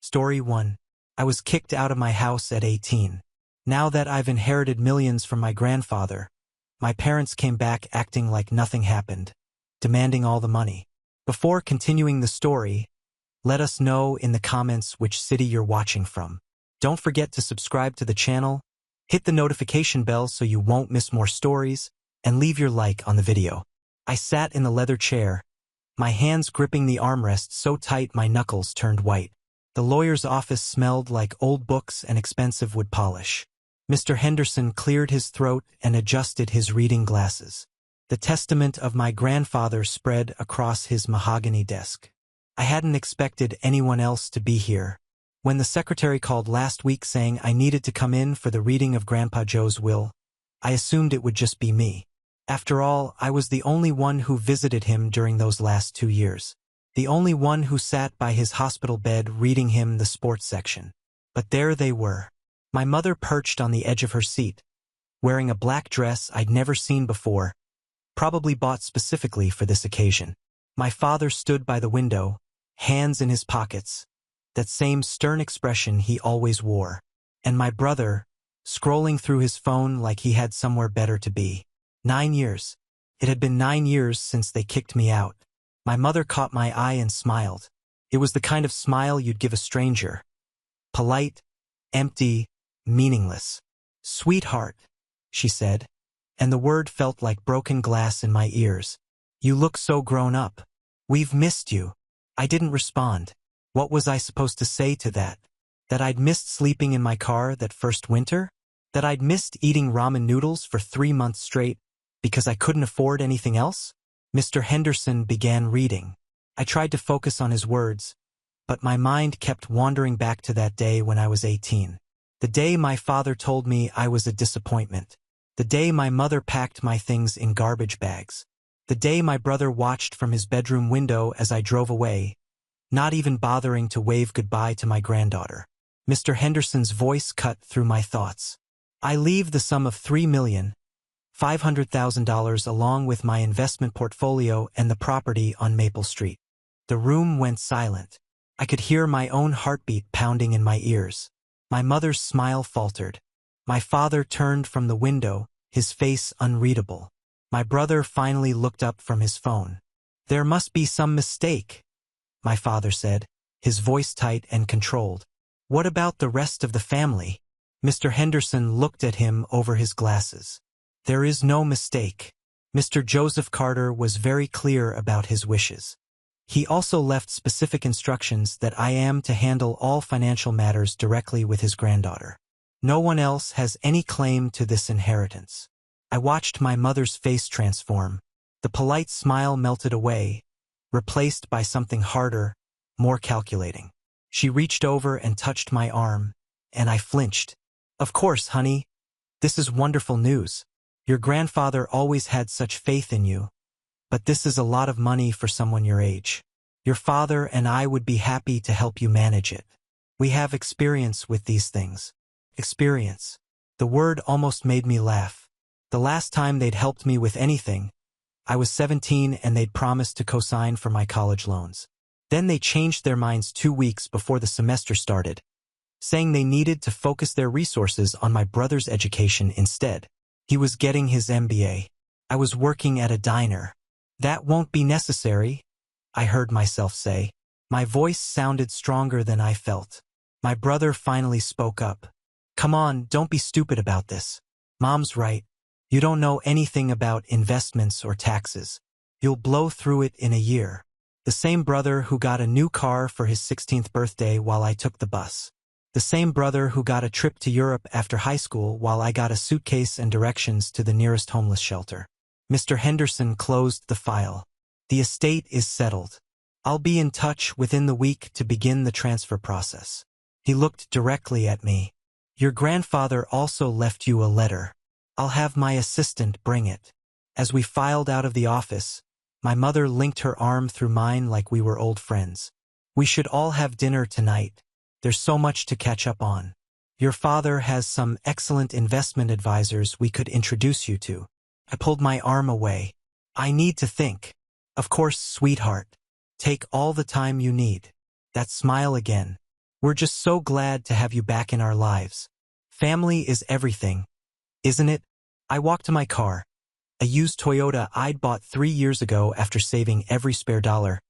Story 1. I was kicked out of my house at 18. Now that I've inherited millions from my grandfather, my parents came back acting like nothing happened, demanding all the money. Before continuing the story, let us know in the comments which city you're watching from. Don't forget to subscribe to the channel, hit the notification bell so you won't miss more stories, and leave your like on the video. I sat in the leather chair, my hands gripping the armrest so tight my knuckles turned white. The lawyer's office smelled like old books and expensive wood polish. Mr. Henderson cleared his throat and adjusted his reading glasses. The testament of my grandfather spread across his mahogany desk. I hadn't expected anyone else to be here. When the secretary called last week saying I needed to come in for the reading of Grandpa Joe's will, I assumed it would just be me. After all, I was the only one who visited him during those last 2 years. The only one who sat by his hospital bed reading him the sports section. But there they were. My mother perched on the edge of her seat, wearing a black dress I'd never seen before, probably bought specifically for this occasion. My father stood by the window, hands in his pockets, that same stern expression he always wore. And my brother, scrolling through his phone like he had somewhere better to be. 9 years. It had been 9 years since they kicked me out. My mother caught my eye and smiled. It was the kind of smile you'd give a stranger. Polite, empty, meaningless. "Sweetheart," she said, and the word felt like broken glass in my ears. "You look so grown up. We've missed you." I didn't respond. What was I supposed to say to that? That I'd missed sleeping in my car that first winter? That I'd missed eating ramen noodles for 3 months straight because I couldn't afford anything else? Mr. Henderson began reading. I tried to focus on his words, but my mind kept wandering back to that day when I was 18. The day my father told me I was a disappointment. The day my mother packed my things in garbage bags. The day my brother watched from his bedroom window as I drove away, not even bothering to wave goodbye to my granddaughter. Mr. Henderson's voice cut through my thoughts. "I leave the sum of $3,500,000 along with my investment portfolio and the property on Maple Street." The room went silent. I could hear my own heartbeat pounding in my ears. My mother's smile faltered. My father turned from the window, his face unreadable. My brother finally looked up from his phone. "There must be some mistake," my father said, his voice tight and controlled. "What about the rest of the family?" Mr. Henderson looked at him over his glasses. "There is no mistake. Mr. Joseph Carter was very clear about his wishes. He also left specific instructions that I am to handle all financial matters directly with his granddaughter. No one else has any claim to this inheritance." I watched my mother's face transform. The polite smile melted away, replaced by something harder, more calculating. She reached over and touched my arm, and I flinched. "Of course, honey. This is wonderful news. Your grandfather always had such faith in you, but this is a lot of money for someone your age. Your father and I would be happy to help you manage it. We have experience with these things." Experience. The word almost made me laugh. The last time they'd helped me with anything, I was 17 and they'd promised to co-sign for my college loans. Then they changed their minds 2 weeks before the semester started, saying they needed to focus their resources on my brother's education instead. He was getting his MBA. I was working at a diner. "That won't be necessary," I heard myself say. My voice sounded stronger than I felt. My brother finally spoke up. "Come on, don't be stupid about this. Mom's right. You don't know anything about investments or taxes. You'll blow through it in a year." The same brother who got a new car for his 16th birthday while I took the bus. The same brother who got a trip to Europe after high school while I got a suitcase and directions to the nearest homeless shelter. Mr. Henderson closed the file. "The estate is settled. I'll be in touch within the week to begin the transfer process." He looked directly at me. "Your grandfather also left you a letter. I'll have my assistant bring it." As we filed out of the office, my mother linked her arm through mine like we were old friends. "We should all have dinner tonight. There's so much to catch up on. Your father has some excellent investment advisors we could introduce you to." I pulled my arm away. "I need to think." "Of course, sweetheart. Take all the time you need." That smile again. We're just so glad to have you back in our lives. Family is everything, isn't it? I walked to my car, a used Toyota I'd bought 3 years ago after saving every spare dollar,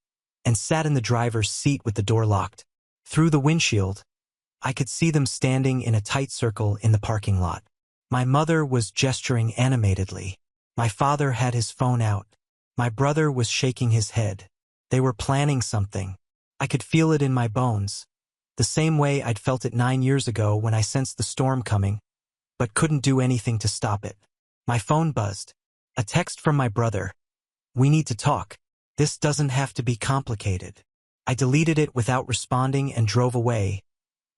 and sat in the driver's seat with the door locked. Through the windshield, I could see them standing in a tight circle in the parking lot. My mother was gesturing animatedly. My father had his phone out. My brother was shaking his head. They were planning something. I could feel it in my bones, the same way I'd felt it 9 years ago when I sensed the storm coming, but couldn't do anything to stop it. My phone buzzed. A text from my brother. "We need to talk. This doesn't have to be complicated." I deleted it without responding and drove away,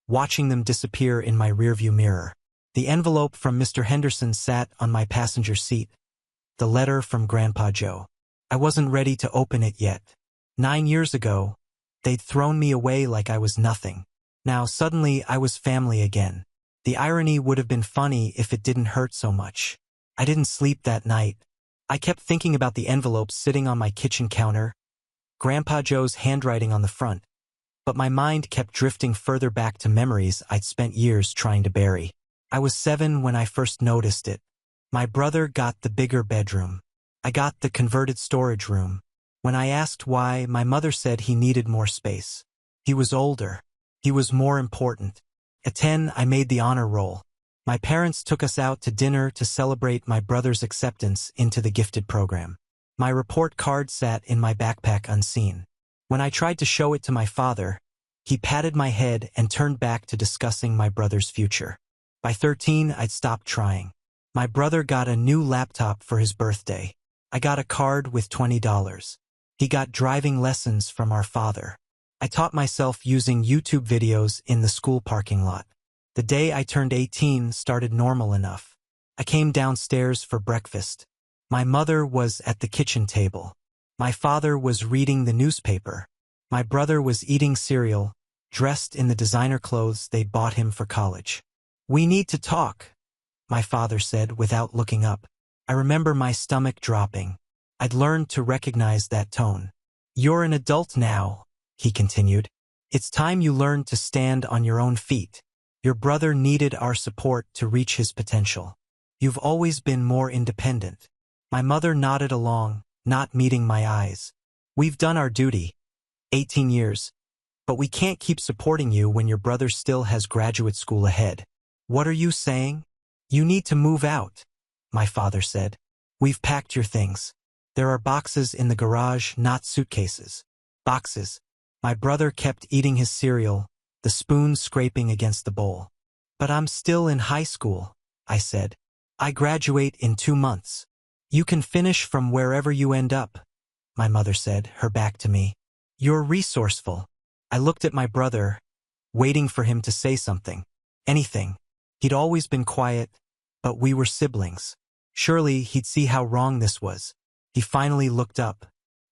watching them disappear in my rearview mirror. The envelope from Mr. Henderson sat on my passenger seat. The letter from Grandpa Joe. I wasn't ready to open it yet. 9 years ago, they'd thrown me away like I was nothing. Now suddenly I was family again. The irony would have been funny if it didn't hurt so much. I didn't sleep that night. I kept thinking about the envelope sitting on my kitchen counter, Grandpa Joe's handwriting on the front, but my mind kept drifting further back to memories I'd spent years trying to bury. I was 7 when I first noticed it. My brother got the bigger bedroom. I got the converted storage room. When I asked why, my mother said he needed more space. He was older. He was more important. At 10, I made the honor roll. My parents took us out to dinner to celebrate my brother's acceptance into the gifted program. My report card sat in my backpack unseen. When I tried to show it to my father, he patted my head and turned back to discussing my brother's future. By 13, I'd stopped trying. My brother got a new laptop for his birthday. I got a card with $20. He got driving lessons from our father. I taught myself using YouTube videos in the school parking lot. The day I turned 18 started normal enough. I came downstairs for breakfast. My mother was at the kitchen table. My father was reading the newspaper. My brother was eating cereal, dressed in the designer clothes they'd bought him for college. "We need to talk," my father said without looking up. I remember my stomach dropping. I'd learned to recognize that tone. "You're an adult now," he continued. "It's time you learned to stand on your own feet. Your brother needed our support to reach his potential. You've always been more independent." My mother nodded along, not meeting my eyes. "We've done our duty. 18 years. But we can't keep supporting you when your brother still has graduate school ahead." "What are you saying?" "You need to move out," my father said. "We've packed your things. There are boxes in the garage, not suitcases." Boxes. My brother kept eating his cereal, the spoon scraping against the bowl. "But I'm still in high school," I said. "I graduate in 2 months. You can finish from wherever you end up," my mother said, her back to me. "You're resourceful." I looked at my brother, waiting for him to say something. Anything. He'd always been quiet, but we were siblings. Surely he'd see how wrong this was. He finally looked up.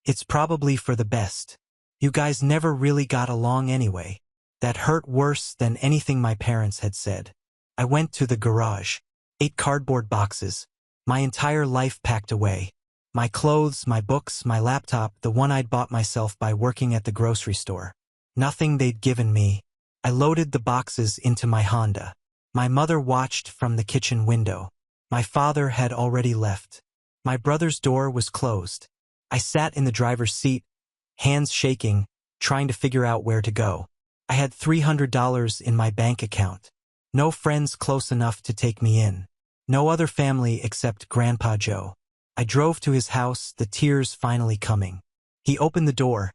"It's probably for the best. You guys never really got along anyway." That hurt worse than anything my parents had said. I went to the garage. 8 cardboard boxes. My entire life packed away. My clothes, my books, my laptop, the one I'd bought myself by working at the grocery store. Nothing they'd given me. I loaded the boxes into my Honda. My mother watched from the kitchen window. My father had already left. My brother's door was closed. I sat in the driver's seat, hands shaking, trying to figure out where to go. I had $300 in my bank account. No friends close enough to take me in. No other family except Grandpa Joe. I drove to his house, the tears finally coming. He opened the door,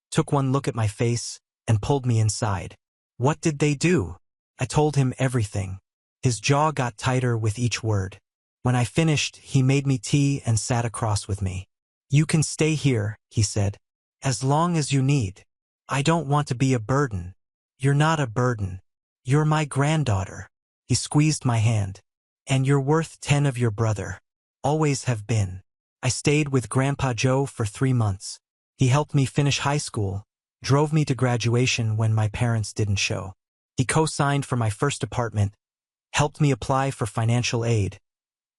took one look at my face, and pulled me inside. "What did they do?" I told him everything. His jaw got tighter with each word. When I finished, he made me tea and sat across with me. "You can stay here," he said, "as long as you need. I don't want to be a burden." "You're not a burden. You're my granddaughter." He squeezed my hand. "And you're worth 10 of your brother. Always have been." I stayed with Grandpa Joe for 3 months. He helped me finish high school, drove me to graduation when my parents didn't show. He co-signed for my first apartment, helped me apply for financial aid,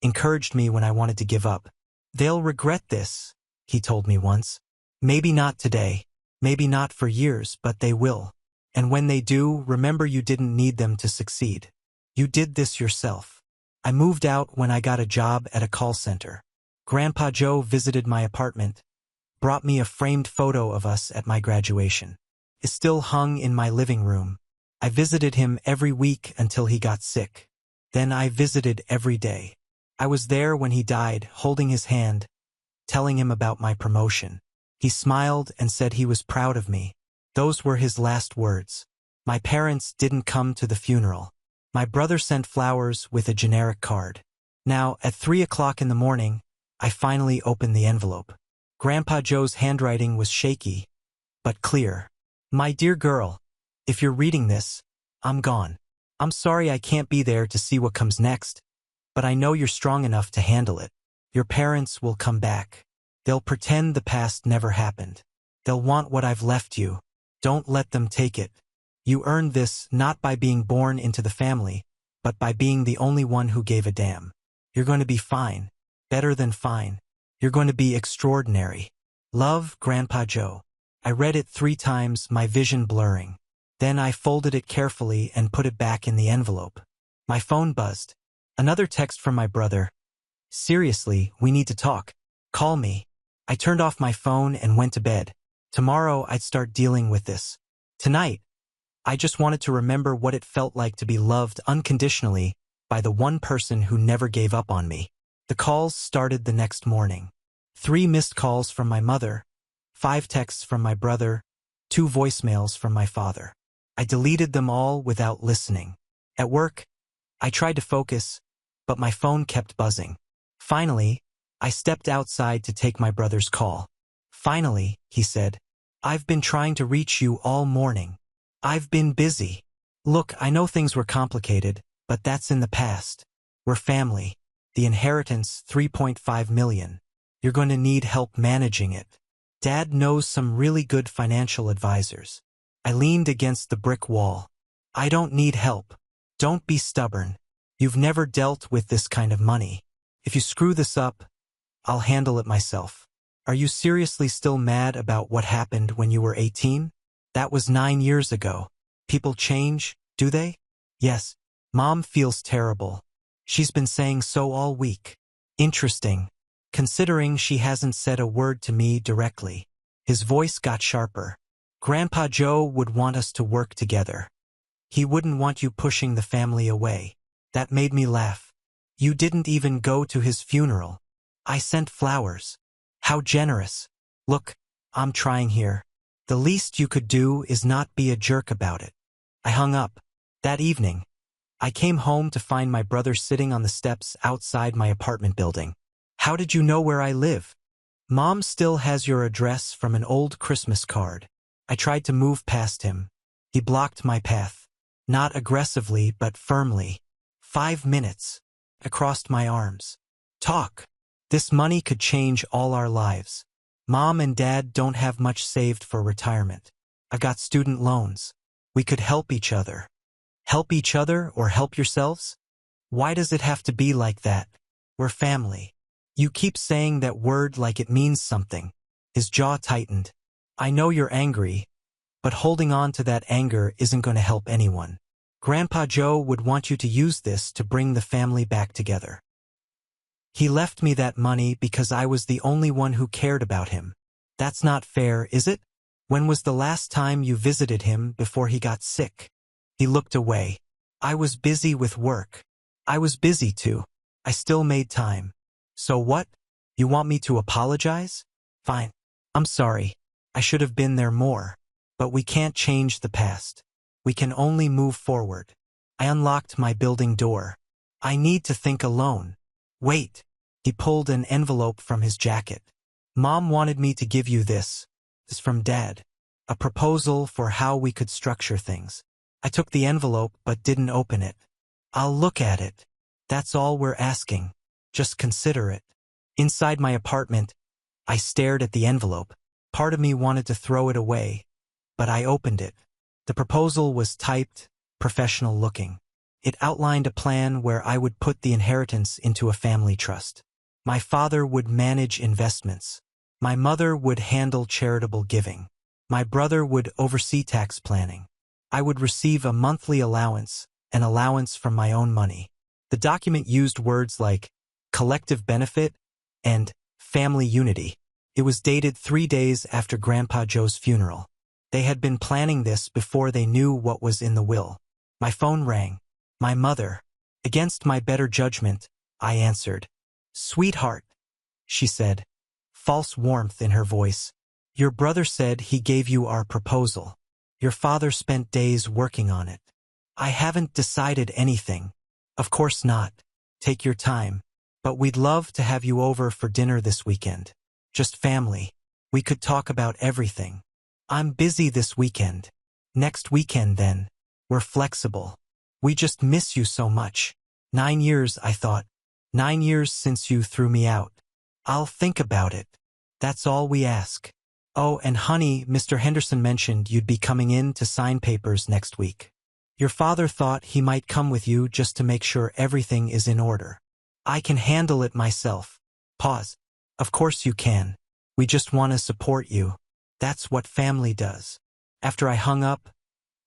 encouraged me when I wanted to give up. "They'll regret this," he told me once. "Maybe not today, maybe not for years, but they will." And when they do, remember you didn't need them to succeed. You did this yourself. I moved out when I got a job at a call center. Grandpa Joe visited my apartment, brought me a framed photo of us at my graduation. It's still hung in my living room. I visited him every week until he got sick. Then I visited every day. I was there when he died, holding his hand, telling him about my promotion. He smiled and said he was proud of me. Those were his last words. My parents didn't come to the funeral. My brother sent flowers with a generic card. Now, at 3 o'clock in the morning, I finally opened the envelope. Grandpa Joe's handwriting was shaky, but clear. My dear girl, if you're reading this, I'm gone. I'm sorry I can't be there to see what comes next, but I know you're strong enough to handle it. Your parents will come back. They'll pretend the past never happened. They'll want what I've left you. Don't let them take it. You earned this not by being born into the family, but by being the only one who gave a damn. You're going to be fine. Better than fine. You're going to be extraordinary. Love, Grandpa Joe. I read it 3 times, my vision blurring. Then I folded it carefully and put it back in the envelope. My phone buzzed. Another text from my brother. Seriously, we need to talk. Call me. I turned off my phone and went to bed. Tomorrow I'd start dealing with this. Tonight, I just wanted to remember what it felt like to be loved unconditionally by the one person who never gave up on me. The calls started the next morning. 3 missed calls from my mother, 5 texts from my brother, 2 voicemails from my father. I deleted them all without listening. At work, I tried to focus, but my phone kept buzzing. Finally, I stepped outside to take my brother's call. Finally, he said, I've been trying to reach you all morning. I've been busy. Look, I know things were complicated, but that's in the past. We're family. The inheritance, $3.5 million. You're going to need help managing it. Dad knows some really good financial advisors. I leaned against the brick wall. I don't need help. Don't be stubborn. You've never dealt with this kind of money. If you screw this up, I'll handle it myself. Are you seriously still mad about what happened when you were 18? That was 9 years ago. People change, do they? Yes. Mom feels terrible. She's been saying so all week. Interesting, considering she hasn't said a word to me directly. His voice got sharper. Grandpa Joe would want us to work together. He wouldn't want you pushing the family away. That made me laugh. You didn't even go to his funeral. I sent flowers. How generous. Look, I'm trying here. The least you could do is not be a jerk about it. I hung up. That evening, I came home to find my brother sitting on the steps outside my apartment building. How did you know where I live? Mom still has your address from an old Christmas card. I tried to move past him. He blocked my path. Not aggressively, but firmly. 5 minutes. I crossed my arms. Talk. This money could change all our lives. Mom and Dad don't have much saved for retirement. I've got student loans. We could help each other. Help each other or help yourselves? Why does it have to be like that? We're family. You keep saying that word like it means something. His jaw tightened. I know you're angry, but holding on to that anger isn't going to help anyone. Grandpa Joe would want you to use this to bring the family back together. He left me that money because I was the only one who cared about him. That's not fair, is it? When was the last time you visited him before he got sick? He looked away. I was busy with work. I was busy too. I still made time. So what? You want me to apologize? Fine. I'm sorry. I should have been there more. But we can't change the past. We can only move forward. I unlocked my building door. I need to think alone. Wait. He pulled an envelope from his jacket. Mom wanted me to give you this. It's from Dad. A proposal for how we could structure things. I took the envelope but didn't open it. I'll look at it. That's all we're asking. Just consider it. Inside my apartment, I stared at the envelope. Part of me wanted to throw it away, but I opened it. The proposal was typed, professional looking. It outlined a plan where I would put the inheritance into a family trust. My father would manage investments. My mother would handle charitable giving. My brother would oversee tax planning. I would receive a monthly allowance, an allowance from my own money. The document used words like collective benefit and family unity. It was dated 3 days after Grandpa Joe's funeral. They had been planning this before they knew what was in the will. My phone rang. My mother. Against my better judgment, I answered. "Sweetheart," she said, false warmth in her voice. "Your brother said he gave you our proposal. Your father spent days working on it." "I haven't decided anything." "Of course not. Take your time. But we'd love to have you over for dinner this weekend. Just family. We could talk about everything." "I'm busy this weekend." "Next weekend then. We're flexible. We just miss you so much." 9 years, I thought. 9 years since you threw me out. "I'll think about it. That's all we ask." "Oh, and honey, Mr. Henderson mentioned you'd be coming in to sign papers next week. Your father thought he might come with you just to make sure everything is in order." "I can handle it myself." Pause. "Of course you can. We just want to support you. That's what family does." After I hung up,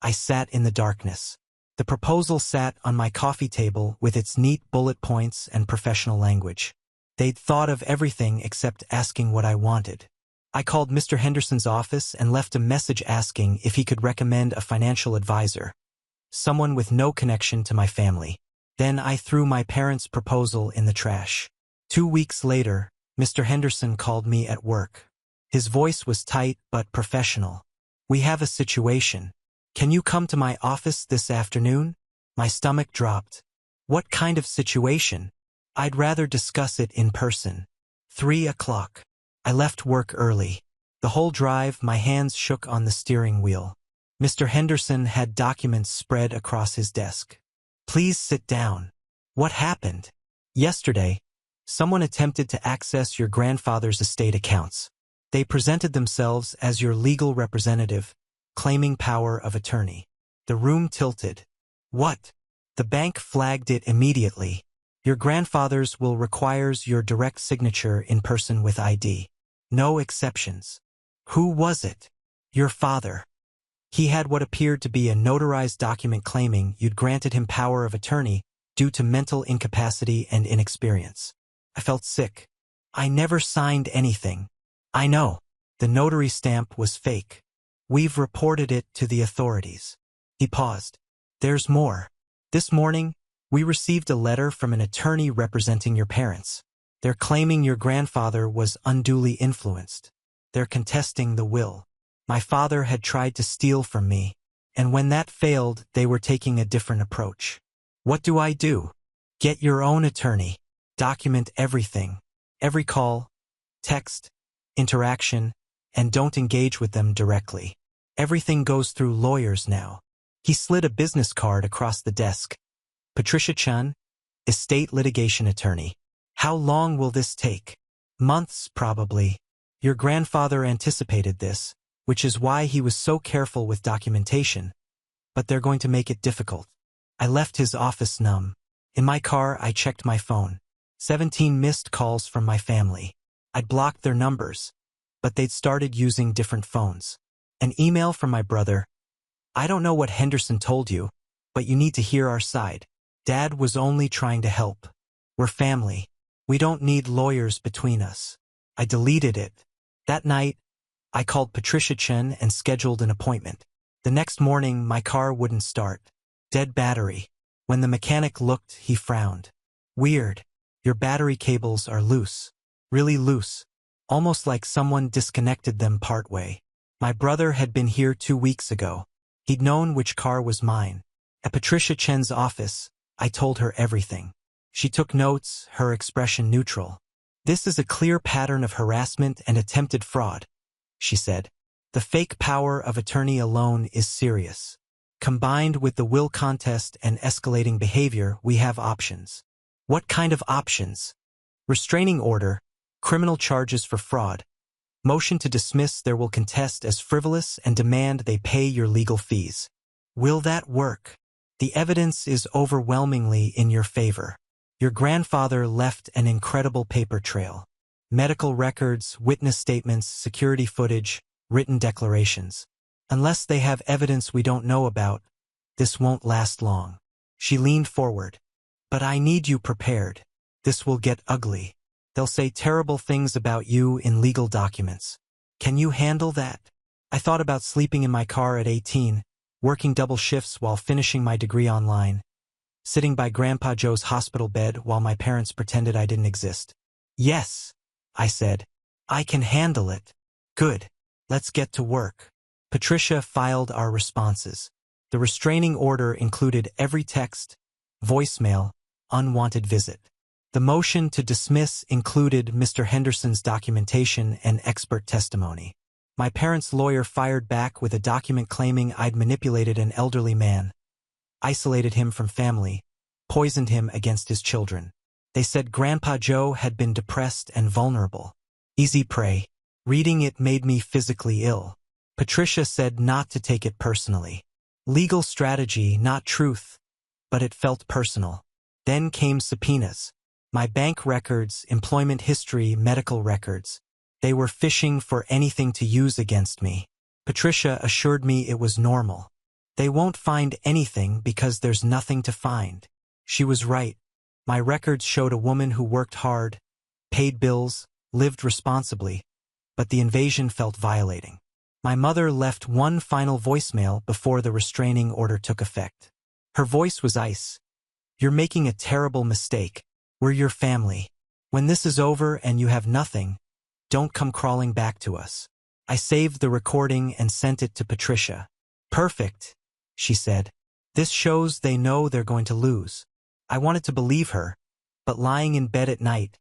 I sat in the darkness. The proposal sat on my coffee table with its neat bullet points and professional language. They'd thought of everything except asking what I wanted. I called Mr. Henderson's office and left a message asking if he could recommend a financial advisor, someone with no connection to my family. Then I threw my parents' proposal in the trash. 2 weeks later, Mr. Henderson called me at work. His voice was tight but professional. "We have a situation. Can you come to my office this afternoon?" My stomach dropped. What kind of situation? I'd rather discuss it in person. 3 o'clock. I left work early. The whole drive, my hands shook on the steering wheel. Mr. Henderson had documents spread across his desk. "Please sit down." "What happened?" "Yesterday, someone attempted to access your grandfather's estate accounts. They presented themselves as your legal representative, claiming power of attorney." The room tilted. "What?" "The bank flagged it immediately. Your grandfather's will requires your direct signature in person with ID. No exceptions." "Who was it?" "Your father. He had what appeared to be a notarized document claiming you'd granted him power of attorney due to mental incapacity and inexperience." I felt sick. "I never signed anything." "I know. The notary stamp was fake. We've reported it to the authorities." He paused. "There's more. This morning, we received a letter from an attorney representing your parents. They're claiming your grandfather was unduly influenced. They're contesting the will. My father had tried to steal from me, and when that failed, they were taking a different approach." "What do I do?" "Get your own attorney. Document everything. Every call, text, interaction, and don't engage with them directly. Everything goes through lawyers now." He slid a business card across the desk. "Patricia Chun, estate litigation attorney." "How long will this take?" "Months, probably. Your grandfather anticipated this, which is why he was so careful with documentation, but they're going to make it difficult." I left his office numb. In my car, I checked my phone. 17 missed calls from my family. I'd blocked their numbers, but they'd started using different phones. An email from my brother. "I don't know what Henderson told you, but you need to hear our side. Dad was only trying to help. We're family. We don't need lawyers between us." I deleted it. That night, I called Patricia Chen and scheduled an appointment. The next morning, my car wouldn't start. Dead battery. When the mechanic looked, he frowned. "Weird. Your battery cables are loose. Really loose. Almost like someone disconnected them partway." My brother had been here 2 weeks ago. He'd known which car was mine. At Patricia Chen's office, I told her everything. She took notes, her expression neutral. "This is a clear pattern of harassment and attempted fraud," she said. "The fake power of attorney alone is serious. Combined with the will contest and escalating behavior, we have options." "What kind of options?" "Restraining order, criminal charges for fraud, motion to dismiss there will contest as frivolous and demand they pay your legal fees." "Will that work?" "The evidence is overwhelmingly in your favor. Your grandfather left an incredible paper trail. Medical records, witness statements, security footage, written declarations. Unless they have evidence we don't know about, this won't last long. She leaned forward. But I need you prepared. This will get ugly. They'll say terrible things about you in legal documents. Can you handle that? I thought about sleeping in my car at 18, working double shifts while finishing my degree online, sitting by Grandpa Joe's hospital bed while my parents pretended I didn't exist. Yes, I said. I can handle it. Good. Let's get to work. Patricia filed our responses. The restraining order included every text, voicemail, unwanted visit. The motion to dismiss included Mr. Henderson's documentation and expert testimony. My parents' lawyer fired back with a document claiming I'd manipulated an elderly man, isolated him from family, poisoned him against his children. They said Grandpa Joe had been depressed and vulnerable. Easy prey. Reading it made me physically ill. Patricia said not to take it personally. Legal strategy, not truth, but it felt personal. Then came subpoenas. My bank records, employment history, medical records. They were fishing for anything to use against me. Patricia assured me it was normal. They won't find anything because there's nothing to find. She was right. My records showed a woman who worked hard, paid bills, lived responsibly, but the invasion felt violating. My mother left one final voicemail before the restraining order took effect. Her voice was ice. You're making a terrible mistake. We're your family. When this is over and you have nothing, don't come crawling back to us. I saved the recording and sent it to Patricia. Perfect, she said. This shows they know they're going to lose. I wanted to believe her, but lying in bed at night,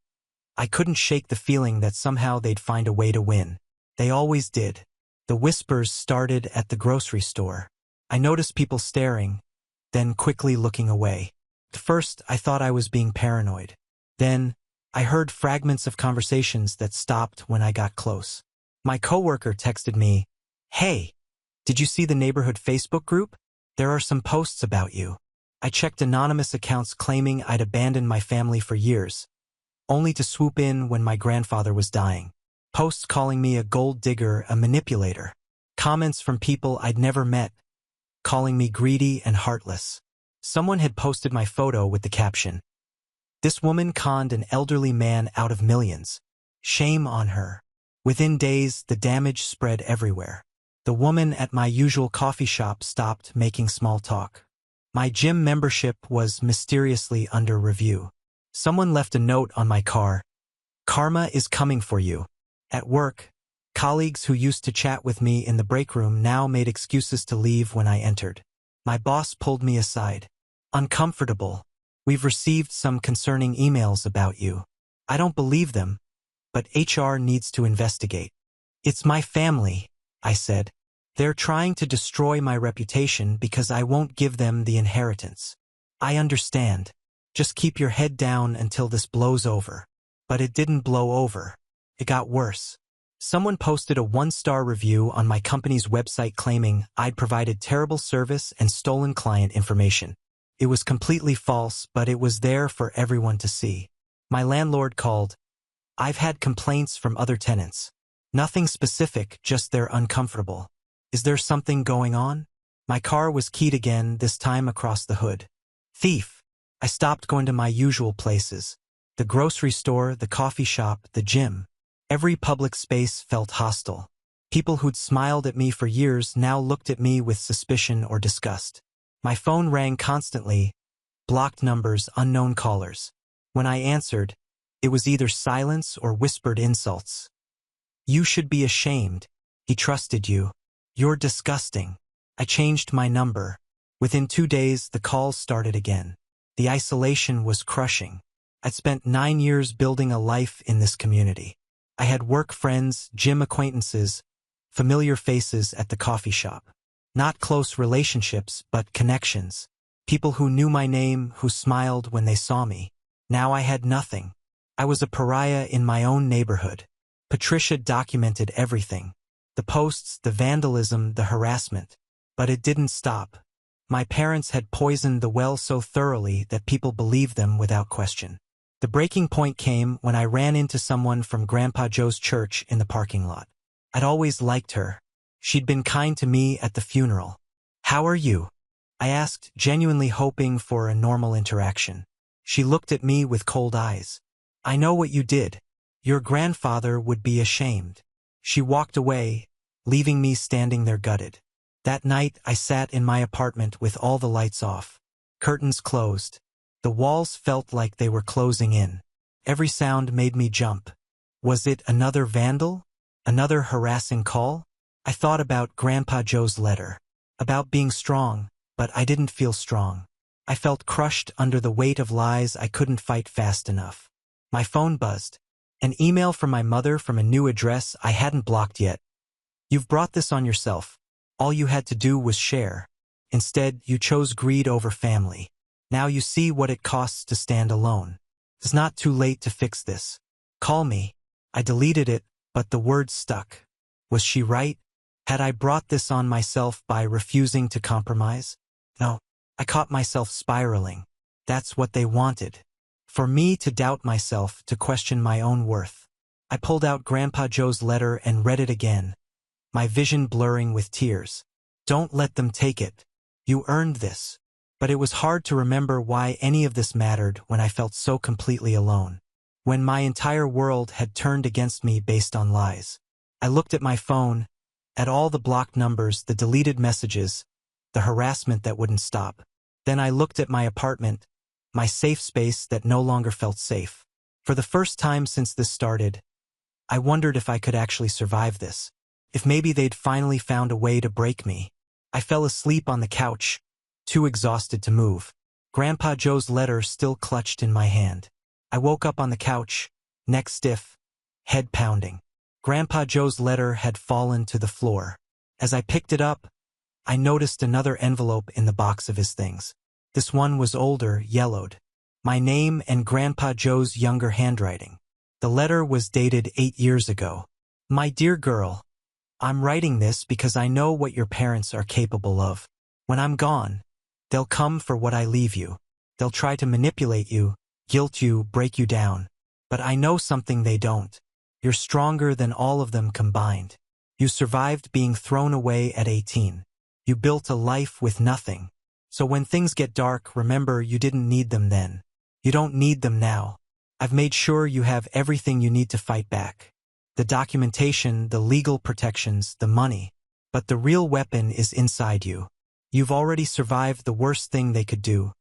I couldn't shake the feeling that somehow they'd find a way to win. They always did. The whispers started at the grocery store. I noticed people staring, then quickly looking away. At first, I thought I was being paranoid. Then, I heard fragments of conversations that stopped when I got close. My coworker texted me, "Hey, did you see the neighborhood Facebook group? There are some posts about you." I checked anonymous accounts claiming I'd abandoned my family for years, only to swoop in when my grandfather was dying. Posts calling me a gold digger, a manipulator. Comments from people I'd never met, calling me greedy and heartless. Someone had posted my photo with the caption, "This woman conned an elderly man out of millions. Shame on her." Within days, the damage spread everywhere. The woman at my usual coffee shop stopped making small talk. My gym membership was mysteriously under review. Someone left a note on my car. "Karma is coming for you." At work, colleagues who used to chat with me in the break room now made excuses to leave when I entered. My boss pulled me aside. "Uncomfortable. We've received some concerning emails about you. I don't believe them, but HR needs to investigate." "It's my family," I said. "They're trying to destroy my reputation because I won't give them the inheritance." "I understand. Just keep your head down until this blows over." But it didn't blow over. It got worse. Someone posted a 1-star review on my company's website claiming I'd provided terrible service and stolen client information. It was completely false, but it was there for everyone to see. My landlord called. "I've had complaints from other tenants. Nothing specific, just they're uncomfortable. Is there something going on?" My car was keyed again, this time across the hood. Thief. I stopped going to my usual places. The grocery store, the coffee shop, the gym. Every public space felt hostile. People who'd smiled at me for years now looked at me with suspicion or disgust. My phone rang constantly, blocked numbers, unknown callers. When I answered, it was either silence or whispered insults. "You should be ashamed. He trusted you. You're disgusting." I changed my number. Within 2 days, the calls started again. The isolation was crushing. I'd spent 9 years building a life in this community. I had work friends, gym acquaintances, familiar faces at the coffee shop. Not close relationships, but connections. People who knew my name, who smiled when they saw me. Now I had nothing. I was a pariah in my own neighborhood. Patricia documented everything. The posts, the vandalism, the harassment. But it didn't stop. My parents had poisoned the well so thoroughly that people believed them without question. The breaking point came when I ran into someone from Grandpa Joe's church in the parking lot. I'd always liked her. She'd been kind to me at the funeral. "How are you?" I asked, genuinely hoping for a normal interaction. She looked at me with cold eyes. "I know what you did. Your grandfather would be ashamed." She walked away, leaving me standing there gutted. That night, I sat in my apartment with all the lights off. Curtains closed. The walls felt like they were closing in. Every sound made me jump. Was it another vandal? Another harassing call? I thought about Grandpa Joe's letter. About being strong, but I didn't feel strong. I felt crushed under the weight of lies I couldn't fight fast enough. My phone buzzed. An email from my mother from a new address I hadn't blocked yet. "You've brought this on yourself. All you had to do was share. Instead, you chose greed over family. Now you see what it costs to stand alone. It's not too late to fix this. Call me." I deleted it, but the words stuck. Was she right? Had I brought this on myself by refusing to compromise? No. I caught myself spiraling. That's what they wanted. For me to doubt myself, to question my own worth. I pulled out Grandpa Joe's letter and read it again, my vision blurring with tears. "Don't let them take it. You earned this." But it was hard to remember why any of this mattered when I felt so completely alone. When my entire world had turned against me based on lies. I looked at my phone, at all the blocked numbers, the deleted messages, the harassment that wouldn't stop. Then I looked at my apartment, my safe space that no longer felt safe. For the first time since this started, I wondered if I could actually survive this. If maybe they'd finally found a way to break me. I fell asleep on the couch, too exhausted to move. Grandpa Joe's letter still clutched in my hand. I woke up on the couch, neck stiff, head pounding. Grandpa Joe's letter had fallen to the floor. As I picked it up, I noticed another envelope in the box of his things. This one was older, yellowed. My name and Grandpa Joe's younger handwriting. The letter was dated 8 years ago. "My dear girl, I'm writing this because I know what your parents are capable of. When I'm gone, they'll come for what I leave you. They'll try to manipulate you, guilt you, break you down. But I know something they don't. You're stronger than all of them combined. You survived being thrown away at 18. You built a life with nothing. So when things get dark, remember you didn't need them then. You don't need them now. I've made sure you have everything you need to fight back. The documentation, the legal protections, the money. But the real weapon is inside you. You've already survived the worst thing they could do.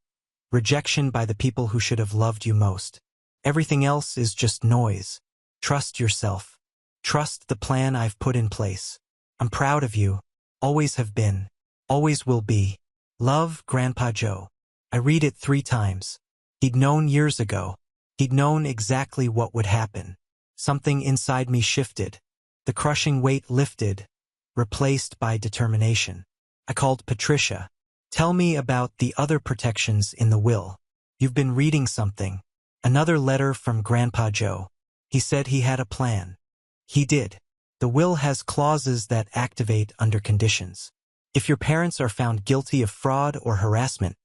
Rejection by the people who should have loved you most. Everything else is just noise. Trust yourself. Trust the plan I've put in place. I'm proud of you. Always have been. Always will be. Love, Grandpa Joe." I read it 3 times. He'd known years ago. He'd known exactly what would happen. Something inside me shifted. The crushing weight lifted, replaced by determination. I called Patricia. "Tell me about the other protections in the will. You've been reading something." Another letter from Grandpa Joe. He said he had a plan. He did. The will has clauses that activate under conditions. If your parents are found guilty of fraud or harassment,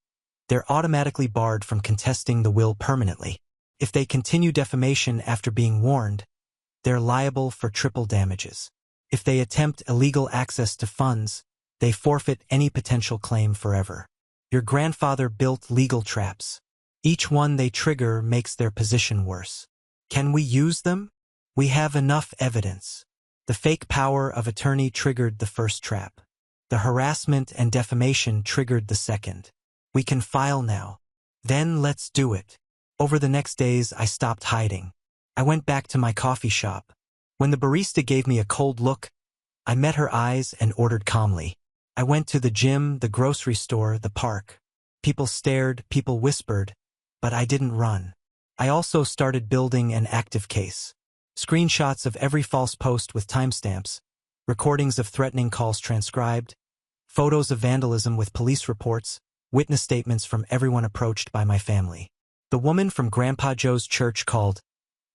they're automatically barred from contesting the will permanently. If they continue defamation after being warned, they're liable for triple damages. If they attempt illegal access to funds, they forfeit any potential claim forever. Your grandfather built legal traps. Each one they trigger makes their position worse. Can we use them? We have enough evidence. The fake power of attorney triggered the first trap. The harassment and defamation triggered the second. We can file now. Then let's do it. Over the next days, I stopped hiding. I went back to my coffee shop. When the barista gave me a cold look, I met her eyes and ordered calmly. I went to the gym, the grocery store, the park. People stared, people whispered, but I didn't run. I also started building an active case. Screenshots of every false post with timestamps, recordings of threatening calls transcribed, photos of vandalism with police reports, witness statements from everyone approached by my family. The woman from Grandpa Joe's church called.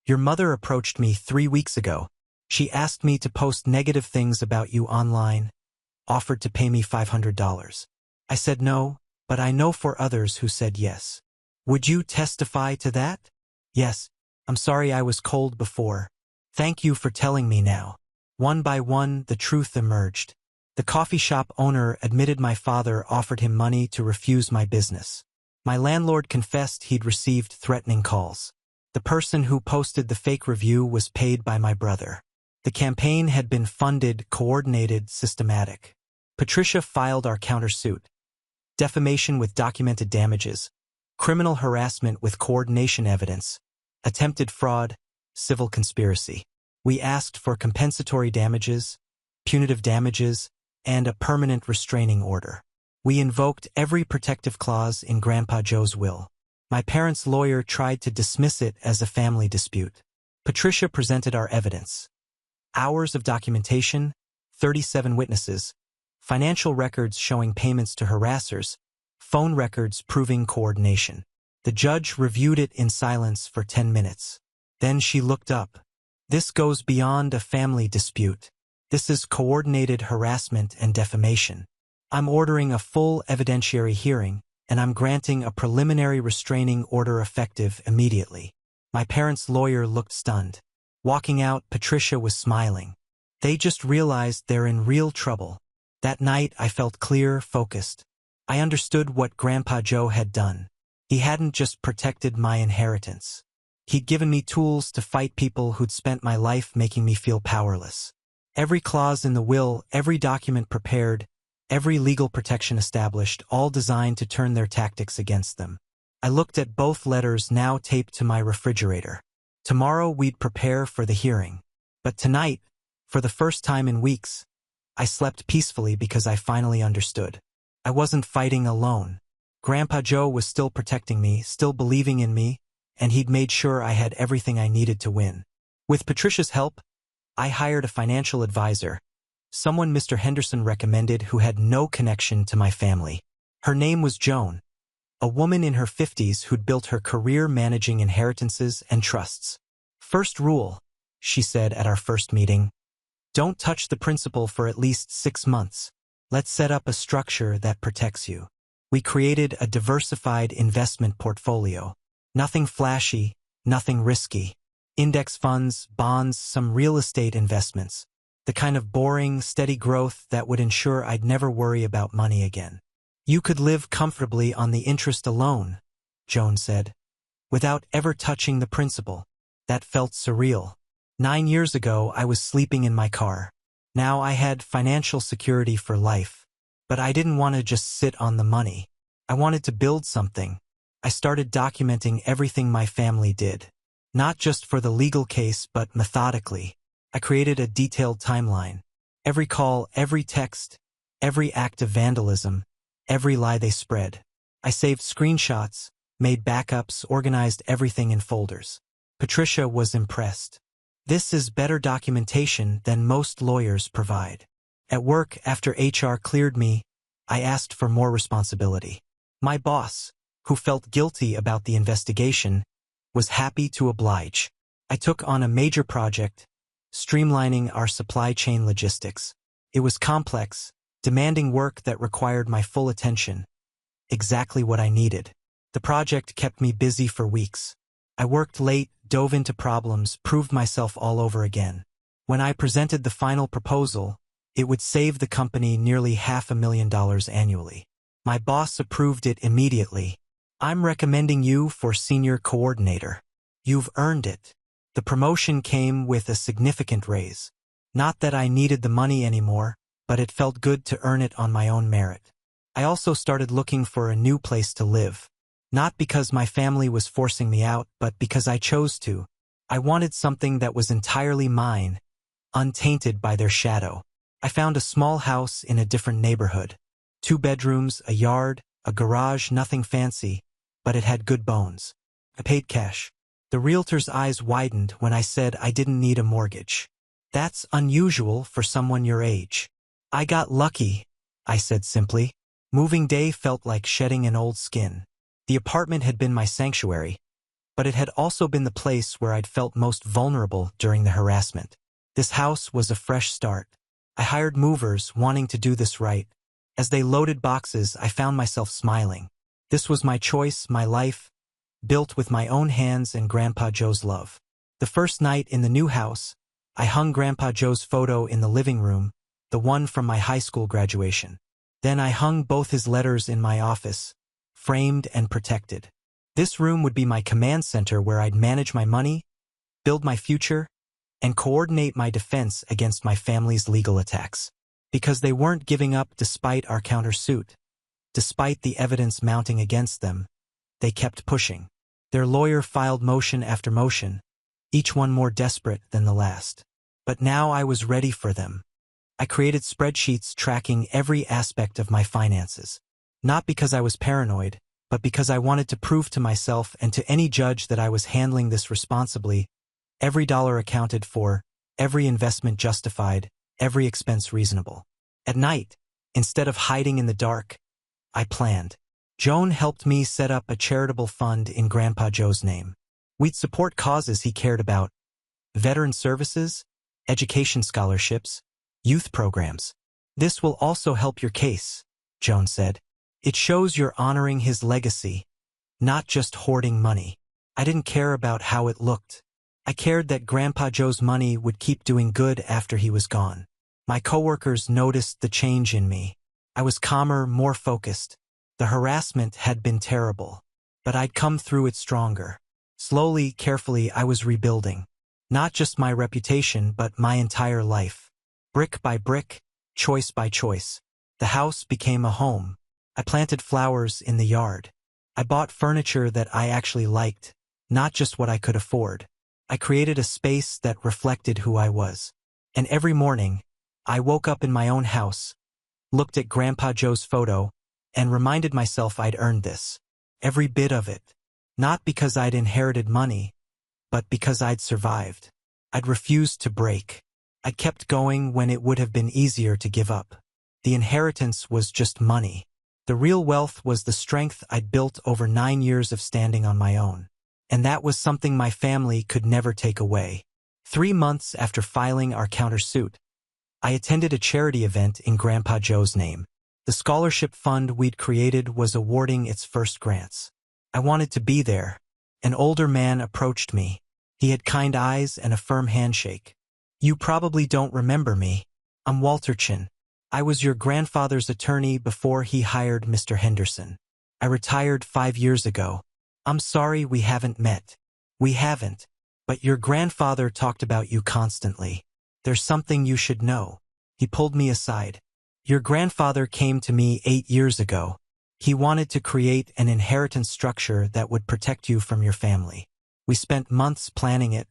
"Your mother approached me 3 weeks ago. She asked me to post negative things about you online, offered to pay me $500. I said no, but I know for others who said yes. Would you testify to that?" "Yes. I'm sorry I was cold before. Thank you for telling me now." One by one, the truth emerged. The coffee shop owner admitted my father offered him money to refuse my business. My landlord confessed he'd received threatening calls. The person who posted the fake review was paid by my brother. The campaign had been funded, coordinated, systematic. Patricia filed our countersuit. Defamation with documented damages, criminal harassment with coordination evidence, attempted fraud, civil conspiracy. We asked for compensatory damages, punitive damages, and a permanent restraining order. We invoked every protective clause in Grandpa Joe's will. My parents' lawyer tried to dismiss it as a family dispute. Patricia presented our evidence. Hours of documentation, 37 witnesses, financial records showing payments to harassers, phone records proving coordination. The judge reviewed it in silence for 10 minutes. Then she looked up. This goes beyond a family dispute. This is coordinated harassment and defamation. I'm ordering a full evidentiary hearing, and I'm granting a preliminary restraining order effective immediately. My parents' lawyer looked stunned. Walking out, Patricia was smiling. They just realized they're in real trouble. That night, I felt clear, focused. I understood what Grandpa Joe had done. He hadn't just protected my inheritance. He'd given me tools to fight people who'd spent my life making me feel powerless. Every clause in the will, every document prepared, every legal protection established, all designed to turn their tactics against them. I looked at both letters now taped to my refrigerator. Tomorrow we'd prepare for the hearing. But tonight, for the first time in weeks, I slept peacefully because I finally understood. I wasn't fighting alone. Grandpa Joe was still protecting me, still believing in me, and he'd made sure I had everything I needed to win. With Patricia's help, I hired a financial advisor, someone Mr. Henderson recommended who had no connection to my family. Her name was Joan, a woman in her 50s who'd built her career managing inheritances and trusts. First rule, she said at our first meeting, don't touch the principal for at least 6 months. Let's set up a structure that protects you. We created a diversified investment portfolio. Nothing flashy, nothing risky. Index funds, bonds, some real estate investments. The kind of boring, steady growth that would ensure I'd never worry about money again. You could live comfortably on the interest alone, Joan said, without ever touching the principal. That felt surreal. 9 years ago, I was sleeping in my car. Now I had financial security for life. But I didn't want to just sit on the money. I wanted to build something. I started documenting everything my family did. Not just for the legal case, but methodically. I created a detailed timeline. Every call, every text, every act of vandalism, every lie they spread. I saved screenshots, made backups, organized everything in folders. Patricia was impressed. This is better documentation than most lawyers provide. At work, after HR cleared me, I asked for more responsibility. My boss, who felt guilty about the investigation, was happy to oblige. I took on a major project, streamlining our supply chain logistics. It was complex, demanding work that required my full attention. Exactly what I needed. The project kept me busy for weeks. I worked late, dove into problems, proved myself all over again. When I presented the final proposal, it would save the company nearly $500,000 annually. My boss approved it immediately. I'm recommending you for senior coordinator. You've earned it. The promotion came with a significant raise. Not that I needed the money anymore, but it felt good to earn it on my own merit. I also started looking for a new place to live. Not because my family was forcing me out, but because I chose to. I wanted something that was entirely mine, untainted by their shadow. I found a small house in a different neighborhood. 2 bedrooms, a yard, a garage, nothing fancy, but it had good bones. I paid cash. The realtor's eyes widened when I said I didn't need a mortgage. That's unusual for someone your age. I got lucky, I said simply. Moving day felt like shedding an old skin. The apartment had been my sanctuary, but it had also been the place where I'd felt most vulnerable during the harassment. This house was a fresh start. I hired movers wanting to do this right. As they loaded boxes, I found myself smiling. This was my choice, my life, built with my own hands and Grandpa Joe's love. The first night in the new house, I hung Grandpa Joe's photo in the living room, the one from my high school graduation. Then I hung both his letters in my office, framed and protected. This room would be my command center where I'd manage my money, build my future, and coordinate my defense against my family's legal attacks. Because they weren't giving up despite our countersuit. Despite the evidence mounting against them, they kept pushing. Their lawyer filed motion after motion, each one more desperate than the last. But now I was ready for them. I created spreadsheets tracking every aspect of my finances. Not because I was paranoid, but because I wanted to prove to myself and to any judge that I was handling this responsibly, every dollar accounted for, every investment justified, every expense reasonable. At night, instead of hiding in the dark, I planned. Joan helped me set up a charitable fund in Grandpa Joe's name. We'd support causes he cared about: veteran services, education scholarships, youth programs. This will also help your case, Joan said. It shows you're honoring his legacy, not just hoarding money. I didn't care about how it looked. I cared that Grandpa Joe's money would keep doing good after he was gone. My coworkers noticed the change in me. I was calmer, more focused. The harassment had been terrible, but I'd come through it stronger. Slowly, carefully, I was rebuilding. Not just my reputation, but my entire life. Brick by brick, choice by choice. The house became a home. I planted flowers in the yard. I bought furniture that I actually liked, not just what I could afford. I created a space that reflected who I was. And every morning, I woke up in my own house, looked at Grandpa Joe's photo, and reminded myself I'd earned this. Every bit of it. Not because I'd inherited money, but because I'd survived. I'd refused to break. I kept going when it would have been easier to give up. The inheritance was just money. The real wealth was the strength I'd built over 9 years of standing on my own. And that was something my family could never take away. 3 months after filing our countersuit, I attended a charity event in Grandpa Joe's name. The scholarship fund we'd created was awarding its first grants. I wanted to be there. An older man approached me. He had kind eyes and a firm handshake. "You probably don't remember me. I'm Walter Chin. I was your grandfather's attorney before he hired Mr. Henderson. I retired 5 years ago. I'm sorry we haven't met." "We haven't. But your grandfather talked about you constantly. There's something you should know." He pulled me aside. "Your grandfather came to me 8 years ago. He wanted to create an inheritance structure that would protect you from your family. We spent months planning it,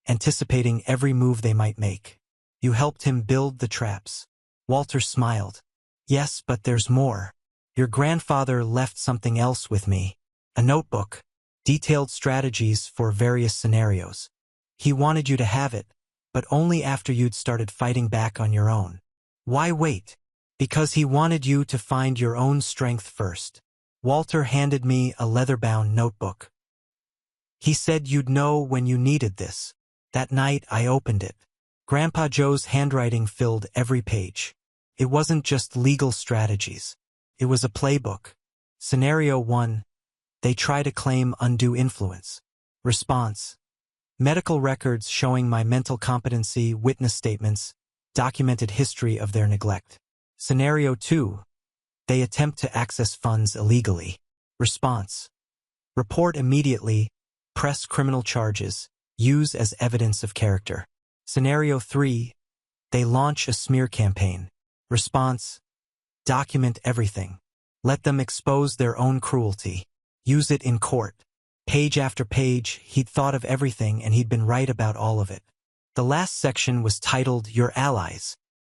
anticipating every move they might make. You helped him build the traps." Walter smiled. "Yes, but there's more. Your grandfather left something else with me. A notebook. Detailed strategies for various scenarios. He wanted you to have it, but only after you'd started fighting back on your own." "Why wait?" "Because he wanted you to find your own strength first." Walter handed me a leather-bound notebook. "He said you'd know when you needed this." That night I opened it. Grandpa Joe's handwriting filled every page. It wasn't just legal strategies. It was a playbook. Scenario 1. They try to claim undue influence. Response: medical records showing my mental competency, witness statements, documented history of their neglect. Scenario 2. They attempt to access funds illegally. Response: report immediately, press criminal charges, use as evidence of character. Scenario 3. They launch a smear campaign. Response: document everything. Let them expose their own cruelty. Use it in court. Page after page, he'd thought of everything and he'd been right about all of it. The last section was titled Your Allies.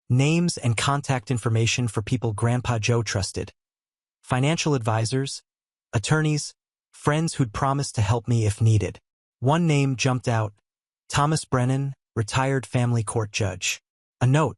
Names and contact information for people Grandpa Joe trusted. Financial advisors, attorneys, friends who'd promised to help me if needed. One name jumped out: Thomas Brennan, retired family court judge. A note: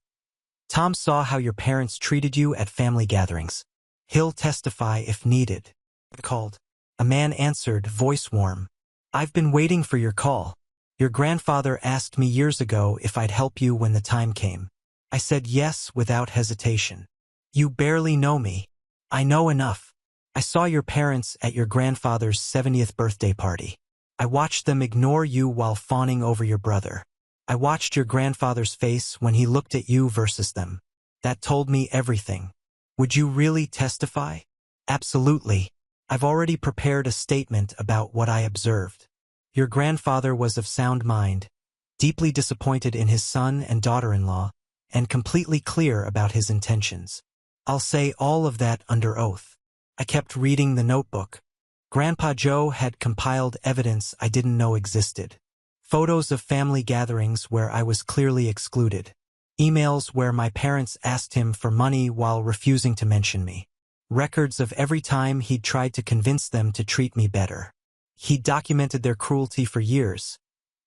Tom saw how your parents treated you at family gatherings. He'll testify if needed. I called. A man answered, voice warm. "I've been waiting for your call. Your grandfather asked me years ago if I'd help you when the time came. I said yes without hesitation. You barely know me. I know enough. I saw your parents at your grandfather's 70th birthday party. I watched them ignore you while fawning over your brother. I watched your grandfather's face when he looked at you versus them. That told me everything. Would you really testify? Absolutely. I've already prepared a statement about what I observed. Your grandfather was of sound mind, deeply disappointed in his son and daughter-in-law, and completely clear about his intentions. I'll say all of that under oath. I kept reading the notebook. Grandpa Joe had compiled evidence I didn't know existed. Photos of family gatherings where I was clearly excluded. Emails where my parents asked him for money while refusing to mention me. Records of every time he'd tried to convince them to treat me better. He'd documented their cruelty for years,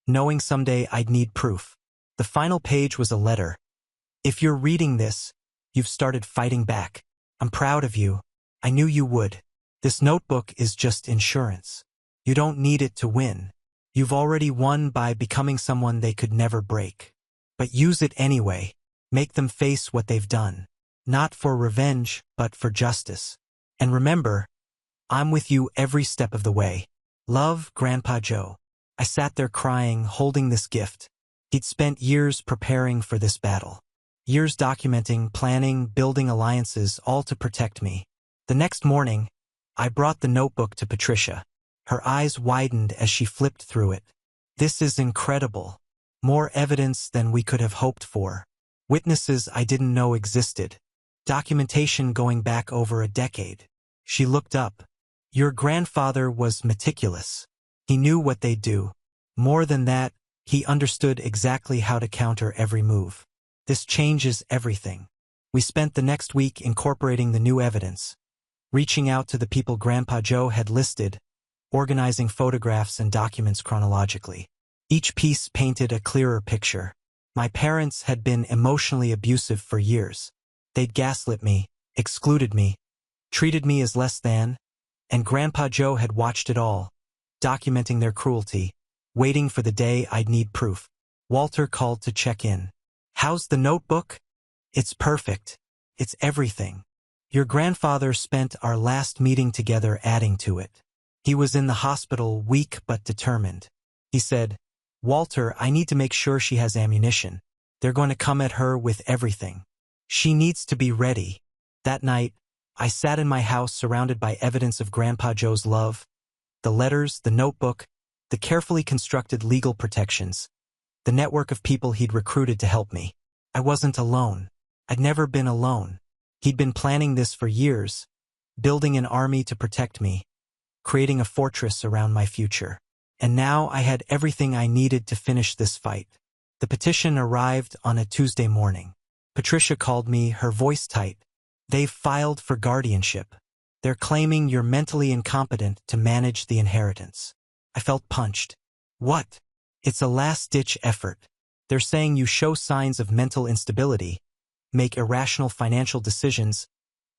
knowing someday I'd need proof. The final page was a letter. If you're reading this, you've started fighting back. I'm proud of you. I knew you would. This notebook is just insurance. You don't need it to win. You've already won by becoming someone they could never break. But use it anyway. Make them face what they've done. Not for revenge, but for justice. And remember, I'm with you every step of the way. Love, Grandpa Joe. I sat there crying, holding this gift. He'd spent years preparing for this battle. Years documenting, planning, building alliances, all to protect me. The next morning, I brought the notebook to Patricia. Her eyes widened as she flipped through it. This is incredible. More evidence than we could have hoped for. Witnesses I didn't know existed. Documentation going back over a decade. She looked up. Your grandfather was meticulous. He knew what they'd do. More than that, he understood exactly how to counter every move. This changes everything. We spent the next week incorporating the new evidence, reaching out to the people Grandpa Joe had listed, organizing photographs and documents chronologically. Each piece painted a clearer picture. My parents had been emotionally abusive for years. They'd gaslit me, excluded me, treated me as less than, and Grandpa Joe had watched it all, documenting their cruelty, waiting for the day I'd need proof. Walter called to check in. How's the notebook? It's perfect. It's everything. Your grandfather spent our last meeting together adding to it. He was in the hospital, weak but determined. He said, Walter, I need to make sure she has ammunition. They're going to come at her with everything. She needs to be ready. That night, I sat in my house surrounded by evidence of Grandpa Joe's love, the letters, the notebook, the carefully constructed legal protections, the network of people he'd recruited to help me. I wasn't alone. I'd never been alone. He'd been planning this for years, building an army to protect me, creating a fortress around my future. And now I had everything I needed to finish this fight. The petition arrived on a Tuesday morning. Patricia called me, her voice tight. They've filed for guardianship. They're claiming you're mentally incompetent to manage the inheritance. I felt punched. What? It's a last-ditch effort. They're saying you show signs of mental instability, make irrational financial decisions,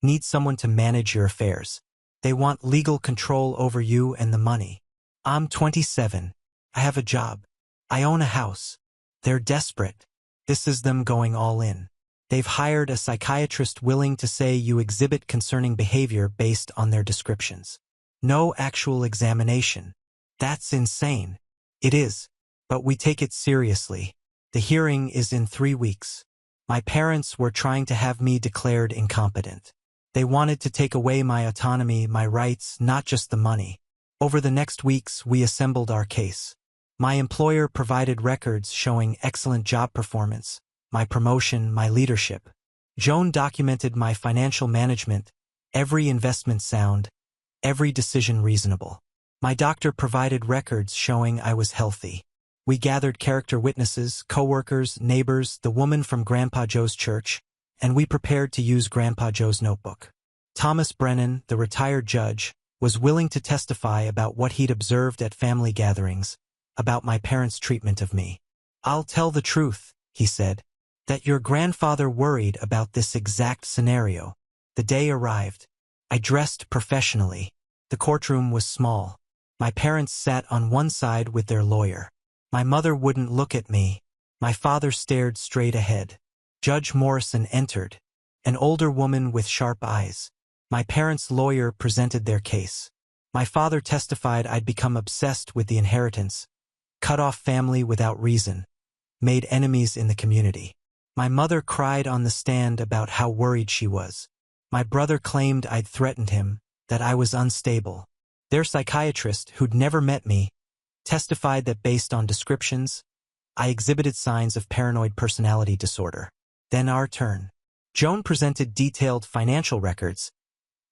need someone to manage your affairs. They want legal control over you and the money. I'm 27. I have a job. I own a house. They're desperate. This is them going all in. They've hired a psychiatrist willing to say you exhibit concerning behavior based on their descriptions. No actual examination. That's insane. It is, but we take it seriously. The hearing is in 3 weeks. My parents were trying to have me declared incompetent. They wanted to take away my autonomy, my rights, not just the money. Over the next weeks, we assembled our case. My employer provided records showing excellent job performance, my promotion, my leadership. Joan documented my financial management, every investment sound, every decision reasonable. My doctor provided records showing I was healthy. We gathered character witnesses, coworkers, neighbors, the woman from Grandpa Joe's church, and we prepared to use Grandpa Joe's notebook. Thomas Brennan, the retired judge, was willing to testify about what he'd observed at family gatherings, about my parents' treatment of me. I'll tell the truth, he said, that your grandfather worried about this exact scenario. The day arrived. I dressed professionally. The courtroom was small. My parents sat on one side with their lawyer. My mother wouldn't look at me. My father stared straight ahead. Judge Morrison entered, an older woman with sharp eyes. My parents' lawyer presented their case. My father testified I'd become obsessed with the inheritance, cut off family without reason, made enemies in the community. My mother cried on the stand about how worried she was. My brother claimed I'd threatened him, that I was unstable. Their psychiatrist, who'd never met me, testified that based on descriptions, I exhibited signs of paranoid personality disorder. Then our turn. Joan presented detailed financial records.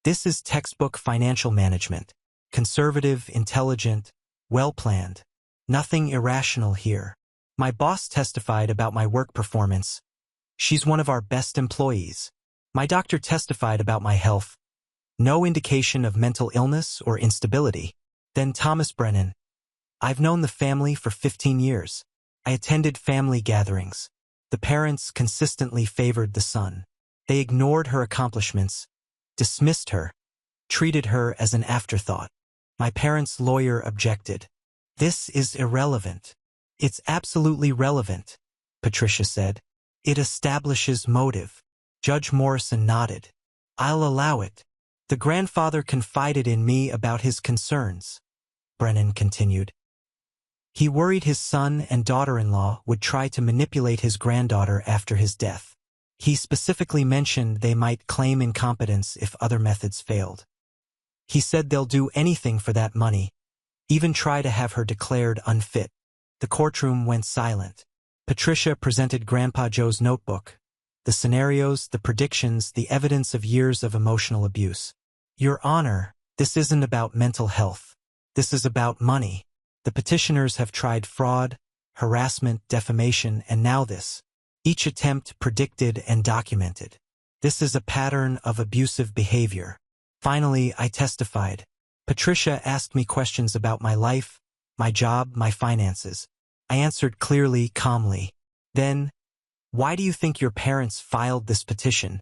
This is textbook financial management. Conservative, intelligent, well-planned. Nothing irrational here. My boss testified about my work performance. She's one of our best employees. My doctor testified about my health. No indication of mental illness or instability. Then Thomas Brennan. I've known the family for 15 years. I attended family gatherings. The parents consistently favored the son. They ignored her accomplishments, dismissed her, treated her as an afterthought. My parents' lawyer objected. This is irrelevant. It's absolutely relevant, Patricia said. It establishes motive. Judge Morrison nodded. I'll allow it. The grandfather confided in me about his concerns, Brennan continued. He worried his son and daughter-in-law would try to manipulate his granddaughter after his death. He specifically mentioned they might claim incompetence if other methods failed. He said they'll do anything for that money, even try to have her declared unfit. The courtroom went silent. Patricia presented Grandpa Joe's notebook, the scenarios, the predictions, the evidence of years of emotional abuse. Your Honor, this isn't about mental health. This is about money. The petitioners have tried fraud, harassment, defamation, and now this. Each attempt predicted and documented. This is a pattern of abusive behavior. Finally, I testified. Patricia asked me questions about my life, my job, my finances. I answered clearly, calmly. Then, why do you think your parents filed this petition?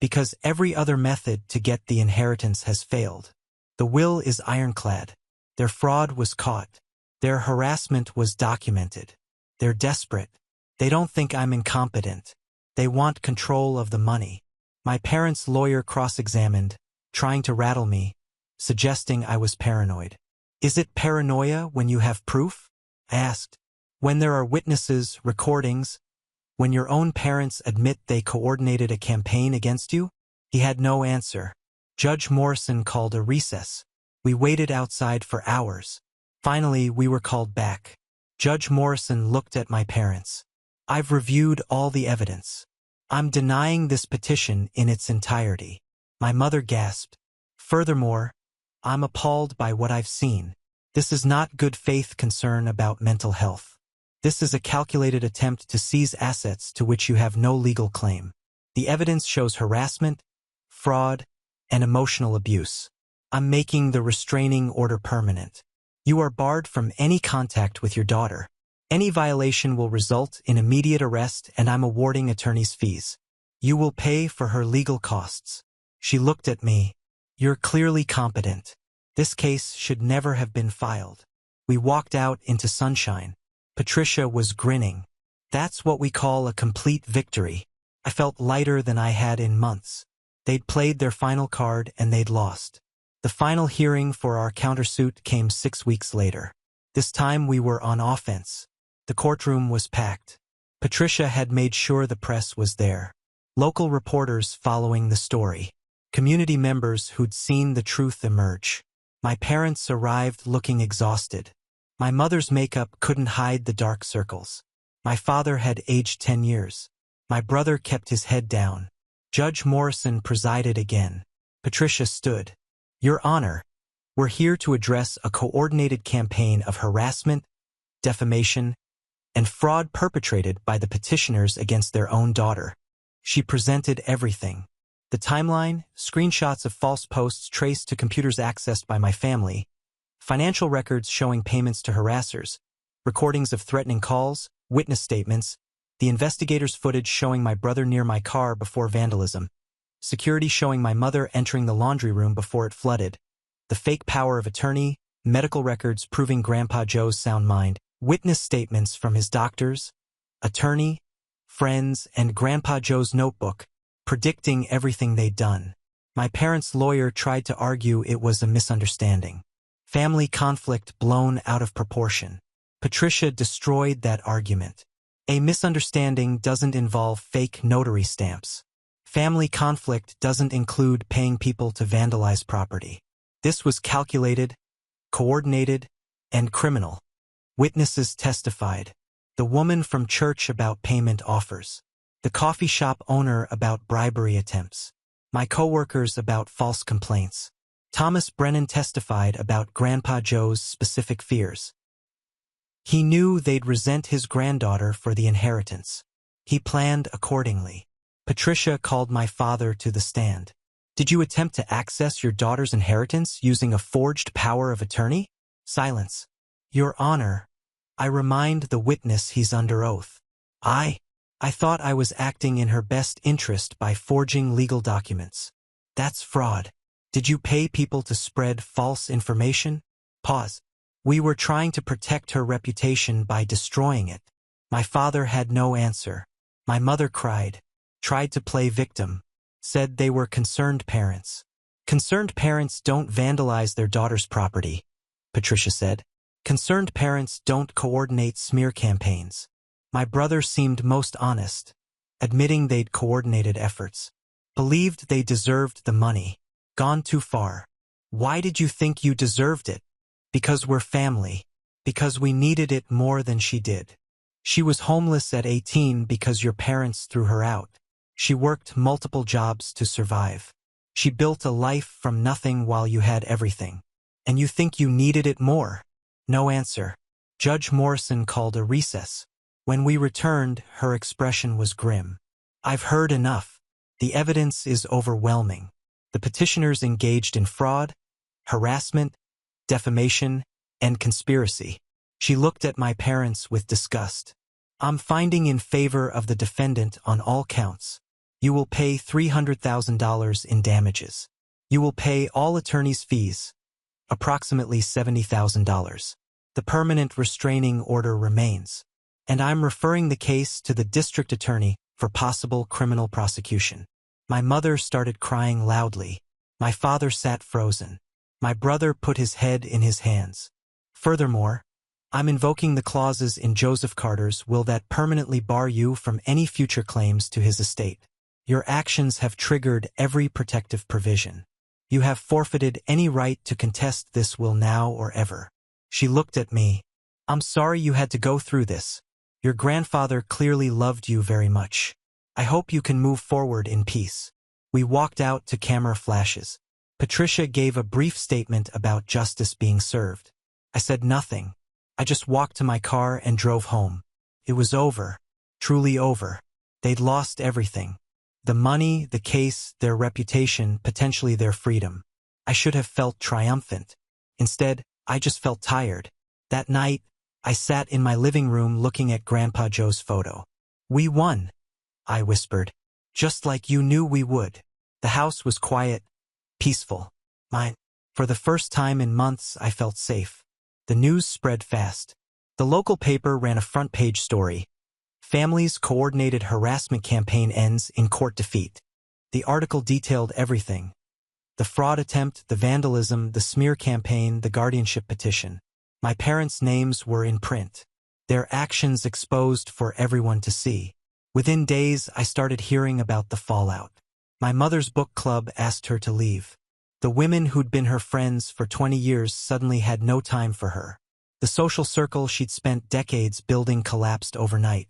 Because every other method to get the inheritance has failed. The will is ironclad. Their fraud was caught. Their harassment was documented. They're desperate. They don't think I'm incompetent. They want control of the money. My parents' lawyer cross-examined, trying to rattle me, suggesting I was paranoid. Is it paranoia when you have proof? I asked. When there are witnesses, recordings, when your own parents admit they coordinated a campaign against you? He had no answer. Judge Morrison called a recess. We waited outside for hours. Finally, we were called back. Judge Morrison looked at my parents. I've reviewed all the evidence. I'm denying this petition in its entirety. My mother gasped. Furthermore, I'm appalled by what I've seen. This is not good faith concern about mental health. This is a calculated attempt to seize assets to which you have no legal claim. The evidence shows harassment, fraud, and emotional abuse. I'm making the restraining order permanent. You are barred from any contact with your daughter. Any violation will result in immediate arrest, and I'm awarding attorney's fees. You will pay for her legal costs. She looked at me. You're clearly competent. This case should never have been filed. We walked out into sunshine. Patricia was grinning. That's what we call a complete victory. I felt lighter than I had in months. They'd played their final card and they'd lost. The final hearing for our countersuit came 6 weeks later. This time we were on offense. The courtroom was packed. Patricia had made sure the press was there. Local reporters following the story. Community members who'd seen the truth emerge. My parents arrived looking exhausted. My mother's makeup couldn't hide the dark circles. My father had aged 10 years. My brother kept his head down. Judge Morrison presided again. Patricia stood. Your Honor, we're here to address a coordinated campaign of harassment, defamation, and fraud perpetrated by the petitioners against their own daughter. She presented everything. The timeline, screenshots of false posts traced to computers accessed by my family, financial records showing payments to harassers, recordings of threatening calls, witness statements, the investigators' footage showing my brother near my car before vandalism, security showing my mother entering the laundry room before it flooded, the fake power of attorney, medical records proving Grandpa Joe's sound mind, witness statements from his doctors, attorney, friends, and Grandpa Joe's notebook, predicting everything they'd done. My parents' lawyer tried to argue it was a misunderstanding. Family conflict blown out of proportion. Patricia destroyed that argument. A misunderstanding doesn't involve fake notary stamps. Family conflict doesn't include paying people to vandalize property. This was calculated, coordinated, and criminal. Witnesses testified. The woman from church about payment offers. The coffee shop owner about bribery attempts. My coworkers about false complaints. Thomas Brennan testified about Grandpa Joe's specific fears. He knew they'd resent his granddaughter for the inheritance. He planned accordingly. Patricia called my father to the stand. Did you attempt to access your daughter's inheritance using a forged power of attorney? Silence. Your Honor, I remind the witness he's under oath. I thought I was acting in her best interest by forging legal documents. That's fraud. Did you pay people to spread false information? Pause. We were trying to protect her reputation by destroying it. My father had no answer. My mother cried, tried to play victim, said they were concerned parents. Concerned parents don't vandalize their daughter's property, Patricia said. Concerned parents don't coordinate smear campaigns. My brother seemed most honest, admitting they'd coordinated efforts. Believed they deserved the money. Gone too far. Why did you think you deserved it? Because we're family. Because we needed it more than she did. She was homeless at 18 because your parents threw her out. She worked multiple jobs to survive. She built a life from nothing while you had everything. And you think you needed it more? No answer. Judge Morrison called a recess. When we returned, her expression was grim. I've heard enough. The evidence is overwhelming. The petitioners engaged in fraud, harassment, defamation, and conspiracy. She looked at my parents with disgust. I'm finding in favor of the defendant on all counts. You will pay $300,000 in damages. You will pay all attorney's fees, approximately $70,000. The permanent restraining order remains. And I'm referring the case to the district attorney for possible criminal prosecution. My mother started crying loudly. My father sat frozen. My brother put his head in his hands. Furthermore, I'm invoking the clauses in Joseph Carter's will that permanently bar you from any future claims to his estate. Your actions have triggered every protective provision. You have forfeited any right to contest this will now or ever. She looked at me. I'm sorry you had to go through this. Your grandfather clearly loved you very much. I hope you can move forward in peace. We walked out to camera flashes. Patricia gave a brief statement about justice being served. I said nothing. I just walked to my car and drove home. It was over. Truly over. They'd lost everything. The money, the case, their reputation, potentially their freedom. I should have felt triumphant. Instead, I just felt tired. That night, I sat in my living room looking at Grandpa Joe's photo. We won, I whispered. Just like you knew we would. The house was quiet, peaceful. Mine. For the first time in months, I felt safe. The news spread fast. The local paper ran a front-page story. Family's coordinated harassment campaign ends in court defeat. The article detailed everything. The fraud attempt, the vandalism, the smear campaign, the guardianship petition. My parents' names were in print. Their actions exposed for everyone to see. Within days, I started hearing about the fallout. My mother's book club asked her to leave. The women who'd been her friends for 20 years suddenly had no time for her. The social circle she'd spent decades building collapsed overnight.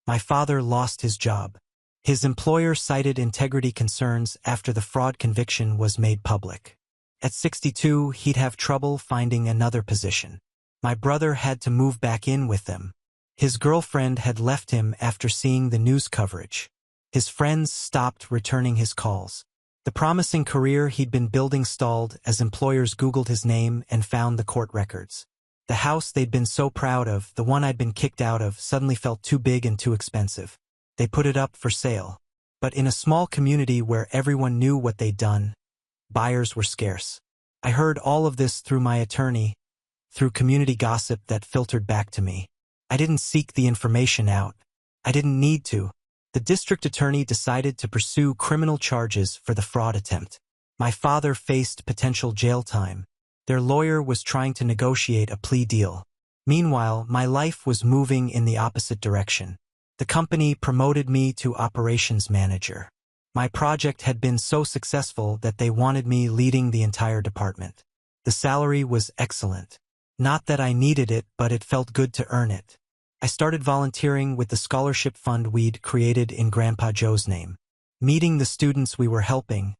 My father lost his job. His employer cited integrity concerns after the fraud conviction was made public. At 62, he'd have trouble finding another position. My brother had to move back in with them. His girlfriend had left him after seeing the news coverage. His friends stopped returning his calls. The promising career he'd been building stalled as employers Googled his name and found the court records. The house they'd been so proud of, the one I'd been kicked out of, suddenly felt too big and too expensive. They put it up for sale. But in a small community where everyone knew what they'd done, buyers were scarce. I heard all of this through my attorney, through community gossip that filtered back to me. I didn't seek the information out. I didn't need to. The district attorney decided to pursue criminal charges for the fraud attempt. My father faced potential jail time. Their lawyer was trying to negotiate a plea deal. Meanwhile, my life was moving in the opposite direction. The company promoted me to operations manager. My project had been so successful that they wanted me leading the entire department. The salary was excellent. Not that I needed it, but it felt good to earn it. I started volunteering with the scholarship fund we'd created in Grandpa Joe's name. Meeting the students we were helping,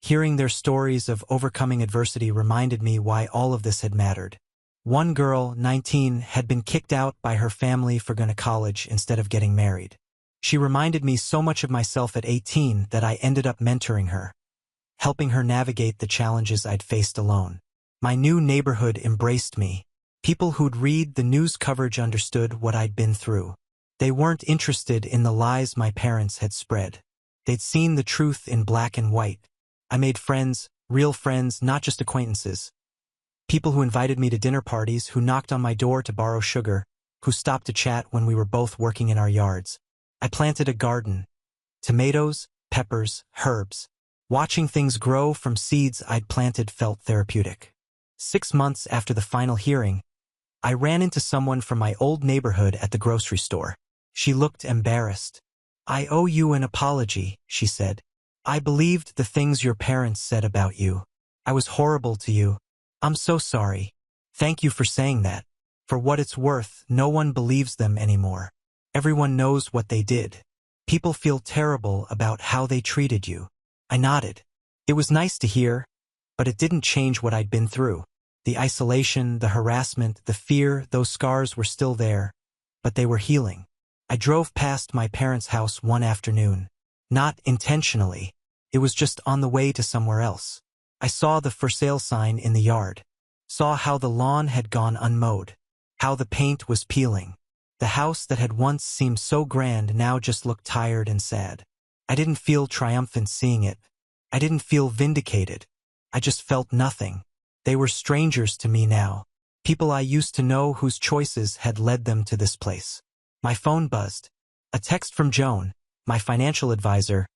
hearing their stories of overcoming adversity reminded me why all of this had mattered. One girl, 19, had been kicked out by her family for going to college instead of getting married. She reminded me so much of myself at 18 that I ended up mentoring her, helping her navigate the challenges I'd faced alone. My new neighborhood embraced me. People who'd read the news coverage understood what I'd been through. They weren't interested in the lies my parents had spread. They'd seen the truth in black and white. I made friends, real friends, not just acquaintances. People who invited me to dinner parties, who knocked on my door to borrow sugar, who stopped to chat when we were both working in our yards. I planted a garden. Tomatoes, peppers, herbs. Watching things grow from seeds I'd planted felt therapeutic. 6 months after the final hearing, I ran into someone from my old neighborhood at the grocery store. She looked embarrassed. "I owe you an apology," she said. "I believed the things your parents said about you. I was horrible to you. I'm so sorry. Thank you for saying that. For what it's worth, no one believes them anymore. Everyone knows what they did. People feel terrible about how they treated you." I nodded. It was nice to hear, but it didn't change what I'd been through. The isolation, the harassment, the fear, those scars were still there, but they were healing. I drove past my parents' house one afternoon. Not intentionally. It was just on the way to somewhere else. I saw the for sale sign in the yard. Saw how the lawn had gone unmowed. How the paint was peeling. The house that had once seemed so grand now just looked tired and sad. I didn't feel triumphant seeing it. I didn't feel vindicated. I just felt nothing. They were strangers to me now. People I used to know whose choices had led them to this place. My phone buzzed. A text from Joan, my financial advisor.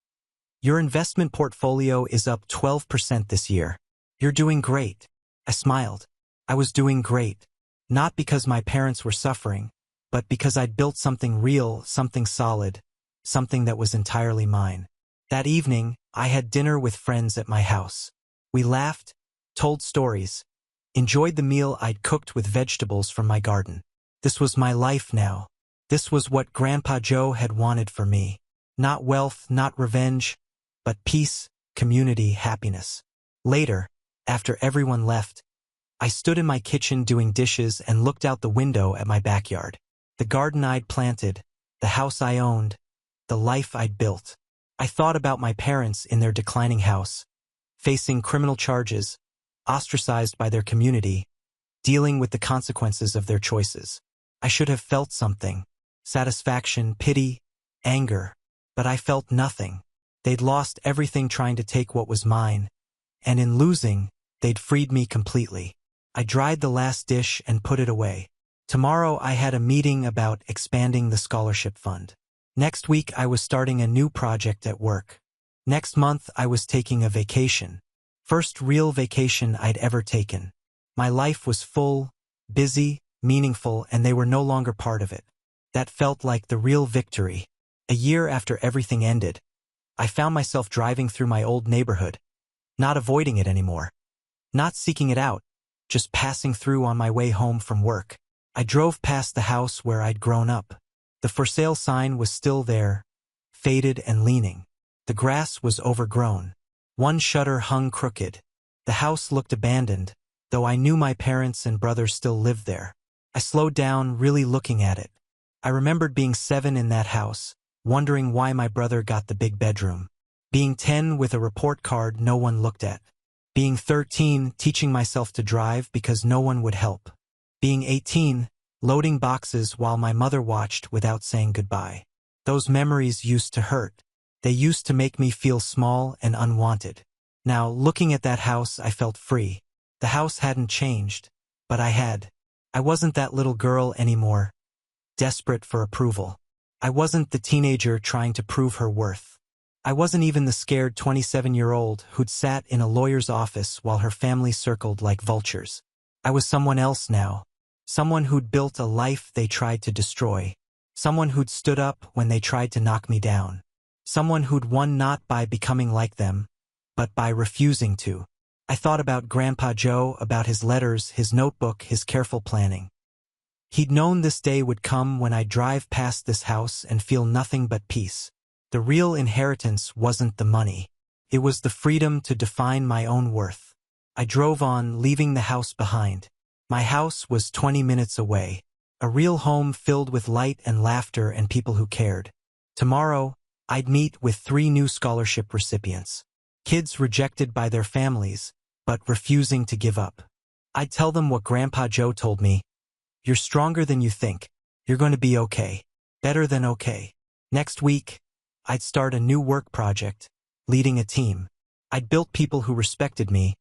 "Your investment portfolio is up 12% this year. You're doing great." I smiled. I was doing great. Not because my parents were suffering, but because I'd built something real, something solid, something that was entirely mine. That evening, I had dinner with friends at my house. We laughed, told stories, enjoyed the meal I'd cooked with vegetables from my garden. This was my life now. This was what Grandpa Joe had wanted for me. Not wealth, not revenge, but peace, community, happiness. Later, after everyone left, I stood in my kitchen doing dishes and looked out the window at my backyard. The garden I'd planted, the house I owned, the life I'd built. I thought about my parents in their declining house, facing criminal charges, ostracized by their community, dealing with the consequences of their choices. I should have felt something. Satisfaction, pity, anger. But I felt nothing. They'd lost everything trying to take what was mine, and in losing, they'd freed me completely. I dried the last dish and put it away. Tomorrow I had a meeting about expanding the scholarship fund. Next week I was starting a new project at work. Next month I was taking a vacation. First real vacation I'd ever taken. My life was full, busy, meaningful, and they were no longer part of it. That felt like the real victory. A year after everything ended, I found myself driving through my old neighborhood, not avoiding it anymore, not seeking it out, just passing through on my way home from work. I drove past the house where I'd grown up. The for sale sign was still there, faded and leaning. The grass was overgrown. One shutter hung crooked. The house looked abandoned, though I knew my parents and brothers still lived there. I slowed down, really looking at it. I remembered being 7 in that house, wondering why my brother got the big bedroom. Being 10 with a report card no one looked at. Being 13, teaching myself to drive because no one would help. Being 18, loading boxes while my mother watched without saying goodbye. Those memories used to hurt. They used to make me feel small and unwanted. Now, looking at that house, I felt free. The house hadn't changed, but I had. I wasn't that little girl anymore, desperate for approval. I wasn't the teenager trying to prove her worth. I wasn't even the scared 27-year-old who'd sat in a lawyer's office while her family circled like vultures. I was someone else now. Someone who'd built a life they tried to destroy. Someone who'd stood up when they tried to knock me down. Someone who'd won not by becoming like them, but by refusing to. I thought about Grandpa Joe, about his letters, his notebook, his careful planning. He'd known this day would come when I'd drive past this house and feel nothing but peace. The real inheritance wasn't the money. It was the freedom to define my own worth. I drove on, leaving the house behind. My house was 20 minutes away. A real home filled with light and laughter and people who cared. Tomorrow, I'd meet with 3 new scholarship recipients. Kids rejected by their families, but refusing to give up. I'd tell them what Grandpa Joe told me. You're stronger than you think. You're going to be okay. Better than okay. Next week, I'd start a new work project, leading a team. I'd built people who respected me,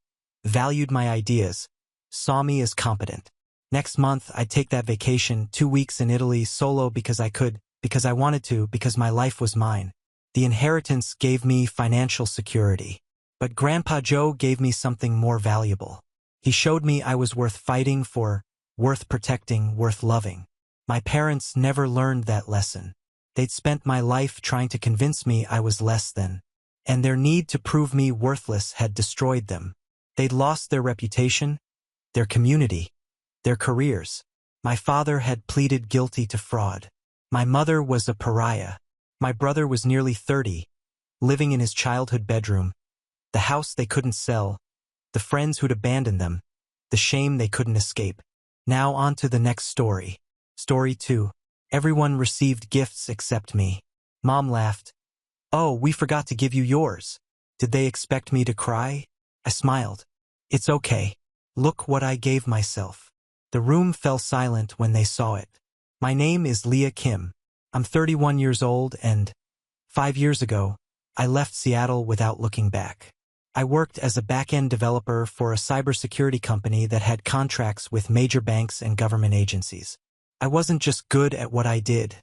valued my ideas, saw me as competent. Next month, I'd take that vacation, 2 weeks in Italy solo because I could, because I wanted to, because my life was mine. The inheritance gave me financial security. But Grandpa Joe gave me something more valuable. He showed me I was worth fighting for, worth protecting, worth loving. My parents never learned that lesson. They'd spent my life trying to convince me I was less than. And their need to prove me worthless had destroyed them. They'd lost their reputation, their community, their careers. My father had pleaded guilty to fraud. My mother was a pariah. My brother was nearly 30, living in his childhood bedroom. The house they couldn't sell, the friends who'd abandoned them, the shame they couldn't escape. Now on to the next story. Story 2. Everyone received gifts except me. Mom laughed. Oh, we forgot to give you yours. Did they expect me to cry? I smiled. It's okay. Look what I gave myself. The room fell silent when they saw it. My name is Leah Kim. I'm 31 years old and 5 years ago, I left Seattle without looking back. I worked as a back-end developer for a cybersecurity company that had contracts with major banks and government agencies. I wasn't just good at what I did.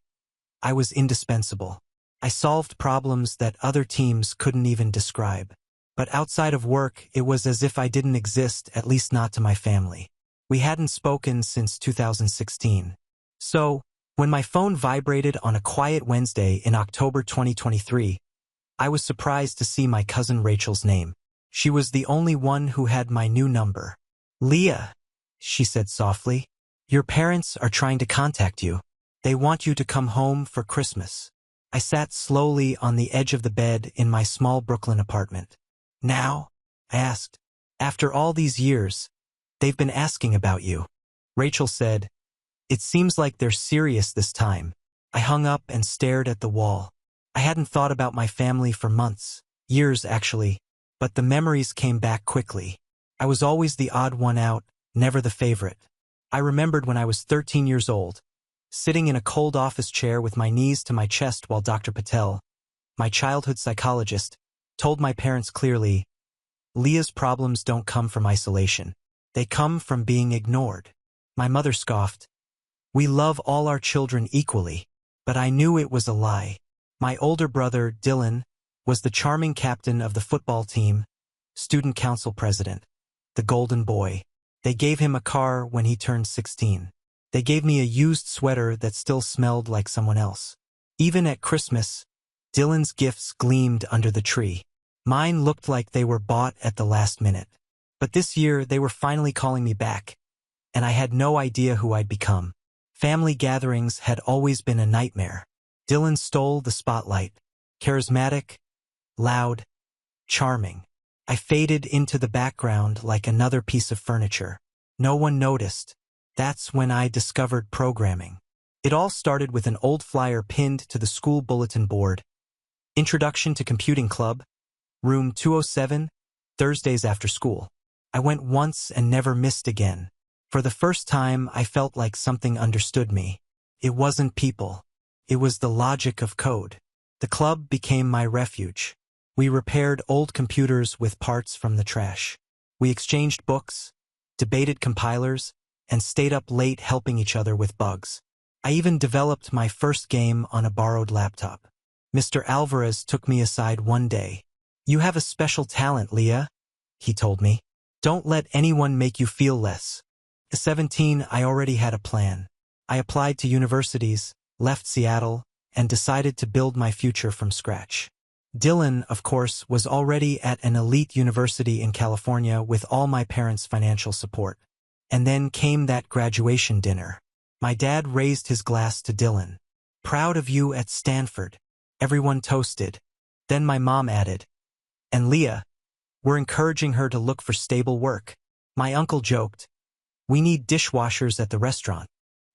I was indispensable. I solved problems that other teams couldn't even describe. But outside of work, it was as if I didn't exist, at least not to my family. We hadn't spoken since 2016. So, when my phone vibrated on a quiet Wednesday in October 2023, I was surprised to see my cousin Rachel's name. She was the only one who had my new number. Leah, she said softly, your parents are trying to contact you. They want you to come home for Christmas. I sat slowly on the edge of the bed in my small Brooklyn apartment. Now? I asked. After all these years, they've been asking about you. Rachel said, it seems like they're serious this time. I hung up and stared at the wall. I hadn't thought about my family for months, years actually, but the memories came back quickly. I was always the odd one out, never the favorite. I remembered when I was 13 years old, sitting in a cold office chair with my knees to my chest while Dr. Patel, my childhood psychologist, told my parents clearly, Leah's problems don't come from isolation. They come from being ignored. My mother scoffed. We love all our children equally, but I knew it was a lie. My older brother, Dylan, was the charming captain of the football team, student council president, the golden boy. They gave him a car when he turned 16. They gave me a used sweater that still smelled like someone else. Even at Christmas, Dylan's gifts gleamed under the tree. Mine looked like they were bought at the last minute. But this year, they were finally calling me back, and I had no idea who I'd become. Family gatherings had always been a nightmare. Dylan stole the spotlight. Charismatic, loud, charming. I faded into the background like another piece of furniture. No one noticed. That's when I discovered programming. It all started with an old flyer pinned to the school bulletin board. Introduction to Computing Club, room 207, Thursdays after school. I went once and never missed again. For the first time, I felt like something understood me. It wasn't people. It was the logic of code. The club became my refuge. We repaired old computers with parts from the trash. We exchanged books, debated compilers, and stayed up late helping each other with bugs. I even developed my first game on a borrowed laptop. Mr. Alvarez took me aside one day. You have a special talent, Leah, he told me. Don't let anyone make you feel less. At 17, I already had a plan. I applied to universities, left Seattle, and decided to build my future from scratch. Dylan, of course, was already at an elite university in California with all my parents' financial support. And then came that graduation dinner. My dad raised his glass to Dylan. "Proud of you at Stanford." Everyone toasted. Then my mom added, "And Leah, we're encouraging her to look for stable work." My uncle joked, "We need dishwashers at the restaurant."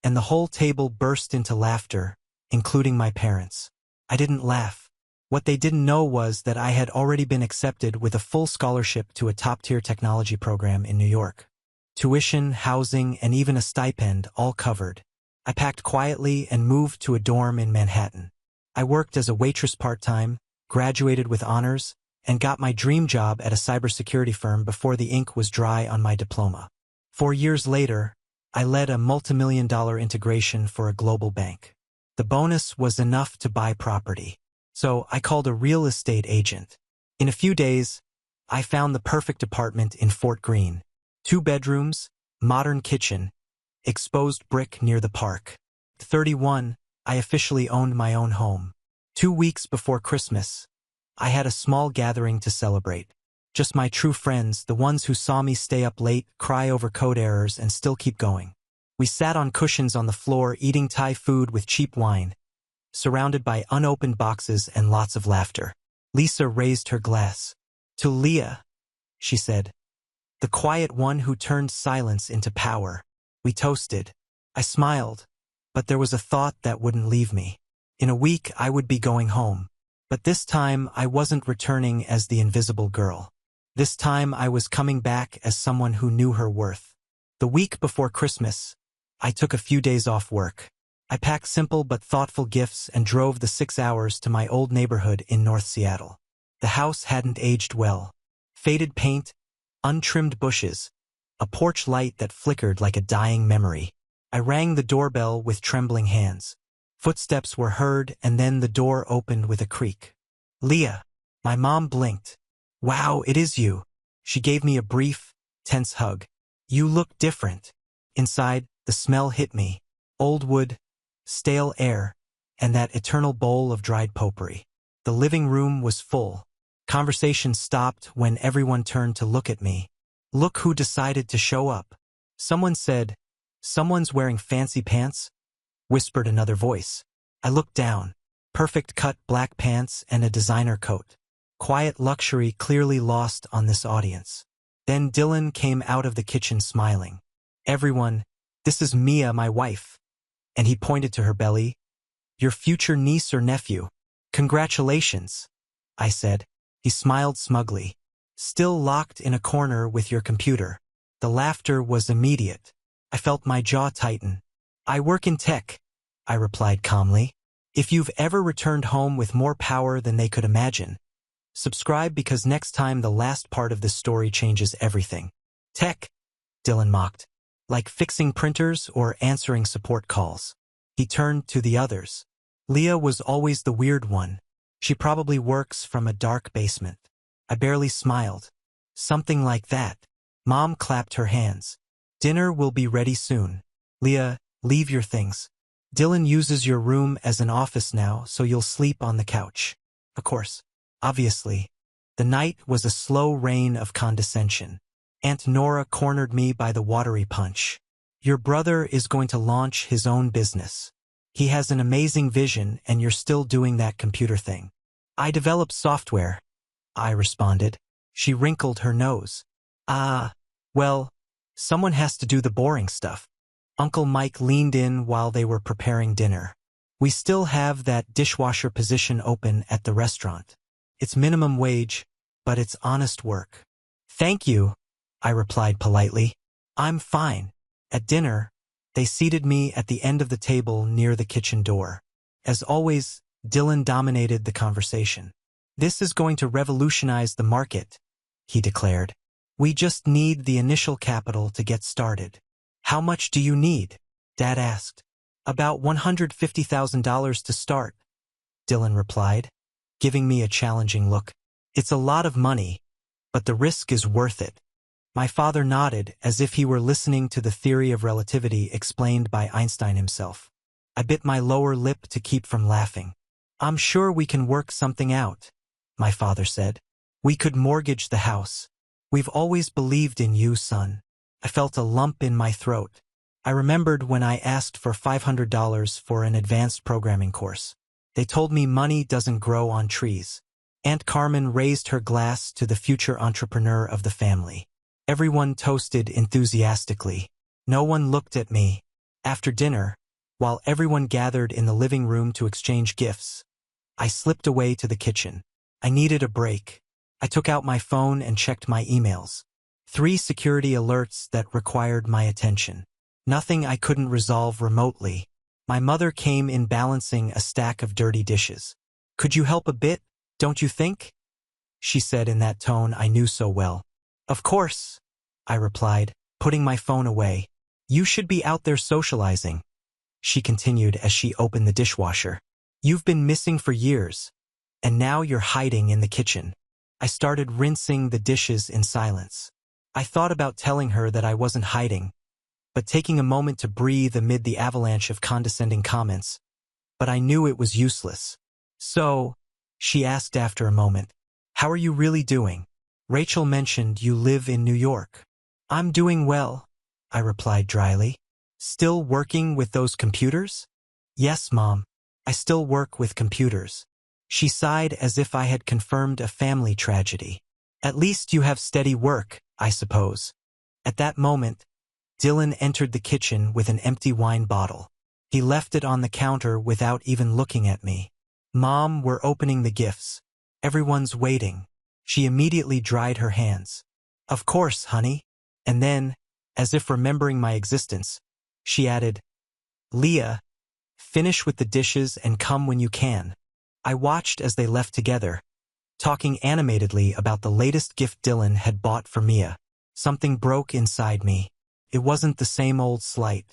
And the whole table burst into laughter, including my parents. I didn't laugh. What they didn't know was that I had already been accepted with a full scholarship to a top-tier technology program in New York. Tuition, housing, and even a stipend, all covered. I packed quietly and moved to a dorm in Manhattan. I worked as a waitress part-time, graduated with honors, and got my dream job at a cybersecurity firm before the ink was dry on my diploma. 4 years later, I led a multimillion-dollar integration for a global bank. The bonus was enough to buy property. So I called a real estate agent. In a few days, I found the perfect apartment in Fort Greene. 2 bedrooms, modern kitchen, exposed brick near the park. 31, I officially owned my own home. 2 weeks before Christmas, I had a small gathering to celebrate. Just my true friends, the ones who saw me stay up late, cry over code errors, and still keep going. We sat on cushions on the floor eating Thai food with cheap wine, surrounded by unopened boxes and lots of laughter. Lisa raised her glass. "To Leah," she said. "The quiet one who turned silence into power." We toasted. I smiled, but there was a thought that wouldn't leave me. In a week, I would be going home. But this time, I wasn't returning as the invisible girl. This time, I was coming back as someone who knew her worth. The week before Christmas, I took a few days off work. I packed simple but thoughtful gifts and drove the 6 hours to my old neighborhood in North Seattle. The house hadn't aged well. Faded paint, untrimmed bushes, a porch light that flickered like a dying memory. I rang the doorbell with trembling hands. Footsteps were heard, and then the door opened with a creak. "Leah." My mom blinked. "Wow, it is you." She gave me a brief, tense hug. "You look different." Inside, the smell hit me. Old wood, stale air, and that eternal bowl of dried potpourri. The living room was full. Conversation stopped when everyone turned to look at me. "Look who decided to show up." Someone said, "Someone's wearing fancy pants?" whispered another voice. I looked down. Perfect cut black pants and a designer coat. Quiet luxury clearly lost on this audience. Then Dylan came out of the kitchen smiling. "Everyone, this is Mia, my wife." And he pointed to her belly. "Your future niece or nephew." "Congratulations," I said. He smiled smugly. "Still locked in a corner with your computer." The laughter was immediate. I felt my jaw tighten. "I work in tech," I replied calmly. If you've ever returned home with more power than they could imagine, subscribe, because next time the last part of this story changes everything. "Tech," Dylan mocked. "Like fixing printers or answering support calls." He turned to the others. Leah was always the weird one. She probably works from a dark basement. I barely smiled. "Something like that." Mom clapped her hands. "Dinner will be ready soon. Leah, leave your things. Dylan uses your room as an office now, so you'll sleep on the couch." Of course. Obviously. The night was a slow rain of condescension. Aunt Nora cornered me by the watery punch. "Your brother is going to launch his own business. He has an amazing vision, and you're still doing that computer thing." "I develop software," I responded. She wrinkled her nose. Well, someone has to do the boring stuff." Uncle Mike leaned in while they were preparing dinner. "We still have that dishwasher position open at the restaurant. It's minimum wage, but it's honest work." "Thank you," I replied politely. "I'm fine." At dinner, they seated me at the end of the table near the kitchen door. As always, Dylan dominated the conversation. "This is going to revolutionize the market," he declared. "We just need the initial capital to get started." "How much do you need?" Dad asked. "About $150,000 to start," Dylan replied, giving me a challenging look. "It's a lot of money, but the risk is worth it." My father nodded as if he were listening to the theory of relativity explained by Einstein himself. I bit my lower lip to keep from laughing. I'm sure we can work something out, my father said. We could mortgage the house. We've always believed in you, son. I felt a lump in my throat. I remembered when I asked for $500 for an advanced programming course. They told me money doesn't grow on trees. Aunt Carmen raised her glass to the future entrepreneur of the family. Everyone toasted enthusiastically. No one looked at me. After dinner, while everyone gathered in the living room to exchange gifts, I slipped away to the kitchen. I needed a break. I took out my phone and checked my emails. 3 security alerts that required my attention. Nothing I couldn't resolve remotely. My mother came in balancing a stack of dirty dishes. Could you help a bit, don't you think? She said in that tone I knew so well. Of course, I replied, putting my phone away. You should be out there socializing, she continued as she opened the dishwasher. You've been missing for years, and now you're hiding in the kitchen. I started rinsing the dishes in silence. I thought about telling her that I wasn't hiding, but taking a moment to breathe amid the avalanche of condescending comments. But I knew it was useless. So, she asked after a moment, how are you really doing? Rachel mentioned you live in New York. I'm doing well, I replied dryly. Still working with those computers? Yes, Mom. I still work with computers. She sighed as if I had confirmed a family tragedy. At least you have steady work, I suppose. At that moment, Dylan entered the kitchen with an empty wine bottle. He left it on the counter without even looking at me. Mom, we're opening the gifts. Everyone's waiting. She immediately dried her hands. Of course, honey. And then, as if remembering my existence, she added, Leah, finish with the dishes and come when you can. I watched as they left together, talking animatedly about the latest gift Dylan had bought for Mia. Something broke inside me. It wasn't the same old slight.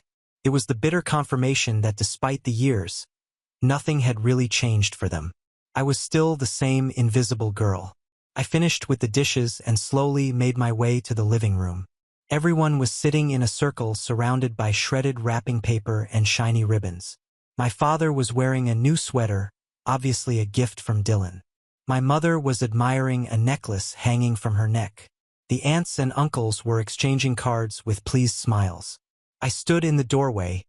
It was the bitter confirmation that despite the years, nothing had really changed for them. I was still the same invisible girl. I finished with the dishes and slowly made my way to the living room. Everyone was sitting in a circle surrounded by shredded wrapping paper and shiny ribbons. My father was wearing a new sweater, obviously a gift from Dylan. My mother was admiring a necklace hanging from her neck. The aunts and uncles were exchanging cards with pleased smiles. I stood in the doorway,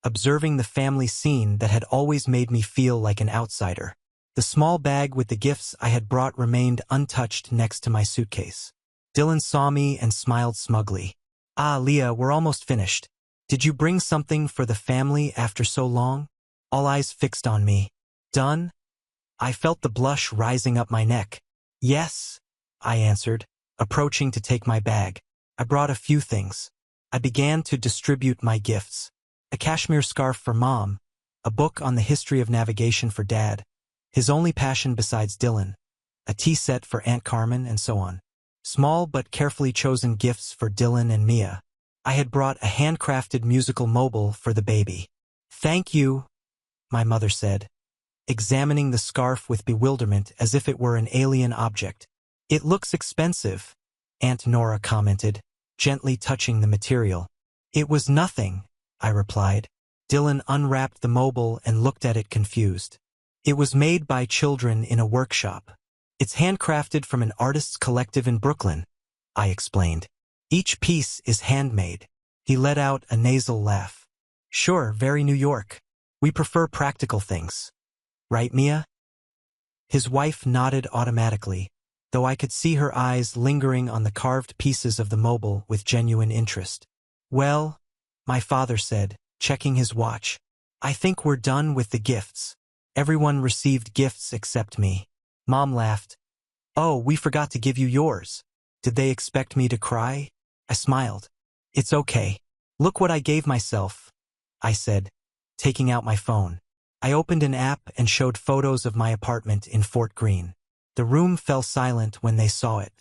observing the family scene that had always made me feel like an outsider. The small bag with the gifts I had brought remained untouched next to my suitcase. Dylan saw me and smiled smugly. Ah, Leah, we're almost finished. Did you bring something for the family after so long? All eyes fixed on me. Done? I felt the blush rising up my neck. Yes, I answered, approaching to take my bag. I brought a few things. I began to distribute my gifts. A cashmere scarf for Mom, a book on the history of navigation for Dad, his only passion besides Dylan, a tea set for Aunt Carmen, and so on. Small but carefully chosen gifts for Dylan and Mia. I had brought a handcrafted musical mobile for the baby. Thank you, my mother said, examining the scarf with bewilderment as if it were an alien object. It looks expensive, Aunt Nora commented, gently touching the material. It was nothing, I replied. Dylan unwrapped the mobile and looked at it confused. It was made by children in a workshop. It's handcrafted from an artists' collective in Brooklyn, I explained. Each piece is handmade. He let out a nasal laugh. Sure, very New York. We prefer practical things. Right, Mia? His wife nodded automatically, though I could see her eyes lingering on the carved pieces of the mobile with genuine interest. Well, my father said, checking his watch, I think we're done with the gifts. Everyone received gifts except me. Mom laughed. Oh, we forgot to give you yours. Did they expect me to cry? I smiled. It's okay. Look what I gave myself, I said, taking out my phone. I opened an app and showed photos of my apartment in Fort Greene. The room fell silent when they saw it.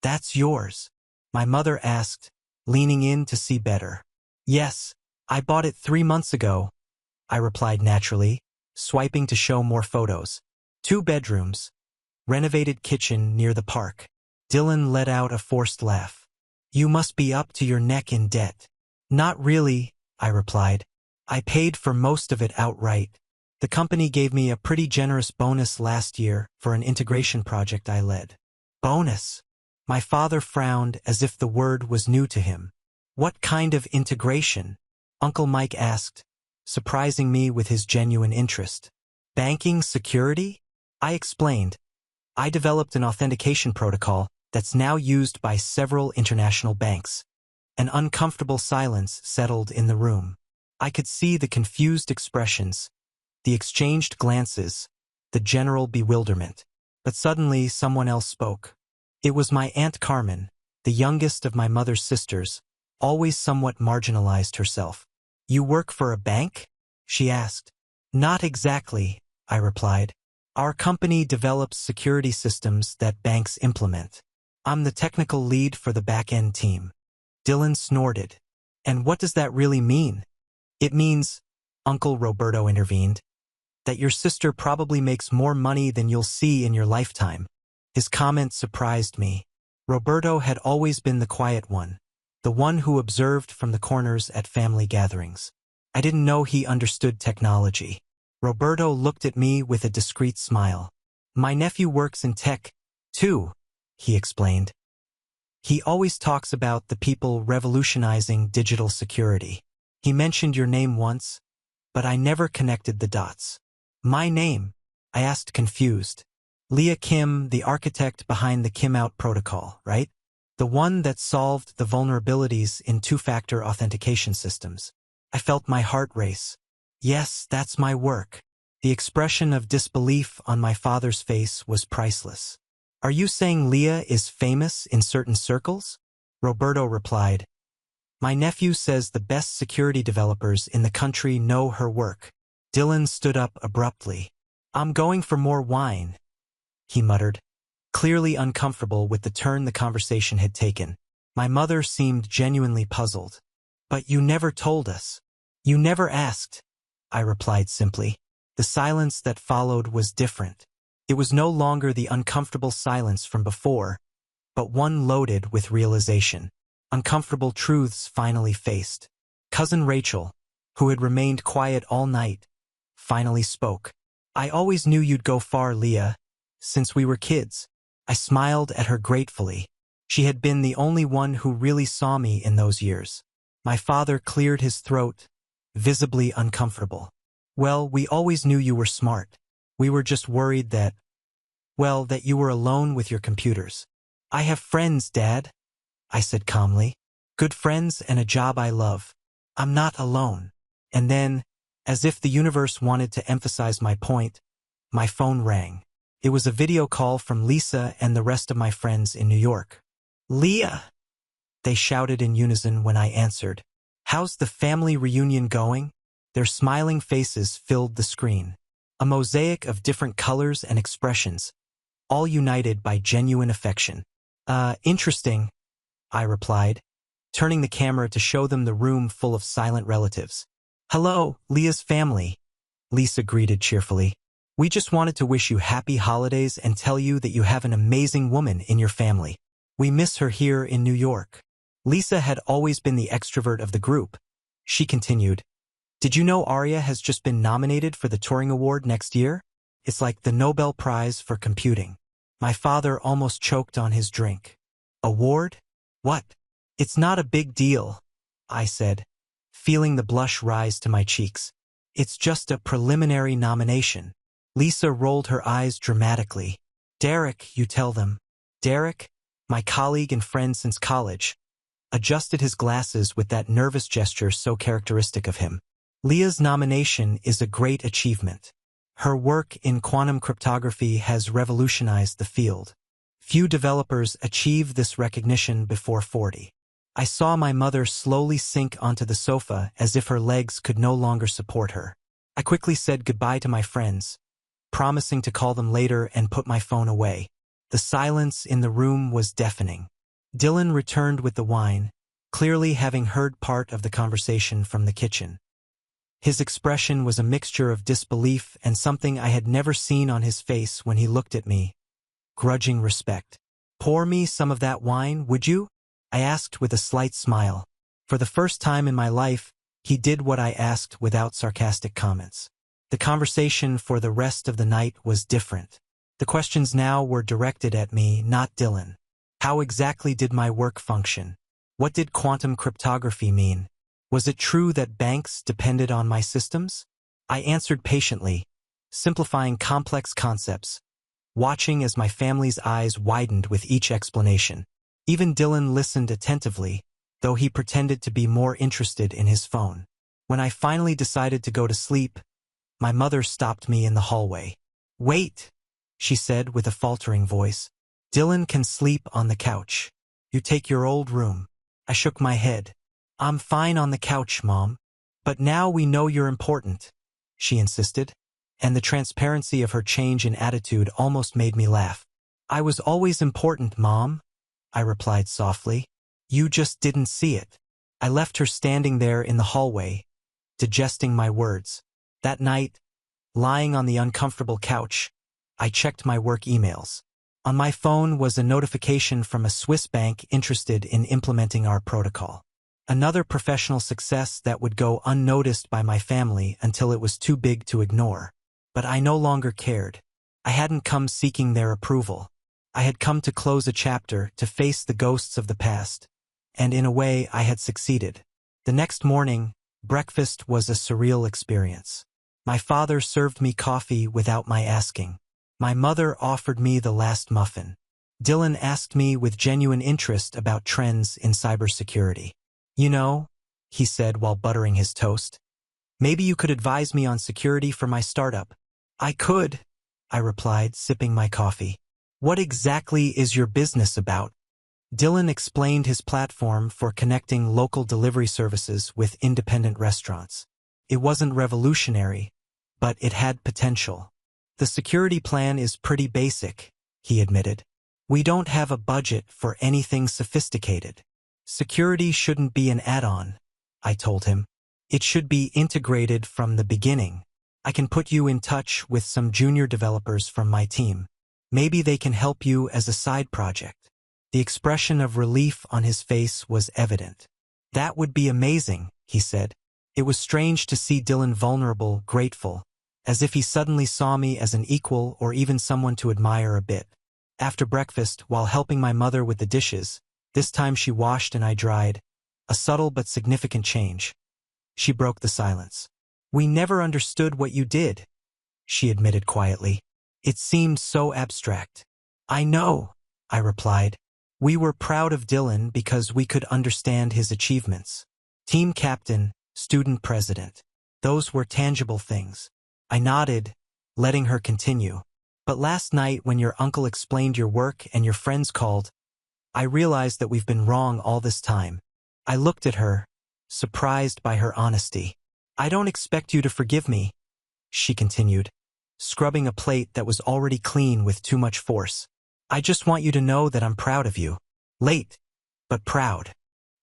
That's yours? My mother asked, leaning in to see better. Yes, I bought it 3 months ago, I replied naturally, swiping to show more photos. 2 bedrooms. Renovated kitchen near the park. Dylan let out a forced laugh. You must be up to your neck in debt. Not really, I replied. I paid for most of it outright. The company gave me a pretty generous bonus last year for an integration project I led. Bonus? My father frowned as if the word was new to him. What kind of integration? Uncle Mike asked, surprising me with his genuine interest. Banking security? I explained. I developed an authentication protocol that's now used by several international banks. An uncomfortable silence settled in the room. I could see the confused expressions, the exchanged glances, the general bewilderment. But suddenly someone else spoke. It was my Aunt Carmen, the youngest of my mother's sisters, always somewhat marginalized herself. You work for a bank? She asked. Not exactly, I replied. Our company develops security systems that banks implement. I'm the technical lead for the back-end team. Dylan snorted. And what does that really mean? It means, Uncle Roberto intervened, that your sister probably makes more money than you'll see in your lifetime. His comment surprised me. Roberto had always been the quiet one, the one who observed from the corners at family gatherings. I didn't know he understood technology. Roberto looked at me with a discreet smile. My nephew works in tech, too, he explained. He always talks about the people revolutionizing digital security. He mentioned your name once, but I never connected the dots. My name? I asked confused. Leah Kim, the architect behind the Kim Out protocol, right? The one that solved the vulnerabilities in two-factor authentication systems. I felt my heart race. Yes, that's my work. The expression of disbelief on my father's face was priceless. Are you saying Leah is famous in certain circles? Roberto replied. My nephew says the best security developers in the country know her work. Dylan stood up abruptly. I'm going for more wine, he muttered, clearly uncomfortable with the turn the conversation had taken. My mother seemed genuinely puzzled. But you never told us. You never asked, I replied simply. The silence that followed was different. It was no longer the uncomfortable silence from before, but one loaded with realization. Uncomfortable truths finally faced. Cousin Rachel, who had remained quiet all night, finally spoke. I always knew you'd go far, Leah, since we were kids. I smiled at her gratefully. She had been the only one who really saw me in those years. My father cleared his throat, visibly uncomfortable. Well, we always knew you were smart. We were just worried that you were alone with your computers. I have friends, Dad, I said calmly. Good friends and a job I love. I'm not alone. And then, as if the universe wanted to emphasize my point, my phone rang. It was a video call from Lisa and the rest of my friends in New York. Leah! They shouted in unison when I answered. How's the family reunion going? Their smiling faces filled the screen. A mosaic of different colors and expressions, all united by genuine affection. Interesting, I replied, turning the camera to show them the room full of silent relatives. Hello, Leah's family, Lisa greeted cheerfully. We just wanted to wish you happy holidays and tell you that you have an amazing woman in your family. We miss her here in New York. Lisa had always been the extrovert of the group. She continued, Did you know Arya has just been nominated for the Turing Award next year? It's like the Nobel Prize for computing. My father almost choked on his drink. Award? What? It's not a big deal, I said, feeling the blush rise to my cheeks. It's just a preliminary nomination. Lisa rolled her eyes dramatically. Derek, you tell them. Derek, my colleague and friend since college, adjusted his glasses with that nervous gesture so characteristic of him. Leah's nomination is a great achievement. Her work in quantum cryptography has revolutionized the field. Few developers achieve this recognition before 40. I saw my mother slowly sink onto the sofa as if her legs could no longer support her. I quickly said goodbye to my friends, promising to call them later and put my phone away. The silence in the room was deafening. Dylan returned with the wine, clearly having heard part of the conversation from the kitchen. His expression was a mixture of disbelief and something I had never seen on his face when he looked at me. Grudging respect. Pour me some of that wine, would you? I asked with a slight smile. For the first time in my life, He did what I asked without sarcastic comments. The conversation for the rest of the night was different. The questions now were directed at me, not Dylan. How exactly did my work function? What did quantum cryptography mean? Was it true that banks depended on my systems? I answered patiently, simplifying complex concepts, watching as my family's eyes widened with each explanation. Even Dylan listened attentively, though he pretended to be more interested in his phone. When I finally decided to go to sleep, my mother stopped me in the hallway. "Wait," she said with a faltering voice. "Dylan can sleep on the couch. You take your old room." I shook my head. "I'm fine on the couch, Mom. But now we know you're important," she insisted, and the transparency of her change in attitude almost made me laugh. "I was always important, Mom," I replied softly. "You just didn't see it." I left her standing there in the hallway, digesting my words. That night, lying on the uncomfortable couch, I checked my work emails. On my phone was a notification from a Swiss bank interested in implementing our protocol. Another professional success that would go unnoticed by my family until it was too big to ignore. But I no longer cared. I hadn't come seeking their approval. I had come to close a chapter, to face the ghosts of the past. And in a way, I had succeeded. The next morning, breakfast was a surreal experience. My father served me coffee without my asking. My mother offered me the last muffin. Dylan asked me with genuine interest about trends in cybersecurity. "You know," he said while buttering his toast, "maybe you could advise me on security for my startup." "I could," I replied, sipping my coffee. "What exactly is your business about?" Dylan explained his platform for connecting local delivery services with independent restaurants. It wasn't revolutionary, but it had potential. "The security plan is pretty basic," he admitted. "We don't have a budget for anything sophisticated. Security shouldn't be an add-on," I told him. "It should be integrated from the beginning. I can put you in touch with some junior developers from my team. Maybe they can help you as a side project." The expression of relief on his face was evident. "That would be amazing," he said. It was strange to see Dylan vulnerable, grateful, as if he suddenly saw me as an equal or even someone to admire a bit. After breakfast, while helping my mother with the dishes, this time she washed and I dried, a subtle but significant change. She broke the silence. "We never understood what you did," she admitted quietly. "It seemed so abstract." "I know," I replied. "We were proud of Dylan because we could understand his achievements. Team captain, student president. Those were tangible things." I nodded, letting her continue. "But last night when your uncle explained your work and your friends called, I realized that we've been wrong all this time." I looked at her, surprised by her honesty. "I don't expect you to forgive me," she continued, scrubbing a plate that was already clean with too much force. "I just want you to know that I'm proud of you. Late, but proud."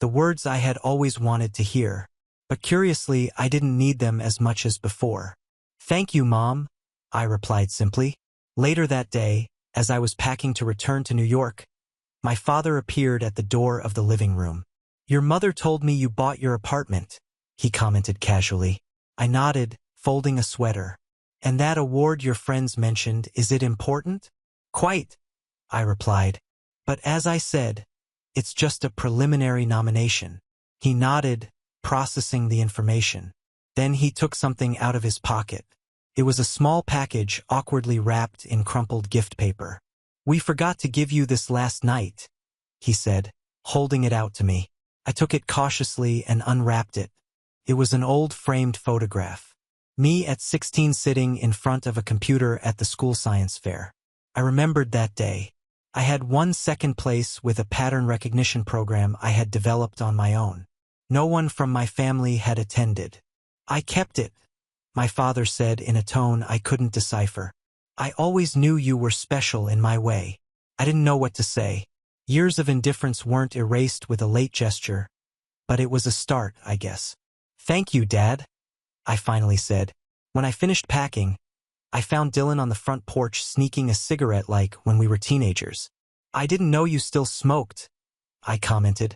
The words I had always wanted to hear, but curiously I didn't need them as much as before. "Thank you, Mom," I replied simply. Later that day, as I was packing to return to New York, my father appeared at the door of the living room. "Your mother told me you bought your apartment," he commented casually. I nodded, folding a sweater. "And that award your friends mentioned, is it important?" "Quite," I replied. "But as I said, it's just a preliminary nomination." He nodded, processing the information. Then he took something out of his pocket. It was a small package awkwardly wrapped in crumpled gift paper. "We forgot to give you this last night," he said, holding it out to me. I took it cautiously and unwrapped it. It was an old framed photograph. Me at 16 sitting in front of a computer at the school science fair. I remembered that day. I had won second place with a pattern recognition program I had developed on my own. No one from my family had attended. "I kept it," my father said in a tone I couldn't decipher. "I always knew you were special in my way." I didn't know what to say. Years of indifference weren't erased with a late gesture, but it was a start, I guess. "Thank you, Dad," I finally said. When I finished packing, I found Dylan on the front porch sneaking a cigarette like when we were teenagers. "I didn't know you still smoked," I commented,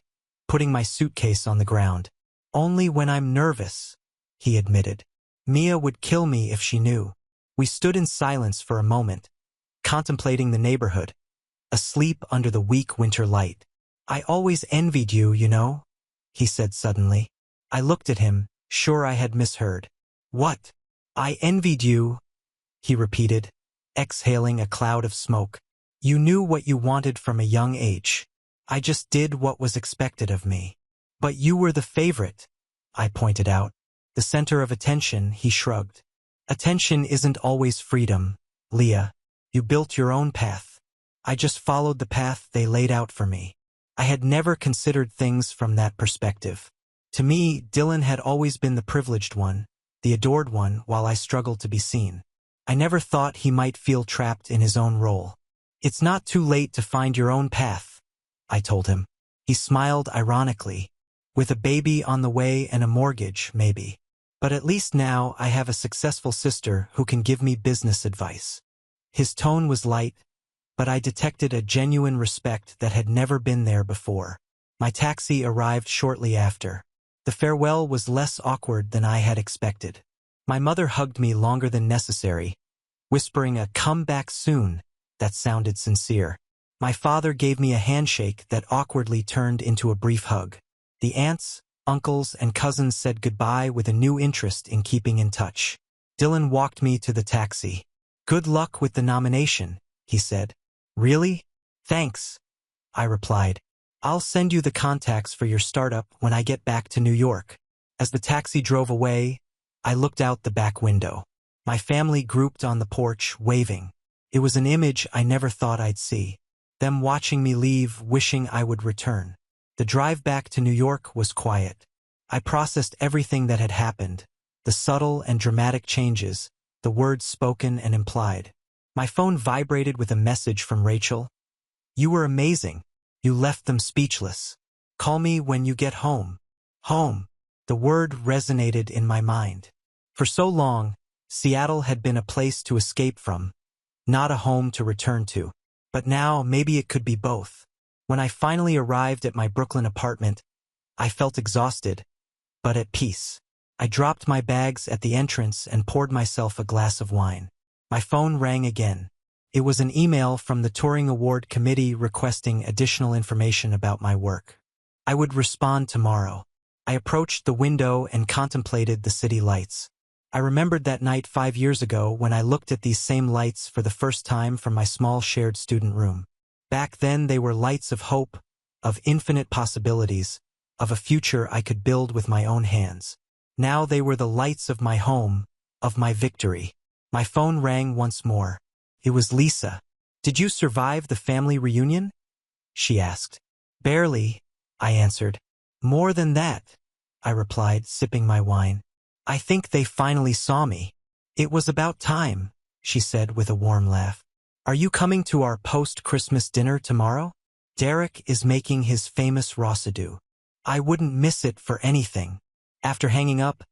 putting my suitcase on the ground. Only when I'm nervous, he admitted. Mia would kill me if she knew. We stood in silence for a moment, contemplating the neighborhood, asleep under the weak winter light. I always envied you, you know, he said suddenly. I looked at him, sure I had misheard. What? I envied you, he repeated, exhaling a cloud of smoke. You knew what you wanted from a young age. I just did what was expected of me. But you were the favorite, I pointed out. The center of attention, he shrugged. Attention isn't always freedom, Leah. You built your own path. I just followed the path they laid out for me. I had never considered things from that perspective. To me, Dylan had always been the privileged one, the adored one, while I struggled to be seen. I never thought he might feel trapped in his own role. It's not too late to find your own path, I told him. He smiled ironically. With a baby on the way and a mortgage, maybe. But at least now I have a successful sister who can give me business advice. His tone was light, but I detected a genuine respect that had never been there before. My taxi arrived shortly after. The farewell was less awkward than I had expected. My mother hugged me longer than necessary, whispering a "come back soon" that sounded sincere. My father gave me a handshake that awkwardly turned into a brief hug. The aunts, uncles, and cousins said goodbye with a new interest in keeping in touch. Dylan walked me to the taxi. Good luck with the nomination, he said. Really? Thanks, I replied. I'll send you the contacts for your startup when I get back to New York. As the taxi drove away, I looked out the back window. My family grouped on the porch, waving. It was an image I never thought I'd see. Them watching me leave, wishing I would return. The drive back to New York was quiet. I processed everything that had happened, the subtle and dramatic changes, the words spoken and implied. My phone vibrated with a message from Rachel. You were amazing. You left them speechless. Call me when you get home. Home. The word resonated in my mind. For so long, Seattle had been a place to escape from, not a home to return to. But now maybe it could be both. When I finally arrived at my Brooklyn apartment, I felt exhausted, but at peace. I dropped my bags at the entrance and poured myself a glass of wine. My phone rang again. It was an email from the Touring Award Committee requesting additional information about my work. I would respond tomorrow. I approached the window and contemplated the city lights. I remembered that night 5 years ago when I looked at these same lights for the first time from my small shared student room. Back then they were lights of hope, of infinite possibilities, of a future I could build with my own hands. Now they were the lights of my home, of my victory. My phone rang once more. It was Lisa. Did you survive the family reunion? She asked. Barely, I answered. More than that, I replied, sipping my wine. I think they finally saw me. It was about time, she said with a warm laugh. Are you coming to our post-Christmas dinner tomorrow? Derek is making his famous rosadoo. I wouldn't miss it for anything. After hanging up,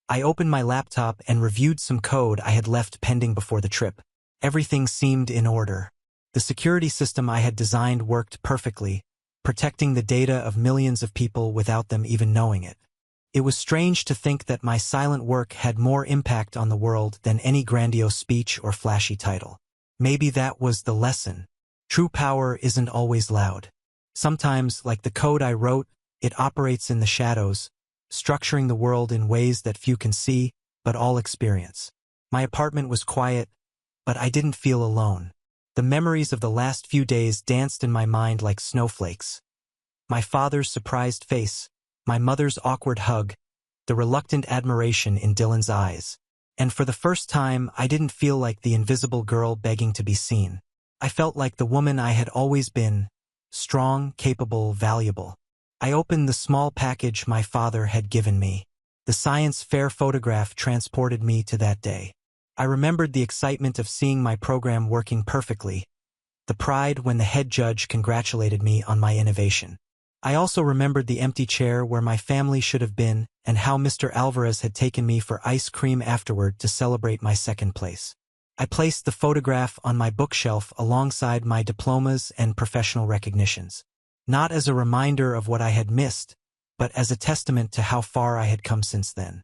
I opened my laptop and reviewed some code I had left pending before the trip. Everything seemed in order. The security system I had designed worked perfectly, protecting the data of millions of people without them even knowing it. It was strange to think that my silent work had more impact on the world than any grandiose speech or flashy title. Maybe that was the lesson. True power isn't always loud. Sometimes, like the code I wrote, it operates in the shadows, structuring the world in ways that few can see, but all experience. My apartment was quiet, but I didn't feel alone. The memories of the last few days danced in my mind like snowflakes. My father's surprised face, my mother's awkward hug, the reluctant admiration in Dylan's eyes. And for the first time, I didn't feel like the invisible girl begging to be seen. I felt like the woman I had always been, strong, capable, valuable. I opened the small package my father had given me. The science fair photograph transported me to that day. I remembered the excitement of seeing my program working perfectly, the pride when the head judge congratulated me on my innovation. I also remembered the empty chair where my family should have been and how Mr. Alvarez had taken me for ice cream afterward to celebrate my second place. I placed the photograph on my bookshelf alongside my diplomas and professional recognitions. Not as a reminder of what I had missed, but as a testament to how far I had come since then.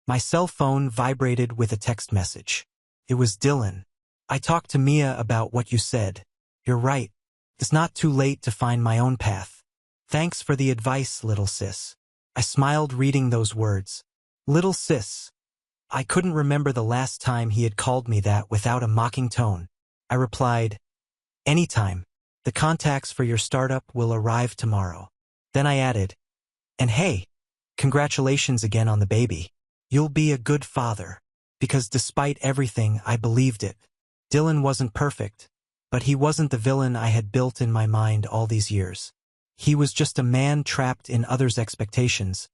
My cell phone vibrated with a text message. It was Dylan. I talked to Mia about what you said. You're right. It's not too late to find my own path. Thanks for the advice, little sis. I smiled reading those words. Little sis. I couldn't remember the last time he had called me that without a mocking tone. I replied, anytime. The contacts for your startup will arrive tomorrow. Then I added, and hey, congratulations again on the baby. You'll be a good father. Because despite everything, I believed it. Dylan wasn't perfect, but he wasn't the villain I had built in my mind all these years. He was just a man trapped in others' expectations,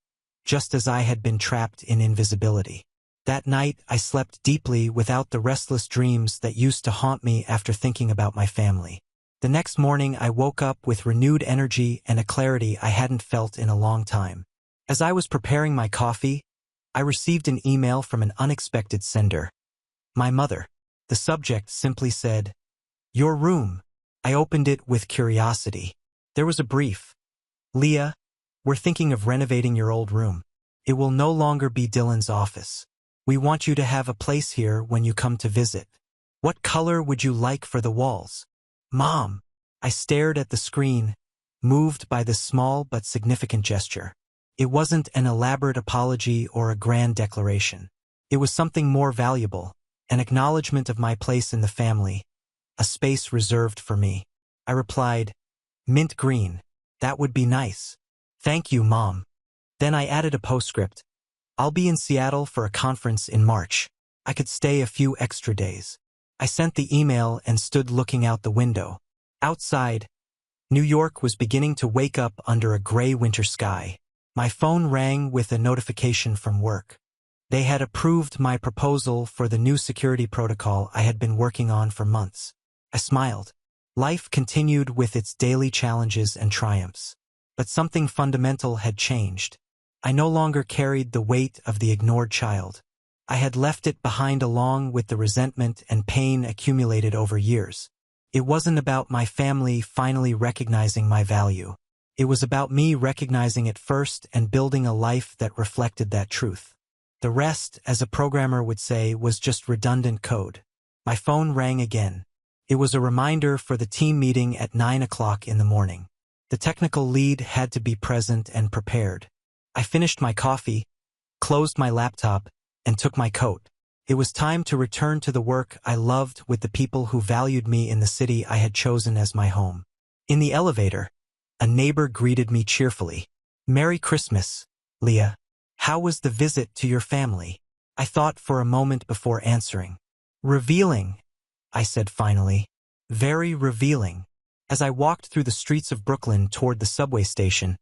just as I had been trapped in invisibility. That night, I slept deeply without the restless dreams that used to haunt me after thinking about my family. The next morning, I woke up with renewed energy and a clarity I hadn't felt in a long time. As I was preparing my coffee, I received an email from an unexpected sender. My mother. The subject simply said, your room. I opened it with curiosity. There was a brief. Leah, we're thinking of renovating your old room. It will no longer be Dylan's office. We want you to have a place here when you come to visit. What color would you like for the walls? Mom. I stared at the screen, moved by this small but significant gesture. It wasn't an elaborate apology or a grand declaration. It was something more valuable, an acknowledgement of my place in the family, a space reserved for me. I replied, mint green. That would be nice. Thank you, Mom. Then I added a postscript. I'll be in Seattle for a conference in March. I could stay a few extra days. I sent the email and stood looking out the window. Outside, New York was beginning to wake up under a gray winter sky. My phone rang with a notification from work. They had approved my proposal for the new security protocol I had been working on for months. I smiled. Life continued with its daily challenges and triumphs. But something fundamental had changed. I no longer carried the weight of the ignored child. I had left it behind along with the resentment and pain accumulated over years. It wasn't about my family finally recognizing my value. It was about me recognizing it first and building a life that reflected that truth. The rest, as a programmer would say, was just redundant code. My phone rang again. It was a reminder for the team meeting at 9 o'clock in the morning. The technical lead had to be present and prepared. I finished my coffee, closed my laptop, and took my coat. It was time to return to the work I loved with the people who valued me in the city I had chosen as my home. In the elevator, a neighbor greeted me cheerfully. Merry Christmas, Leah. How was the visit to your family? I thought for a moment before answering. Revealing, I said finally. Very revealing. As I walked through the streets of Brooklyn toward the subway station,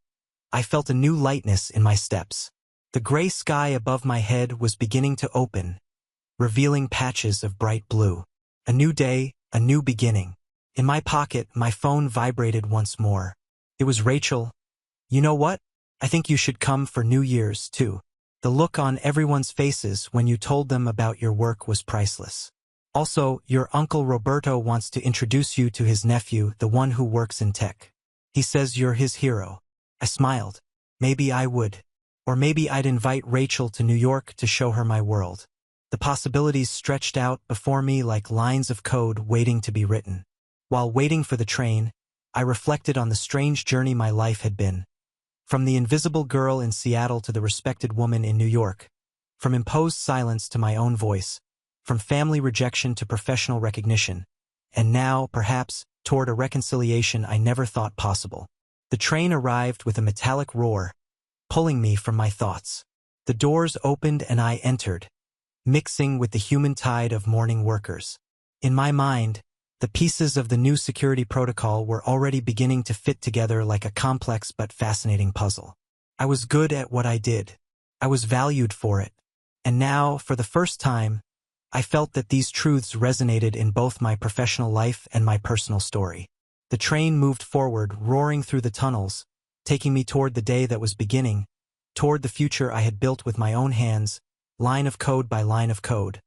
I felt a new lightness in my steps. The gray sky above my head was beginning to open, revealing patches of bright blue. A new day, a new beginning. In my pocket, my phone vibrated once more. It was Rachel. You know what? I think you should come for New Year's, too. The look on everyone's faces when you told them about your work was priceless. Also, your uncle Roberto wants to introduce you to his nephew, the one who works in tech. He says you're his hero. I smiled. Maybe I would. Or maybe I'd invite Rachel to New York to show her my world. The possibilities stretched out before me like lines of code waiting to be written. While waiting for the train, I reflected on the strange journey my life had been. From the invisible girl in Seattle to the respected woman in New York. From imposed silence to my own voice. From family rejection to professional recognition. And now, perhaps, toward a reconciliation I never thought possible. The train arrived with a metallic roar, pulling me from my thoughts. The doors opened and I entered, mixing with the human tide of morning workers. In my mind, the pieces of the new security protocol were already beginning to fit together like a complex but fascinating puzzle. I was good at what I did. I was valued for it. And now, for the first time, I felt that these truths resonated in both my professional life and my personal story. The train moved forward, roaring through the tunnels, taking me toward the day that was beginning, toward the future I had built with my own hands, line of code by line of code.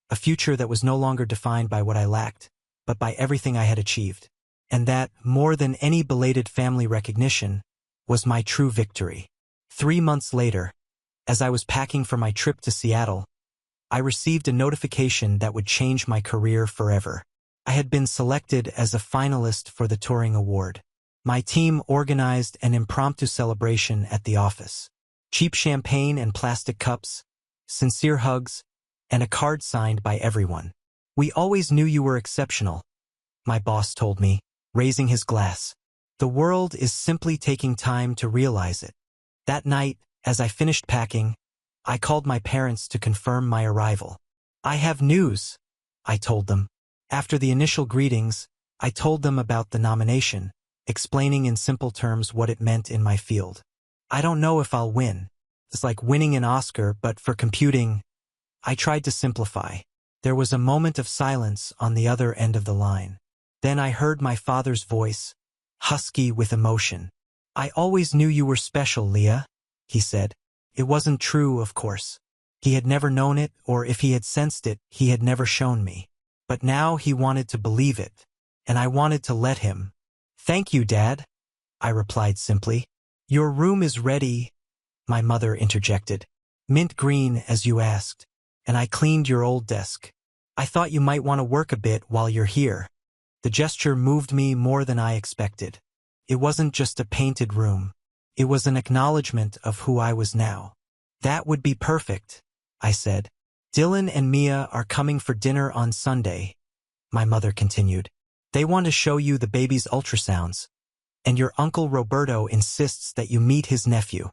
A future that was no longer defined by what I lacked, but by everything I had achieved. And that, more than any belated family recognition, was my true victory. 3 months later, as I was packing for my trip to Seattle, I received a notification that would change my career forever. I had been selected as a finalist for the Turing Award. My team organized an impromptu celebration at the office. Cheap champagne and plastic cups, sincere hugs, and a card signed by everyone. "We always knew you were exceptional," my boss told me, raising his glass. "The world is simply taking time to realize it." That night, as I finished packing, I called my parents to confirm my arrival. "I have news," I told them. After the initial greetings, I told them about the nomination, explaining in simple terms what it meant in my field. "I don't know if I'll win. It's like winning an Oscar, but for computing." I tried to simplify. There was a moment of silence on the other end of the line. Then I heard my father's voice, husky with emotion. "I always knew you were special, Leah," he said. It wasn't true, of course. He had never known it, or if he had sensed it, he had never shown me. But now he wanted to believe it, and I wanted to let him. "Thank you, Dad," I replied simply. "Your room is ready," my mother interjected. "Mint green, as you asked. And I cleaned your old desk. I thought you might want to work a bit while you're here." The gesture moved me more than I expected. It wasn't just a painted room. It was an acknowledgement of who I was now. "That would be perfect," I said. "Dylan and Mia are coming for dinner on Sunday," my mother continued. "They want to show you the baby's ultrasounds, and your Uncle Roberto insists that you meet his nephew."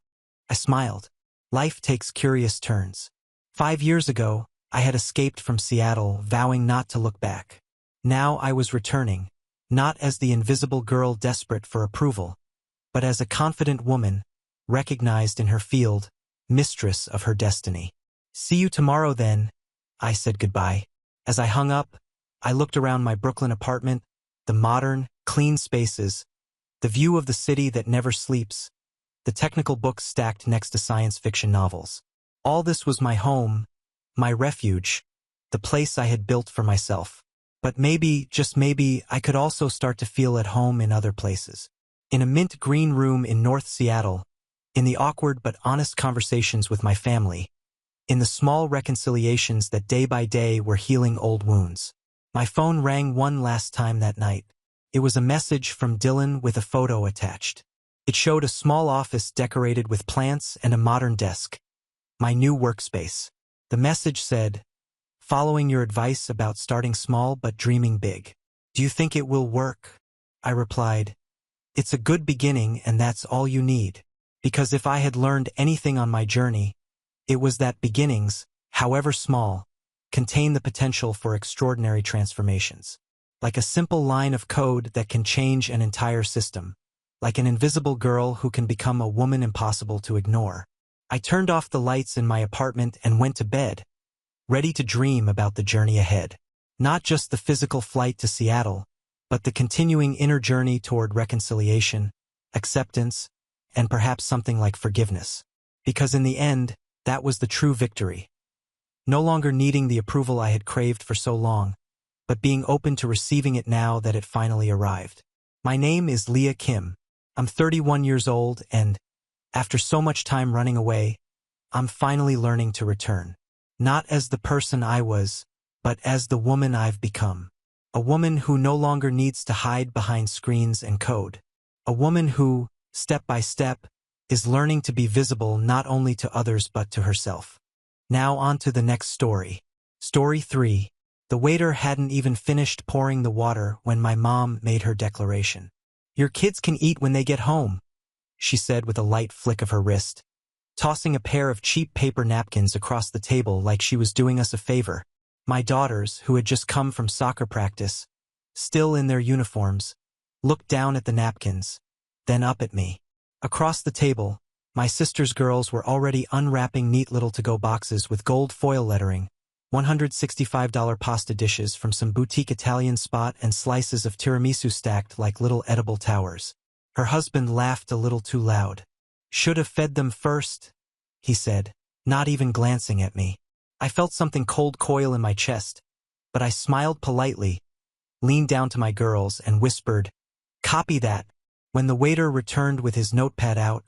I smiled. Life takes curious turns. 5 years ago, I had escaped from Seattle, vowing not to look back. Now I was returning, not as the invisible girl desperate for approval, but as a confident woman, recognized in her field, mistress of her destiny. "See you tomorrow then," I said goodbye. As I hung up, I looked around my Brooklyn apartment, the modern, clean spaces, the view of the city that never sleeps, the technical books stacked next to science fiction novels. All this was my home, my refuge, the place I had built for myself. But maybe, just maybe, I could also start to feel at home in other places. In a mint green room in North Seattle, in the awkward but honest conversations with my family, in the small reconciliations that day by day were healing old wounds. My phone rang one last time that night. It was a message from Dylan with a photo attached. It showed a small office decorated with plants and a modern desk. My new workspace. The message said, "Following your advice about starting small but dreaming big. Do you think it will work?" I replied, "It's a good beginning and that's all you need." Because if I had learned anything on my journey, it was that beginnings, however small, contain the potential for extraordinary transformations. Like a simple line of code that can change an entire system. Like an invisible girl who can become a woman impossible to ignore. I turned off the lights in my apartment and went to bed, ready to dream about the journey ahead. Not just the physical flight to Seattle, but the continuing inner journey toward reconciliation, acceptance, and perhaps something like forgiveness. Because in the end, that was the true victory. No longer needing the approval I had craved for so long, but being open to receiving it now that it finally arrived. My name is Leah Kim. I'm 31 years old and, after so much time running away, I'm finally learning to return. Not as the person I was, but as the woman I've become. A woman who no longer needs to hide behind screens and code. A woman who, step by step, is learning to be visible not only to others but to herself. Now on to the next story. Story 3. The waiter hadn't even finished pouring the water when my mom made her declaration. "Your kids can eat when they get home," she said with a light flick of her wrist, tossing a pair of cheap paper napkins across the table like she was doing us a favor. My daughters, who had just come from soccer practice, still in their uniforms, looked down at the napkins, then up at me. Across the table, my sister's girls were already unwrapping neat little to-go boxes with gold foil lettering, $165 pasta dishes from some boutique Italian spot and slices of tiramisu stacked like little edible towers. Her husband laughed a little too loud. "Should have fed them first," he said, not even glancing at me. I felt something cold coil in my chest, but I smiled politely, leaned down to my girls, and whispered, "Copy that." When the waiter returned with his notepad out,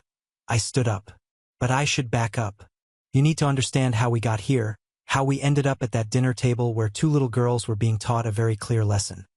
I stood up. But I should back up. You need to understand how we got here, how we ended up at that dinner table where two little girls were being taught a very clear lesson.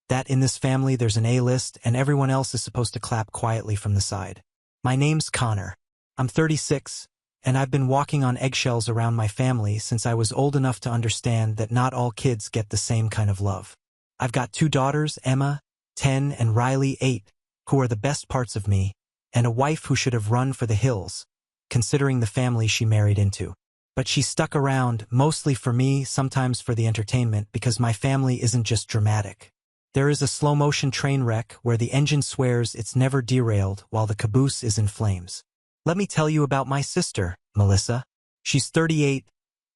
That in this family there's an A-list and everyone else is supposed to clap quietly from the side. My name's Connor. I'm 36, and I've been walking on eggshells around my family since I was old enough to understand that not all kids get the same kind of love. I've got two daughters, Emma, 10, and Riley, 8, who are the best parts of me, and a wife who should have run for the hills, considering the family she married into. But she stuck around, mostly for me, sometimes for the entertainment, because my family isn't just dramatic. There is a slow-motion train wreck where the engine swears it's never derailed while the caboose is in flames. Let me tell you about my sister, Melissa. She's 38,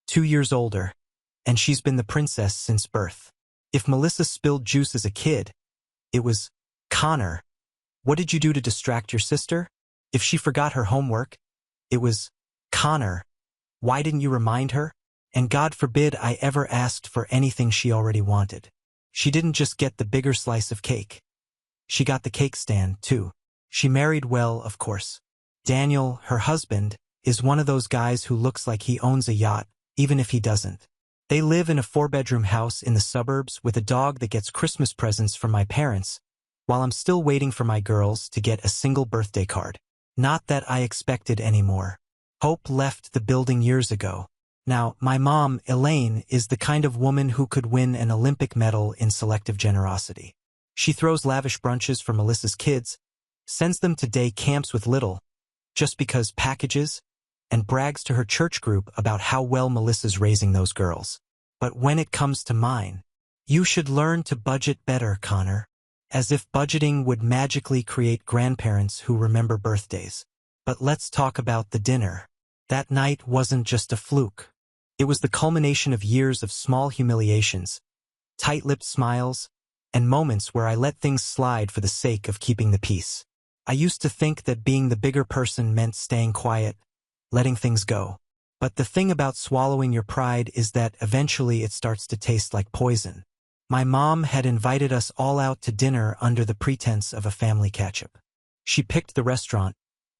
2 years older, and she's been the princess since birth. If Melissa spilled juice as a kid, it was, "Connor, what did you do to distract your sister?" If she forgot her homework, it was, "Connor, why didn't you remind her?" And God forbid I ever asked for anything she already wanted. She didn't just get the bigger slice of cake. She got the cake stand, too. She married well, of course. Daniel, her husband, is one of those guys who looks like he owns a yacht, even if he doesn't. They live in a 4-bedroom house in the suburbs with a dog that gets Christmas presents from my parents, while I'm still waiting for my girls to get a single birthday card. Not that I expected any more. Hope left the building years ago. Now, my mom, Elaine, is the kind of woman who could win an Olympic medal in selective generosity. She throws lavish brunches for Melissa's kids, sends them to day camps with little, just because packages, and brags to her church group about how well Melissa's raising those girls. But when it comes to mine, you should learn to budget better, Connor. As if budgeting would magically create grandparents who remember birthdays. But let's talk about the dinner. That night wasn't just a fluke. It was the culmination of years of small humiliations, tight-lipped smiles, and moments where I let things slide for the sake of keeping the peace. I used to think that being the bigger person meant staying quiet, letting things go. But the thing about swallowing your pride is that eventually it starts to taste like poison. My mom had invited us all out to dinner under the pretense of a family catch-up. She picked the restaurant,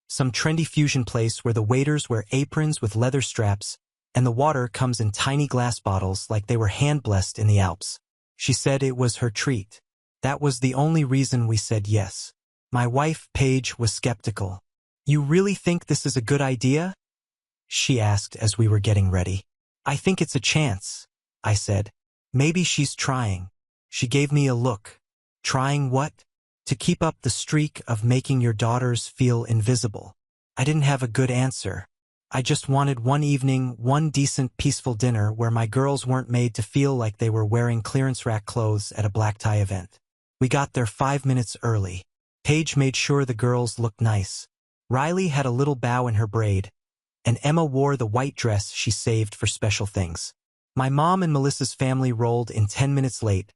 some trendy fusion place where the waiters wear aprons with leather straps, and the water comes in tiny glass bottles like they were hand-blessed in the Alps. She said it was her treat. That was the only reason we said yes. My wife, Paige, was skeptical. "You really think this is a good idea?" she asked as we were getting ready. "I think it's a chance," I said. "Maybe she's trying." She gave me a look. "Trying what?" "To keep up the streak of making your daughters feel invisible." I didn't have a good answer. I just wanted one evening, one decent, peaceful dinner where my girls weren't made to feel like they were wearing clearance rack clothes at a black tie event. We got there 5 minutes early. Paige made sure the girls looked nice. Riley had a little bow in her braid, and Emma wore the white dress she saved for special things. My mom and Melissa's family rolled in 10 minutes late,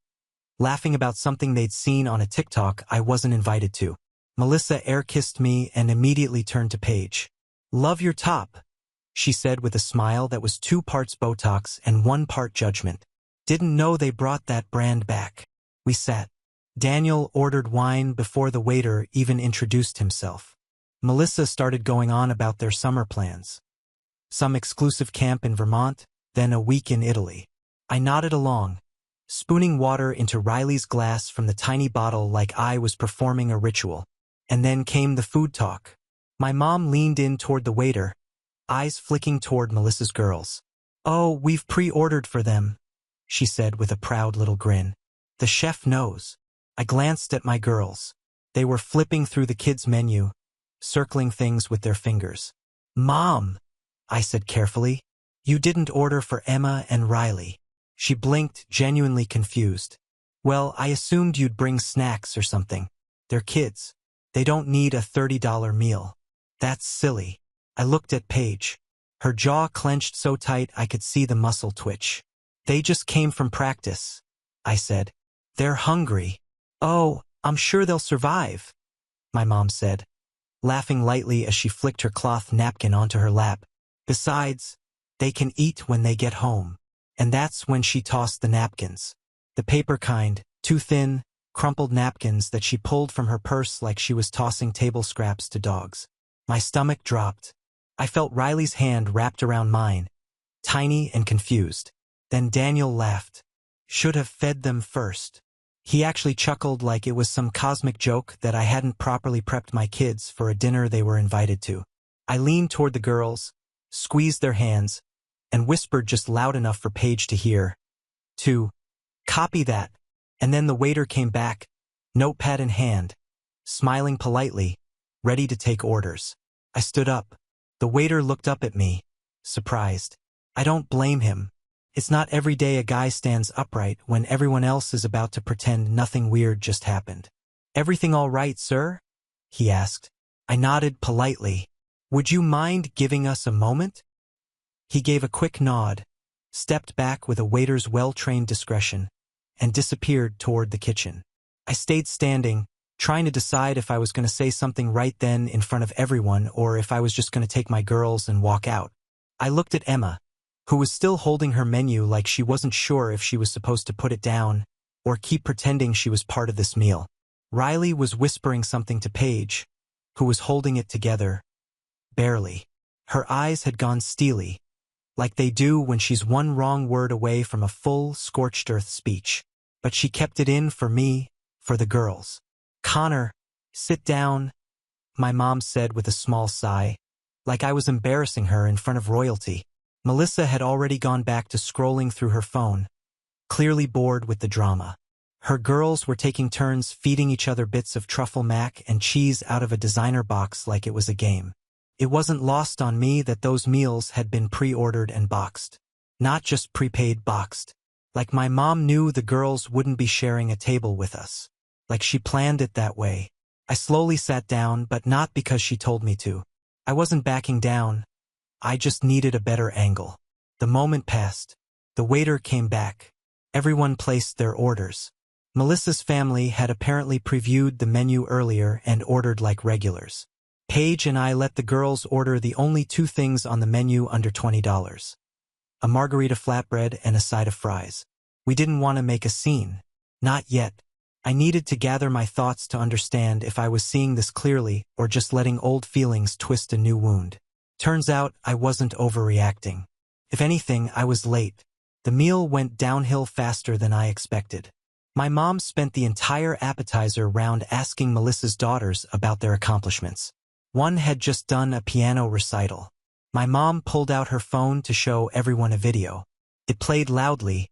laughing about something they'd seen on a TikTok I wasn't invited to. Melissa air-kissed me and immediately turned to Paige. "Love your top," she said with a smile that was 2 parts Botox and 1 part judgment. "Didn't know they brought that brand back." We sat. Daniel ordered wine before the waiter even introduced himself. Melissa started going on about their summer plans. Some exclusive camp in Vermont, then a week in Italy. I nodded along, spooning water into Riley's glass from the tiny bottle like I was performing a ritual. And then came the food talk. My mom leaned in toward the waiter, eyes flicking toward Melissa's girls. "Oh, we've pre-ordered for them," she said with a proud little grin. "The chef knows." I glanced at my girls. They were flipping through the kids' menu, circling things with their fingers. "Mom," I said carefully, "you didn't order for Emma and Riley." She blinked, genuinely confused. "Well, I assumed you'd bring snacks or something. They're kids. They don't need a $30 meal." "That's silly." I looked at Paige. Her jaw clenched so tight I could see the muscle twitch. "They just came from practice," I said. "They're hungry." "Oh, I'm sure they'll survive," my mom said, laughing lightly as she flicked her cloth napkin onto her lap. "Besides, they can eat when they get home." And that's when she tossed the napkins. The paper kind, too thin, crumpled napkins that she pulled from her purse like she was tossing table scraps to dogs. My stomach dropped. I felt Riley's hand wrapped around mine, tiny and confused. Then Daniel laughed. Should have fed them first. He actually chuckled like it was some cosmic joke that I hadn't properly prepped my kids for a dinner they were invited to. I leaned toward the girls, squeezed their hands, and whispered just loud enough for Paige to hear. To copy that. And then the waiter came back, notepad in hand, smiling politely, ready to take orders. I stood up. The waiter looked up at me, surprised. I don't blame him. It's not every day a guy stands upright when everyone else is about to pretend nothing weird just happened. Everything all right, sir? He asked. I nodded politely. Would you mind giving us a moment? He gave a quick nod, stepped back with a waiter's well-trained discretion, and disappeared toward the kitchen. I stayed standing, trying to decide if I was going to say something right then in front of everyone or if I was just going to take my girls and walk out. I looked at Emma, who was still holding her menu like she wasn't sure if she was supposed to put it down or keep pretending she was part of this meal. Riley was whispering something to Paige, who was holding it together, barely. Her eyes had gone steely, like they do when she's one wrong word away from a full, scorched earth speech. But she kept it in for me, for the girls. Connor, sit down, my mom said with a small sigh, like I was embarrassing her in front of royalty. Melissa had already gone back to scrolling through her phone, clearly bored with the drama. Her girls were taking turns feeding each other bits of truffle mac and cheese out of a designer box like it was a game. It wasn't lost on me that those meals had been pre-ordered and boxed. Not just prepaid boxed. Like my mom knew the girls wouldn't be sharing a table with us. Like she planned it that way. I slowly sat down, but not because she told me to. I wasn't backing down. I just needed a better angle. The moment passed. The waiter came back. Everyone placed their orders. Melissa's family had apparently previewed the menu earlier and ordered like regulars. Paige and I let the girls order the only two things on the menu under $20. A margarita flatbread and a side of fries. We didn't want to make a scene. Not yet. I needed to gather my thoughts to understand if I was seeing this clearly or just letting old feelings twist a new wound. Turns out I wasn't overreacting. If anything, I was late. The meal went downhill faster than I expected. My mom spent the entire appetizer round asking Melissa's daughters about their accomplishments. One had just done a piano recital. My mom pulled out her phone to show everyone a video. It played loudly,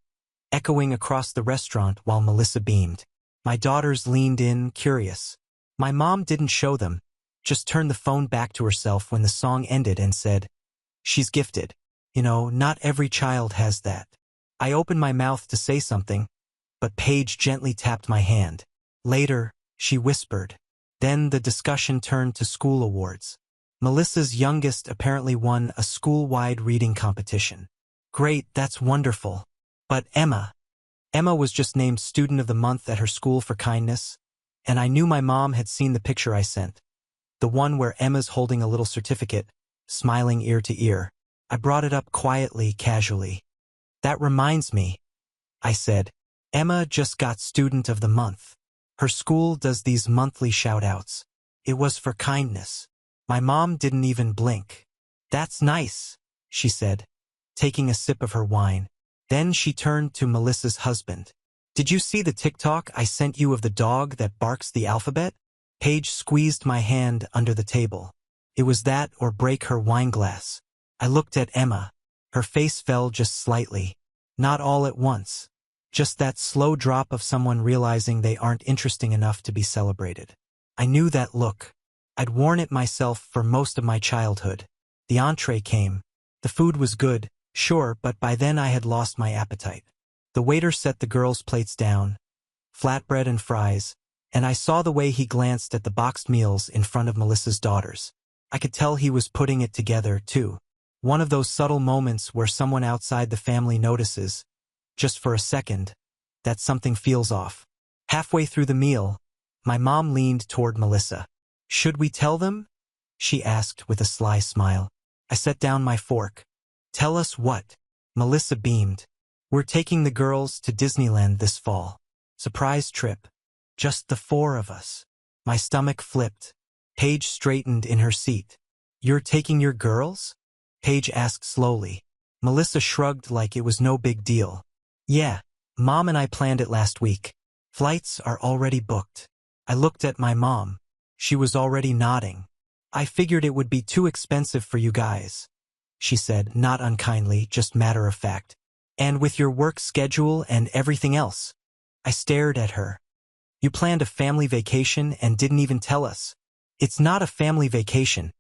echoing across the restaurant while Melissa beamed. My daughters leaned in, curious. My mom didn't show them, just turned the phone back to herself when the song ended and said, "She's gifted. You know, not every child has that." I opened my mouth to say something, but Paige gently tapped my hand. Later, she whispered. Then the discussion turned to school awards. Melissa's youngest apparently won a school-wide reading competition. Great, that's wonderful. But Emma was just named Student of the Month at her school for kindness, and I knew my mom had seen the picture I sent. The one where Emma's holding a little certificate, smiling ear to ear. I brought it up quietly, casually. That reminds me, I said. Emma just got Student of the Month. Her school does these monthly shout-outs. It was for kindness. My mom didn't even blink. That's nice, she said, taking a sip of her wine. Then she turned to Melissa's husband. Did you see the TikTok I sent you of the dog that barks the alphabet? Paige squeezed my hand under the table. It was that or break her wine glass. I looked at Emma. Her face fell just slightly. Not all at once. Just that slow drop of someone realizing they aren't interesting enough to be celebrated. I knew that look. I'd worn it myself for most of my childhood. The entree came. The food was good, sure, but by then I had lost my appetite. The waiter set the girls' plates down, flatbread and fries, and I saw the way he glanced at the boxed meals in front of Melissa's daughters. I could tell he was putting it together, too. One of those subtle moments where someone outside the family notices, just for a second, that something feels off. Halfway through the meal, my mom leaned toward Melissa. Should we tell them? She asked with a sly smile. I set down my fork. Tell us what? Melissa beamed. We're taking the girls to Disneyland this fall. Surprise trip. Just the four of us. My stomach flipped. Paige straightened in her seat. You're taking your girls? Paige asked slowly. Melissa shrugged like it was no big deal. Yeah, Mom and I planned it last week. Flights are already booked. I looked at my mom. She was already nodding. I figured it would be too expensive for you guys, she said, not unkindly, just matter of fact. And with your work schedule and everything else. I stared at her. You planned a family vacation and didn't even tell us. It's not a family vacation,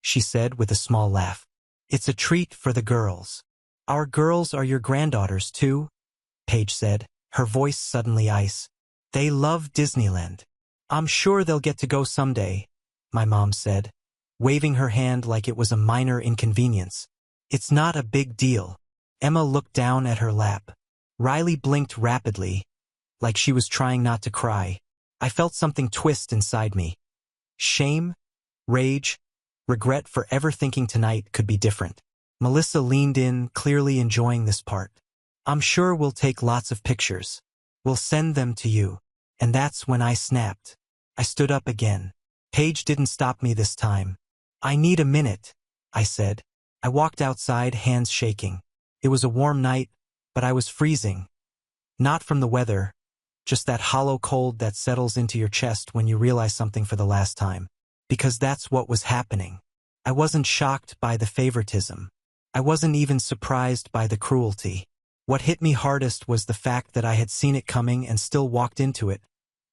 she said with a small laugh. It's a treat for the girls. Our girls are your granddaughters too, Paige said, her voice suddenly ice. They love Disneyland. I'm sure they'll get to go someday, my mom said, waving her hand like it was a minor inconvenience. It's not a big deal. Emma looked down at her lap. Riley blinked rapidly, like she was trying not to cry. I felt something twist inside me. Shame, rage, regret for ever thinking tonight could be different. Melissa leaned in, clearly enjoying this part. I'm sure we'll take lots of pictures. We'll send them to you. And that's when I snapped. I stood up again. Paige didn't stop me this time. I need a minute, I said. I walked outside, hands shaking. It was a warm night, but I was freezing. Not from the weather, just that hollow cold that settles into your chest when you realize something for the last time. Because that's what was happening. I wasn't shocked by the favoritism. I wasn't even surprised by the cruelty. What hit me hardest was the fact that I had seen it coming and still walked into it.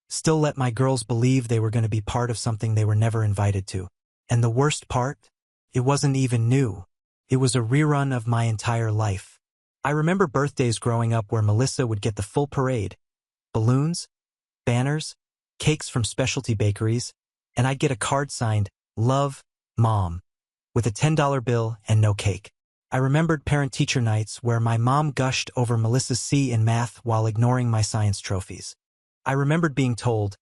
Still let my girls believe they were going to be part of something they were never invited to. And the worst part? It wasn't even new. It was a rerun of my entire life. I remember birthdays growing up where Melissa would get the full parade. Balloons, banners, cakes from specialty bakeries, and I'd get a card signed, Love, Mom, with a $10 bill and no cake. I remembered parent-teacher nights where my mom gushed over Melissa's C in math while ignoring my science trophies. I remembered being told,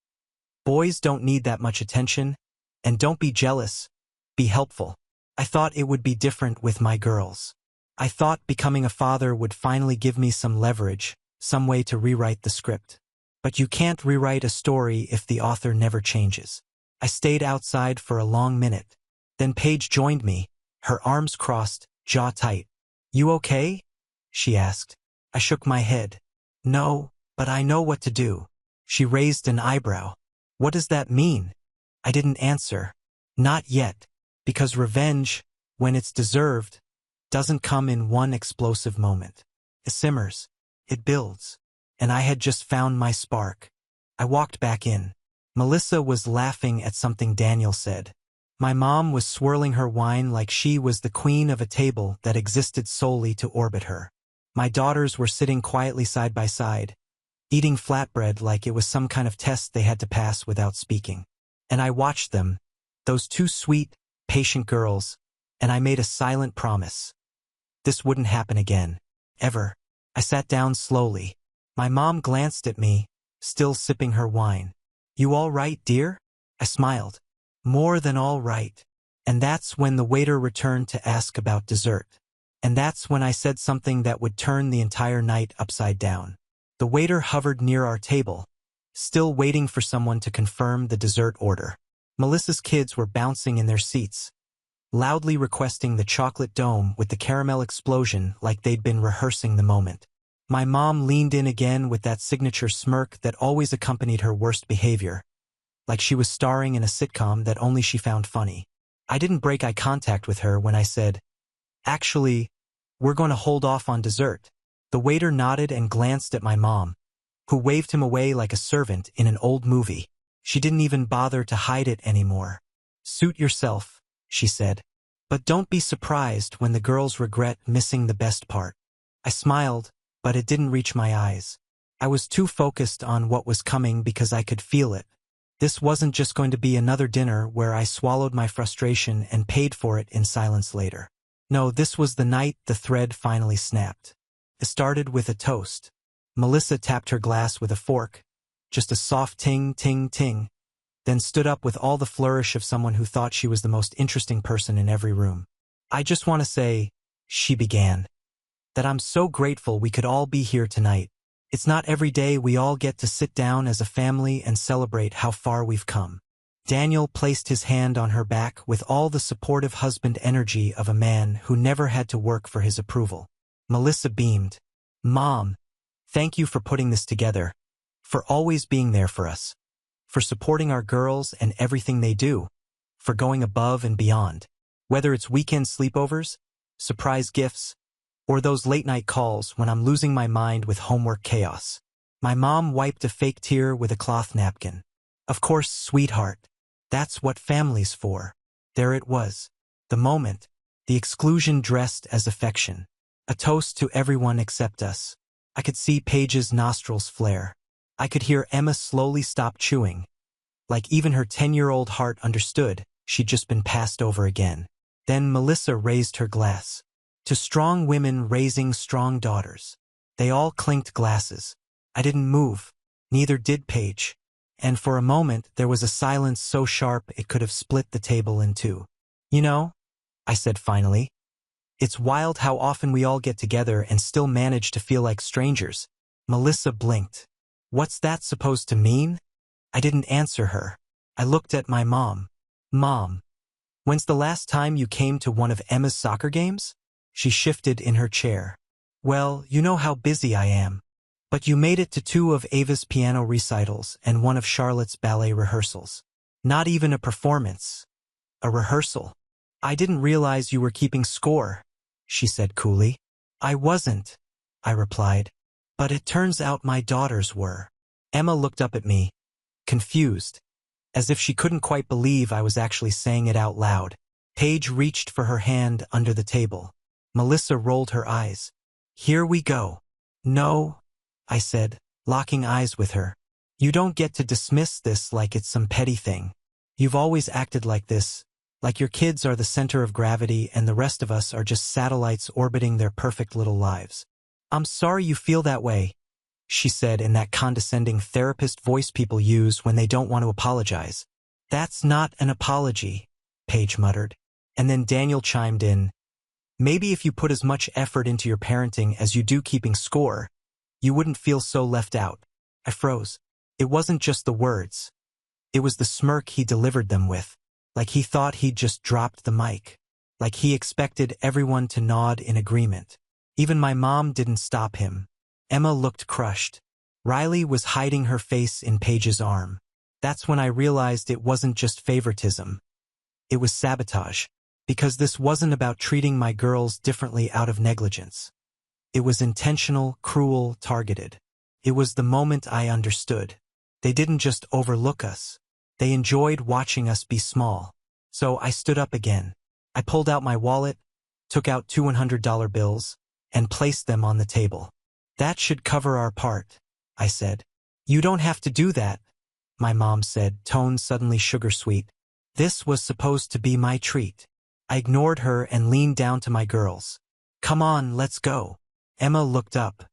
boys don't need that much attention, and don't be jealous, be helpful. I thought it would be different with my girls. I thought becoming a father would finally give me some leverage, some way to rewrite the script. But you can't rewrite a story if the author never changes. I stayed outside for a long minute. Then Paige joined me, her arms crossed, jaw tight. You okay? She asked. I shook my head. No, but I know what to do. She raised an eyebrow. What does that mean? I didn't answer. Not yet. Because revenge, when it's deserved, doesn't come in one explosive moment. It simmers. It builds. And I had just found my spark. I walked back in. Melissa was laughing at something Daniel said. My mom was swirling her wine like she was the queen of a table that existed solely to orbit her. My daughters were sitting quietly side by side, eating flatbread like it was some kind of test they had to pass without speaking. And I watched them, those two sweet, patient girls, and I made a silent promise. This wouldn't happen again. Ever. I sat down slowly. My mom glanced at me, still sipping her wine. You all right, dear? I smiled. More than all right. And that's when the waiter returned to ask about dessert. And that's when I said something that would turn the entire night upside down. The waiter hovered near our table, still waiting for someone to confirm the dessert order. Melissa's kids were bouncing in their seats, loudly requesting the chocolate dome with the caramel explosion like they'd been rehearsing the moment. My mom leaned in again with that signature smirk that always accompanied her worst behavior, like she was starring in a sitcom that only she found funny. I didn't break eye contact with her when I said, Actually, we're going to hold off on dessert. The waiter nodded and glanced at my mom, who waved him away like a servant in an old movie. She didn't even bother to hide it anymore. Suit yourself, she said. But don't be surprised when the girls regret missing the best part. I smiled, but it didn't reach my eyes. I was too focused on what was coming because I could feel it. This wasn't just going to be another dinner where I swallowed my frustration and paid for it in silence later. No, this was the night the thread finally snapped. It started with a toast. Melissa tapped her glass with a fork, just a soft ting, ting, ting, then stood up with all the flourish of someone who thought she was the most interesting person in every room. I just want to say, she began, that I'm so grateful we could all be here tonight. It's not every day we all get to sit down as a family and celebrate how far we've come. Daniel placed his hand on her back with all the supportive husband energy of a man who never had to work for his approval. Melissa beamed. Mom, thank you for putting this together, for always being there for us, for supporting our girls and everything they do, for going above and beyond. Whether it's weekend sleepovers, surprise gifts, or those late-night calls when I'm losing my mind with homework chaos. My mom wiped a fake tear with a cloth napkin. Of course, sweetheart. That's what family's for. There it was. The moment. The exclusion dressed as affection. A toast to everyone except us. I could see Paige's nostrils flare. I could hear Emma slowly stop chewing. Like even her 10-year-old heart understood, she'd just been passed over again. Then Melissa raised her glass. To strong women raising strong daughters. They all clinked glasses. I didn't move. Neither did Paige. And for a moment there was a silence so sharp it could have split the table in two. You know, I said finally, it's wild how often we all get together and still manage to feel like strangers. Melissa blinked. What's that supposed to mean? I didn't answer her. I looked at my mom. Mom, when's the last time you came to one of Emma's soccer games? She shifted in her chair. Well, you know how busy I am. But you made it to 2 of Ava's piano recitals and 1 of Charlotte's ballet rehearsals. Not even a performance. A rehearsal. I didn't realize you were keeping score, she said coolly. I wasn't, I replied. But it turns out my daughters were. Emma looked up at me, confused, as if she couldn't quite believe I was actually saying it out loud. Paige reached for her hand under the table. Melissa rolled her eyes. Here we go. No, I said, locking eyes with her. You don't get to dismiss this like it's some petty thing. You've always acted like this, like your kids are the center of gravity and the rest of us are just satellites orbiting their perfect little lives. I'm sorry you feel that way, she said in that condescending therapist voice people use when they don't want to apologize. That's not an apology, Paige muttered. And then Daniel chimed in. Maybe if you put as much effort into your parenting as you do keeping score, you wouldn't feel so left out. I froze. It wasn't just the words. It was the smirk he delivered them with. Like he thought he'd just dropped the mic. Like he expected everyone to nod in agreement. Even my mom didn't stop him. Emma looked crushed. Riley was hiding her face in Paige's arm. That's when I realized it wasn't just favoritism. It was sabotage. Because this wasn't about treating my girls differently out of negligence. It was intentional, cruel, targeted. It was the moment I understood. They didn't just overlook us. They enjoyed watching us be small. So I stood up again. I pulled out my wallet, took out 2 $100 bills, and placed them on the table. That should cover our part, I said. You don't have to do that, my mom said, tone suddenly sugar-sweet. This was supposed to be my treat. I ignored her and leaned down to my girls. Come on, let's go. Emma looked up.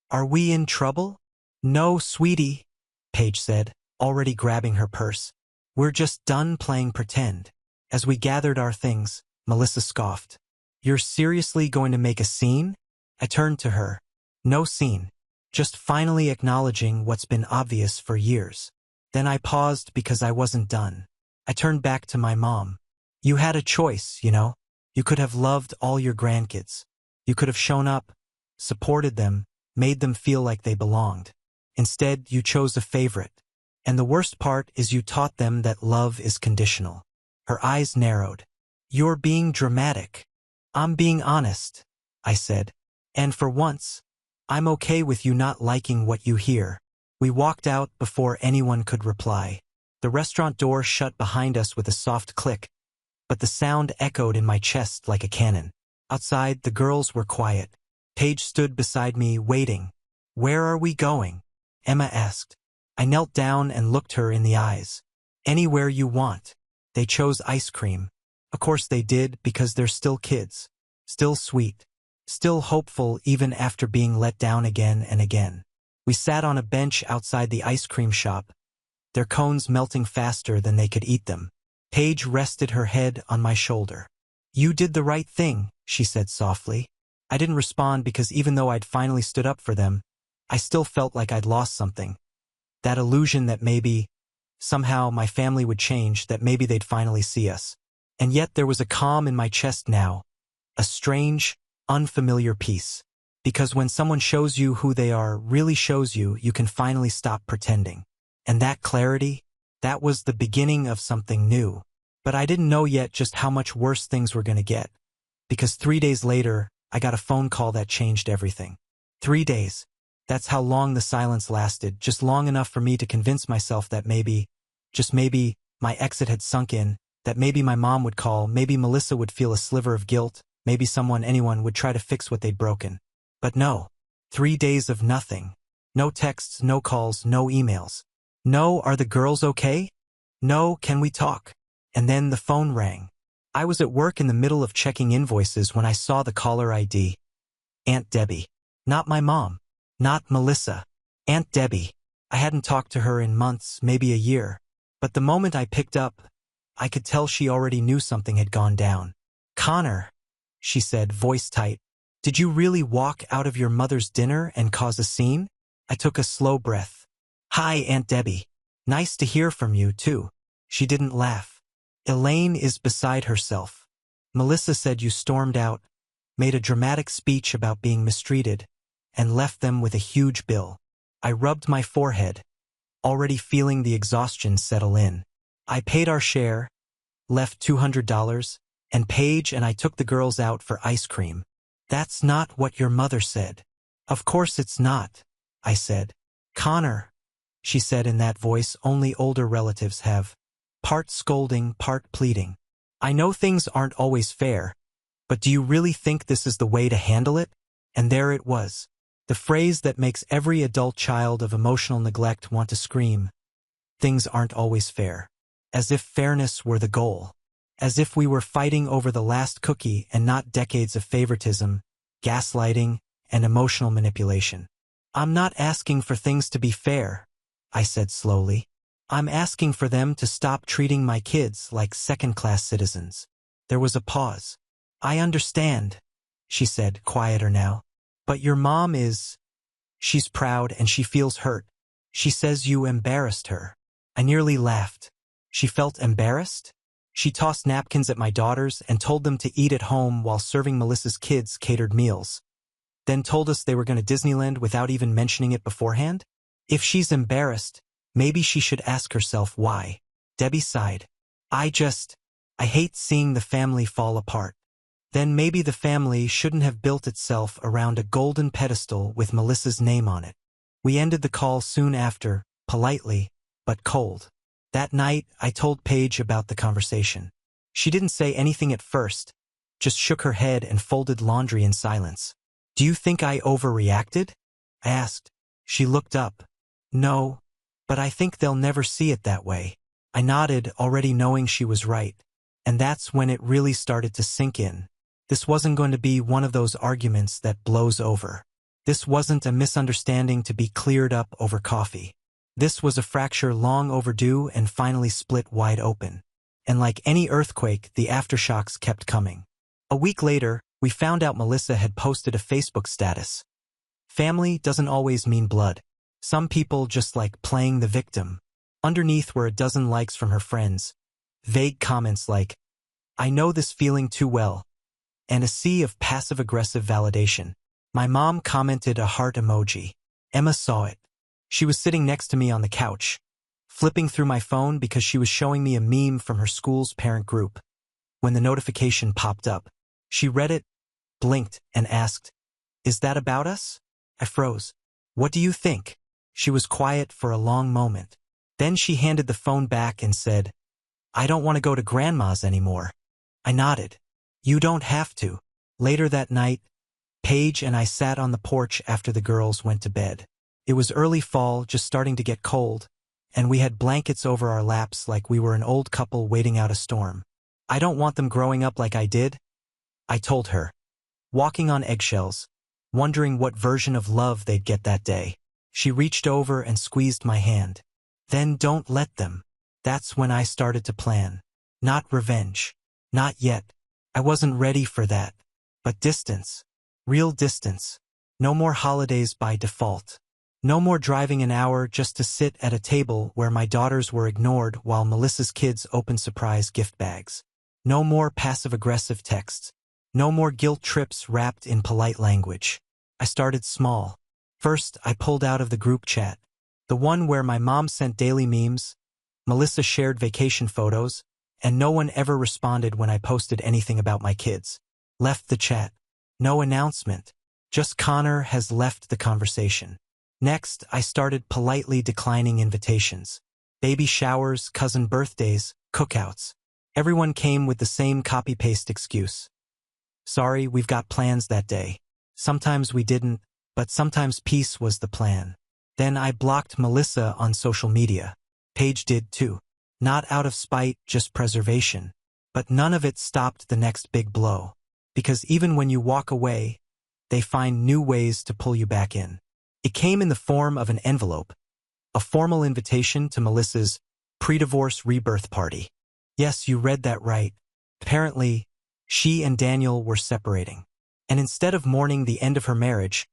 Are we in trouble? No, sweetie, Paige said, already grabbing her purse. We're just done playing pretend. As we gathered our things, Melissa scoffed. You're seriously going to make a scene? I turned to her. No scene. Just finally acknowledging what's been obvious for years. Then I paused because I wasn't done. I turned back to my mom. You had a choice, you know. You could have loved all your grandkids. You could have shown up, supported them, made them feel like they belonged. Instead, you chose a favorite. And the worst part is you taught them that love is conditional. Her eyes narrowed. You're being dramatic. I'm being honest, I said. And for once, I'm okay with you not liking what you hear. We walked out before anyone could reply. The restaurant door shut behind us with a soft click, but the sound echoed in my chest like a cannon. Outside, the girls were quiet. Paige stood beside me, waiting. Where are we going? Emma asked. I knelt down and looked her in the eyes. Anywhere you want. They chose ice cream. Of course they did, because they're still kids. Still sweet. Still hopeful even after being let down again and again. We sat on a bench outside the ice cream shop, their cones melting faster than they could eat them. Paige rested her head on my shoulder. You did the right thing, she said softly. I didn't respond because even though I'd finally stood up for them, I still felt like I'd lost something. That illusion that maybe, Somehow my family would change, that maybe they'd finally see us. And yet there was a calm in my chest now, a strange, unfamiliar peace. Because when someone shows you who they are, really shows you, you can finally stop pretending. And that clarity, that was the beginning of something new. But I didn't know yet just how much worse things were going to get. Because 3 days later, I got a phone call that changed everything. 3 days. That's how long the silence lasted, just long enough for me to convince myself that maybe, just maybe, my exit had sunk in, that maybe my mom would call, maybe Melissa would feel a sliver of guilt, maybe anyone would try to fix what they'd broken. But no. 3 days of nothing. No texts, no calls, no emails. No, are the girls okay? No, can we talk? And then the phone rang. I was at work in the middle of checking invoices when I saw the caller ID. Aunt Debbie. Not my mom. Not Melissa. Aunt Debbie. I hadn't talked to her in months, maybe a year. But the moment I picked up, I could tell she already knew something had gone down. Connor, she said, voice tight. Did you really walk out of your mother's dinner and cause a scene? I took a slow breath. Hi, Aunt Debbie. Nice to hear from you, too. She didn't laugh. Elaine is beside herself. Melissa said you stormed out, made a dramatic speech about being mistreated, and left them with a huge bill. I rubbed my forehead, already feeling the exhaustion settle in. I paid our share, left $200, and Paige and I took the girls out for ice cream. That's not what your mother said. Of course it's not, I said. Connor, she said in that voice only older relatives have. Part scolding, part pleading. I know things aren't always fair, but do you really think this is the way to handle it? And there it was. The phrase that makes every adult child of emotional neglect want to scream. Things aren't always fair. As if fairness were the goal. As if we were fighting over the last cookie and not decades of favoritism, gaslighting, and emotional manipulation. I'm not asking for things to be fair, I said slowly. I'm asking for them to stop treating my kids like second-class citizens. There was a pause. I understand, she said, quieter now. But your mom is... She's proud and she feels hurt. She says you embarrassed her. I nearly laughed. She felt embarrassed? She tossed napkins at my daughters and told them to eat at home while serving Melissa's kids catered meals. Then told us they were going to Disneyland without even mentioning it beforehand? If she's embarrassed, maybe she should ask herself why. Debbie sighed. I hate seeing the family fall apart. Then maybe the family shouldn't have built itself around a golden pedestal with Melissa's name on it. We ended the call soon after, politely, but cold. That night, I told Paige about the conversation. She didn't say anything at first, just shook her head and folded laundry in silence. Do you think I overreacted? I asked. She looked up. No, but I think they'll never see it that way. I nodded, already knowing she was right. And that's when it really started to sink in. This wasn't going to be one of those arguments that blows over. This wasn't a misunderstanding to be cleared up over coffee. This was a fracture long overdue and finally split wide open. And like any earthquake, the aftershocks kept coming. A week later, we found out Melissa had posted a Facebook status. Family doesn't always mean blood. Some people just like playing the victim. Underneath were a dozen likes from her friends. Vague comments like, I know this feeling too well. And a sea of passive-aggressive validation. My mom commented a heart emoji. Emma saw it. She was sitting next to me on the couch, flipping through my phone because she was showing me a meme from her school's parent group. When the notification popped up, she read it, blinked, and asked, Is that about us? I froze. What do you think? She was quiet for a long moment. Then she handed the phone back and said, I don't want to go to Grandma's anymore. I nodded. You don't have to. Later that night, Paige and I sat on the porch after the girls went to bed. It was early fall, just starting to get cold, and we had blankets over our laps like we were an old couple waiting out a storm. I don't want them growing up like I did, I told her, walking on eggshells, wondering what version of love they'd get that day. She reached over and squeezed my hand. Then don't let them. That's when I started to plan. Not revenge. Not yet. I wasn't ready for that. But distance. Real distance. No more holidays by default. No more driving an hour just to sit at a table where my daughters were ignored while Melissa's kids opened surprise gift bags. No more passive-aggressive texts. No more guilt trips wrapped in polite language. I started small. First, I pulled out of the group chat. The one where my mom sent daily memes, Melissa shared vacation photos, and no one ever responded when I posted anything about my kids. Left the chat. No announcement. Just Connor has left the conversation. Next, I started politely declining invitations. Baby showers, cousin birthdays, cookouts. Everyone came with the same copy-paste excuse. Sorry, we've got plans that day. Sometimes we didn't, but sometimes peace was the plan. Then I blocked Melissa on social media. Paige did too. Not out of spite, just preservation. But none of it stopped the next big blow. Because even when you walk away, they find new ways to pull you back in. It came in the form of an envelope, a formal invitation to Melissa's pre-divorce rebirth party. Yes, you read that right. Apparently, she and Daniel were separating. And instead of mourning the end of her marriage,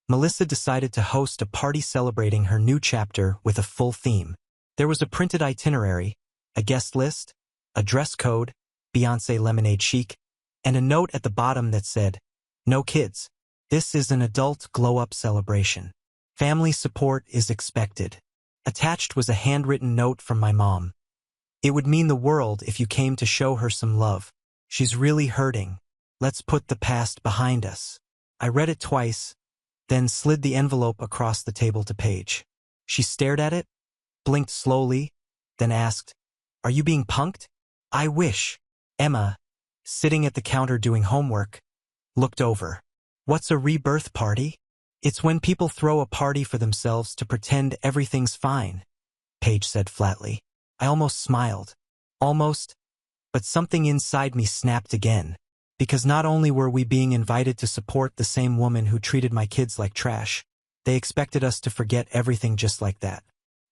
Melissa decided to host a party celebrating her new chapter with a full theme. There was a printed itinerary, a guest list, a dress code, Beyoncé lemonade chic, and a note at the bottom that said, "No kids. This is an adult glow-up celebration. Family support is expected." Attached was a handwritten note from my mom. "It would mean the world if you came to show her some love. She's really hurting. Let's put the past behind us." I read it twice, then slid the envelope across the table to Paige. She stared at it, blinked slowly, then asked, "Are you being punked?" "I wish." Emma, sitting at the counter doing homework, looked over. "What's a rebirth party?" "It's when people throw a party for themselves to pretend everything's fine," Paige said flatly. I almost smiled. Almost, but something inside me snapped again. Because not only were we being invited to support the same woman who treated my kids like trash, they expected us to forget everything just like that.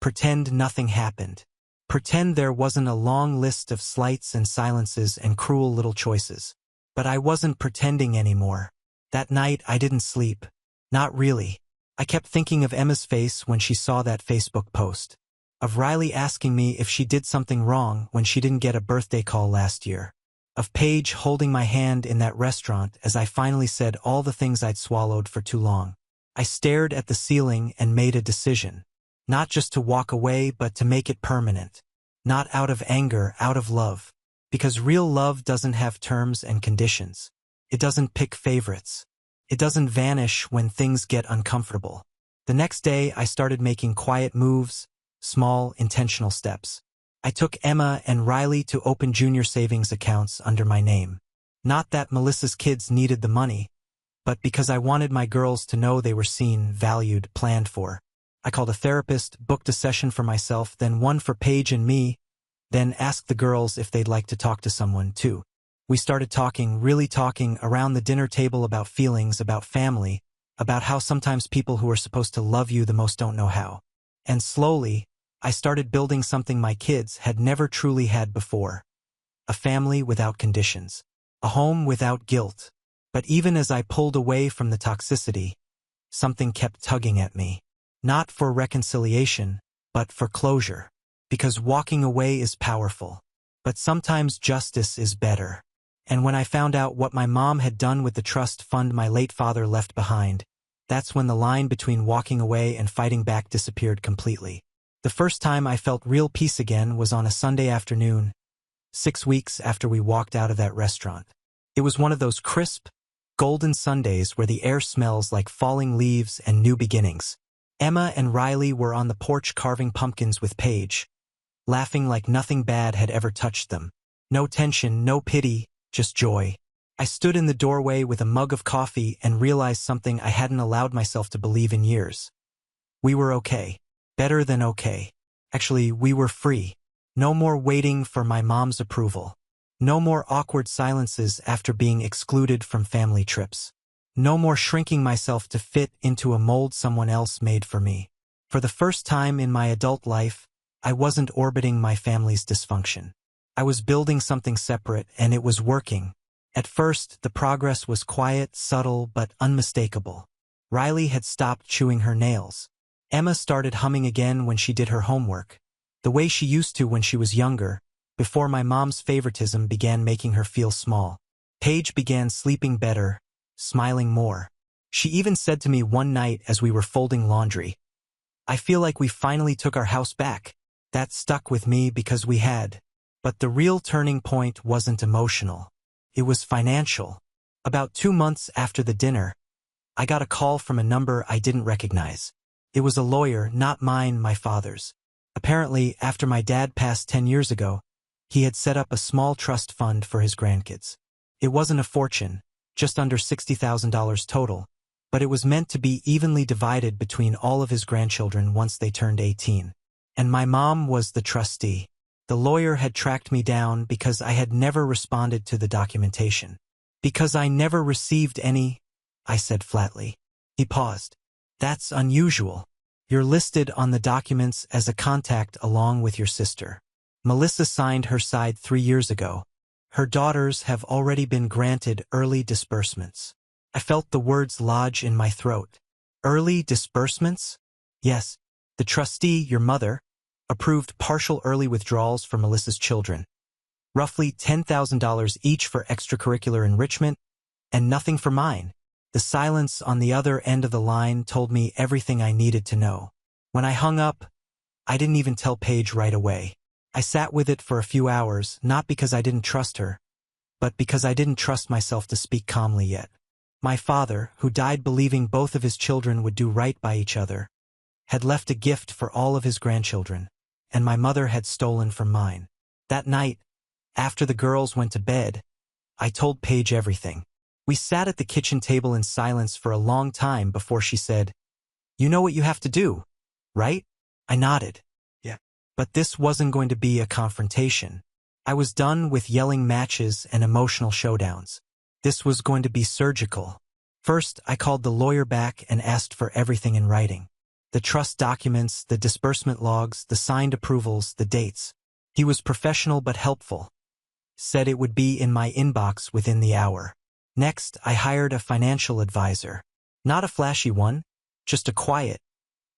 Pretend nothing happened. Pretend there wasn't a long list of slights and silences and cruel little choices. But I wasn't pretending anymore. That night I didn't sleep. Not really. I kept thinking of Emma's face when she saw that Facebook post. Of Riley asking me if she did something wrong when she didn't get a birthday call last year. Of Paige holding my hand in that restaurant as I finally said all the things I'd swallowed for too long. I stared at the ceiling and made a decision. Not just to walk away, but to make it permanent. Not out of anger, out of love. Because real love doesn't have terms and conditions. It doesn't pick favorites. It doesn't vanish when things get uncomfortable. The next day, I started making quiet moves, small, intentional steps. I took Emma and Riley to open junior savings accounts under my name. Not that Melissa's kids needed the money, but because I wanted my girls to know they were seen, valued, planned for. I called a therapist, booked a session for myself, then one for Paige and me, then asked the girls if they'd like to talk to someone, too. We started talking, really talking, around the dinner table about feelings, about family, about how sometimes people who are supposed to love you the most don't know how. And slowly, I started building something my kids had never truly had before. A family without conditions. A home without guilt. But even as I pulled away from the toxicity, something kept tugging at me. Not for reconciliation, but for closure. Because walking away is powerful. But sometimes justice is better. And when I found out what my mom had done with the trust fund my late father left behind, that's when the line between walking away and fighting back disappeared completely. The first time I felt real peace again was on a Sunday afternoon, 6 weeks after we walked out of that restaurant. It was one of those crisp, golden Sundays where the air smells like falling leaves and new beginnings. Emma and Riley were on the porch carving pumpkins with Paige, laughing like nothing bad had ever touched them. No tension, no pity, just joy. I stood in the doorway with a mug of coffee and realized something I hadn't allowed myself to believe in years. We were okay. Better than okay. Actually, we were free. No more waiting for my mom's approval. No more awkward silences after being excluded from family trips. No more shrinking myself to fit into a mold someone else made for me. For the first time in my adult life, I wasn't orbiting my family's dysfunction. I was building something separate, and it was working. At first, the progress was quiet, subtle, but unmistakable. Riley had stopped chewing her nails. Emma started humming again when she did her homework, the way she used to when she was younger, before my mom's favoritism began making her feel small. Paige began sleeping better, smiling more. She even said to me one night as we were folding laundry, "I feel like we finally took our house back." That stuck with me because we had. But the real turning point wasn't emotional. It was financial. About 2 months after the dinner, I got a call from a number I didn't recognize. It was a lawyer, not mine, my father's. Apparently, after my dad passed 10 years ago, he had set up a small trust fund for his grandkids. It wasn't a fortune, just under $60,000 total, but it was meant to be evenly divided between all of his grandchildren once they turned 18. And my mom was the trustee. The lawyer had tracked me down because I had never responded to the documentation. "Because I never received any," I said flatly. He paused. "That's unusual. You're listed on the documents as a contact along with your sister. Melissa signed her side 3 years ago. Her daughters have already been granted early disbursements." I felt the words lodge in my throat. Early disbursements? Yes, the trustee, your mother, approved partial early withdrawals for Melissa's children. Roughly $10,000 each for extracurricular enrichment, and nothing for mine. The silence on the other end of the line told me everything I needed to know. When I hung up, I didn't even tell Paige right away. I sat with it for a few hours, not because I didn't trust her, but because I didn't trust myself to speak calmly yet. My father, who died believing both of his children would do right by each other, had left a gift for all of his grandchildren, and my mother had stolen from mine. That night, after the girls went to bed, I told Paige everything. We sat at the kitchen table in silence for a long time before she said, "You know what you have to do, right?" I nodded. Yeah. But this wasn't going to be a confrontation. I was done with yelling matches and emotional showdowns. This was going to be surgical. First, I called the lawyer back and asked for everything in writing. The trust documents, the disbursement logs, the signed approvals, the dates. He was professional but helpful. Said it would be in my inbox within the hour. Next, I hired a financial advisor. Not a flashy one, just a quiet,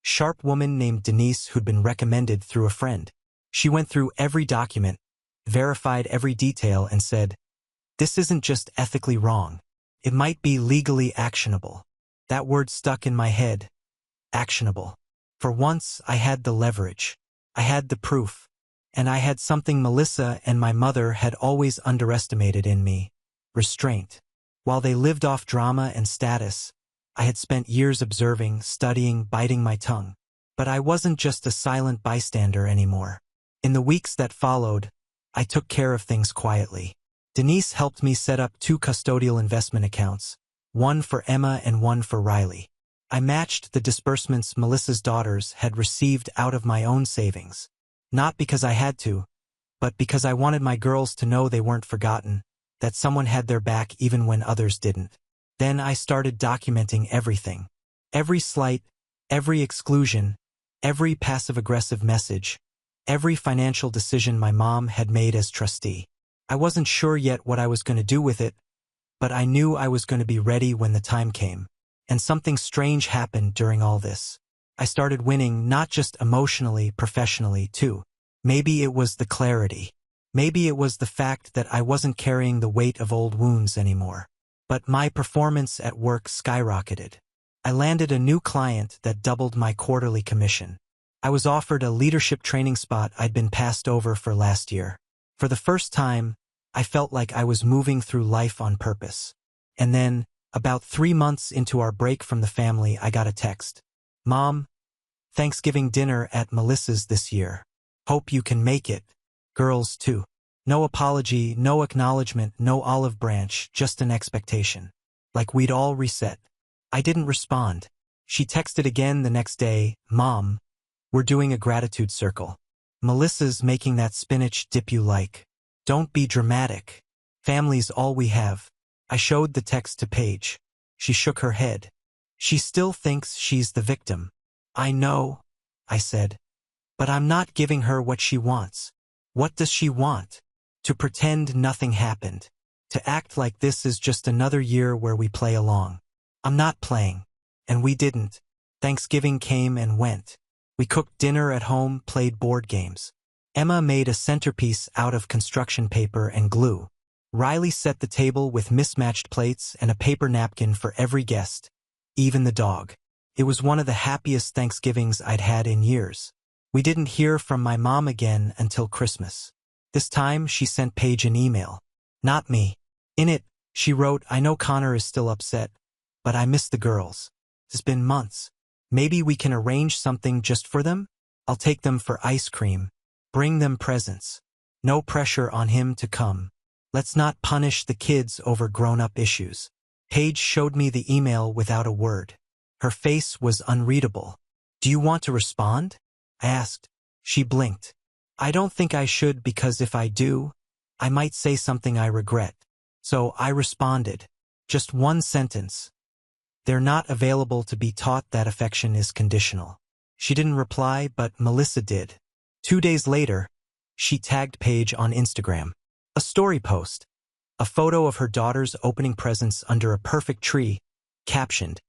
sharp woman named Denise who'd been recommended through a friend. She went through every document, verified every detail, and said, "This isn't just ethically wrong. It might be legally actionable." That word stuck in my head. Actionable. For once, I had the leverage. I had the proof. And I had something Melissa and my mother had always underestimated in me: restraint. While they lived off drama and status, I had spent years observing, studying, biting my tongue. But I wasn't just a silent bystander anymore. In the weeks that followed, I took care of things quietly. Denise helped me set up 2 custodial investment accounts, one for Emma and one for Riley. I matched the disbursements Melissa's daughters had received out of my own savings. Not because I had to, but because I wanted my girls to know they weren't forgotten, that someone had their back even when others didn't. Then I started documenting everything. Every slight, every exclusion, every passive-aggressive message, every financial decision my mom had made as trustee. I wasn't sure yet what I was going to do with it, but I knew I was going to be ready when the time came. And something strange happened during all this. I started winning, not just emotionally, professionally, too. Maybe it was the clarity. Maybe it was the fact that I wasn't carrying the weight of old wounds anymore. But my performance at work skyrocketed. I landed a new client that doubled my quarterly commission. I was offered a leadership training spot I'd been passed over for last year. For the first time, I felt like I was moving through life on purpose. And then, about 3 months into our break from the family, I got a text. "Mom, Thanksgiving dinner at Melissa's this year. Hope you can make it. Girls too." No apology, no acknowledgement, no olive branch, just an expectation. Like we'd all reset. I didn't respond. She texted again the next day, "Mom, we're doing a gratitude circle. Melissa's making that spinach dip you like. Don't be dramatic. Family's all we have." I showed the text to Paige. She shook her head. She still thinks she's the victim. "I know," I said. "But I'm not giving her what she wants." What does she want? To pretend nothing happened. To act like this is just another year where we play along. I'm not playing. And we didn't. Thanksgiving came and went. We cooked dinner at home, played board games. Emma made a centerpiece out of construction paper and glue. Riley set the table with mismatched plates and a paper napkin for every guest, even the dog. It was one of the happiest Thanksgivings I'd had in years. We didn't hear from my mom again until Christmas. This time, she sent Paige an email. Not me. In it, she wrote, "I know Connor is still upset, but I miss the girls. It's been months. Maybe we can arrange something just for them? I'll take them for ice cream. Bring them presents. No pressure on him to come. Let's not punish the kids over grown-up issues." Paige showed me the email without a word. Her face was unreadable. "Do you want to respond?" I asked. She blinked. "I don't think I should, because if I do, I might say something I regret." So I responded. Just one sentence. "They're not available to be taught that affection is conditional." She didn't reply, but Melissa did. 2 days later, she tagged Paige on Instagram. A story post. A photo of her daughters opening presents under a perfect tree, captioned,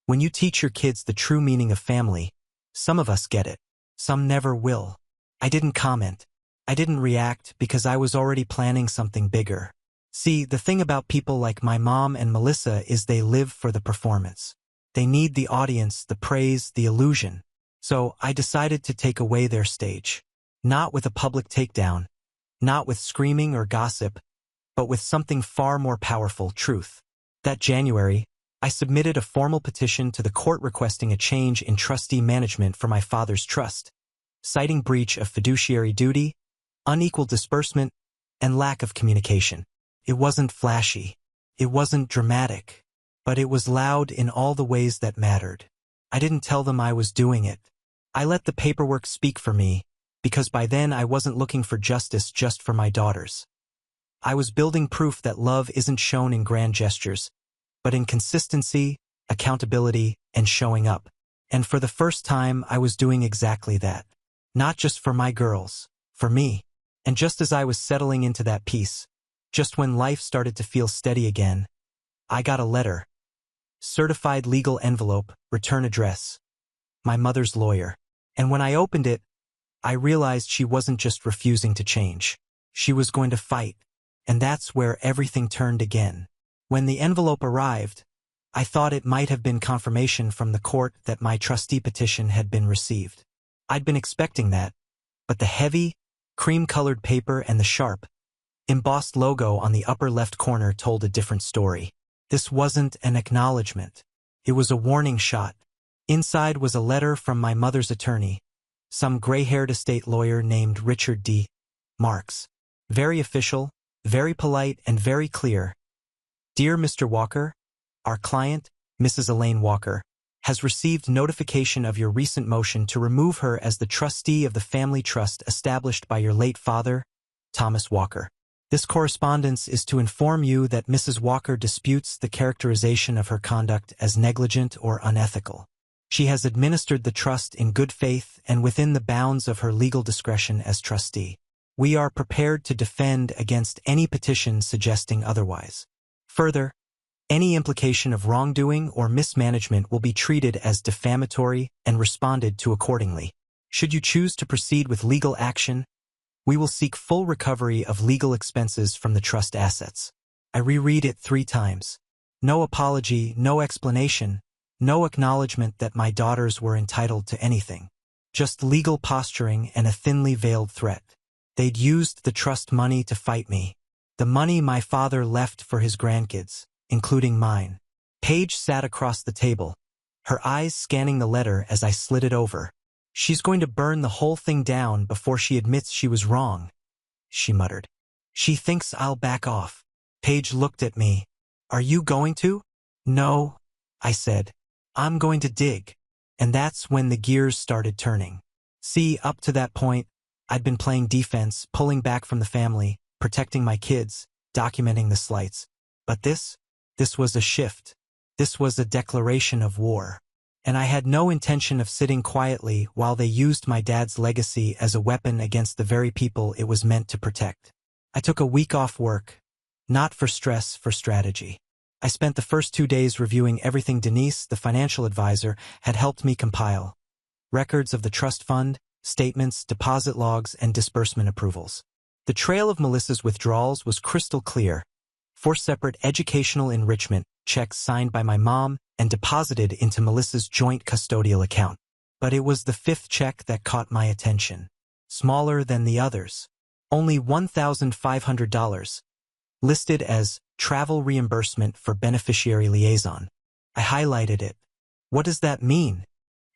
"When you teach your kids the true meaning of family, some of us get it, some never will." I didn't comment. I didn't react because I was already planning something bigger. See, the thing about people like my mom and Melissa is they live for the performance. They need the audience, the praise, the illusion. So I decided to take away their stage. Not with a public takedown, not with screaming or gossip, but with something far more powerful: truth. That January, I submitted a formal petition to the court requesting a change in trustee management for my father's trust, citing breach of fiduciary duty, unequal disbursement, and lack of communication. It wasn't flashy. It wasn't dramatic. But it was loud in all the ways that mattered. I didn't tell them I was doing it. I let the paperwork speak for me, because by then I wasn't looking for justice just for my daughters. I was building proof that love isn't shown in grand gestures, but in consistency, accountability, and showing up. And for the first time, I was doing exactly that. Not just for my girls, for me. And just as I was settling into that peace, just when life started to feel steady again, I got a letter. Certified legal envelope, return address. My mother's lawyer. And when I opened it, I realized she wasn't just refusing to change. She was going to fight. And that's where everything turned again. When the envelope arrived, I thought it might have been confirmation from the court that my trustee petition had been received. I'd been expecting that, but the heavy, cream-colored paper and the sharp, embossed logo on the upper left corner told a different story. This wasn't an acknowledgement. It was a warning shot. Inside was a letter from my mother's attorney, some gray-haired estate lawyer named Richard D. Marks. Very official, very polite, and very clear. "Dear Mr. Walker, our client, Mrs. Elaine Walker, has received notification of your recent motion to remove her as the trustee of the family trust established by your late father, Thomas Walker. This correspondence is to inform you that Mrs. Walker disputes the characterization of her conduct as negligent or unethical. She has administered the trust in good faith and within the bounds of her legal discretion as trustee. We are prepared to defend against any petition suggesting otherwise. Further, any implication of wrongdoing or mismanagement will be treated as defamatory and responded to accordingly. Should you choose to proceed with legal action, we will seek full recovery of legal expenses from the trust assets." I reread it 3 times. No apology, no explanation, no acknowledgement that my daughters were entitled to anything. Just legal posturing and a thinly veiled threat. They'd used the trust money to fight me. The money my father left for his grandkids, including mine. Paige sat across the table, her eyes scanning the letter as I slid it over. "She's going to burn the whole thing down before she admits she was wrong," she muttered. "She thinks I'll back off." Paige looked at me. "Are you going to?" "No," I said. "I'm going to dig." And that's when the gears started turning. See, up to that point, I'd been playing defense, pulling back from the family, protecting my kids, documenting the slights. But this was a shift. This was a declaration of war. And I had no intention of sitting quietly while they used my dad's legacy as a weapon against the very people it was meant to protect. I took a week off work, not for stress, for strategy. I spent the first 2 days reviewing everything Denise, the financial advisor, had helped me compile. Records of the trust fund, statements, deposit logs, and disbursement approvals. The trail of Melissa's withdrawals was crystal clear. 4 separate educational enrichment checks signed by my mom and deposited into Melissa's joint custodial account. But it was the 5th check that caught my attention. Smaller than the others. Only $1,500. Listed as travel reimbursement for beneficiary liaison. I highlighted it. What does that mean?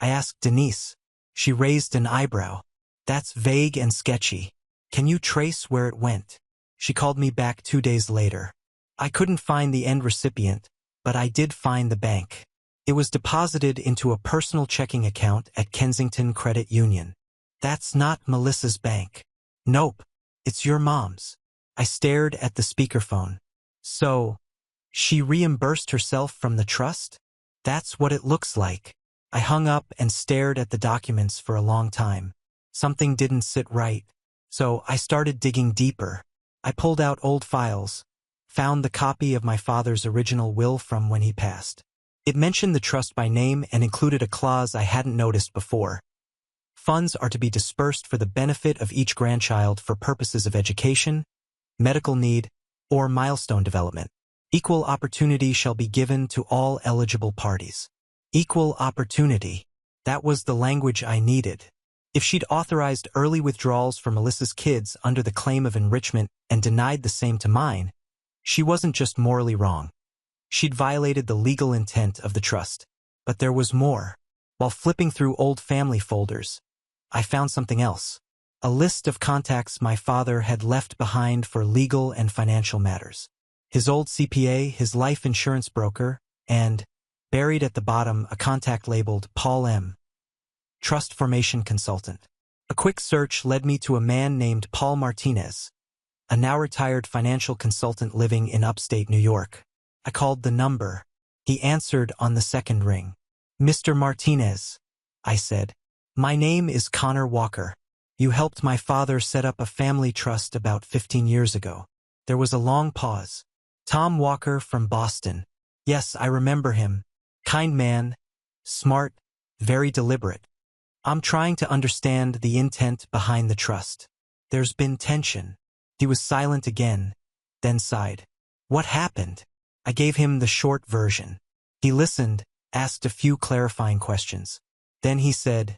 I asked Denise. She raised an eyebrow. That's vague and sketchy. Can you trace where it went? She called me back 2 days later. I couldn't find the end recipient, but I did find the bank. It was deposited into a personal checking account at Kensington Credit Union. That's not Melissa's bank. Nope, it's your mom's. I stared at the speakerphone. So, she reimbursed herself from the trust? That's what it looks like. I hung up and stared at the documents for a long time. Something didn't sit right. So I started digging deeper. I pulled out old files, found the copy of my father's original will from when he passed. It mentioned the trust by name and included a clause I hadn't noticed before. Funds are to be dispersed for the benefit of each grandchild for purposes of education, medical need, or milestone development. Equal opportunity shall be given to all eligible parties. Equal opportunity. That was the language I needed. If she'd authorized early withdrawals for Melissa's kids under the claim of enrichment and denied the same to mine, she wasn't just morally wrong. She'd violated the legal intent of the trust. But there was more. While flipping through old family folders, I found something else. A list of contacts my father had left behind for legal and financial matters. His old CPA, his life insurance broker, and, buried at the bottom, a contact labeled Paul M. Trust Formation Consultant. A quick search led me to a man named Paul Martinez, a now-retired financial consultant living in upstate New York. I called the number. He answered on the second ring. "Mr. Martinez," I said. "My name is Connor Walker. You helped my father set up a family trust about 15 years ago." There was a long pause. "Tom Walker from Boston. Yes, I remember him. Kind man, smart, very deliberate. I'm trying to understand the intent behind the trust. There's been tension." He was silent again, then sighed. "What happened?" I gave him the short version. He listened, asked a few clarifying questions. Then he said,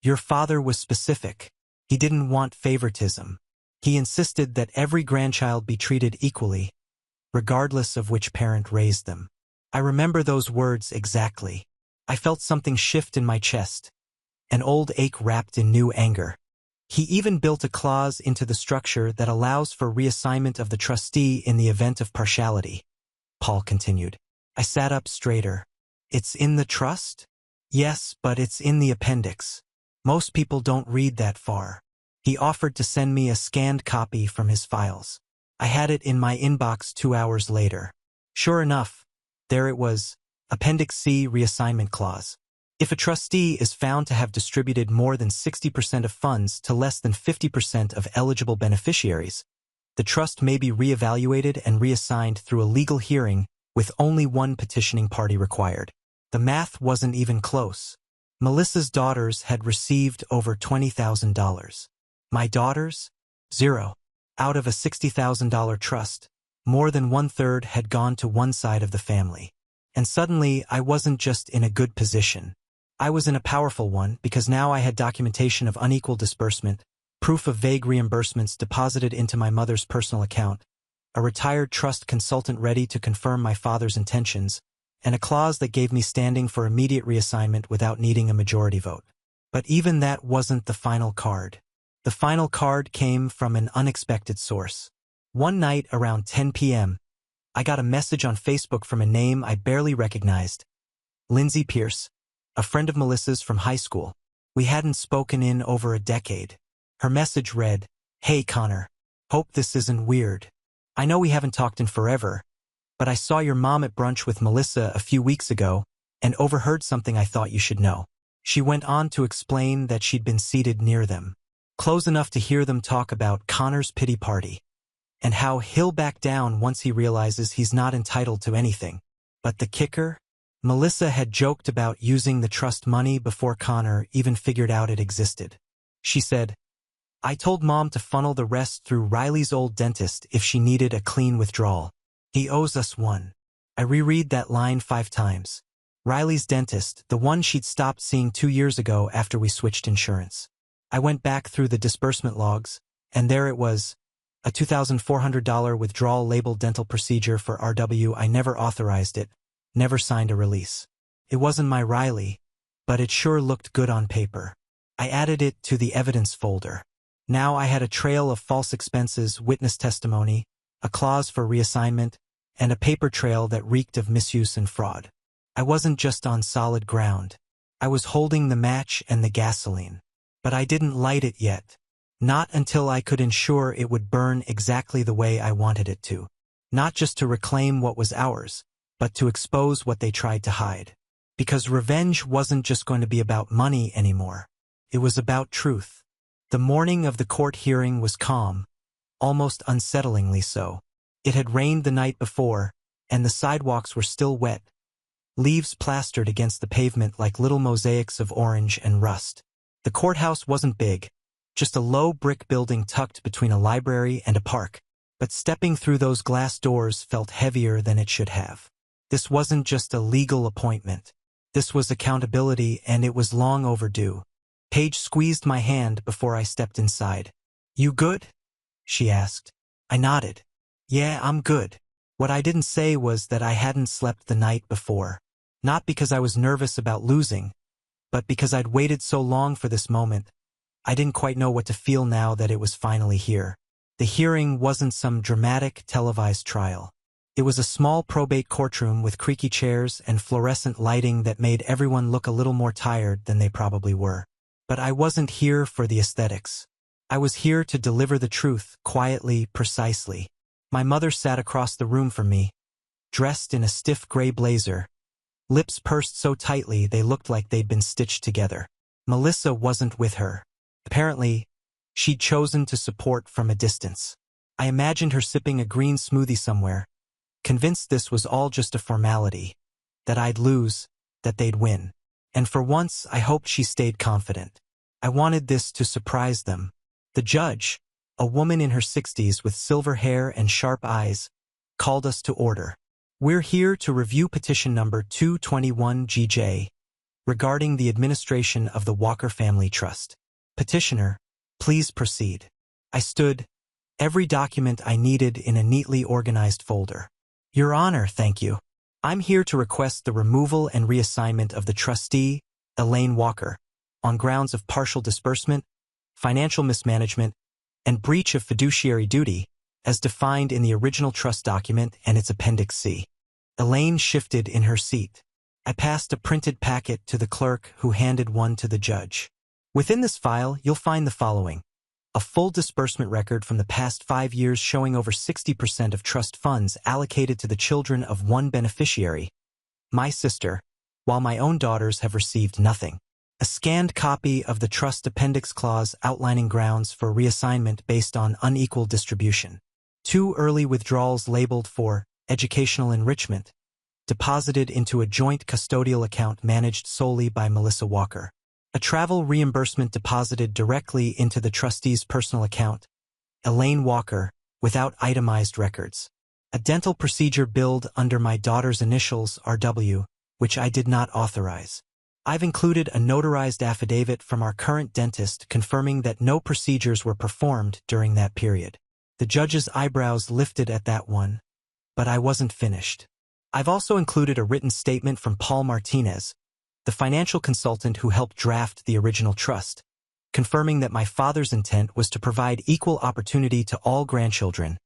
"Your father was specific. He didn't want favoritism. He insisted that every grandchild be treated equally, regardless of which parent raised them." I remember those words exactly. I felt something shift in my chest, an old ache wrapped in new anger. He even built a clause into the structure that allows for reassignment of the trustee in the event of partiality. Paul continued. I sat up straighter. "It's in the trust?" "Yes, but it's in the appendix. Most people don't read that far." He offered to send me a scanned copy from his files. I had it in my inbox 2 hours later. Sure enough, there it was, Appendix C, Reassignment Clause. If a trustee is found to have distributed more than 60% of funds to less than 50% of eligible beneficiaries, the trust may be reevaluated and reassigned through a legal hearing with only one petitioning party required. The math wasn't even close. Melissa's daughters had received over $20,000. My daughters? 0. Out of a $60,000 trust, more than 1/3 had gone to one side of the family. And suddenly, I wasn't just in a good position. I was in a powerful one because now I had documentation of unequal disbursement, proof of vague reimbursements deposited into my mother's personal account, a retired trust consultant ready to confirm my father's intentions, and a clause that gave me standing for immediate reassignment without needing a majority vote. But even that wasn't the final card. The final card came from an unexpected source. One night around 10 p.m., I got a message on Facebook from a name I barely recognized. Lindsay Pierce, a friend of Melissa's from high school. We hadn't spoken in over a decade. Her message read, "Hey Connor, hope this isn't weird. I know we haven't talked in forever, but I saw your mom at brunch with Melissa a few weeks ago and overheard something I thought you should know." She went on to explain that she'd been seated near them, close enough to hear them talk about Connor's pity party. and how he'll back down once he realizes he's not entitled to anything. But the kicker? Melissa had joked about using the trust money before Connor even figured out it existed. She said, "I told Mom to funnel the rest through Riley's old dentist if she needed a clean withdrawal. He owes us one." I reread that line 5 times. Riley's dentist, the one she'd stopped seeing 2 years ago after we switched insurance. I went back through the disbursement logs, and there it was, a $2,400 withdrawal labeled dental procedure for RW. I never authorized it, never signed a release. It wasn't my Riley, but it sure looked good on paper. I added it to the evidence folder. Now I had a trail of false expenses, witness testimony, a clause for reassignment, and a paper trail that reeked of misuse and fraud. I wasn't just on solid ground. I was holding the match and the gasoline. But I didn't light it yet. Not until I could ensure it would burn exactly the way I wanted it to. Not just to reclaim what was ours, but to expose what they tried to hide. Because revenge wasn't just going to be about money anymore. It was about truth. The morning of the court hearing was calm, almost unsettlingly so. It had rained the night before, and the sidewalks were still wet, leaves plastered against the pavement like little mosaics of orange and rust. The courthouse wasn't big, just a low brick building tucked between a library and a park, but stepping through those glass doors felt heavier than it should have. This wasn't just a legal appointment. This was accountability, and it was long overdue. Paige squeezed my hand before I stepped inside. "You good?" she asked. I nodded. "Yeah, I'm good." What I didn't say was that I hadn't slept the night before. Not because I was nervous about losing, but because I'd waited so long for this moment. I didn't quite know what to feel now that it was finally here. The hearing wasn't some dramatic televised trial. It was a small probate courtroom with creaky chairs and fluorescent lighting that made everyone look a little more tired than they probably were. But I wasn't here for the aesthetics. I was here to deliver the truth, quietly, precisely. My mother sat across the room from me, dressed in a stiff gray blazer, lips pursed so tightly they looked like they'd been stitched together. Melissa wasn't with her. Apparently, she'd chosen to support from a distance. I imagined her sipping a green smoothie somewhere, convinced this was all just a formality, that I'd lose, that they'd win. And for once, I hoped she stayed confident. I wanted this to surprise them. The judge, a woman in her 60s with silver hair and sharp eyes, called us to order. "We're here to review petition number 221GJ regarding the administration of the Walker Family Trust. Petitioner, please proceed." I stood, every document I needed in a neatly organized folder. "Your Honor, thank you. I'm here to request the removal and reassignment of the trustee, Elaine Walker, on grounds of partial disbursement, financial mismanagement, and breach of fiduciary duty, as defined in the original trust document and its Appendix C." Elaine shifted in her seat. I passed a printed packet to the clerk, who handed one to the judge. "Within this file, you'll find the following: a full disbursement record from the past 5 years showing over 60% of trust funds allocated to the children of one beneficiary, my sister, while my own daughters have received nothing. A scanned copy of the trust appendix clause outlining grounds for reassignment based on unequal distribution. 2 early withdrawals labeled for educational enrichment, deposited into a joint custodial account managed solely by Melissa Walker. A travel reimbursement deposited directly into the trustee's personal account, Elaine Walker, without itemized records. A dental procedure billed under my daughter's initials, RW, which I did not authorize. I've included a notarized affidavit from our current dentist confirming that no procedures were performed during that period. The judge's eyebrows lifted at that one, but I wasn't finished. I've also included a written statement from Paul Martinez, the financial consultant who helped draft the original trust, confirming that my father's intent was to provide equal opportunity to all grandchildren,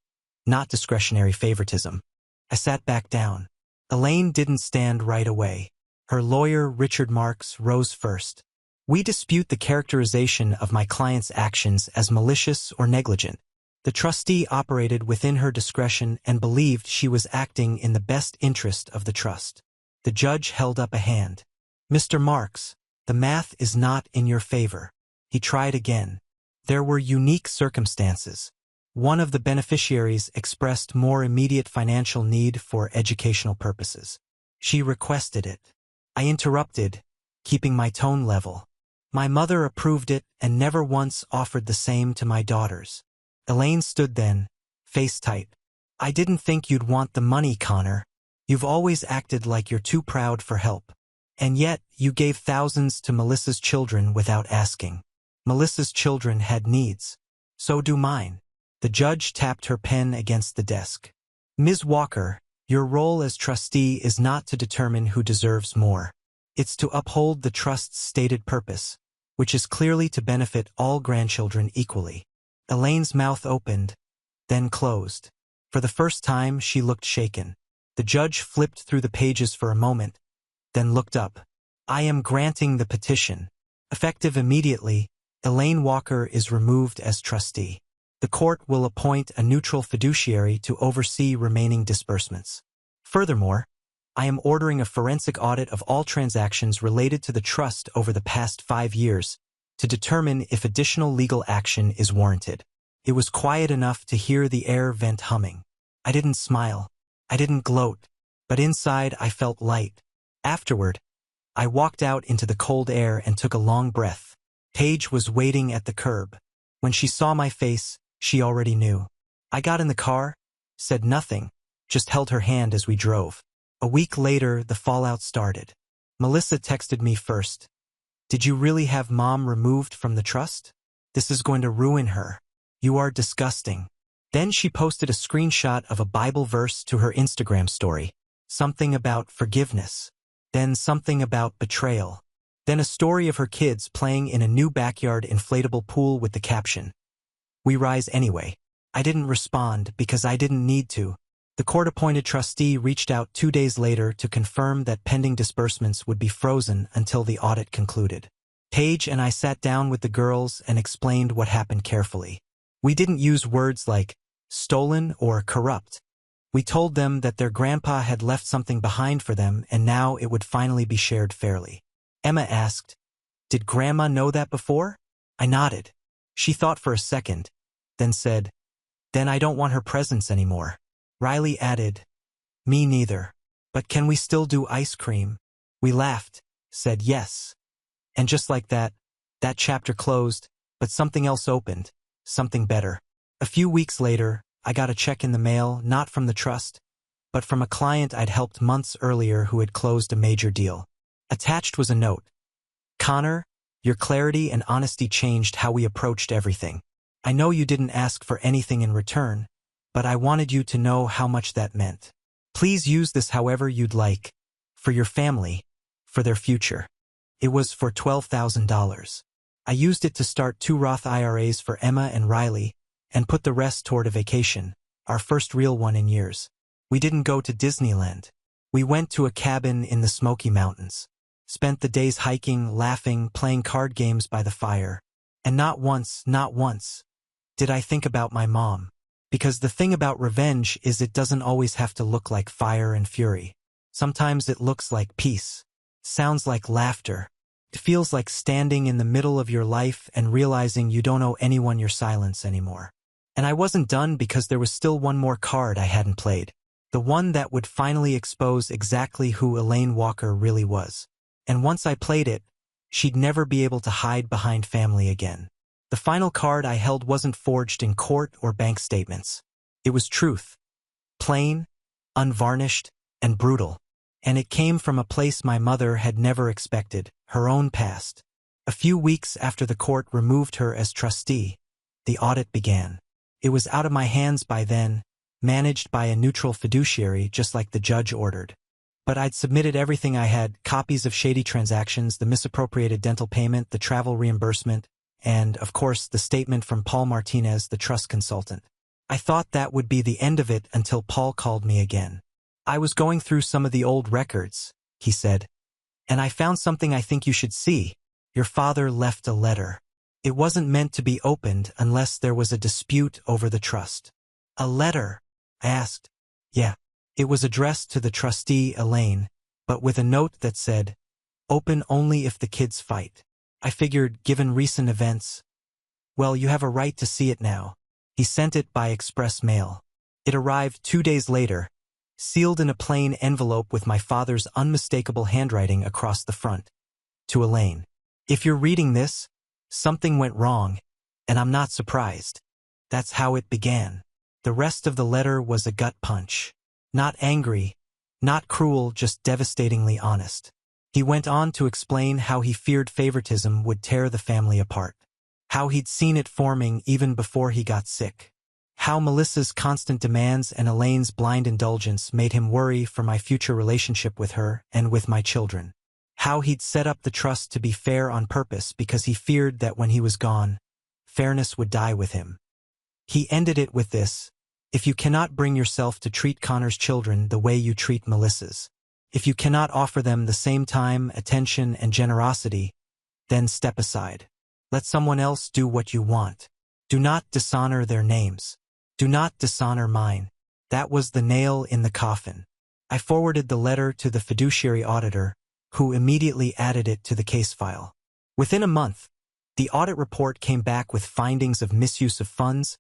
not discretionary favoritism. I sat back down. Elaine didn't stand right away. Her lawyer, Richard Marks, rose first. "We dispute the characterization of my client's actions as malicious or negligent. The trustee operated within her discretion and believed she was acting in the best interest of the trust." The judge held up a hand. "Mr. Marks, the math is not in your favor." He tried again. "There were unique circumstances. One of the beneficiaries expressed more immediate financial need for educational purposes. She requested it. I interrupted, keeping my tone level. My mother approved it and never once offered the same to my daughters. Elaine stood then, face tight. I didn't think you'd want the money, Connor. You've always acted like you're too proud for help. And yet, you gave thousands to Melissa's children without asking. Melissa's children had needs. So do mine. The judge tapped her pen against the desk. Ms. Walker, your role as trustee is not to determine who deserves more. It's to uphold the trust's stated purpose, which is clearly to benefit all grandchildren equally. Elaine's mouth opened, then closed. For the first time, she looked shaken. The judge flipped through the pages for a moment, then looked up. I am granting the petition. Effective immediately, Elaine Walker is removed as trustee. The court will appoint a neutral fiduciary to oversee remaining disbursements. Furthermore, I am ordering a forensic audit of all transactions related to the trust over the past 5 years to determine if additional legal action is warranted. It was quiet enough to hear the air vent humming. I didn't smile. I didn't gloat. But inside I felt light. Afterward, I walked out into the cold air and took a long breath. Paige was waiting at the curb. When she saw my face, she already knew. I got in the car, said nothing, just held her hand as we drove. A week later, the fallout started. Melissa texted me first. Did you really have Mom removed from the trust? This is going to ruin her. You are disgusting. Then she posted a screenshot of a Bible verse to her Instagram story. Something about forgiveness. Then something about betrayal. Then a story of her kids playing in a new backyard inflatable pool with the caption, "We rise anyway." I didn't respond because I didn't need to. The court-appointed trustee reached out 2 days later to confirm that pending disbursements would be frozen until the audit concluded. Paige and I sat down with the girls and explained what happened carefully. We didn't use words like stolen or corrupt. We told them that their grandpa had left something behind for them and now it would finally be shared fairly. Emma asked, "Did Grandma know that before?" I nodded. She thought for a second, then said, "Then I don't want her presence anymore." Riley added, "Me neither. But can we still do ice cream?" We laughed, said yes. And just like that chapter closed, but something else opened, something better. A few weeks later, I got a check in the mail, not from the trust, but from a client I'd helped months earlier who had closed a major deal. Attached was a note. "Connor, your clarity and honesty changed how we approached everything. I know you didn't ask for anything in return, but I wanted you to know how much that meant. Please use this however you'd like, for your family, for their future." It was for $12,000. I used it to start 2 Roth IRAs for Emma and Riley, and put the rest toward a vacation, our first real one in years. We didn't go to Disneyland. We went to a cabin in the Smoky Mountains. Spent the days hiking, laughing, playing card games by the fire. And not once, did I think about my mom. Because the thing about revenge is it doesn't always have to look like fire and fury. Sometimes it looks like peace. Sounds like laughter. It feels like standing in the middle of your life and realizing you don't owe anyone your silence anymore. And I wasn't done because there was still one more card I hadn't played. The one that would finally expose exactly who Elaine Walker really was. And once I played it, she'd never be able to hide behind family again. The final card I held wasn't forged in court or bank statements. It was truth. Plain, unvarnished, and brutal. And it came from a place my mother had never expected, her own past. A few weeks after the court removed her as trustee, the audit began. It was out of my hands by then, managed by a neutral fiduciary just like the judge ordered. But I'd submitted everything I had, copies of shady transactions, the misappropriated dental payment, the travel reimbursement, and, of course, the statement from Paul Martinez, the trust consultant. I thought that would be the end of it until Paul called me again. "I was going through some of the old records," he said, "and I found something I think you should see. Your father left a letter. It wasn't meant to be opened unless there was a dispute over the trust." "A letter?" I asked. "Yeah. It was addressed to the trustee, Elaine, but with a note that said, 'Open only if the kids fight.' I figured, given recent events, well, you have a right to see it now." He sent it by express mail. It arrived 2 days later, sealed in a plain envelope with my father's unmistakable handwriting across the front. To Elaine. If you're reading this, something went wrong, and I'm not surprised. That's how it began. The rest of the letter was a gut punch. Not angry, not cruel, just devastatingly honest. He went on to explain how he feared favoritism would tear the family apart. How he'd seen it forming even before he got sick. How Melissa's constant demands and Elaine's blind indulgence made him worry for my future relationship with her and with my children. How he'd set up the trust to be fair on purpose because he feared that when he was gone, fairness would die with him. He ended it with this: if you cannot bring yourself to treat Connor's children the way you treat Melissa's, if you cannot offer them the same time, attention, and generosity, then step aside. Let someone else do what you want. Do not dishonor their names. Do not dishonor mine. That was the nail in the coffin. I forwarded the letter to the fiduciary auditor, who immediately added it to the case file. Within a month, the audit report came back with findings of misuse of funds,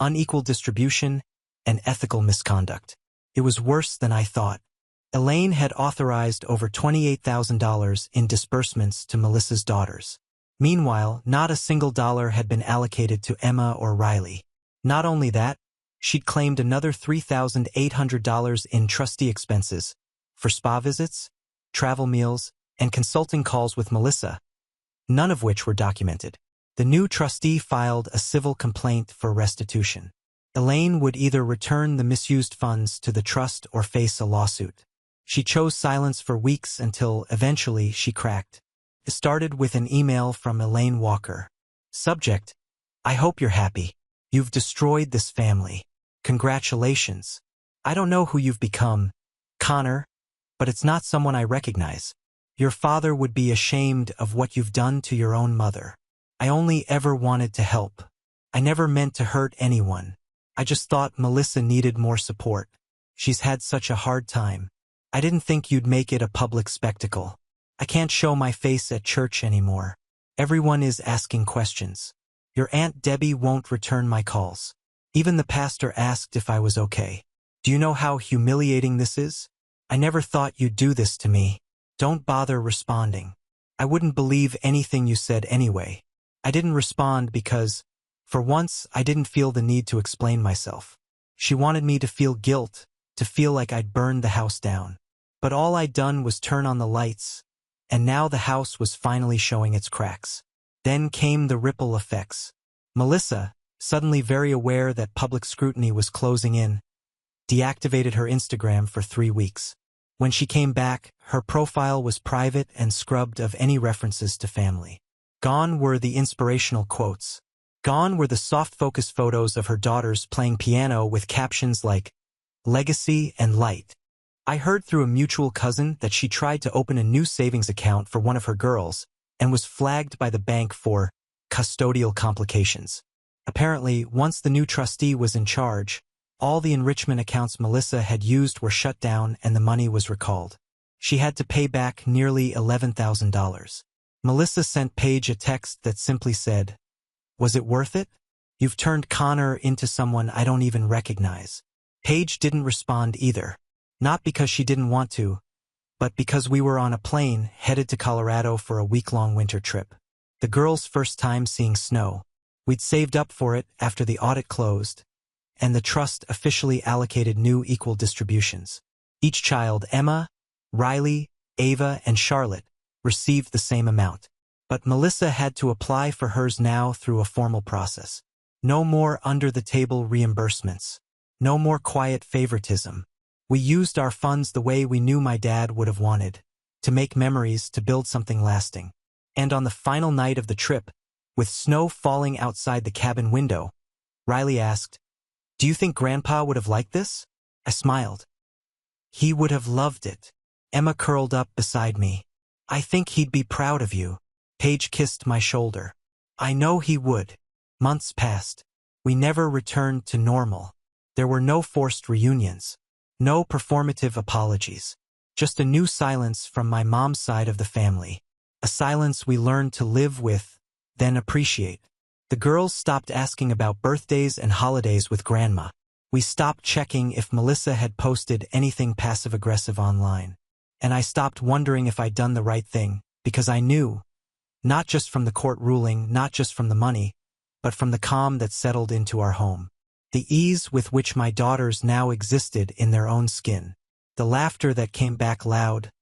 unequal distribution, and ethical misconduct. It was worse than I thought. Elaine had authorized over $28,000 in disbursements to Melissa's daughters. Meanwhile, not a single dollar had been allocated to Emma or Riley. Not only that, she'd claimed another $3,800 in trustee expenses for spa visits, travel meals, and consulting calls with Melissa, none of which were documented. The new trustee filed a civil complaint for restitution. Elaine would either return the misused funds to the trust or face a lawsuit. She chose silence for weeks until, eventually, she cracked. It started with an email from Elaine Walker. Subject: I hope you're happy. You've destroyed this family. Congratulations. I don't know who you've become, Connor, but it's not someone I recognize. Your father would be ashamed of what you've done to your own mother. I only ever wanted to help. I never meant to hurt anyone. I just thought Melissa needed more support. She's had such a hard time. I didn't think you'd make it a public spectacle. I can't show my face at church anymore. Everyone is asking questions. Your Aunt Debbie won't return my calls. Even the pastor asked if I was okay. Do you know how humiliating this is? I never thought you'd do this to me. Don't bother responding. I wouldn't believe anything you said anyway. I didn't respond because, for once, I didn't feel the need to explain myself. She wanted me to feel guilt, to feel like I'd burned the house down. But all I'd done was turn on the lights, and now the house was finally showing its cracks. Then came the ripple effects. Melissa, suddenly very aware that public scrutiny was closing in, deactivated her Instagram for 3 weeks. When she came back, her profile was private and scrubbed of any references to family. Gone were the inspirational quotes. Gone were the soft-focus photos of her daughters playing piano with captions like, "Legacy and Light." I heard through a mutual cousin that she tried to open a new savings account for one of her girls and was flagged by the bank for custodial complications. Apparently, once the new trustee was in charge, all the enrichment accounts Melissa had used were shut down and the money was recalled. She had to pay back nearly $11,000. Melissa sent Paige a text that simply said, "Was it worth it? You've turned Connor into someone I don't even recognize." Paige didn't respond either. Not because she didn't want to, but because we were on a plane headed to Colorado for a week-long winter trip. The girls' first time seeing snow. We'd saved up for it after the audit closed, and the trust officially allocated new equal distributions. Each child, Emma, Riley, Ava, and Charlotte, received the same amount. But Melissa had to apply for hers now through a formal process. No more under-the-table reimbursements. No more quiet favoritism. We used our funds the way we knew my dad would have wanted, to make memories, to build something lasting. And on the final night of the trip, with snow falling outside the cabin window, Riley asked, "Do you think Grandpa would have liked this?" I smiled. "He would have loved it." Emma curled up beside me. "I think he'd be proud of you." Paige kissed my shoulder. "I know he would." Months passed. We never returned to normal. There were no forced reunions. No performative apologies. Just a new silence from my mom's side of the family. A silence we learned to live with, then appreciate. The girls stopped asking about birthdays and holidays with Grandma. We stopped checking if Melissa had posted anything passive-aggressive online. And I stopped wondering if I'd done the right thing, because I knew, not just from the court ruling, not just from the money, but from the calm that settled into our home. The ease with which my daughters now existed in their own skin. The laughter that came back loud,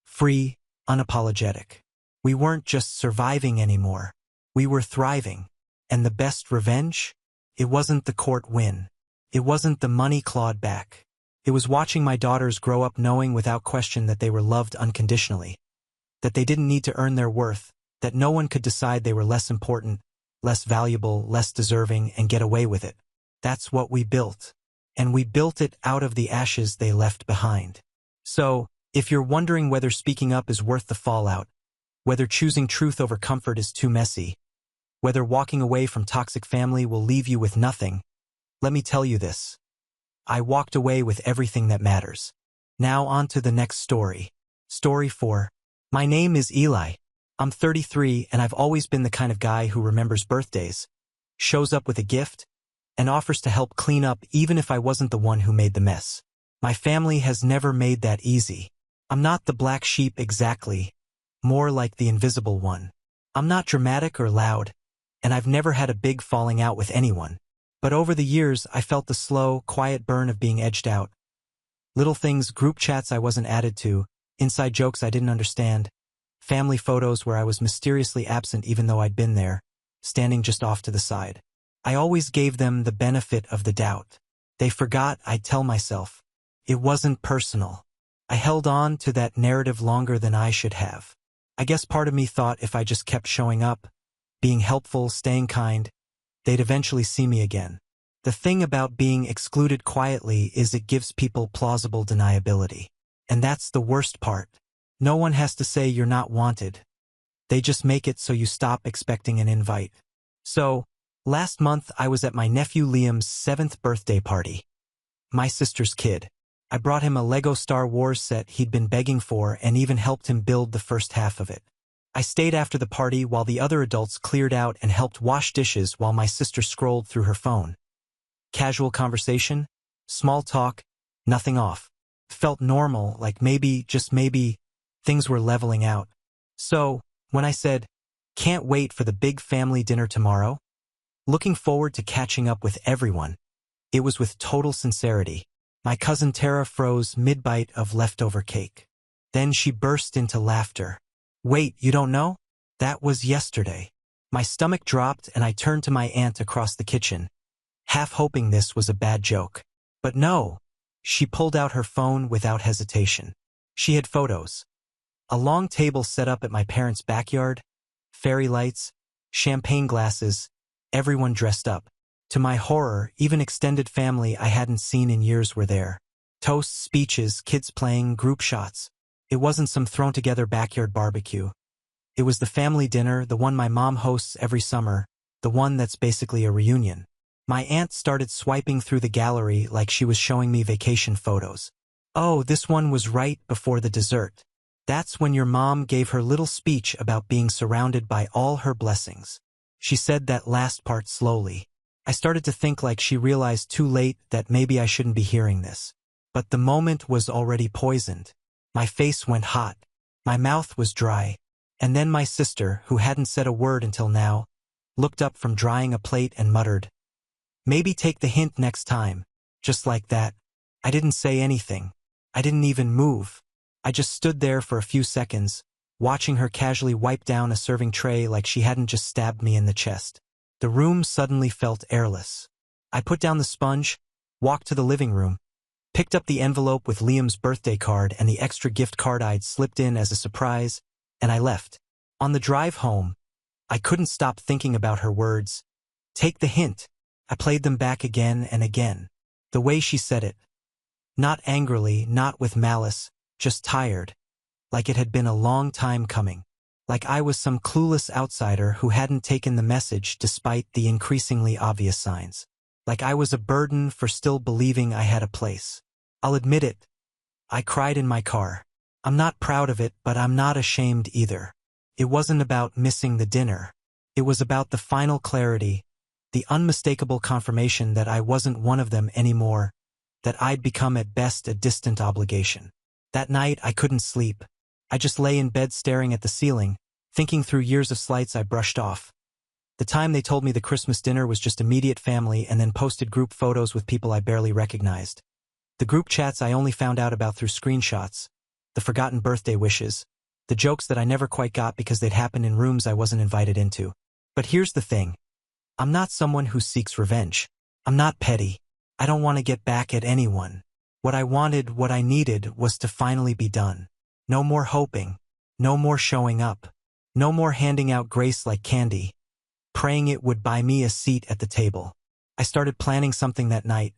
free, unapologetic. We weren't just surviving anymore. We were thriving. And the best revenge? It wasn't the court win. It wasn't the money clawed back. It was watching my daughters grow up knowing without question that they were loved unconditionally, that they didn't need to earn their worth, that no one could decide they were less important, less valuable, less deserving, and get away with it. That's what we built. And we built it out of the ashes they left behind. So, if you're wondering whether speaking up is worth the fallout, whether choosing truth over comfort is too messy, whether walking away from toxic family will leave you with nothing, let me tell you this. I walked away with everything that matters. Now on to the next story. Story 4. My name is Eli. I'm 33 and I've always been the kind of guy who remembers birthdays, shows up with a gift, and offers to help clean up even if I wasn't the one who made the mess. My family has never made that easy. I'm not the black sheep exactly, more like the invisible one. I'm not dramatic or loud, and I've never had a big falling out with anyone. But over the years, I felt the slow, quiet burn of being edged out. Little things, group chats I wasn't added to, inside jokes I didn't understand, family photos where I was mysteriously absent even though I'd been there, standing just off to the side. I always gave them the benefit of the doubt. They forgot, I'd tell myself. It wasn't personal. I held on to that narrative longer than I should have. I guess part of me thought if I just kept showing up, being helpful, staying kind, they'd eventually see me again. The thing about being excluded quietly is it gives people plausible deniability. And that's the worst part. No one has to say you're not wanted. They just make it so you stop expecting an invite. So, last month I was at my nephew Liam's 7th birthday party. My sister's kid. I brought him a Lego Star Wars set he'd been begging for and even helped him build the first half of it. I stayed after the party while the other adults cleared out and helped wash dishes while my sister scrolled through her phone. Casual conversation, small talk, nothing off. Felt normal, like maybe, just maybe, things were leveling out. So, when I said, "Can't wait for the big family dinner tomorrow," looking forward to catching up with everyone, it was with total sincerity. My cousin Tara froze mid-bite of leftover cake. Then she burst into laughter. "Wait, you don't know? That was yesterday." My stomach dropped and I turned to my aunt across the kitchen, half hoping this was a bad joke. But no, she pulled out her phone without hesitation. She had photos. A long table set up at my parents' backyard, fairy lights, champagne glasses, everyone dressed up. To my horror, even extended family I hadn't seen in years were there. Toasts, speeches, kids playing, group shots. It wasn't some thrown-together backyard barbecue. It was the family dinner, the one my mom hosts every summer, the one that's basically a reunion. My aunt started swiping through the gallery like she was showing me vacation photos. "Oh, this one was right before the dessert. That's when your mom gave her little speech about being surrounded by all her blessings." She said that last part slowly. I started to think like she realized too late that maybe I shouldn't be hearing this. But the moment was already poisoned. My face went hot. My mouth was dry. And then my sister, who hadn't said a word until now, looked up from drying a plate and muttered, "Maybe take the hint next time." Just like that. I didn't say anything. I didn't even move. I just stood there for a few seconds, watching her casually wipe down a serving tray like she hadn't just stabbed me in the chest. The room suddenly felt airless. I put down the sponge, walked to the living room, picked up the envelope with Liam's birthday card and the extra gift card I'd slipped in as a surprise, and I left. On the drive home, I couldn't stop thinking about her words. Take the hint. I played them back again and again. The way she said it. Not angrily, not with malice, just tired. Like it had been a long time coming. Like I was some clueless outsider who hadn't taken the message despite the increasingly obvious signs. Like I was a burden for still believing I had a place. I'll admit it. I cried in my car. I'm not proud of it, but I'm not ashamed either. It wasn't about missing the dinner. It was about the final clarity, the unmistakable confirmation that I wasn't one of them anymore, that I'd become at best a distant obligation. That night, I couldn't sleep. I just lay in bed staring at the ceiling, thinking through years of slights I brushed off. The time they told me the Christmas dinner was just immediate family and then posted group photos with people I barely recognized. The group chats I only found out about through screenshots, the forgotten birthday wishes, the jokes that I never quite got because they'd happened in rooms I wasn't invited into. But here's the thing. I'm not someone who seeks revenge. I'm not petty. I don't want to get back at anyone. What I needed was to finally be done. No more hoping. No more showing up. No more handing out grace like candy, praying it would buy me a seat at the table. I started planning something that night.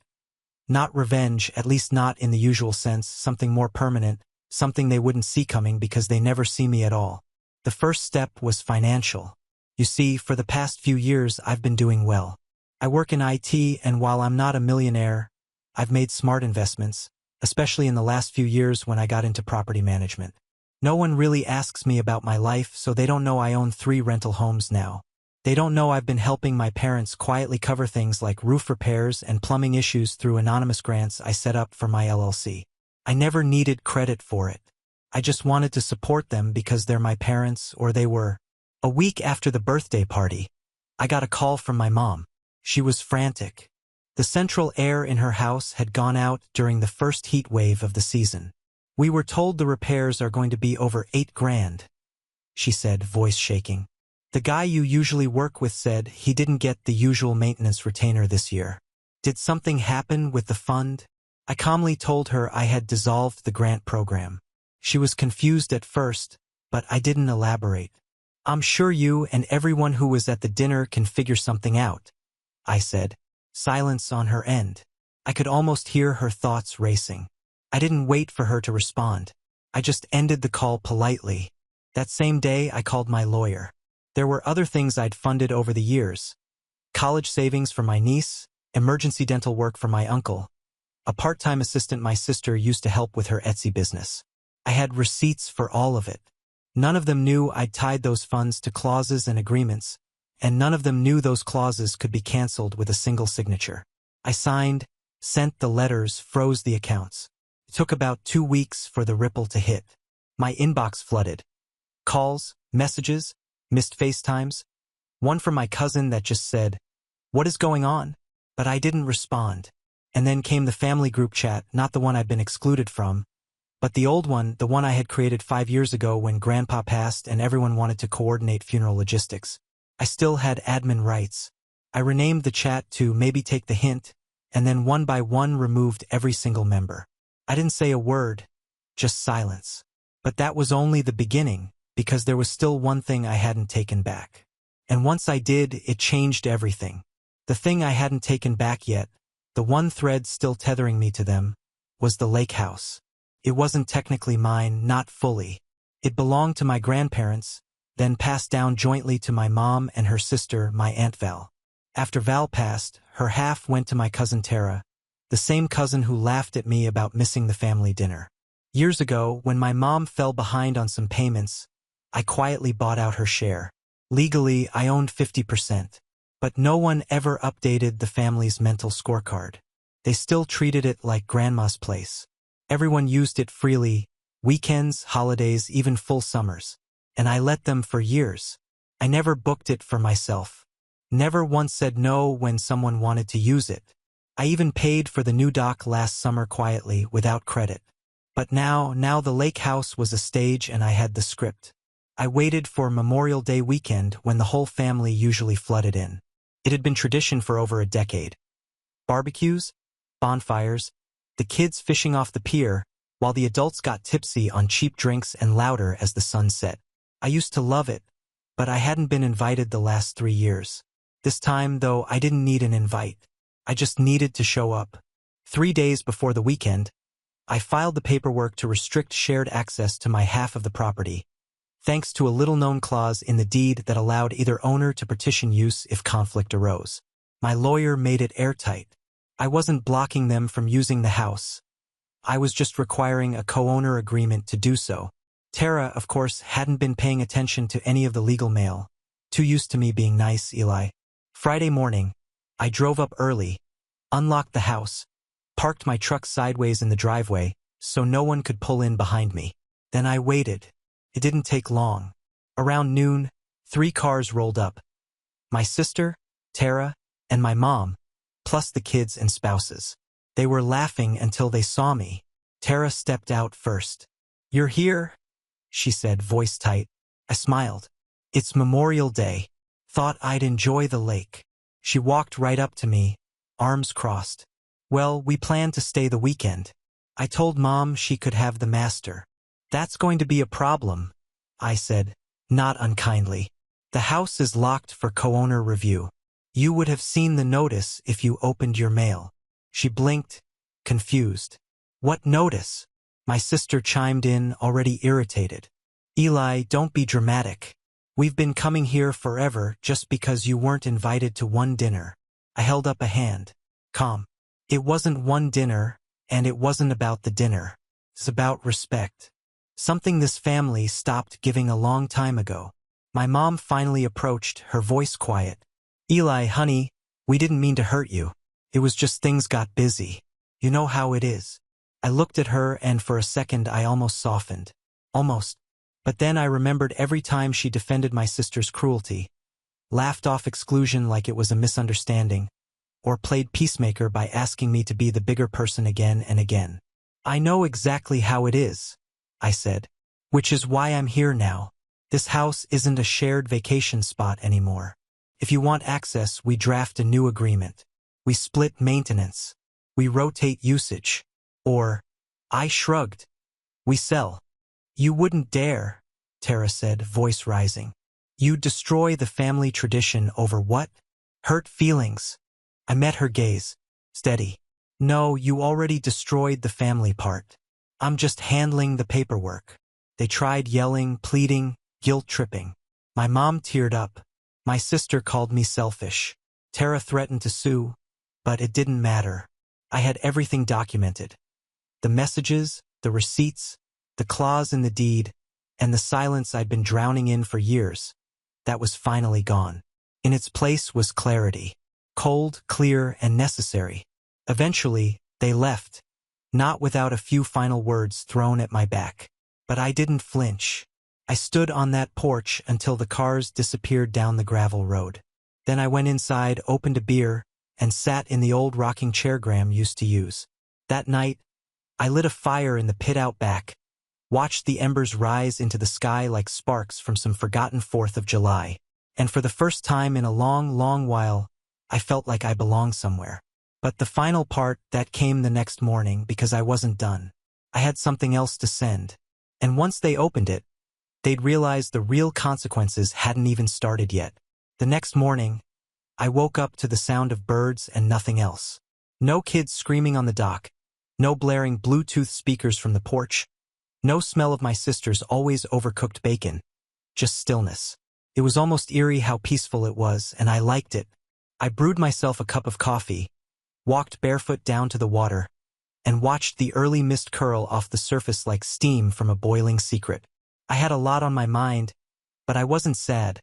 Not revenge, at least not in the usual sense, something more permanent, something they wouldn't see coming because they never see me at all. The first step was financial. You see, for the past few years, I've been doing well. I work in IT, and while I'm not a millionaire, I've made smart investments, especially in the last few years when I got into property management. No one really asks me about my life, so they don't know I own 3 rental homes now. They don't know I've been helping my parents quietly cover things like roof repairs and plumbing issues through anonymous grants I set up for my LLC. I never needed credit for it. I just wanted to support them because they're my parents, or they were. A week after the birthday party, I got a call from my mom. She was frantic. The central air in her house had gone out during the first heat wave of the season. We were told the repairs are going to be over $8 grand, she said, voice shaking. The guy you usually work with said he didn't get the usual maintenance retainer this year. Did something happen with the fund? I calmly told her I had dissolved the grant program. She was confused at first, but I didn't elaborate. I'm sure you and everyone who was at the dinner can figure something out, I said. Silence on her end. I could almost hear her thoughts racing. I didn't wait for her to respond. I just ended the call politely. That same day, I called my lawyer. There were other things I'd funded over the years. College savings for my niece, emergency dental work for my uncle, a part-time assistant my sister used to help with her Etsy business. I had receipts for all of it. None of them knew I'd tied those funds to clauses and agreements, and none of them knew those clauses could be canceled with a single signature. I signed, sent the letters, froze the accounts. It took about 2 weeks for the ripple to hit. My inbox flooded. Calls, messages, missed FaceTimes. One from my cousin that just said, "What is going on?" But I didn't respond. And then came the family group chat, not the one I'd been excluded from, but the old one, the one I had created 5 years ago when Grandpa passed and everyone wanted to coordinate funeral logistics. I still had admin rights. I renamed the chat to Maybe Take the Hint, and then one by one removed every single member. I didn't say a word, just silence. But that was only the beginning, because there was still one thing I hadn't taken back. And once I did, it changed everything. The thing I hadn't taken back yet, the one thread still tethering me to them, was the lake house. It wasn't technically mine, not fully. It belonged to my grandparents, then passed down jointly to my mom and her sister, my Aunt Val. After Val passed, her half went to my cousin Tara, the same cousin who laughed at me about missing the family dinner. Years ago, when my mom fell behind on some payments, I quietly bought out her share. Legally, I owned 50%. But no one ever updated the family's mental scorecard. They still treated it like grandma's place. Everyone used it freely, weekends, holidays, even full summers. And I let them for years. I never booked it for myself. Never once said no when someone wanted to use it. I even paid for the new dock last summer quietly, without credit. But now the lake house was a stage and I had the script. I waited for Memorial Day weekend when the whole family usually flooded in. It had been tradition for over a decade. Barbecues, bonfires, the kids fishing off the pier, while the adults got tipsy on cheap drinks and louder as the sun set. I used to love it, but I hadn't been invited the last 3 years. This time, though, I didn't need an invite. I just needed to show up. 3 days before the weekend, I filed the paperwork to restrict shared access to my half of the property, thanks to a little-known clause in the deed that allowed either owner to petition use if conflict arose. My lawyer made it airtight. I wasn't blocking them from using the house. I was just requiring a co-owner agreement to do so. Tara, of course, hadn't been paying attention to any of the legal mail, Too used to me being nice, Eli. Friday morning, I drove up early, unlocked the house, parked my truck sideways in the driveway so no one could pull in behind me. Then I waited. It didn't take long. Around noon, 3 cars rolled up. My sister, Tara, and my mom, plus the kids and spouses. They were laughing until they saw me. Tara stepped out first. "You're here?" she said, voice tight. I smiled. "It's Memorial Day. Thought I'd enjoy the lake." She walked right up to me, arms crossed. "Well, we plan to stay the weekend." I told Mom she could have the master. "That's going to be a problem," I said, not unkindly. "The house is locked for co-owner review. You would have seen the notice if you opened your mail." She blinked, confused. "What notice?" My sister chimed in, already irritated. "Eli, don't be dramatic. We've been coming here forever just because you weren't invited to one dinner." I held up a hand. "Calm. It wasn't one dinner, and it wasn't about the dinner. It's about respect. Something this family stopped giving a long time ago." My mom finally approached, her voice quiet. "Eli, honey, we didn't mean to hurt you. It was just things got busy. You know how it is." I looked at her and for a second I almost softened. Almost. But then I remembered every time she defended my sister's cruelty, laughed off exclusion like it was a misunderstanding, or played peacemaker by asking me to be the bigger person again and again. "I know exactly how it is," I said, "which is why I'm here now. This house isn't a shared vacation spot anymore. If you want access, we draft a new agreement. We split maintenance. We rotate usage. Or," I shrugged, "we sell." "You wouldn't dare," Tara said, voice rising. "You'd destroy the family tradition over what? Hurt feelings." I met her gaze. Steady. "No, you already destroyed the family part. I'm just handling the paperwork." They tried yelling, pleading, guilt-tripping. My mom teared up. My sister called me selfish. Tara threatened to sue, but it didn't matter. I had everything documented. The messages, the receipts, the clause in the deed, and the silence I'd been drowning in for years. That was finally gone. In its place was clarity. Cold, clear, and necessary. Eventually, they left, not without a few final words thrown at my back. But I didn't flinch. I stood on that porch until the cars disappeared down the gravel road. Then I went inside, opened a beer, and sat in the old rocking chair Graham used to use. That night, I lit a fire in the pit out back, watched the embers rise into the sky like sparks from some forgotten 4th of July, and for the first time in a long, long while, I felt like I belonged somewhere. But the final part, that came the next morning because I wasn't done. I had something else to send. And once they opened it, they'd realized the real consequences hadn't even started yet. The next morning, I woke up to the sound of birds and nothing else. No kids screaming on the dock. No blaring Bluetooth speakers from the porch. No smell of my sister's always overcooked bacon. Just stillness. It was almost eerie how peaceful it was, and I liked it. I brewed myself a cup of coffee, walked barefoot down to the water, and watched the early mist curl off the surface like steam from a boiling secret. I had a lot on my mind, but I wasn't sad,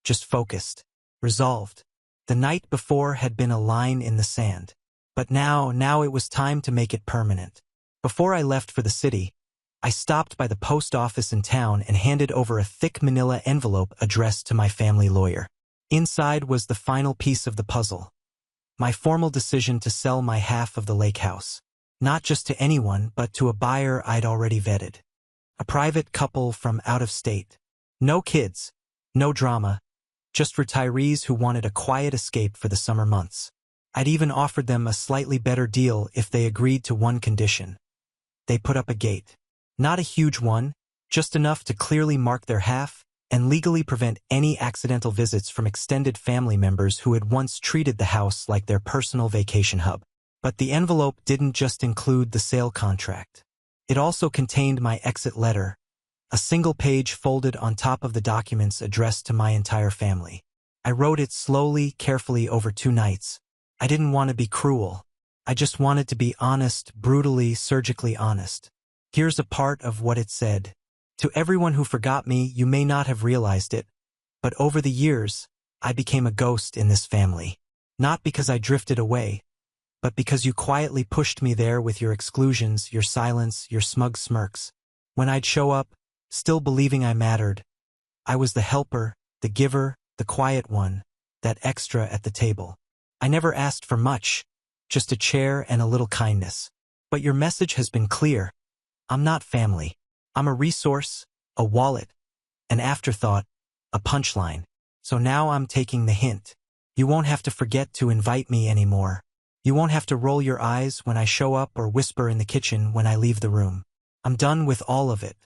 just focused, resolved. The night before had been a line in the sand. But now it was time to make it permanent. Before I left for the city, I stopped by the post office in town and handed over a thick manila envelope addressed to my family lawyer. Inside was the final piece of the puzzle. My formal decision to sell my half of the lake house. Not just to anyone, but to a buyer I'd already vetted. A private couple from out of state. No kids, no drama, just retirees who wanted a quiet escape for the summer months. I'd even offered them a slightly better deal if they agreed to one condition. They put up a gate. Not a huge one, just enough to clearly mark their half and legally prevent any accidental visits from extended family members who had once treated the house like their personal vacation hub. But the envelope didn't just include the sale contract. It also contained my exit letter, a single page folded on top of the documents addressed to my entire family. I wrote it slowly, carefully over 2 nights. I didn't want to be cruel. I just wanted to be honest, brutally, surgically honest. Here's a part of what it said. To everyone who forgot me, you may not have realized it, But over the years, I became a ghost in this family. Not because I drifted away, but because you quietly pushed me there with your exclusions, your silence, your smug smirks. When I'd show up, still believing I mattered, I was the helper, the giver, the quiet one, that extra at the table. I never asked for much, just a chair and a little kindness. But your message has been clear. I'm not family. I'm a resource, a wallet, an afterthought, a punchline. So now I'm taking the hint. You won't have to forget to invite me anymore. You won't have to roll your eyes when I show up or whisper in the kitchen when I leave the room. I'm done with all of it.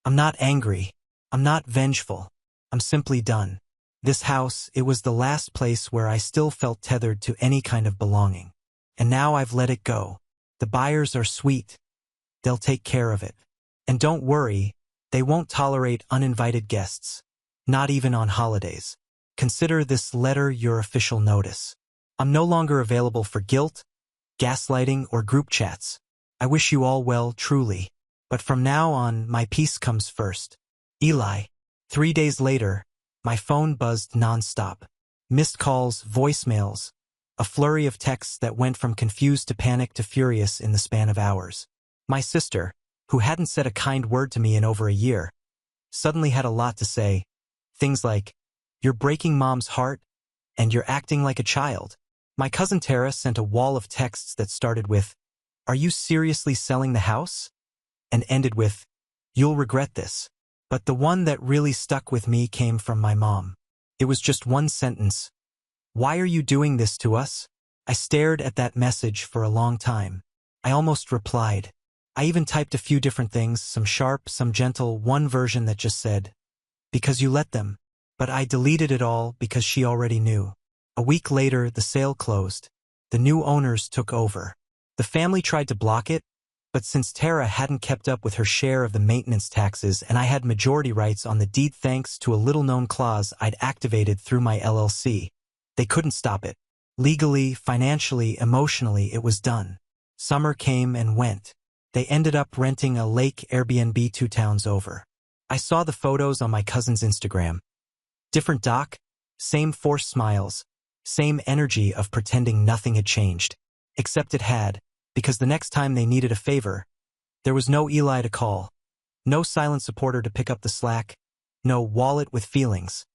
I'm not angry. I'm not vengeful. I'm simply done. This house, it was the last place where I still felt tethered to any kind of belonging. And now I've let it go. The buyers are sweet. They'll take care of it. And don't worry, they won't tolerate uninvited guests. Not even on holidays. Consider this letter your official notice. I'm no longer available for guilt, gaslighting, or group chats. I wish you all well, truly. But from now on, my peace comes first. Eli. 3 days later, my phone buzzed nonstop. Missed calls, voicemails, a flurry of texts that went from confused to panicked to furious in the span of hours. My sister, who hadn't said a kind word to me in over a year, suddenly had a lot to say. Things like, "You're breaking Mom's heart," and "You're acting like a child." My cousin Tara sent a wall of texts that started with, "Are you seriously selling the house?" and ended with, "You'll regret this." But the one that really stuck with me came from my mom. It was just one sentence. "Why are you doing this to us?" I stared at that message for a long time. I almost replied. I even typed a few different things, some sharp, some gentle, one version that just said, "Because you let them." But I deleted it all because she already knew. A week later, the sale closed. The new owners took over. The family tried to block it, but since Tara hadn't kept up with her share of the maintenance taxes and I had majority rights on the deed thanks to a little-known clause I'd activated through my LLC, they couldn't stop it. Legally, financially, emotionally, it was done. Summer came and went. They ended up renting a lake Airbnb 2 towns over. I saw the photos on my cousin's Instagram. Different doc, same forced smiles, same energy of pretending nothing had changed. Except it had, because the next time they needed a favor, there was no Eli to call, no silent supporter to pick up the slack, no wallet with feelings,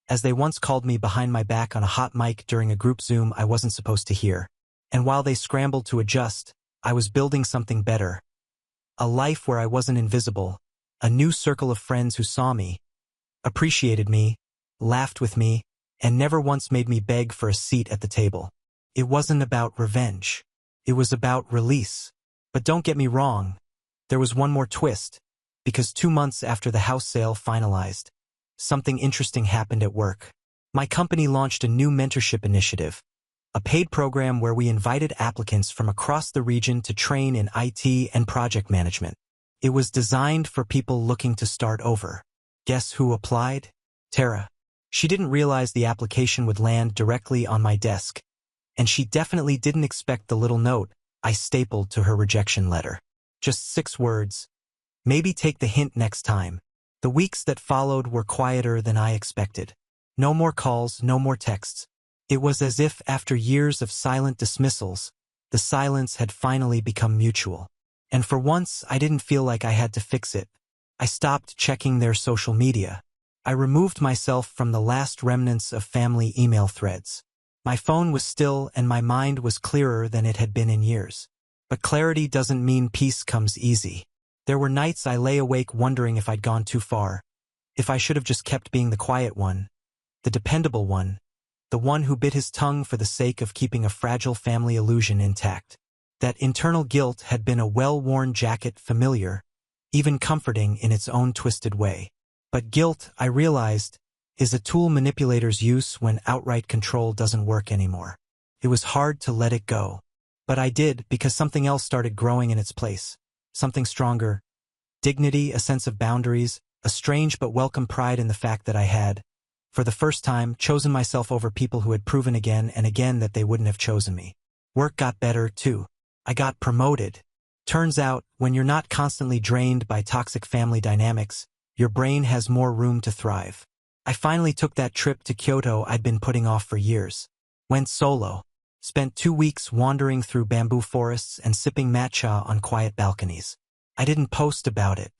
as they once called me behind my back on a hot mic during a group Zoom I wasn't supposed to hear. And while they scrambled to adjust, I was building something better. A life where I wasn't invisible, a new circle of friends who saw me, appreciated me, laughed with me, and never once made me beg for a seat at the table. It wasn't about revenge. It was about release. But don't get me wrong, there was one more twist, because 2 months after the house sale finalized, something interesting happened at work. My company launched a new mentorship initiative, a paid program where we invited applicants from across the region to train in IT and project management. It was designed for people looking to start over. Guess who applied? Tara. She didn't realize the application would land directly on my desk, and she definitely didn't expect the little note I stapled to her rejection letter. Just 6 words. Maybe take the hint next time. The weeks that followed were quieter than I expected. No more calls, no more texts. It was as if after years of silent dismissals, the silence had finally become mutual. And for once, I didn't feel like I had to fix it. I stopped checking their social media. I removed myself from the last remnants of family email threads. My phone was still and my mind was clearer than it had been in years. But clarity doesn't mean peace comes easy. There were nights I lay awake wondering if I'd gone too far, if I should have just kept being the quiet one, the dependable one, the one who bit his tongue for the sake of keeping a fragile family illusion intact. That internal guilt had been a well-worn jacket, familiar, even comforting in its own twisted way. But guilt, I realized, is a tool manipulators use when outright control doesn't work anymore. It was hard to let it go. But I did because something else started growing in its place. Something stronger. Dignity, a sense of boundaries, a strange but welcome pride in the fact that I had, for the first time, chosen myself over people who had proven again and again that they wouldn't have chosen me. Work got better, too. I got promoted. Turns out, when you're not constantly drained by toxic family dynamics, your brain has more room to thrive. I finally took that trip to Kyoto I'd been putting off for years. Went solo. Spent 2 weeks wandering through bamboo forests and sipping matcha on quiet balconies. I didn't post about it.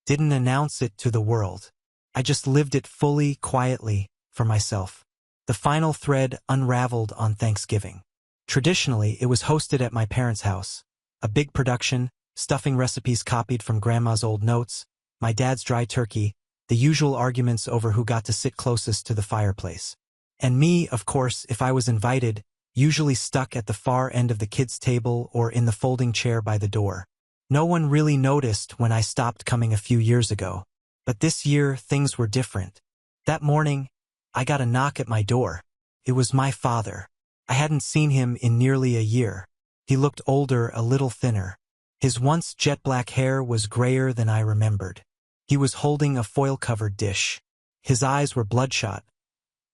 Didn't announce it to the world. I just lived it fully, quietly, for myself. The final thread unraveled on Thanksgiving. Traditionally, it was hosted at my parents' house. A big production, stuffing recipes copied from Grandma's old notes, my dad's dry turkey, the usual arguments over who got to sit closest to the fireplace. And me, of course, if I was invited, usually stuck at the far end of the kids' table or in the folding chair by the door. No one really noticed when I stopped coming a few years ago. But this year, things were different. That morning, I got a knock at my door. It was my father. I hadn't seen him in nearly a year. He looked older, a little thinner. His once jet-black hair was grayer than I remembered. He was holding a foil-covered dish. His eyes were bloodshot.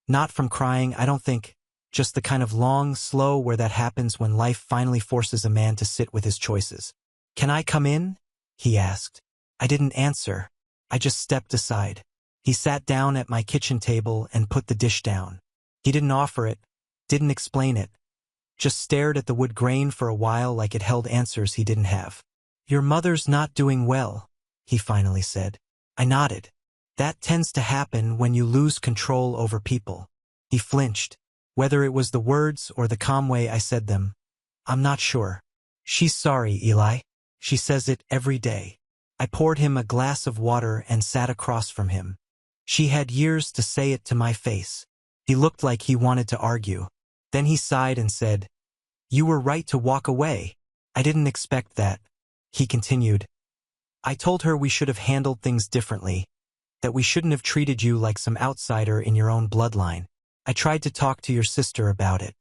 Not from crying, I don't think, just the kind of long, slow where that happens when life finally forces a man to sit with his choices. "Can I come in?" he asked. I didn't answer. I just stepped aside. He sat down at my kitchen table and put the dish down. He didn't offer it, didn't explain it, just stared at the wood grain for a while like it held answers he didn't have. "Your mother's not doing well," he finally said. I nodded. That tends to happen when you lose control over people. He flinched. Whether it was the words or the calm way I said them, I'm not sure. "She's sorry, Eli. She says it every day." I poured him a glass of water and sat across from him. She had years to say it to my face. He looked like he wanted to argue. Then he sighed and said, "You were right to walk away." I didn't expect that. He continued, "I told her we should have handled things differently, that we shouldn't have treated you like some outsider in your own bloodline. I tried to talk to your sister about it.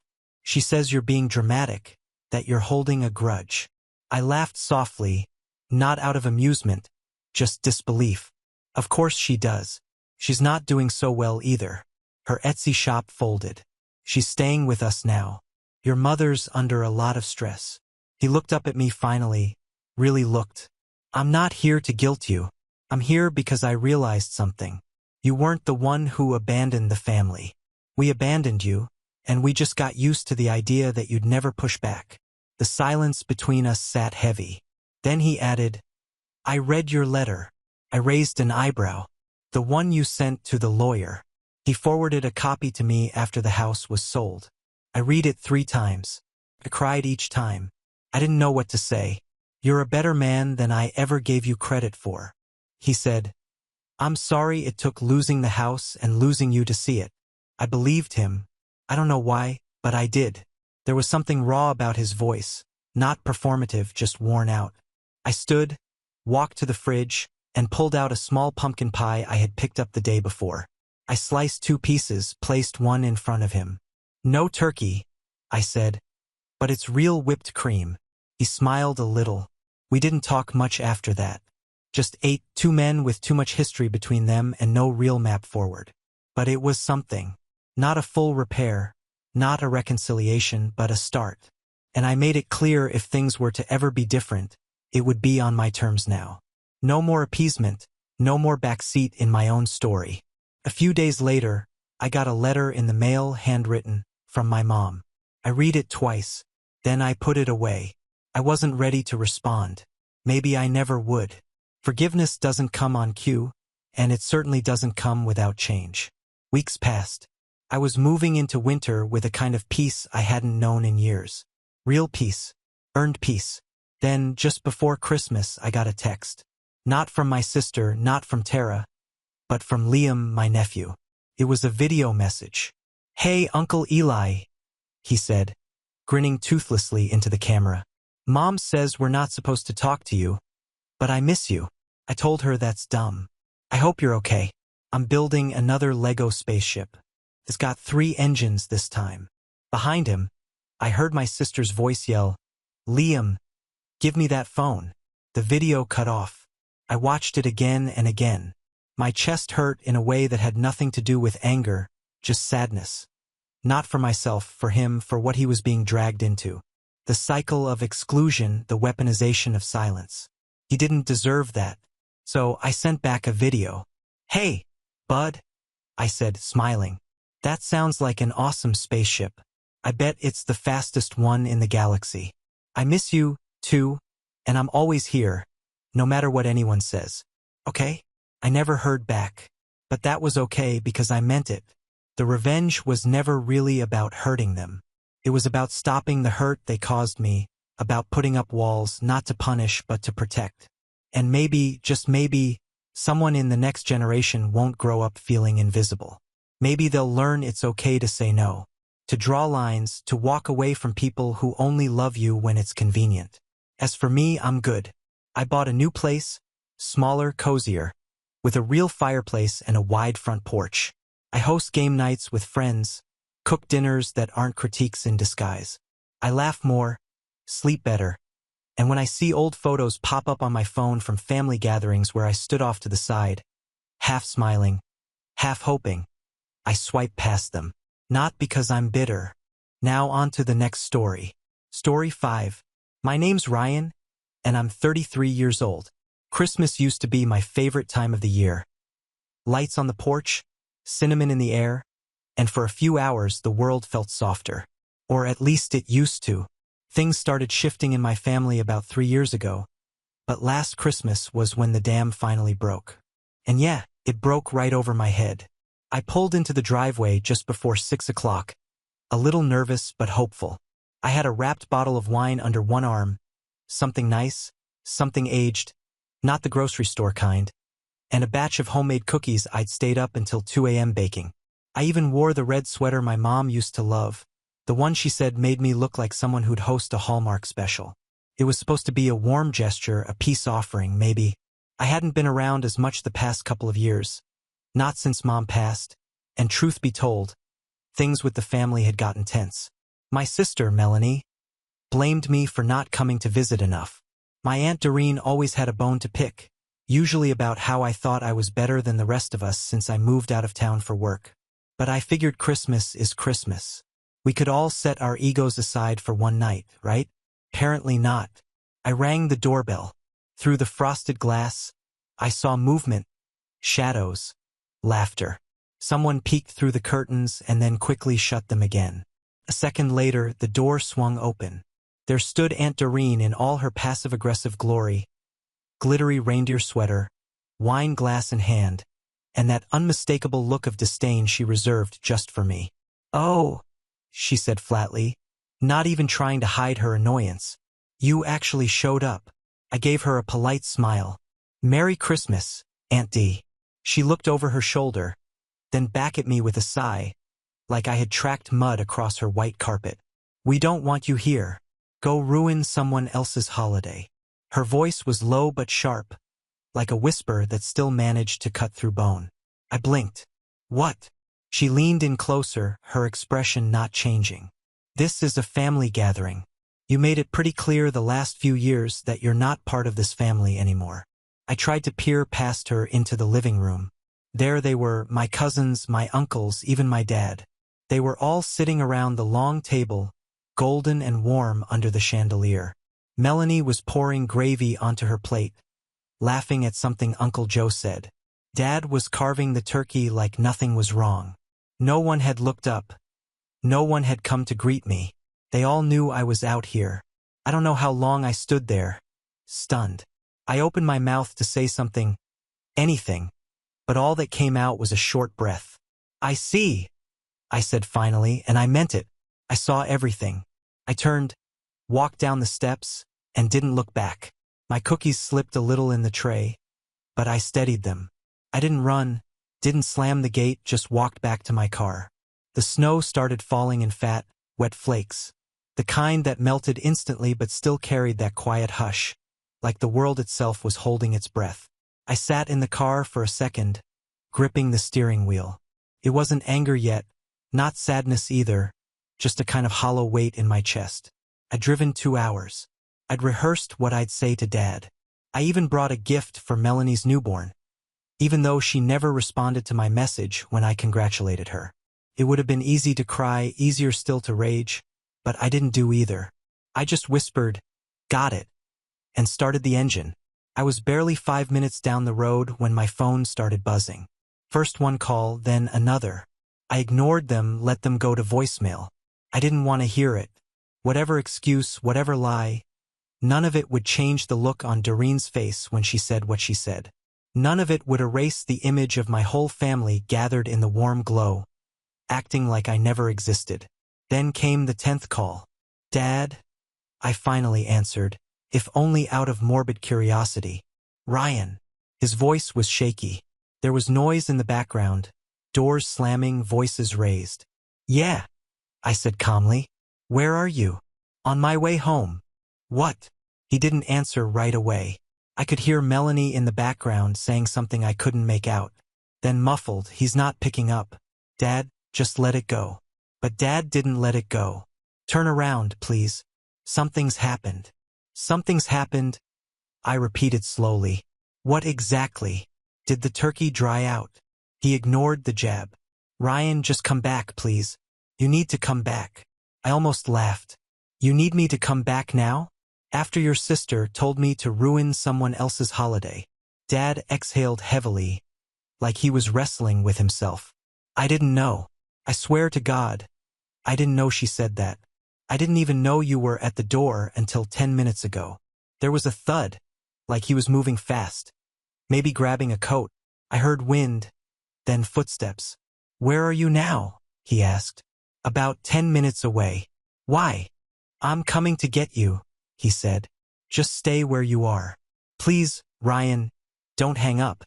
She says you're being dramatic, that you're holding a grudge." I laughed softly, not out of amusement, just disbelief. Of course she does. She's not doing so well either. Her Etsy shop folded. She's staying with us now. Your mother's under a lot of stress. He looked up at me finally, really looked. "I'm not here to guilt you. I'm here because I realized something. You weren't the one who abandoned the family. We abandoned you, and we just got used to the idea that you'd never push back." The silence between us sat heavy. Then he added, "I read your letter." I raised an eyebrow. "The one you sent to the lawyer." He forwarded a copy to me after the house was sold. I read it 3 times. I cried each time. I didn't know what to say. "You're a better man than I ever gave you credit for." He said, "I'm sorry it took losing the house and losing you to see it." I believed him. I don't know why, but I did. There was something raw about his voice, not performative, just worn out. I stood, walked to the fridge, and pulled out a small pumpkin pie I had picked up the day before. I sliced 2 pieces, placed one in front of him. "No turkey," I said, "but it's real whipped cream." He smiled a little. We didn't talk much after that. Just ate, 2 men with too much history between them and no real map forward. But it was something. Not a full repair, not a reconciliation, but a start. And I made it clear if things were to ever be different, it would be on my terms now. No more appeasement, no more backseat in my own story. A few days later, I got a letter in the mail, handwritten, from my mom. I read it twice, then I put it away. I wasn't ready to respond. Maybe I never would. Forgiveness doesn't come on cue, and it certainly doesn't come without change. Weeks passed. I was moving into winter with a kind of peace I hadn't known in years. Real peace. Earned peace. Then, just before Christmas, I got a text. Not from my sister, not from Tara, but from Liam, my nephew. It was a video message. "Hey, Uncle Eli," he said, grinning toothlessly into the camera. "Mom says we're not supposed to talk to you, but I miss you." I told her that's dumb. "I hope you're okay. I'm building another Lego spaceship. It's got 3 engines this time." Behind him, I heard my sister's voice yell, "Liam, give me that phone." The video cut off. I watched it again and again. My chest hurt in a way that had nothing to do with anger, just sadness. Not for myself, for him, for what he was being dragged into. The cycle of exclusion, the weaponization of silence. He didn't deserve that. So I sent back a video. "Hey, bud, I said, smiling. That sounds like an awesome spaceship. I bet it's the fastest one in the galaxy. I miss you, too, and I'm always here, no matter what anyone says. Okay? I never heard back. But that was okay because I meant it. The revenge was never really about hurting them. It was about stopping the hurt they caused me, about putting up walls not to punish but to protect. And maybe, just maybe, someone in the next generation won't grow up feeling invisible. Maybe they'll learn it's okay to say no, to draw lines, to walk away from people who only love you when it's convenient. As for me, I'm good. I bought a new place, smaller, cozier, with a real fireplace and a wide front porch. I host game nights with friends, cook dinners that aren't critiques in disguise. I laugh more, sleep better, and when I see old photos pop up on my phone from family gatherings where I stood off to the side, half smiling, half hoping, I swipe past them. Not because I'm bitter. Now on to the next story. Story 5. My name's Ryan, and I'm 33 years old. Christmas used to be my favorite time of the year. Lights on the porch, cinnamon in the air, and for a few hours the world felt softer. Or at least it used to. Things started shifting in my family about 3 years ago, but last Christmas was when the dam finally broke. And yeah, it broke right over my head. I pulled into the driveway just before 6 o'clock, a little nervous but hopeful. I had a wrapped bottle of wine under one arm, something nice, something aged, not the grocery store kind, and a batch of homemade cookies I'd stayed up until 2 a.m. baking. I even wore the red sweater my mom used to love, the one she said made me look like someone who'd host a Hallmark special. It was supposed to be a warm gesture, a peace offering, maybe. I hadn't been around as much the past couple of years. Not since Mom passed, and truth be told, things with the family had gotten tense. My sister, Melanie, blamed me for not coming to visit enough. My Aunt Doreen always had a bone to pick, usually about how I thought I was better than the rest of us since I moved out of town for work. But I figured Christmas is Christmas. We could all set our egos aside for one night, right? Apparently not. I rang the doorbell. Through the frosted glass, I saw movement, shadows, laughter. Someone peeked through the curtains and then quickly shut them again. A second later, the door swung open. There stood Aunt Doreen in all her passive-aggressive glory, glittery reindeer sweater, wine glass in hand, and that unmistakable look of disdain she reserved just for me. "Oh," she said flatly, not even trying to hide her annoyance. "You actually showed up." I gave her a polite smile. "Merry Christmas, Aunt D." She looked over her shoulder, then back at me with a sigh, like I had tracked mud across her white carpet. "We don't want you here. Go ruin someone else's holiday." Her voice was low but sharp, like a whisper that still managed to cut through bone. I blinked. "What?" She leaned in closer, her expression not changing. "This is a family gathering. You made it pretty clear the last few years that you're not part of this family anymore." I tried to peer past her into the living room. There they were, my cousins, my uncles, even my dad. They were all sitting around the long table, golden and warm under the chandelier. Melanie was pouring gravy onto her plate, laughing at something Uncle Joe said. Dad was carving the turkey like nothing was wrong. No one had looked up. No one had come to greet me. They all knew I was out here. I don't know how long I stood there, stunned. I opened my mouth to say something, anything, but all that came out was a short breath. "I see," I said finally, and I meant it. I saw everything. I turned, walked down the steps, and didn't look back. My cookies slipped a little in the tray, but I steadied them. I didn't run, didn't slam the gate, just walked back to my car. The snow started falling in fat, wet flakes, the kind that melted instantly but still carried that quiet hush, like the world itself was holding its breath. I sat in the car for a second, gripping the steering wheel. It wasn't anger yet, not sadness either, just a kind of hollow weight in my chest. I'd driven 2 hours. I'd rehearsed what I'd say to Dad. I even brought a gift for Melanie's newborn, even though she never responded to my message when I congratulated her. It would have been easy to cry, easier still to rage, but I didn't do either. I just whispered, "Got it," and started the engine. I was barely 5 minutes down the road when my phone started buzzing. First one call, then another. I ignored them, let them go to voicemail. I didn't want to hear it. Whatever excuse, whatever lie, none of it would change the look on Doreen's face when she said what she said. None of it would erase the image of my whole family gathered in the warm glow, acting like I never existed. Then came the 10th call. Dad? I finally answered, if only out of morbid curiosity. Ryan. His voice was shaky. There was noise in the background, doors slamming, voices raised. Yeah, I said calmly. Where are you? On my way home. What? He didn't answer right away. I could hear Melanie in the background saying something I couldn't make out. Then muffled, he's not picking up. Dad, just let it go. But Dad didn't let it go. Turn around, please. Something's happened. Something's happened, I repeated slowly. What exactly? Did the turkey dry out? He ignored the jab. Ryan, just come back, please. You need to come back. I almost laughed. You need me to come back now? After your sister told me to ruin someone else's holiday. Dad exhaled heavily, like he was wrestling with himself. I didn't know. I swear to God, I didn't know she said that. I didn't even know you were at the door until 10 minutes ago. There was a thud, like he was moving fast. Maybe grabbing a coat. I heard wind, then footsteps. Where are you now? He asked. About 10 minutes away. Why? I'm coming to get you, he said. Just stay where you are. Please, Ryan, don't hang up.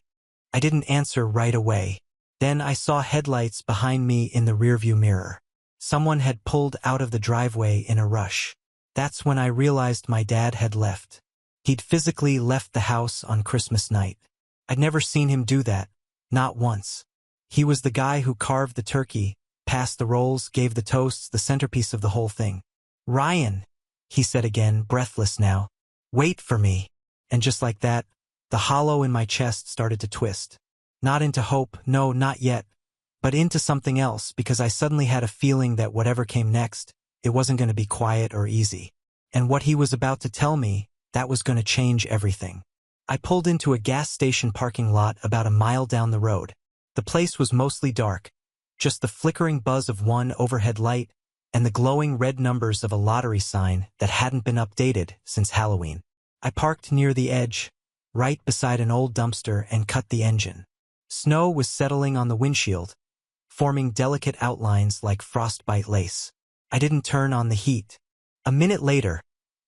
I didn't answer right away. Then I saw headlights behind me in the rearview mirror. Someone had pulled out of the driveway in a rush. That's when I realized my dad had left. He'd physically left the house on Christmas night. I'd never seen him do that, not once. He was the guy who carved the turkey, passed the rolls, gave the toasts, the centerpiece of the whole thing. Ryan, he said again, breathless now. Wait for me. And just like that, the hollow in my chest started to twist. Not into hope, no, not yet, but into something else, because I suddenly had a feeling that whatever came next, it wasn't going to be quiet or easy. And what he was about to tell me, that was going to change everything. I pulled into a gas station parking lot about a mile down the road. The place was mostly dark, just the flickering buzz of one overhead light and the glowing red numbers of a lottery sign that hadn't been updated since Halloween. I parked near the edge, right beside an old dumpster, and cut the engine. Snow was settling on the windshield, forming delicate outlines like frostbite lace. I didn't turn on the heat. A minute later,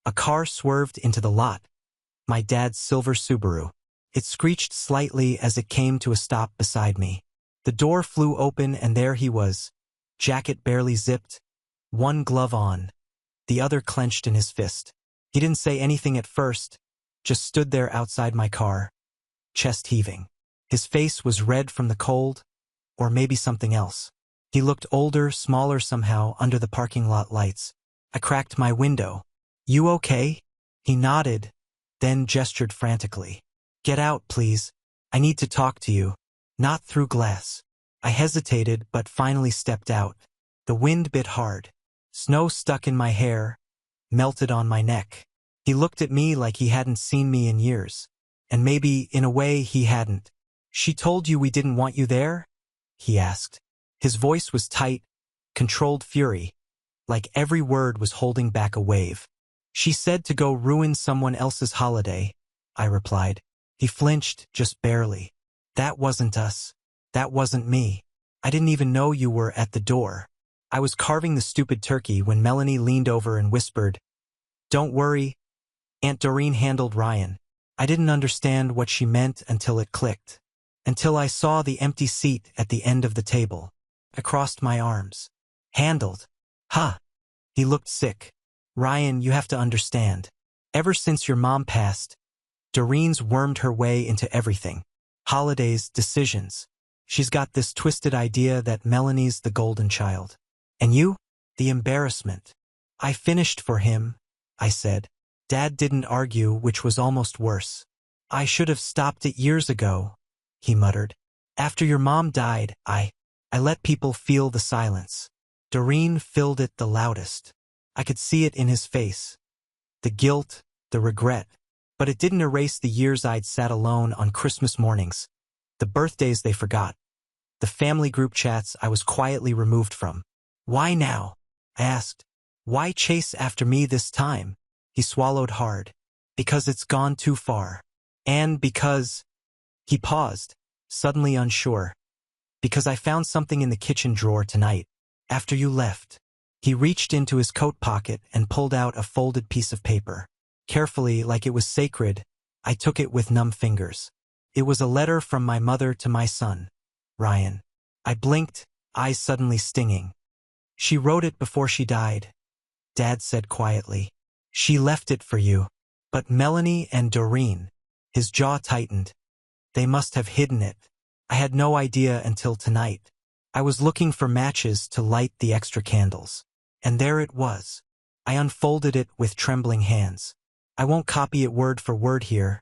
a car swerved into the lot. My dad's silver Subaru. It screeched slightly as it came to a stop beside me. The door flew open and there he was, jacket barely zipped, one glove on, the other clenched in his fist. He didn't say anything at first, just stood there outside my car, chest heaving. His face was red from the cold, or maybe something else. He looked older, smaller somehow under the parking lot lights. I cracked my window. You okay? He nodded, then gestured frantically. Get out, please. I need to talk to you. Not through glass. I hesitated, but finally stepped out. The wind bit hard. Snow stuck in my hair, melted on my neck. He looked at me like he hadn't seen me in years. And maybe, in a way, he hadn't. She told you we didn't want you there? He asked. His voice was tight, controlled fury, like every word was holding back a wave. She said to go ruin someone else's holiday, I replied. He flinched, just barely. That wasn't us. That wasn't me. I didn't even know you were at the door. I was carving the stupid turkey when Melanie leaned over and whispered, Don't worry. Aunt Doreen handled Ryan. I didn't understand what she meant until it clicked. Until I saw the empty seat at the end of the table. I crossed my arms. Handled. Huh. He looked sick. Ryan, you have to understand. Ever since your mom passed, Doreen's wormed her way into everything. Holidays, decisions. She's got this twisted idea that Melanie's the golden child. And you? The embarrassment. I finished for him, I said. Dad didn't argue, which was almost worse. I should have stopped it years ago, he muttered. After your mom died, I let people feel the silence. Doreen filled it the loudest. I could see it in his face. The guilt, the regret. But it didn't erase the years I'd sat alone on Christmas mornings. The birthdays they forgot. the family group chats I was quietly removed from. Why now? I asked. Why chase after me this time? He swallowed hard. Because it's gone too far. And because... He paused, suddenly unsure. Because I found something in the kitchen drawer tonight, after you left. He reached into his coat pocket and pulled out a folded piece of paper. Carefully, like it was sacred, I took it with numb fingers. It was a letter from my mother to my son, Ryan. I blinked, eyes suddenly stinging. She wrote it before she died, Dad said quietly. She left it for you. But Melanie and Doreen, his jaw tightened. They must have hidden it. I had no idea until tonight. I was looking for matches to light the extra candles. And there it was. I unfolded it with trembling hands. I won't copy it word for word here.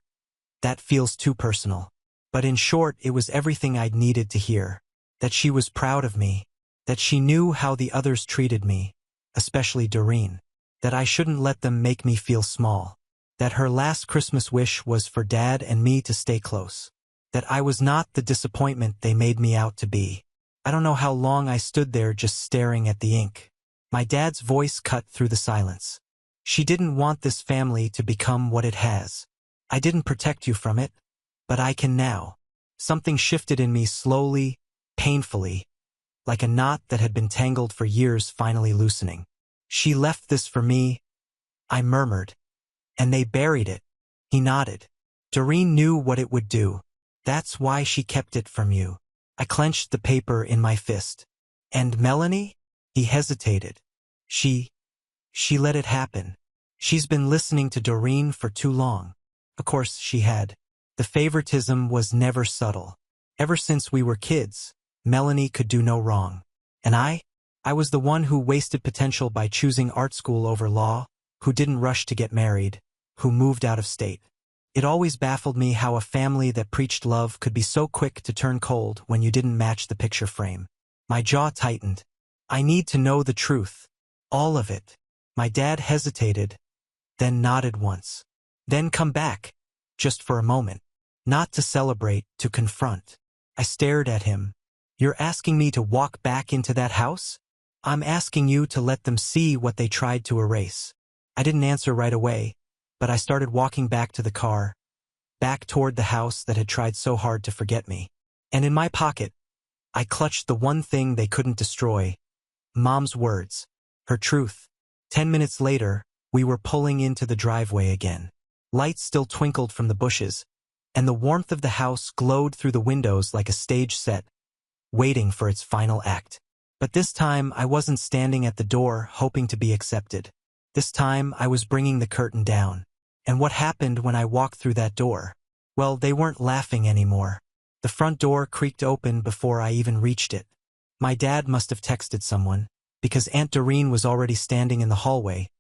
That feels too personal. But in short, it was everything I'd needed to hear. That she was proud of me. That she knew how the others treated me, especially Doreen. That I shouldn't let them make me feel small. That her last Christmas wish was for Dad and me to stay close. That I was not the disappointment they made me out to be. I don't know how long I stood there just staring at the ink. My dad's voice cut through the silence. She didn't want this family to become what it has. I didn't protect you from it, but I can now. Something shifted in me slowly, painfully, like a knot that had been tangled for years finally loosening. She left this for me, I murmured. And they buried it. He nodded. Doreen knew what it would do. That's why she kept it from you. I clenched the paper in my fist. And Melanie? He hesitated. She let it happen. She's been listening to Doreen for too long. Of course she had. The favoritism was never subtle. Ever since we were kids, Melanie could do no wrong. And I was the one who wasted potential by choosing art school over law, who didn't rush to get married, who moved out of state. It always baffled me how a family that preached love could be so quick to turn cold when you didn't match the picture frame. My jaw tightened. I need to know the truth. All of it. My dad hesitated, then nodded once. Then come back. Just for a moment. Not to celebrate, to confront. I stared at him. You're asking me to walk back into that house? I'm asking you to let them see what they tried to erase. I didn't answer right away, but I started walking back to the car, back toward the house that had tried so hard to forget me. And in my pocket, I clutched the one thing they couldn't destroy, Mom's words, her truth. 10 minutes later, we were pulling into the driveway again. Lights still twinkled from the bushes, and the warmth of the house glowed through the windows like a stage set, waiting for its final act. But this time, I wasn't standing at the door hoping to be accepted. This time, I was bringing the curtain down. And what happened when I walked through that door? Well, they weren't laughing anymore. The front door creaked open before I even reached it. My dad must have texted someone, because Aunt Doreen was already standing in the hallway,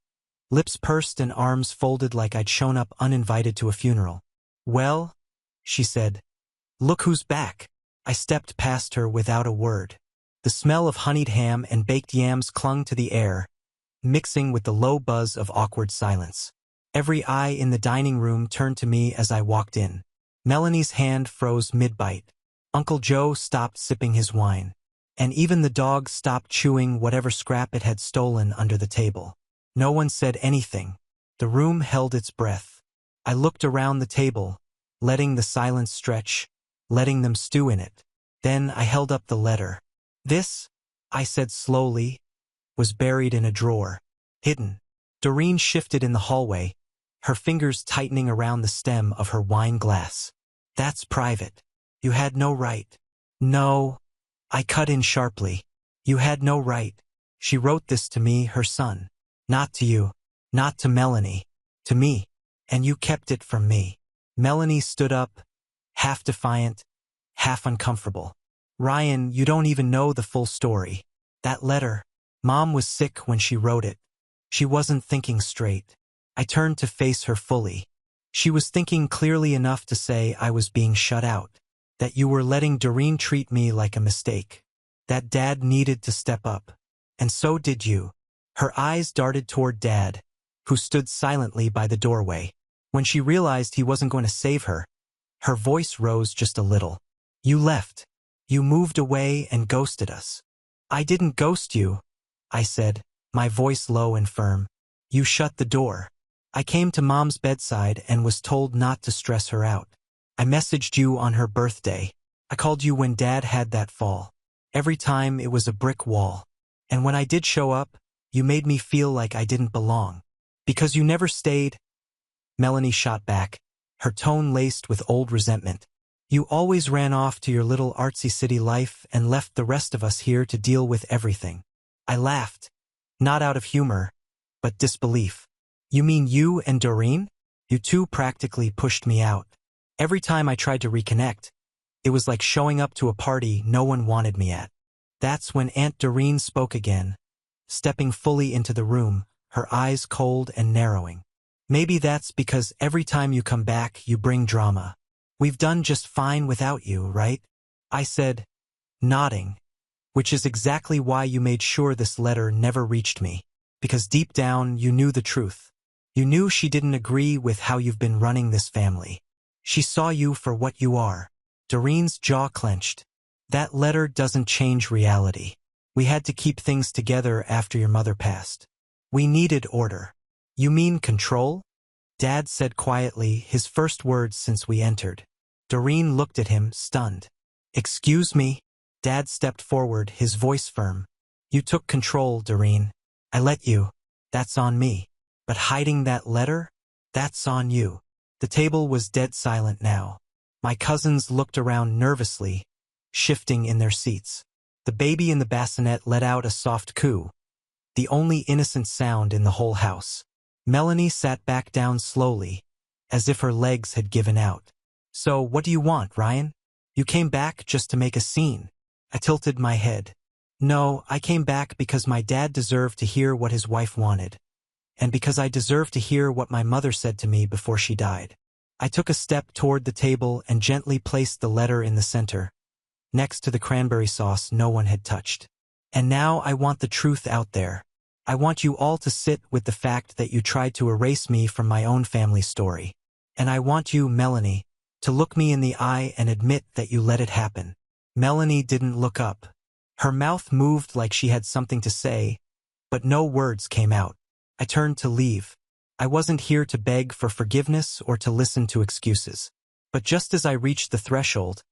lips pursed and arms folded like I'd shown up uninvited to a funeral. Well, she said, look who's back. I stepped past her without a word. The smell of honeyed ham and baked yams clung to the air, mixing with the low buzz of awkward silence. Every eye in the dining room turned to me as I walked in. Melanie's hand froze mid-bite. Uncle Joe stopped sipping his wine. And even the dog stopped chewing whatever scrap it had stolen under the table. No one said anything. The room held its breath. I looked around the table, letting the silence stretch, letting them stew in it. Then I held up the letter. This, I said slowly, was buried in a drawer. Hidden. Doreen shifted in the hallway, her fingers tightening around the stem of her wine glass. That's private. You had no right. No. I cut in sharply. You had no right. She wrote this to me, her son. Not to you. Not to Melanie. To me. And you kept it from me. Melanie stood up, half defiant, half uncomfortable. Ryan, you don't even know the full story. That letter. Mom was sick when she wrote it. She wasn't thinking straight. I turned to face her fully. She was thinking clearly enough to say I was being shut out. That you were letting Doreen treat me like a mistake. That Dad needed to step up. And so did you. Her eyes darted toward Dad, who stood silently by the doorway. When she realized he wasn't going to save her, her voice rose just a little. You left. You moved away and ghosted us. I didn't ghost you, I said, my voice low and firm. You shut the door. I came to Mom's bedside and was told not to stress her out. I messaged you on her birthday. I called you when Dad had that fall. Every time it was a brick wall. And when I did show up, you made me feel like I didn't belong. Because you never stayed. Melanie shot back, her tone laced with old resentment. You always ran off to your little artsy city life and left the rest of us here to deal with everything. I laughed, not out of humor, but disbelief. You mean you and Doreen? You two practically pushed me out. Every time I tried to reconnect, it was like showing up to a party no one wanted me at. That's when Aunt Doreen spoke again, stepping fully into the room, her eyes cold and narrowing. Maybe that's because every time you come back, you bring drama. We've done just fine without you, right? I said, nodding, which is exactly why you made sure this letter never reached me. Because deep down, you knew the truth. You knew she didn't agree with how you've been running this family. She saw you for what you are. Doreen's jaw clenched. That letter doesn't change reality. We had to keep things together after your mother passed. We needed order. You mean control? Dad said quietly, his first words since we entered. Doreen looked at him, stunned. Excuse me? Dad stepped forward, his voice firm. You took control, Doreen. I let you. That's on me. But hiding that letter? That's on you. The table was dead silent now. My cousins looked around nervously, shifting in their seats. The baby in the bassinet let out a soft coo, the only innocent sound in the whole house. Melanie sat back down slowly, as if her legs had given out. So, what do you want, Ryan? You came back just to make a scene. I tilted my head. No, I came back because my dad deserved to hear what his wife wanted. And because I deserved to hear what my mother said to me before she died. I took a step toward the table and gently placed the letter in the center, next to the cranberry sauce no one had touched. And now I want the truth out there. I want you all to sit with the fact that you tried to erase me from my own family story. And I want you, Melanie, to look me in the eye and admit that you let it happen. Melanie didn't look up. Her mouth moved like she had something to say, but no words came out. I turned to leave. I wasn't here to beg for forgiveness or to listen to excuses. But just as I reached the threshold,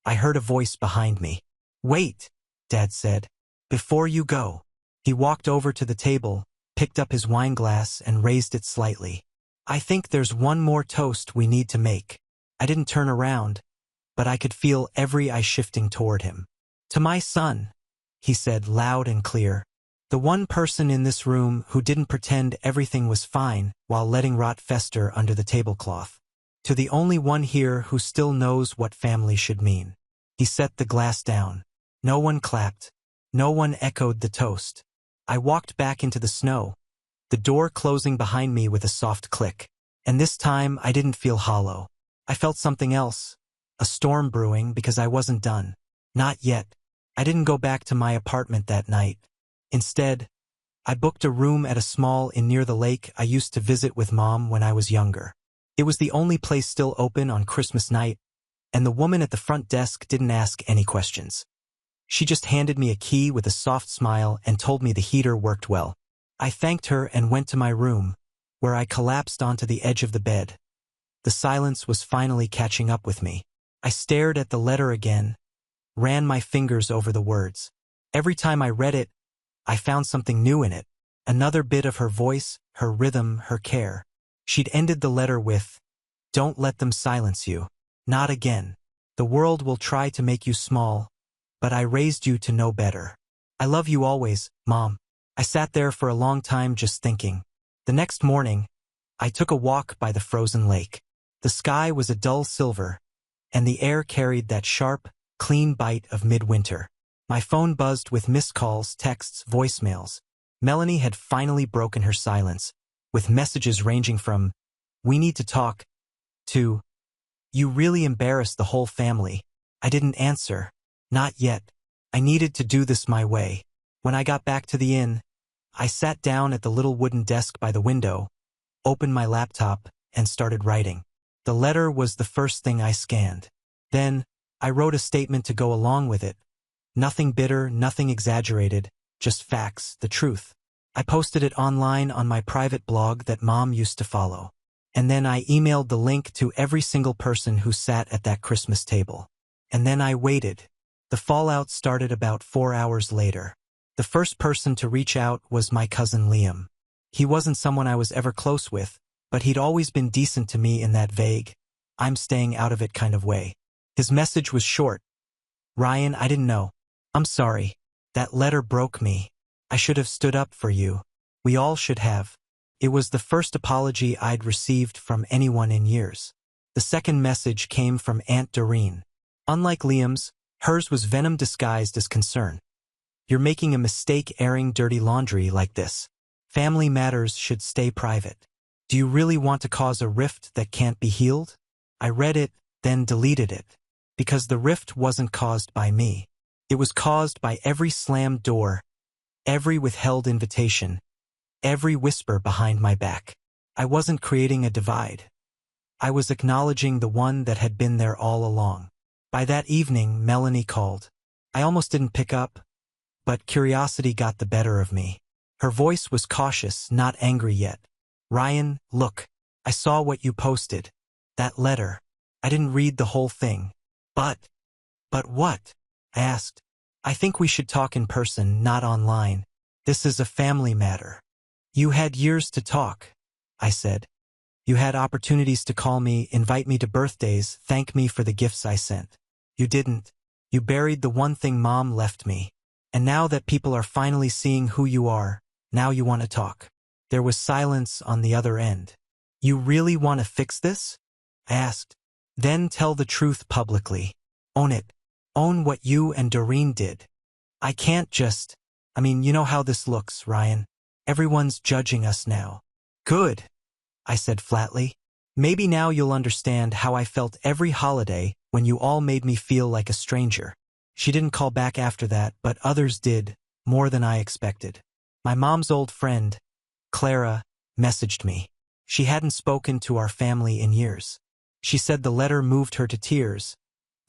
I heard a voice behind me. Wait, Dad said. Before you go. He walked over to the table, picked up his wine glass and raised it slightly. I think there's one more toast we need to make. I didn't turn around, but I could feel every eye shifting toward him. To my son, he said loud and clear. The one person in this room who didn't pretend everything was fine while letting rot fester under the tablecloth. To the only one here who still knows what family should mean. He set the glass down. No one clapped. No one echoed the toast. I walked back into the snow, the door closing behind me with a soft click. And this time I didn't feel hollow. I felt something else. A storm brewing because I wasn't done. Not yet. I didn't go back to my apartment that night. Instead, I booked a room at a small inn near the lake I used to visit with Mom when I was younger. It was the only place still open on Christmas night, and the woman at the front desk didn't ask any questions. She just handed me a key with a soft smile and told me the heater worked well. I thanked her and went to my room, where I collapsed onto the edge of the bed. The silence was finally catching up with me. I stared at the letter again, ran my fingers over the words. Every time I read it, I found something new in it. Another bit of her voice, her rhythm, her care. She'd ended the letter with, "Don't let them silence you. Not again. The world will try to make you small, but I raised you to know better. I love you always, Mom." I sat there for a long time just thinking. The next morning, I took a walk by the frozen lake. The sky was a dull silver, and the air carried that sharp, clean bite of midwinter. My phone buzzed with missed calls, texts, voicemails. Melanie had finally broken her silence, with messages ranging from, "We need to talk," to, "You really embarrassed the whole family." I didn't answer. Not yet. I needed to do this my way. When I got back to the inn, I sat down at the little wooden desk by the window, opened my laptop, and started writing. The letter was the first thing I scanned. Then, I wrote a statement to go along with it. Nothing bitter, nothing exaggerated, just facts, the truth. I posted it online on my private blog that Mom used to follow. And then I emailed the link to every single person who sat at that Christmas table. And then I waited. The fallout started about 4 hours later. The first person to reach out was my cousin Liam. He wasn't someone I was ever close with, but he'd always been decent to me in that vague, I'm staying out of it kind of way. His message was short. Ryan, I didn't know. I'm sorry. That letter broke me. I should have stood up for you. We all should have. It was the first apology I'd received from anyone in years. The second message came from Aunt Doreen. Unlike Liam's, hers was venom disguised as concern. You're making a mistake airing dirty laundry like this. Family matters should stay private. Do you really want to cause a rift that can't be healed? I read it, then deleted it. Because the rift wasn't caused by me. It was caused by every slammed door, every withheld invitation, every whisper behind my back. I wasn't creating a divide. I was acknowledging the one that had been there all along. By that evening, Melanie called. I almost didn't pick up, but curiosity got the better of me. Her voice was cautious, not angry yet. Ryan, look, I saw what you posted. That letter. I didn't read the whole thing. But what? I asked. I think we should talk in person, not online. This is a family matter. You had years to talk, I said. You had opportunities to call me, invite me to birthdays, thank me for the gifts I sent. You didn't. You buried the one thing Mom left me. And now that people are finally seeing who you are, now you want to talk. There was silence on the other end. You really want to fix this? I asked. Then tell the truth publicly. Own it. Own what you and Doreen did. I can't just... you know how this looks, Ryan. Everyone's judging us now. Good, I said flatly. Maybe now you'll understand how I felt every holiday when you all made me feel like a stranger. She didn't call back after that, but others did, more than I expected. My mom's old friend, Clara, messaged me. She hadn't spoken to our family in years. She said the letter moved her to tears,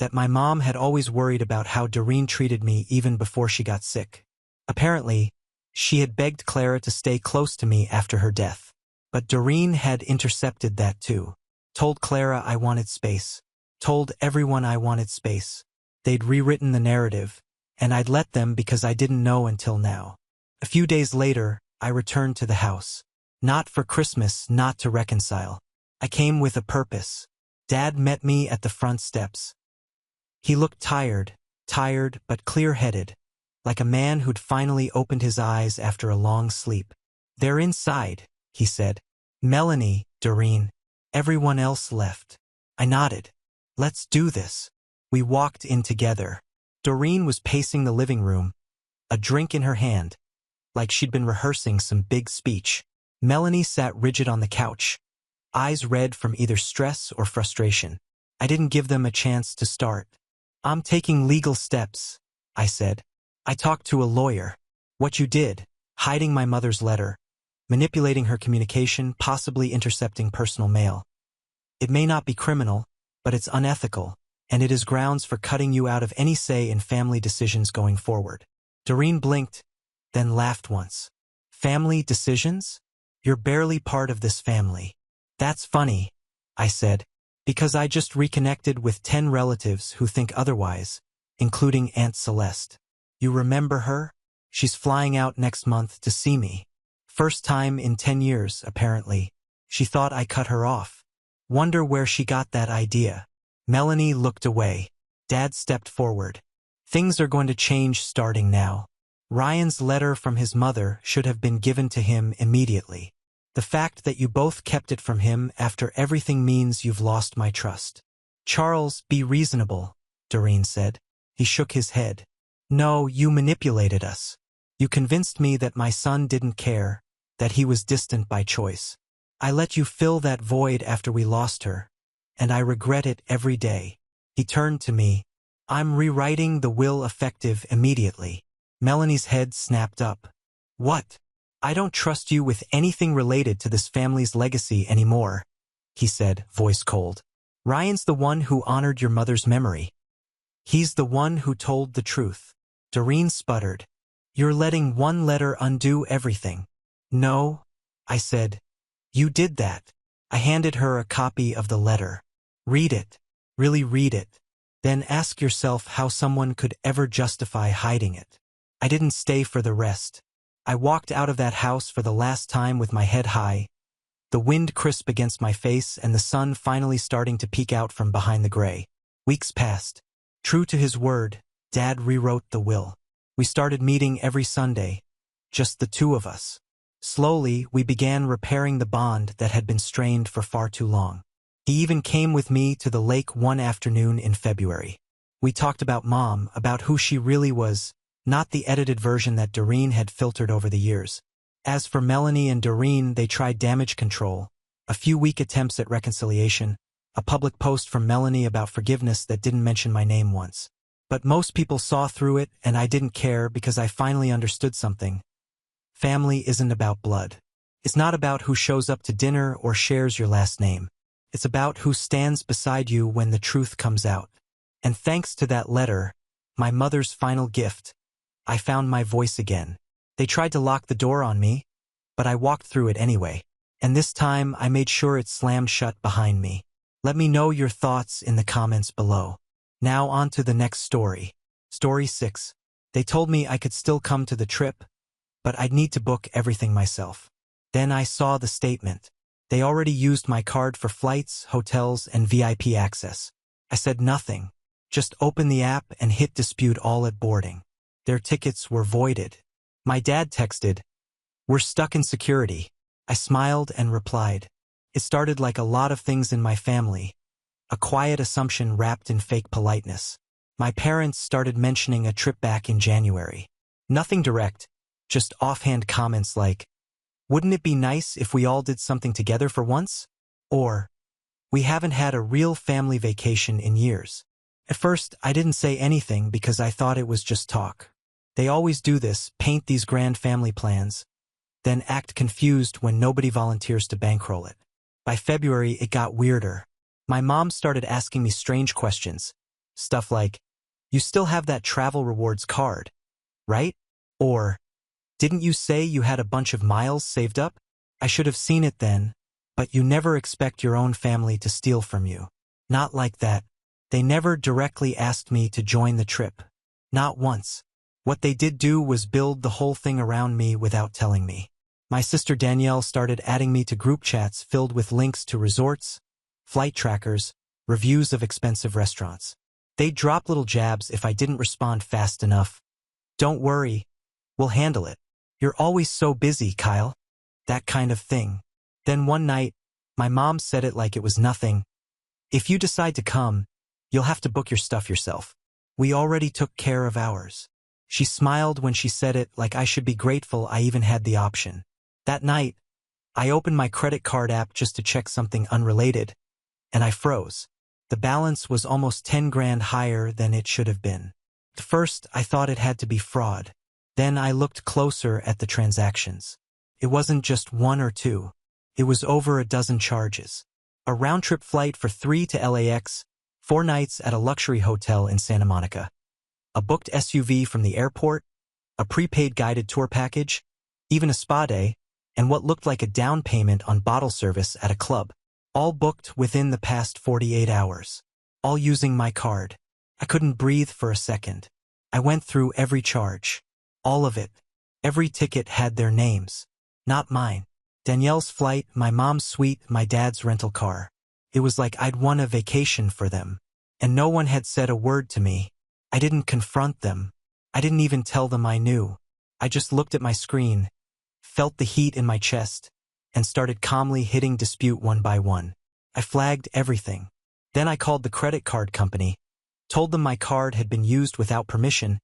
that my mom had always worried about how Doreen treated me even before she got sick. Apparently, she had begged Clara to stay close to me after her death. But Doreen had intercepted that too. Told Clara I wanted space. Told everyone I wanted space. They'd rewritten the narrative, and I'd let them because I didn't know until now. A few days later, I returned to the house. Not for Christmas, not to reconcile. I came with a purpose. Dad met me at the front steps. He looked tired but clear-headed, like a man who'd finally opened his eyes after a long sleep. They're inside, he said. Melanie, Doreen, everyone else left. I nodded. Let's do this. We walked in together. Doreen was pacing the living room, a drink in her hand, like she'd been rehearsing some big speech. Melanie sat rigid on the couch, eyes red from either stress or frustration. I didn't give them a chance to start. I'm taking legal steps, I said. I talked to a lawyer. What you did, hiding my mother's letter, manipulating her communication, possibly intercepting personal mail. It may not be criminal, but it's unethical, and it is grounds for cutting you out of any say in family decisions going forward. Doreen blinked, then laughed once. Family decisions? You're barely part of this family. That's funny, I said, because I just reconnected with 10 relatives who think otherwise, including Aunt Celeste. You remember her? She's flying out next month to see me. First time in 10 years, apparently. She thought I cut her off. Wonder where she got that idea. Melanie looked away. Dad stepped forward. Things are going to change starting now. Ryan's letter from his mother should have been given to him immediately. The fact that you both kept it from him after everything means you've lost my trust. Charles, be reasonable, Doreen said. He shook his head. No, you manipulated us. You convinced me that my son didn't care, that he was distant by choice. I let you fill that void after we lost her, and I regret it every day. He turned to me. I'm rewriting the will effective immediately. Melanie's head snapped up. What? I don't trust you with anything related to this family's legacy anymore, he said, voice cold. Ryan's the one who honored your mother's memory. He's the one who told the truth. Doreen sputtered. You're letting one letter undo everything. No, I said. You did that. I handed her a copy of the letter. Read it. Really read it. Then ask yourself how someone could ever justify hiding it. I didn't stay for the rest. I walked out of that house for the last time with my head high, the wind crisp against my face and the sun finally starting to peek out from behind the gray. Weeks passed. True to his word, Dad rewrote the will. We started meeting every Sunday, just the two of us. Slowly, we began repairing the bond that had been strained for far too long. He even came with me to the lake one afternoon in February. We talked about Mom, about who she really was, not the edited version that Doreen had filtered over the years. As for Melanie and Doreen, they tried damage control, a few weak attempts at reconciliation, a public post from Melanie about forgiveness that didn't mention my name once. But most people saw through it, and I didn't care because I finally understood something. Family isn't about blood. It's not about who shows up to dinner or shares your last name. It's about who stands beside you when the truth comes out. And thanks to that letter, my mother's final gift, I found my voice again. They tried to lock the door on me, but I walked through it anyway. And this time I made sure it slammed shut behind me. Let me know your thoughts in the comments below. Now on to the next story. Story 6. They told me I could still come to the trip, but I'd need to book everything myself. Then I saw the statement. They already used my card for flights, hotels, and VIP access. I said nothing. Just open the app and hit dispute all at boarding. Their tickets were voided. My dad texted, "We're stuck in security." I smiled and replied. It started like a lot of things in my family. A quiet assumption wrapped in fake politeness. My parents started mentioning a trip back in January. Nothing direct, just offhand comments like, "Wouldn't it be nice if we all did something together for once?" Or, "We haven't had a real family vacation in years." At first, I didn't say anything because I thought it was just talk. They always do this, paint these grand family plans, then act confused when nobody volunteers to bankroll it. By February, it got weirder. My mom started asking me strange questions. Stuff like, "You still have that travel rewards card, right?" Or, "Didn't you say you had a bunch of miles saved up?" I should have seen it then, but you never expect your own family to steal from you. Not like that. They never directly asked me to join the trip. Not once. What they did do was build the whole thing around me without telling me. My sister Danielle started adding me to group chats filled with links to resorts, flight trackers, reviews of expensive restaurants. They'd drop little jabs if I didn't respond fast enough. "Don't worry, we'll handle it. You're always so busy, Kyle." That kind of thing. Then one night, my mom said it like it was nothing. "If you decide to come, you'll have to book your stuff yourself. We already took care of ours." She smiled when she said it like I should be grateful I even had the option. That night, I opened my credit card app just to check something unrelated, and I froze. The balance was almost 10 grand higher than it should have been. At first, I thought it had to be fraud. Then I looked closer at the transactions. It wasn't just one or two. It was over a dozen charges. A round-trip flight for 3 to LAX, 4 nights at a luxury hotel in Santa Monica. A booked SUV from the airport, a prepaid guided tour package, even a spa day, and what looked like a down payment on bottle service at a club. All booked within the past 48 hours. All using my card. I couldn't breathe for a second. I went through every charge. All of it. Every ticket had their names. Not mine. Danielle's flight, my mom's suite, my dad's rental car. It was like I'd won a vacation for them. And no one had said a word to me. I didn't confront them. I didn't even tell them I knew. I just looked at my screen, felt the heat in my chest, and started calmly hitting dispute one by one. I flagged everything. Then I called the credit card company, told them my card had been used without permission,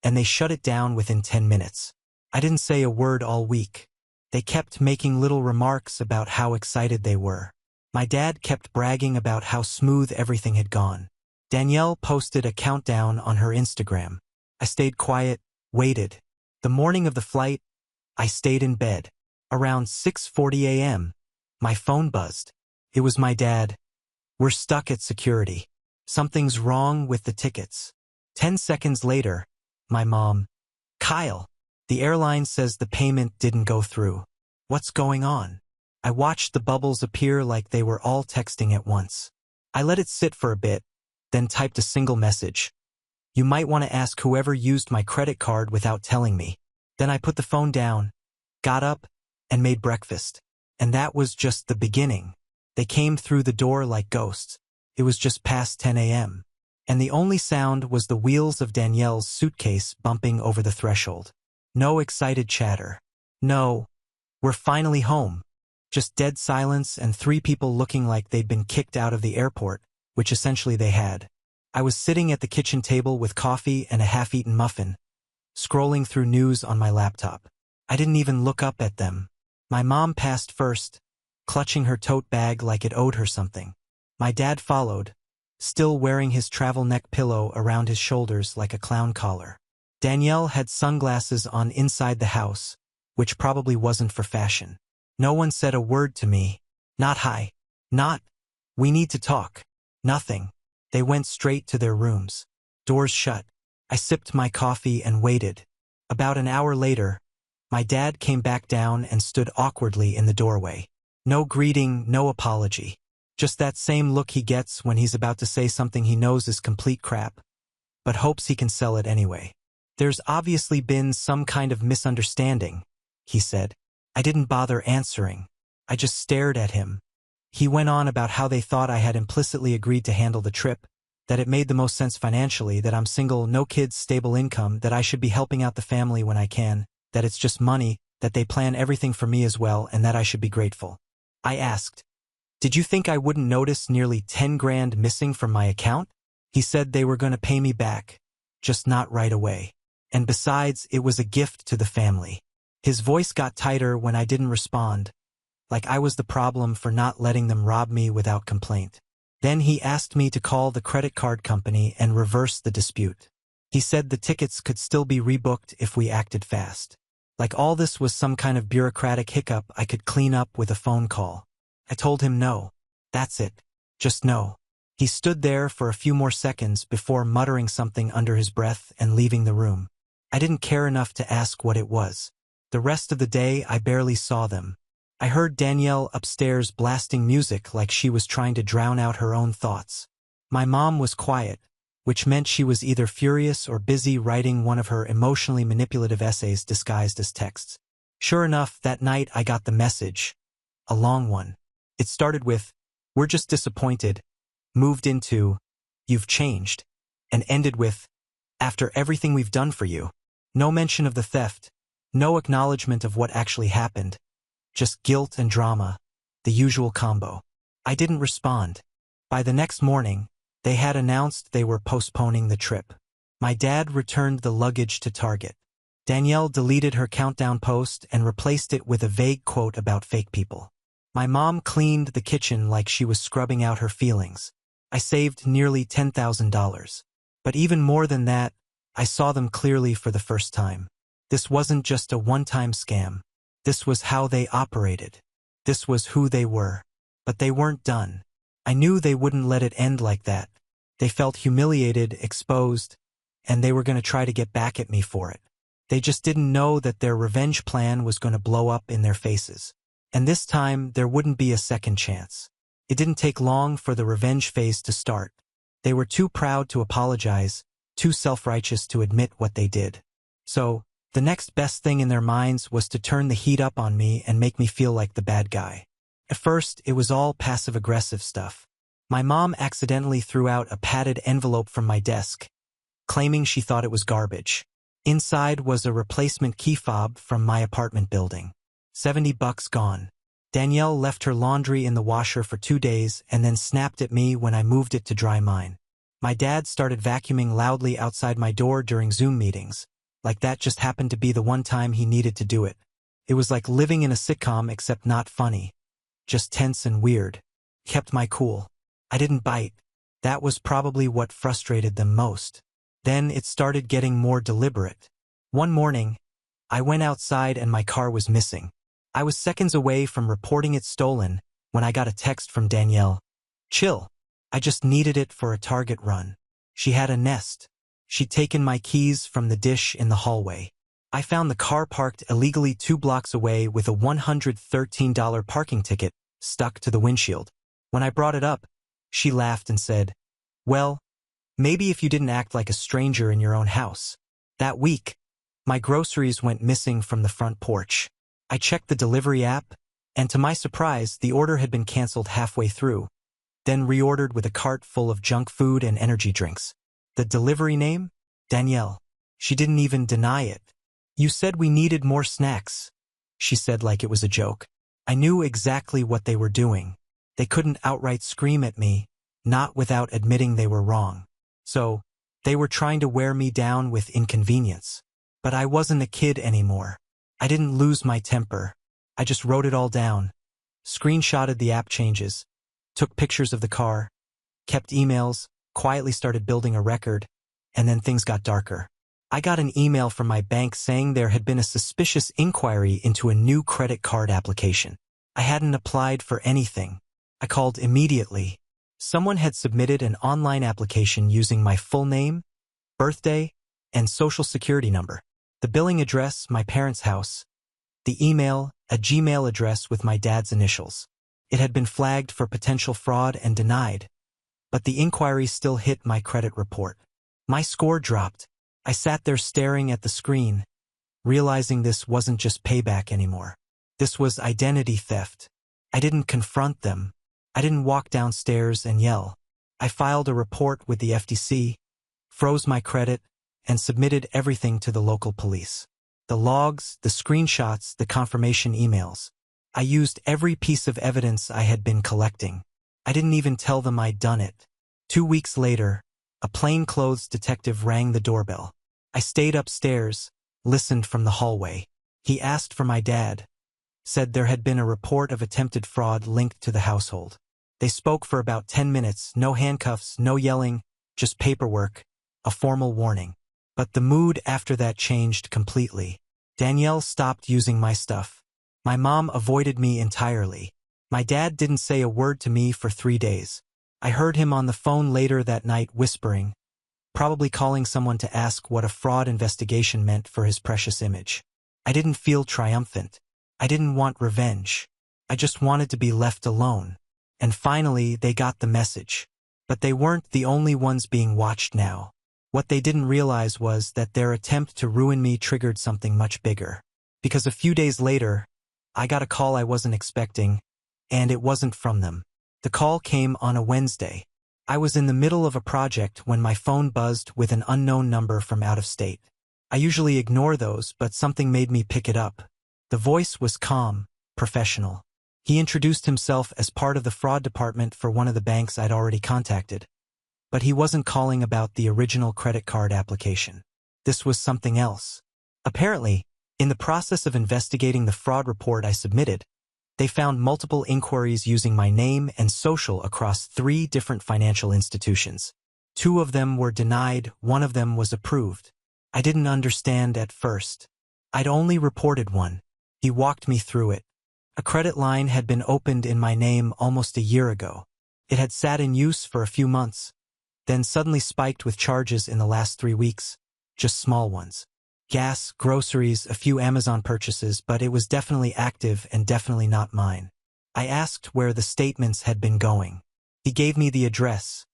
and they shut it down within 10 minutes. I didn't say a word all week. They kept making little remarks about how excited they were. My dad kept bragging about how smooth everything had gone. Danielle posted a countdown on her Instagram. I stayed quiet, waited. The morning of the flight, I stayed in bed. Around 6:40 a.m., my phone buzzed. It was my dad. "We're stuck at security. Something's wrong with the tickets." 10 seconds later, my mom, Kyle, the airline says the payment didn't go through. What's going on? I watched the bubbles appear like they were all texting at once. I let it sit for a bit, then typed a single message. You might want to ask whoever used my credit card without telling me. Then I put the phone down, got up, and made breakfast. And that was just the beginning. They came through the door like ghosts. It was just past 10 a.m. And the only sound was the wheels of Danielle's suitcase bumping over the threshold. No excited chatter. No, we're finally home. Just dead silence and 3 people looking like they'd been kicked out of the airport, which essentially they had. I was sitting at the kitchen table with coffee and a half-eaten muffin, scrolling through news on my laptop. I didn't even look up at them. My mom passed first, clutching her tote bag like it owed her something. My dad followed, still wearing his travel neck pillow around his shoulders like a clown collar. Danielle had sunglasses on inside the house, which probably wasn't for fashion. No one said a word to me. Not hi. Not, we need to talk. Nothing. They went straight to their rooms. Doors shut. I sipped my coffee and waited. About an hour later, my dad came back down and stood awkwardly in the doorway. No greeting, no apology. Just that same look he gets when he's about to say something he knows is complete crap, but hopes he can sell it anyway. There's obviously been some kind of misunderstanding, he said. I didn't bother answering. I just stared at him. He went on about how they thought I had implicitly agreed to handle the trip, that it made the most sense financially, that I'm single, no kids, stable income, that I should be helping out the family when I can, that it's just money, that they plan everything for me as well, and that I should be grateful. I asked, did you think I wouldn't notice nearly 10 grand missing from my account? He said they were going to pay me back, just not right away. And besides, it was a gift to the family. His voice got tighter when I didn't respond, like I was the problem for not letting them rob me without complaint. Then he asked me to call the credit card company and reverse the dispute. He said the tickets could still be rebooked if we acted fast. Like all this was some kind of bureaucratic hiccup I could clean up with a phone call. I told him no. That's it. Just no. He stood there for a few more seconds before muttering something under his breath and leaving the room. I didn't care enough to ask what it was. The rest of the day I barely saw them. I heard Danielle upstairs blasting music like she was trying to drown out her own thoughts. My mom was quiet, which meant she was either furious or busy writing one of her emotionally manipulative essays disguised as texts. Sure enough, that night I got the message. A long one. It started with, "We're just disappointed," moved into, "You've changed," and ended with, "After everything we've done for you." No mention of the theft, no acknowledgement of what actually happened. Just guilt and drama, the usual combo. I didn't respond. By the next morning, they had announced they were postponing the trip. My dad returned the luggage to Target. Danielle deleted her countdown post and replaced it with a vague quote about fake people. My mom cleaned the kitchen like she was scrubbing out her feelings. I saved nearly $10,000. But even more than that, I saw them clearly for the first time. This wasn't just a one-time scam. This was how they operated. This was who they were. But they weren't done. I knew they wouldn't let it end like that. They felt humiliated, exposed, and they were going to try to get back at me for it. They just didn't know that their revenge plan was going to blow up in their faces. And this time, there wouldn't be a second chance. It didn't take long for the revenge phase to start. They were too proud to apologize, too self-righteous to admit what they did. So, the next best thing in their minds was to turn the heat up on me and make me feel like the bad guy. At first, it was all passive-aggressive stuff. My mom accidentally threw out a padded envelope from my desk, claiming she thought it was garbage. Inside was a replacement key fob from my apartment building. $70 gone. Danielle left her laundry in the washer for 2 days and then snapped at me when I moved it to dry mine. My dad started vacuuming loudly outside my door during Zoom meetings, like that just happened to be the one time he needed to do it. It was like living in a sitcom except not funny. Just tense and weird. Kept my cool. I didn't bite. That was probably what frustrated them most. Then it started getting more deliberate. One morning, I went outside and my car was missing. I was seconds away from reporting it stolen when I got a text from Danielle. "Chill. I just needed it for a Target run." She had a nest. She'd taken my keys from the dish in the hallway. I found the car parked illegally 2 blocks away with a $113 parking ticket stuck to the windshield. When I brought it up, she laughed and said, "Well, maybe if you didn't act like a stranger in your own house." That week, my groceries went missing from the front porch. I checked the delivery app, and to my surprise, the order had been canceled halfway through, then reordered with a cart full of junk food and energy drinks. The delivery name? Danielle. She didn't even deny it. "You said we needed more snacks," she said like it was a joke. I knew exactly what they were doing. They couldn't outright scream at me, not without admitting they were wrong. So, they were trying to wear me down with inconvenience. But I wasn't a kid anymore. I didn't lose my temper. I just wrote it all down, screenshotted the app changes, took pictures of the car, kept emails, quietly started building a record, and then things got darker. I got an email from my bank saying there had been a suspicious inquiry into a new credit card application. I hadn't applied for anything. I called immediately. Someone had submitted an online application using my full name, birthday, and social security number. The billing address, my parents' house. The email, a Gmail address with my dad's initials. It had been flagged for potential fraud and denied, but the inquiry still hit my credit report. My score dropped. I sat there staring at the screen, realizing this wasn't just payback anymore. This was identity theft. I didn't confront them. I didn't walk downstairs and yell. I filed a report with the FTC, froze my credit, and submitted everything to the local police. The logs, the screenshots, the confirmation emails. I used every piece of evidence I had been collecting. I didn't even tell them I'd done it. 2 weeks later, a plainclothes detective rang the doorbell. I stayed upstairs, listened from the hallway. He asked for my dad, said there had been a report of attempted fraud linked to the household. They spoke for about 10 minutes, no handcuffs, no yelling, just paperwork, a formal warning. But the mood after that changed completely. Danielle stopped using my stuff. My mom avoided me entirely. My dad didn't say a word to me for 3 days. I heard him on the phone later that night whispering, probably calling someone to ask what a fraud investigation meant for his precious image. I didn't feel triumphant. I didn't want revenge. I just wanted to be left alone. And finally, they got the message. But they weren't the only ones being watched now. What they didn't realize was that their attempt to ruin me triggered something much bigger. Because a few days later, I got a call I wasn't expecting, and it wasn't from them. The call came on a Wednesday. I was in the middle of a project when my phone buzzed with an unknown number from out of state. I usually ignore those, but something made me pick it up. The voice was calm, professional. He introduced himself as part of the fraud department for one of the banks I'd already contacted. But he wasn't calling about the original credit card application. This was something else. Apparently, in the process of investigating the fraud report I submitted, they found multiple inquiries using my name and social across 3 different financial institutions. 2 of them were denied, 1 of them was approved. I didn't understand at first. I'd only reported 1. He walked me through it. A credit line had been opened in my name almost a year ago. It had sat in use for a few months, then suddenly spiked with charges in the last 3 weeks, just small ones. Gas, groceries, a few Amazon purchases, but it was definitely active and definitely not mine. I asked where the statements had been going. He gave me the address,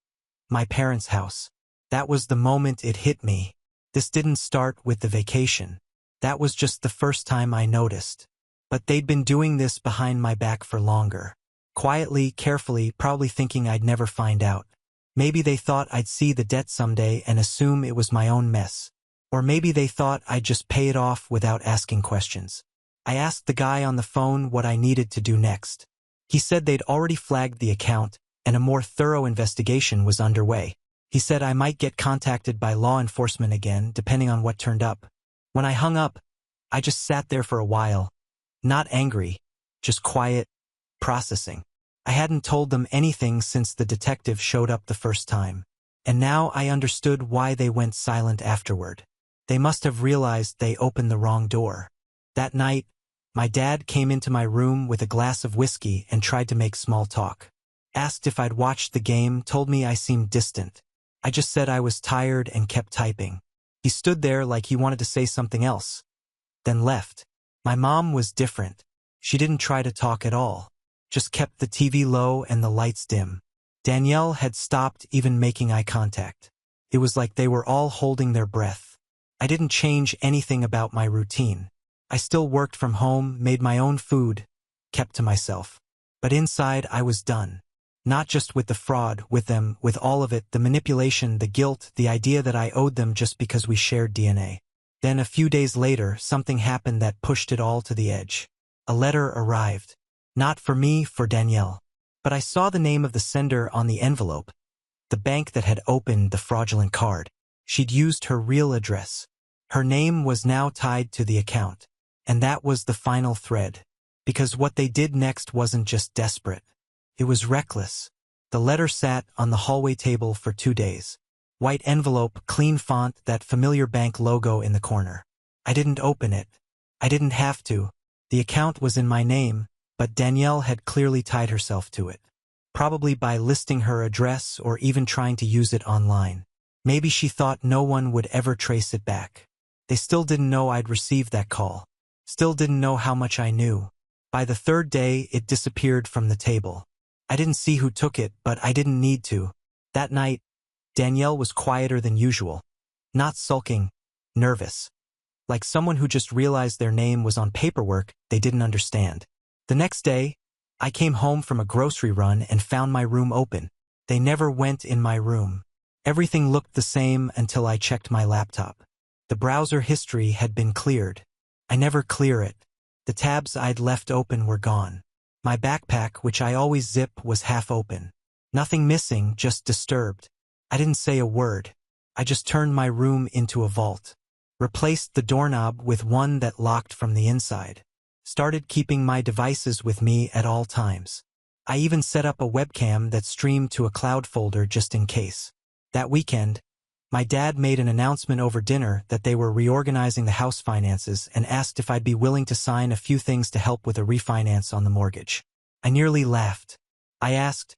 my parents' house. That was the moment it hit me. This didn't start with the vacation. That was just the first time I noticed. But they'd been doing this behind my back for longer. Quietly, carefully, probably thinking I'd never find out. Maybe they thought I'd see the debt someday and assume it was my own mess. Or maybe they thought I'd just pay it off without asking questions. I asked the guy on the phone what I needed to do next. He said they'd already flagged the account and a more thorough investigation was underway. He said I might get contacted by law enforcement again, depending on what turned up. When I hung up, I just sat there for a while. Not angry, just quiet, processing. I hadn't told them anything since the detective showed up the first time. And now I understood why they went silent afterward. They must have realized they opened the wrong door. That night, my dad came into my room with a glass of whiskey and tried to make small talk. Asked if I'd watched the game, told me I seemed distant. I just said I was tired and kept typing. He stood there like he wanted to say something else, then left. My mom was different. She didn't try to talk at all, just kept the TV low and the lights dim. Danielle had stopped even making eye contact. It was like they were all holding their breath. I didn't change anything about my routine. I still worked from home, made my own food, kept to myself. But inside I was done. Not just with the fraud, with them, with all of it, the manipulation, the guilt, the idea that I owed them just because we shared DNA. Then a few days later, something happened that pushed it all to the edge. A letter arrived. Not for me, for Danielle. But I saw the name of the sender on the envelope. The bank that had opened the fraudulent card. She'd used her real address. Her name was now tied to the account. And that was the final thread. Because what they did next wasn't just desperate. It was reckless. The letter sat on the hallway table for 2 days. White envelope, clean font, that familiar bank logo in the corner. I didn't open it. I didn't have to. The account was in my name, but Danielle had clearly tied herself to it. Probably by listing her address or even trying to use it online. Maybe she thought no one would ever trace it back. They still didn't know I'd received that call. Still didn't know how much I knew. By the 3rd day, it disappeared from the table. I didn't see who took it, but I didn't need to. That night, Danielle was quieter than usual. Not sulking, nervous. Like someone who just realized their name was on paperwork they didn't understand. The next day, I came home from a grocery run and found my room open. They never went in my room. Everything looked the same until I checked my laptop. The browser history had been cleared. I never clear it. The tabs I'd left open were gone. My backpack, which I always zip, was half open. Nothing missing, just disturbed. I didn't say a word. I just turned my room into a vault. Replaced the doorknob with one that locked from the inside. Started keeping my devices with me at all times. I even set up a webcam that streamed to a cloud folder just in case. That weekend, my dad made an announcement over dinner that they were reorganizing the house finances and asked if I'd be willing to sign a few things to help with a refinance on the mortgage. I nearly laughed. I asked,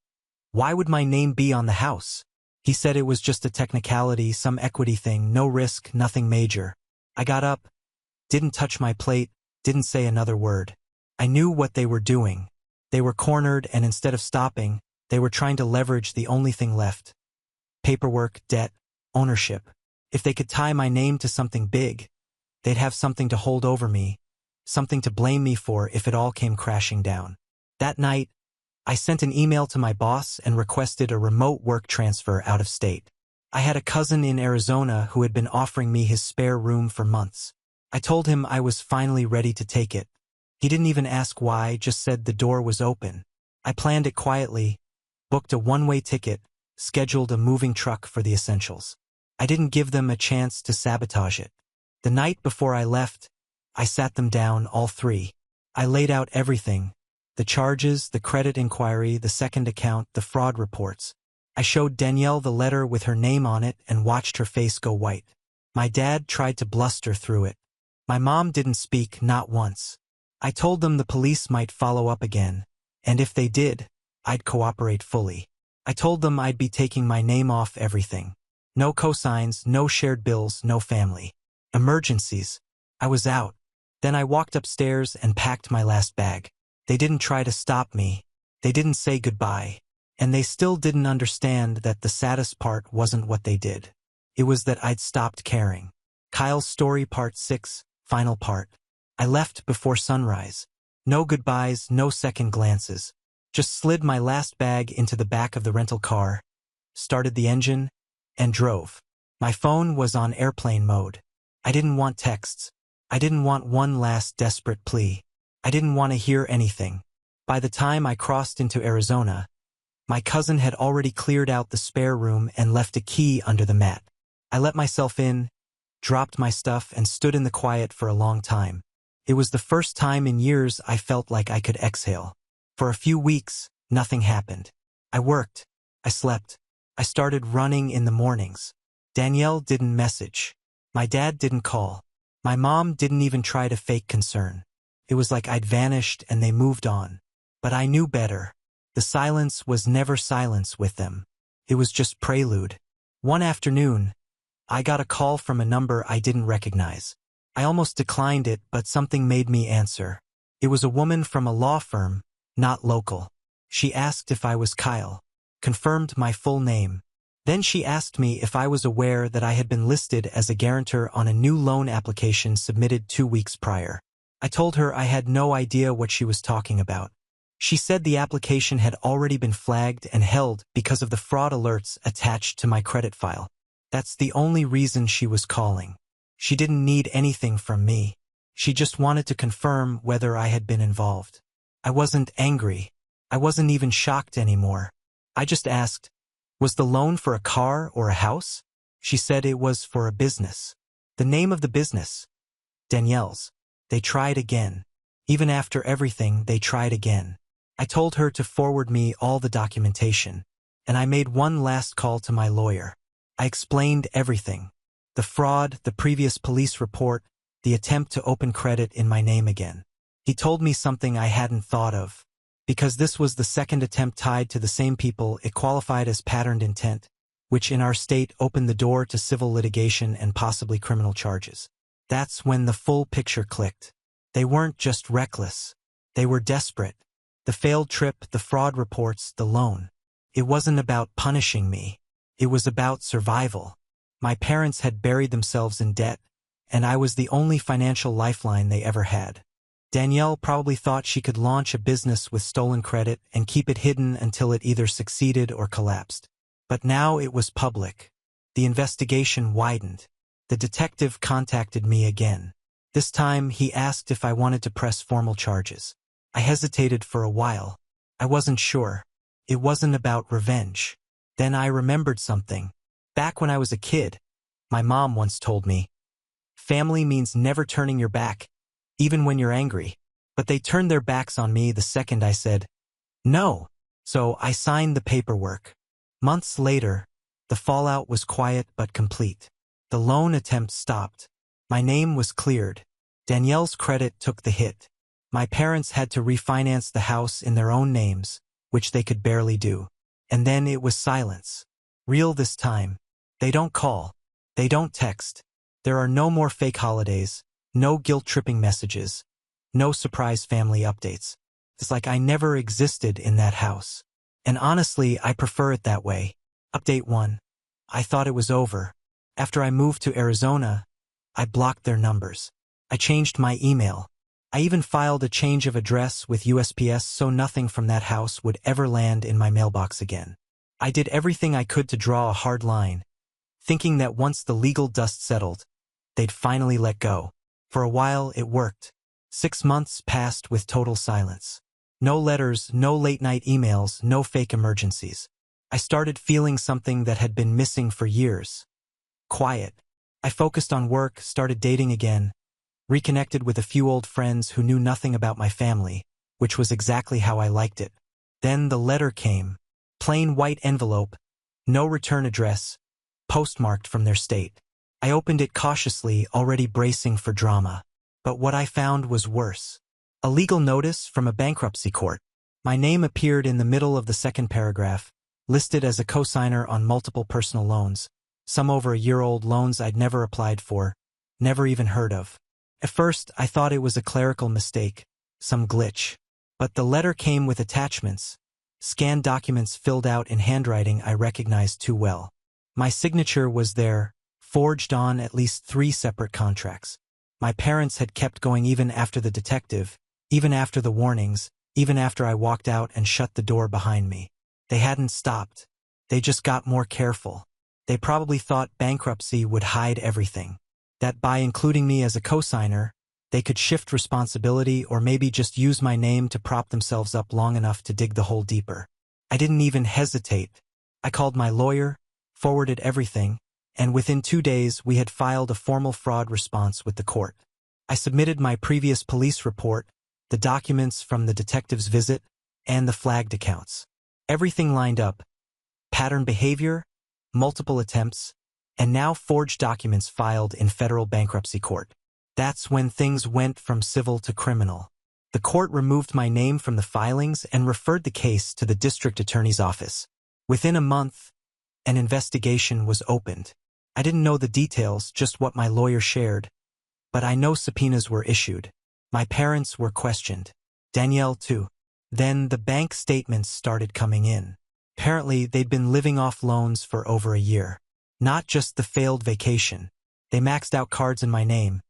why would my name be on the house? He said it was just a technicality, some equity thing, no risk, nothing major. I got up, didn't touch my plate, didn't say another word. I knew what they were doing. They were cornered, and instead of stopping, they were trying to leverage the only thing left. Paperwork, debt, ownership. If they could tie my name to something big, they'd have something to hold over me, something to blame me for if it all came crashing down. That night, I sent an email to my boss and requested a remote work transfer out of state. I had a cousin in Arizona who had been offering me his spare room for months. I told him I was finally ready to take it. He didn't even ask why, just said the door was open. I planned it quietly, booked a one-way ticket, scheduled a moving truck for the essentials. I didn't give them a chance to sabotage it. The night before I left, I sat them down, all three. I laid out everything. The charges, the credit inquiry, the second account, the fraud reports. I showed Danielle the letter with her name on it and watched her face go white. My dad tried to bluster through it. My mom didn't speak, not once. I told them the police might follow up again, and if they did, I'd cooperate fully. I told them I'd be taking my name off everything. No cosigns, no shared bills, no family. Emergencies. I was out. Then I walked upstairs and packed my last bag. They didn't try to stop me. They didn't say goodbye. And they still didn't understand that the saddest part wasn't what they did. It was that I'd stopped caring. Kyle's story, part 6, final part. I left before sunrise. No goodbyes, no second glances. Just slid my last bag into the back of the rental car, started the engine, and drove. My phone was on airplane mode. I didn't want texts. I didn't want one last desperate plea. I didn't want to hear anything. By the time I crossed into Arizona, my cousin had already cleared out the spare room and left a key under the mat. I let myself in, dropped my stuff, and stood in the quiet for a long time. It was the first time in years I felt like I could exhale. For a few weeks, nothing happened. I worked. I slept. I started running in the mornings. Danielle didn't message. My dad didn't call. My mom didn't even try to fake concern. It was like I'd vanished and they moved on. But I knew better. The silence was never silence with them. It was just prelude. One afternoon, I got a call from a number I didn't recognize. I almost declined it, but something made me answer. It was a woman from a law firm, not local. She asked if I was Kyle, confirmed my full name. Then she asked me if I was aware that I had been listed as a guarantor on a new loan application submitted 2 weeks prior. I told her I had no idea what she was talking about. She said the application had already been flagged and held because of the fraud alerts attached to my credit file. That's the only reason she was calling. She didn't need anything from me. She just wanted to confirm whether I had been involved. I wasn't angry. I wasn't even shocked anymore. I just asked, was the loan for a car or a house? She said it was for a business. The name of the business? Danielle's. They tried again. Even after everything, they tried again. I told her to forward me all the documentation, and I made one last call to my lawyer. I explained everything. The fraud, the previous police report, the attempt to open credit in my name again. He told me something I hadn't thought of. Because this was the second attempt tied to the same people, it qualified as patterned intent, which in our state opened the door to civil litigation and possibly criminal charges. That's when the full picture clicked. They weren't just reckless. They were desperate. The failed trip, the fraud reports, the loan. It wasn't about punishing me. It was about survival. My parents had buried themselves in debt, and I was the only financial lifeline they ever had. Danielle probably thought she could launch a business with stolen credit and keep it hidden until it either succeeded or collapsed. But now it was public. The investigation widened. The detective contacted me again. This time, he asked if I wanted to press formal charges. I hesitated for a while. I wasn't sure. It wasn't about revenge. Then I remembered something. Back when I was a kid, my mom once told me, family means never turning your back, even when you're angry. But they turned their backs on me the second I said, no. So I signed the paperwork. Months later, the fallout was quiet but complete. The loan attempt stopped. My name was cleared. Danielle's credit took the hit. My parents had to refinance the house in their own names, which they could barely do. And then it was silence. Real this time. They don't call. They don't text. There are no more fake holidays, no guilt-tripping messages, no surprise family updates. It's like I never existed in that house. And honestly, I prefer it that way. Update 1. I thought it was over. After I moved to Arizona, I blocked their numbers. I changed my email. I even filed a change of address with USPS so nothing from that house would ever land in my mailbox again. I did everything I could to draw a hard line, thinking that once the legal dust settled, they'd finally let go. For a while, it worked. 6 months passed with total silence. No letters, no late-night emails, no fake emergencies. I started feeling something that had been missing for years. Quiet. I focused on work, started dating again, reconnected with a few old friends who knew nothing about my family, which was exactly how I liked it. Then the letter came. Plain white envelope, no return address, postmarked from their state. I opened it cautiously, already bracing for drama. But what I found was worse. A legal notice from a bankruptcy court. My name appeared in the middle of the second paragraph, listed as a cosigner on multiple personal loans, some over a year-old loans I'd never applied for, never even heard of. At first, I thought it was a clerical mistake, some glitch. But the letter came with attachments, scanned documents filled out in handwriting I recognized too well. My signature was there, forged on at least 3 separate contracts. My parents had kept going even after the detective, even after the warnings, even after I walked out and shut the door behind me. They hadn't stopped. They just got more careful. They probably thought bankruptcy would hide everything. That by including me as a cosigner, they could shift responsibility or maybe just use my name to prop themselves up long enough to dig the hole deeper. I didn't even hesitate. I called my lawyer, forwarded everything, and within 2 days we had filed a formal fraud response with the court. I submitted my previous police report, the documents from the detective's visit, and the flagged accounts. Everything lined up. Pattern behavior, multiple attempts, and now forged documents filed in federal bankruptcy court. That's when things went from civil to criminal. The court removed my name from the filings and referred the case to the district attorney's office. Within a month, An investigation was opened. I didn't know the details, just what my lawyer shared, but I know subpoenas were issued. My parents were questioned. Danielle too. Then the bank statements started coming in. Apparently, they'd been living off loans for over a year. Not just the failed vacation. They maxed out cards in my name,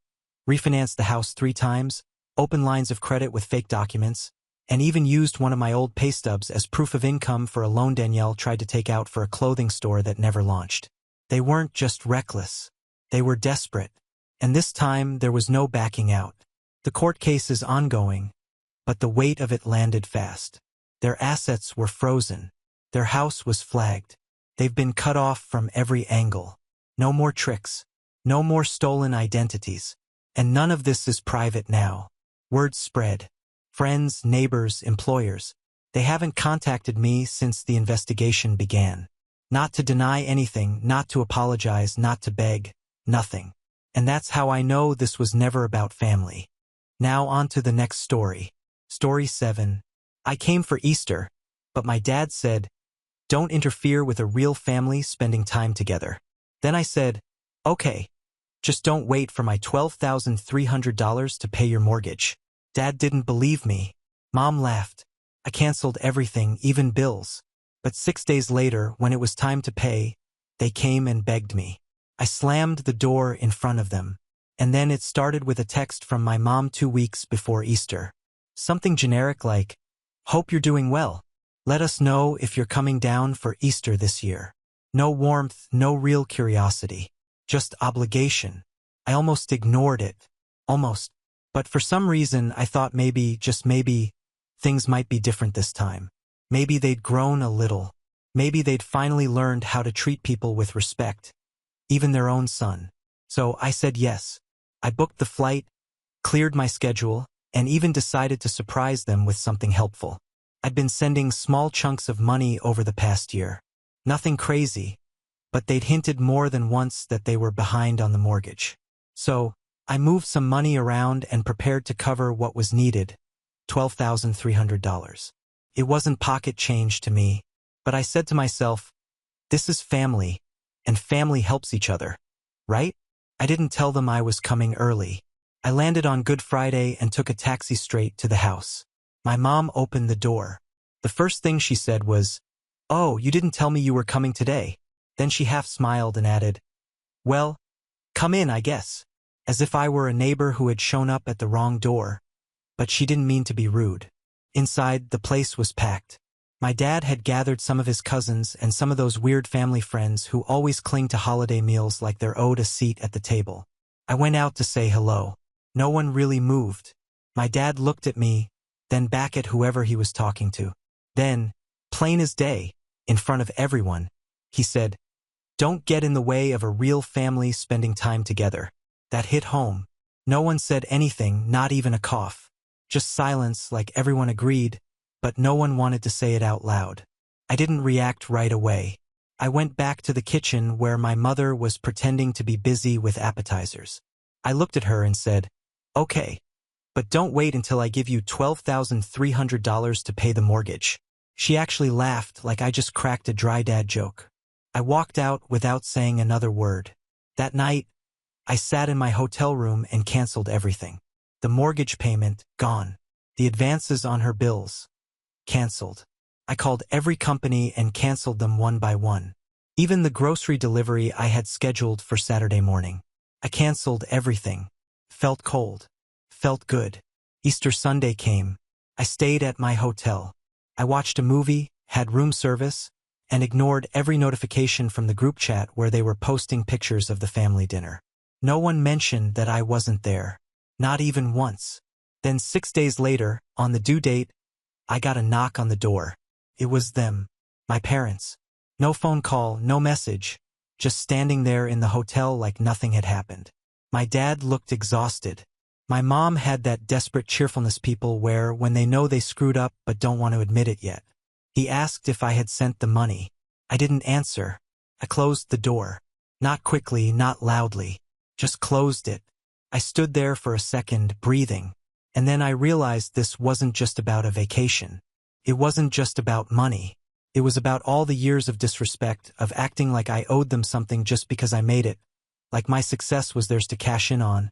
refinanced the house 3 times, opened lines of credit with fake documents, and even used one of my old pay stubs as proof of income for a loan Danielle tried to take out for a clothing store that never launched. They weren't just reckless. They were desperate. And this time, there was no backing out. The court case is ongoing, but the weight of it landed fast. Their assets were frozen. Their house was flagged. They've been cut off from every angle. No more tricks. No more stolen identities. And none of this is private now. Word spread. Friends, neighbors, employers. They haven't contacted me since the investigation began. Not to deny anything, not to apologize, not to beg, nothing. And that's how I know this was never about family. Now on to the next story. Story 7. I came for Easter, but my dad said, "Don't interfere with a real family spending time together." Then I said, "Okay, just don't wait for my $12,300 to pay your mortgage." Dad didn't believe me. Mom laughed. I canceled everything, even bills. But 6 days later, when it was time to pay, they came and begged me. I slammed the door in front of them. And then it started with a text from my mom 2 weeks before Easter. Something generic like, "Hope you're doing well. Let us know if you're coming down for Easter this year." No warmth, no real curiosity. Just obligation. I almost ignored it. Almost. But for some reason, I thought maybe, just maybe, things might be different this time. Maybe they'd grown a little. Maybe they'd finally learned how to treat people with respect. Even their own son. So I said yes. I booked the flight, cleared my schedule, and even decided to surprise them with something helpful. I'd been sending small chunks of money over the past year. Nothing crazy, but they'd hinted more than once that they were behind on the mortgage. So, I moved some money around and prepared to cover what was needed, $12,300. It wasn't pocket change to me, but I said to myself, this is family, and family helps each other, right? I didn't tell them I was coming early. I landed on Good Friday and took a taxi straight to the house. My mom opened the door. The first thing she said was, "Oh, you didn't tell me you were coming today." Then she half smiled and added, "Well, come in, I guess," as if I were a neighbor who had shown up at the wrong door. But she didn't mean to be rude. Inside, the place was packed. My dad had gathered some of his cousins and some of those weird family friends who always cling to holiday meals like they're owed a seat at the table. I went out to say hello. No one really moved. My dad looked at me, then back at whoever he was talking to. Then, plain as day, in front of everyone, he said, "Don't get in the way of a real family spending time together." That hit home. No one said anything, not even a cough. Just silence, like everyone agreed, but no one wanted to say it out loud. I didn't react right away. I went back to the kitchen where my mother was pretending to be busy with appetizers. I looked at her and said, "Okay, but don't wait until I give you $12,300 to pay the mortgage." She actually laughed like I just cracked a dry dad joke. I walked out without saying another word. That night, I sat in my hotel room and canceled everything. The mortgage payment, gone. The advances on her bills, canceled. I called every company and canceled them one by one. Even the grocery delivery I had scheduled for Saturday morning. I canceled everything. Felt cold. Felt good. Easter Sunday came. I stayed at my hotel. I watched a movie, had room service, and ignored every notification from the group chat where they were posting pictures of the family dinner. No one mentioned that I wasn't there. Not even once. Then 6 days later, on the due date, I got a knock on the door. It was them. My parents. No phone call, no message. Just standing there in the hotel like nothing had happened. My dad looked exhausted. My mom had that desperate cheerfulness people wear when they know they screwed up but don't want to admit it yet. He asked if I had sent the money. I didn't answer. I closed the door. Not quickly, not loudly. Just closed it. I stood there for a second, breathing. And then I realized this wasn't just about a vacation. It wasn't just about money. It was about all the years of disrespect, of acting like I owed them something just because I made it, like my success was theirs to cash in on,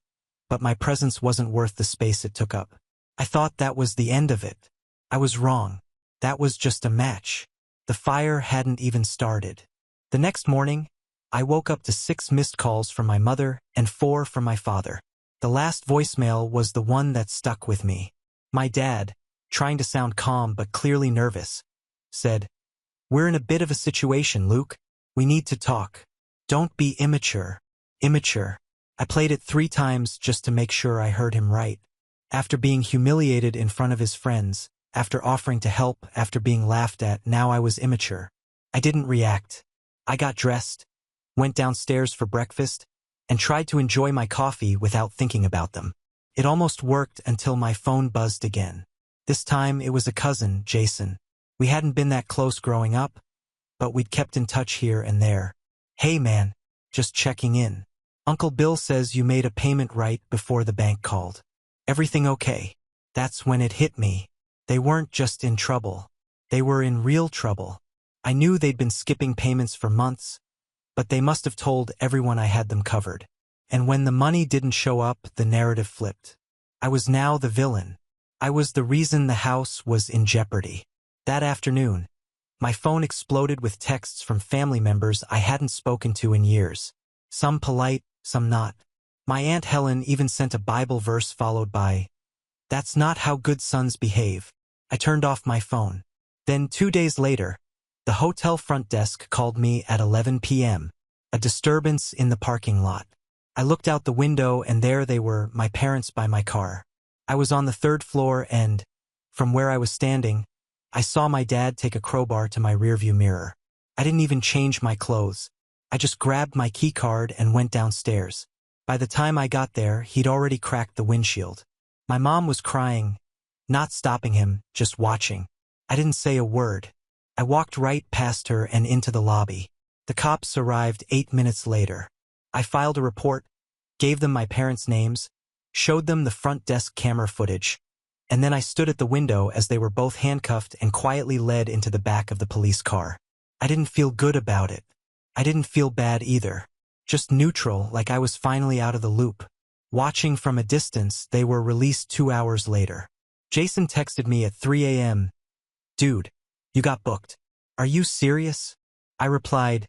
but my presence wasn't worth the space it took up. I thought that was the end of it. I was wrong. That was just a match. The fire hadn't even started. The next morning, I woke up to 6 missed calls from my mother and 4 from my father. The last voicemail was the one that stuck with me. My dad, trying to sound calm but clearly nervous, said, "We're in a bit of a situation, Luke. We need to talk. Don't be immature." Immature. I played it 3 times just to make sure I heard him right. After being humiliated in front of his friends, after offering to help, after being laughed at, now I was immature. I didn't react. I got dressed, went downstairs for breakfast, and tried to enjoy my coffee without thinking about them. It almost worked until my phone buzzed again. This time it was a cousin, Jason. We hadn't been that close growing up, but we'd kept in touch here and there. "Hey man, just checking in. Uncle Bill says you made a payment right before the bank called. Everything okay?" That's when it hit me. They weren't just in trouble. They were in real trouble. I knew they'd been skipping payments for months, but they must have told everyone I had them covered. And when the money didn't show up, the narrative flipped. I was now the villain. I was the reason the house was in jeopardy. That afternoon, my phone exploded with texts from family members I hadn't spoken to in years. Some polite, some not. My Aunt Helen even sent a Bible verse followed by, "That's not how good sons behave." I turned off my phone. Then 2 days later, the hotel front desk called me at 11 p.m. A disturbance in the parking lot. I looked out the window and there they were, my parents by my car. I was on the 3rd floor and, from where I was standing, I saw my dad take a crowbar to my rearview mirror. I didn't even change my clothes. I just grabbed my key card and went downstairs. By the time I got there, he'd already cracked the windshield. My mom was crying, not stopping him, just watching. I didn't say a word. I walked right past her and into the lobby. The cops arrived 8 minutes later. I filed a report, gave them my parents' names, showed them the front desk camera footage, and then I stood at the window as they were both handcuffed and quietly led into the back of the police car. I didn't feel good about it. I didn't feel bad either. Just neutral, like I was finally out of the loop. Watching from a distance, they were released 2 hours later. Jason texted me at 3 a.m. "Dude, you got booked. Are you serious?" I replied,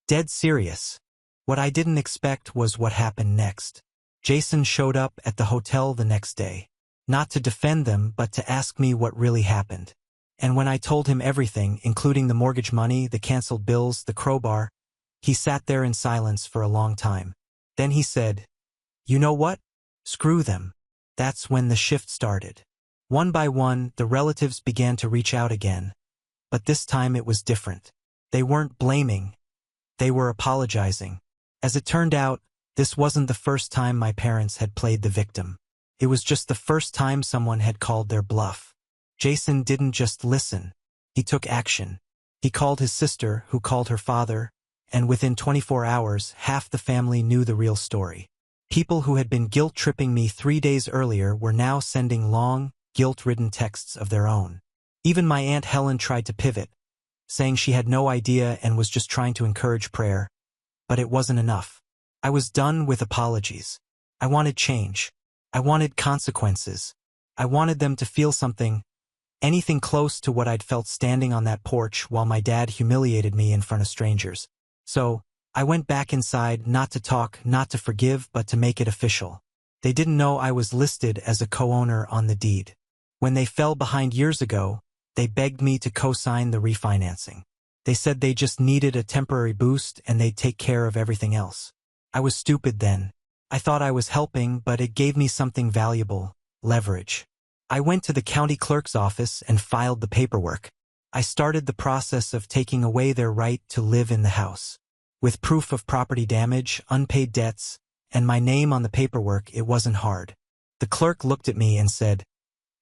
"Dead serious." What I didn't expect was what happened next. Jason showed up at the hotel the next day. Not to defend them, but to ask me what really happened. And when I told him everything, including the mortgage money, the canceled bills, the crowbar, he sat there in silence for a long time. Then he said, "You know what? Screw them." That's when the shift started. One by one, the relatives began to reach out again. But this time it was different. They weren't blaming. They were apologizing. As it turned out, this wasn't the first time my parents had played the victim. It was just the first time someone had called their bluff. Jason didn't just listen. He took action. He called his sister, who called her father, and within 24 hours, half the family knew the real story. People who had been guilt-tripping me 3 days earlier were now sending long, guilt-ridden texts of their own. Even my Aunt Helen tried to pivot, saying she had no idea and was just trying to encourage prayer. But it wasn't enough. I was done with apologies. I wanted change. I wanted consequences. I wanted them to feel something, anything close to what I'd felt standing on that porch while my dad humiliated me in front of strangers. So, I went back inside, not to talk, not to forgive, but to make it official. They didn't know I was listed as a co-owner on the deed. When they fell behind years ago, they begged me to co-sign the refinancing. They said they just needed a temporary boost and they'd take care of everything else. I was stupid then. I thought I was helping, but it gave me something valuable: leverage. I went to the county clerk's office and filed the paperwork. I started the process of taking away their right to live in the house. With proof of property damage, unpaid debts, and my name on the paperwork, it wasn't hard. The clerk looked at me and said,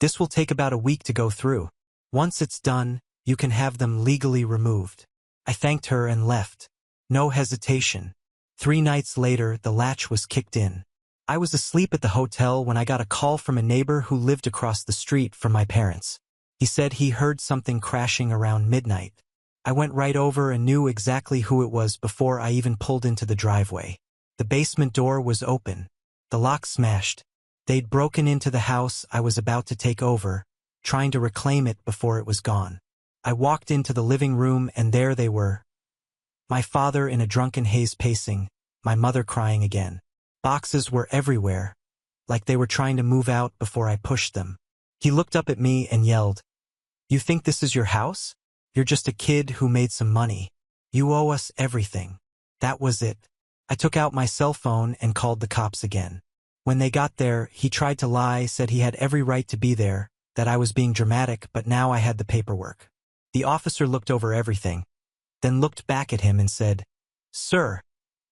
"This will take about a week to go through. Once it's done, you can have them legally removed." I thanked her and left. No hesitation. 3 nights later, the latch was kicked in. I was asleep at the hotel when I got a call from a neighbor who lived across the street from my parents. He said he heard something crashing around midnight. I went right over and knew exactly who it was before I even pulled into the driveway. The basement door was open. The lock smashed. They'd broken into the house I was about to take over, trying to reclaim it before it was gone. I walked into the living room and there they were. My father in a drunken haze pacing, my mother crying again. Boxes were everywhere, like they were trying to move out before I pushed them. He looked up at me and yelled, "You think this is your house? You're just a kid who made some money. You owe us everything." That was it. I took out my cell phone and called the cops again. When they got there, he tried to lie, said he had every right to be there, that I was being dramatic, but now I had the paperwork. The officer looked over everything, then looked back at him and said, "Sir,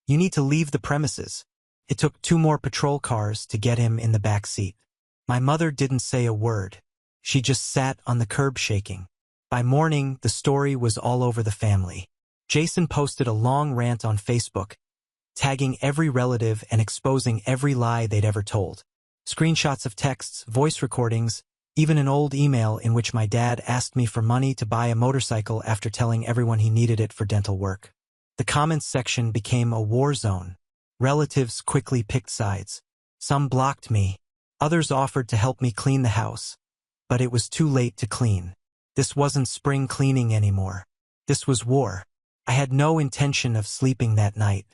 you need to leave the premises." It took 2 more patrol cars to get him in the back seat. My mother didn't say a word. She just sat on the curb shaking. By morning, the story was all over the family. Jason posted a long rant on Facebook, tagging every relative and exposing every lie they'd ever told. Screenshots of texts, voice recordings, even an old email in which my dad asked me for money to buy a motorcycle after telling everyone he needed it for dental work. The comments section became a war zone. Relatives quickly picked sides. Some blocked me. Others offered to help me clean the house. But it was too late to clean. This wasn't spring cleaning anymore. This was war. I had no intention of sleeping that night.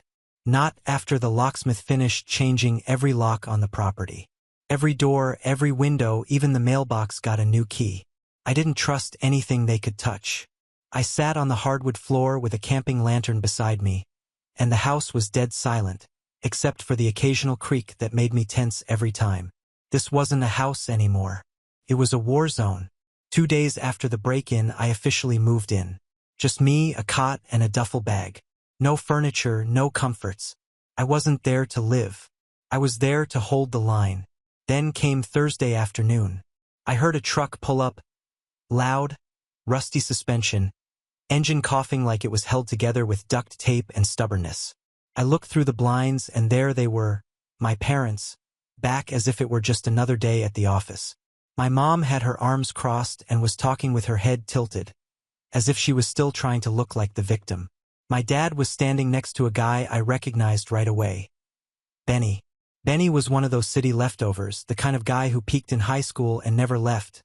Not after the locksmith finished changing every lock on the property. Every door, every window, even the mailbox got a new key. I didn't trust anything they could touch. I sat on the hardwood floor with a camping lantern beside me, and the house was dead silent, except for the occasional creak that made me tense every time. This wasn't a house anymore. It was a war zone. 2 days after the break-in, I officially moved in. Just me, a cot, and a duffel bag. No furniture, no comforts. I wasn't there to live. I was there to hold the line. Then came Thursday afternoon. I heard a truck pull up. Loud, rusty suspension, engine coughing like it was held together with duct tape and stubbornness. I looked through the blinds and there they were, my parents, back as if it were just another day at the office. My mom had her arms crossed and was talking with her head tilted, as if she was still trying to look like the victim. My dad was standing next to a guy I recognized right away. Benny. Benny was one of those city leftovers, the kind of guy who peaked in high school and never left,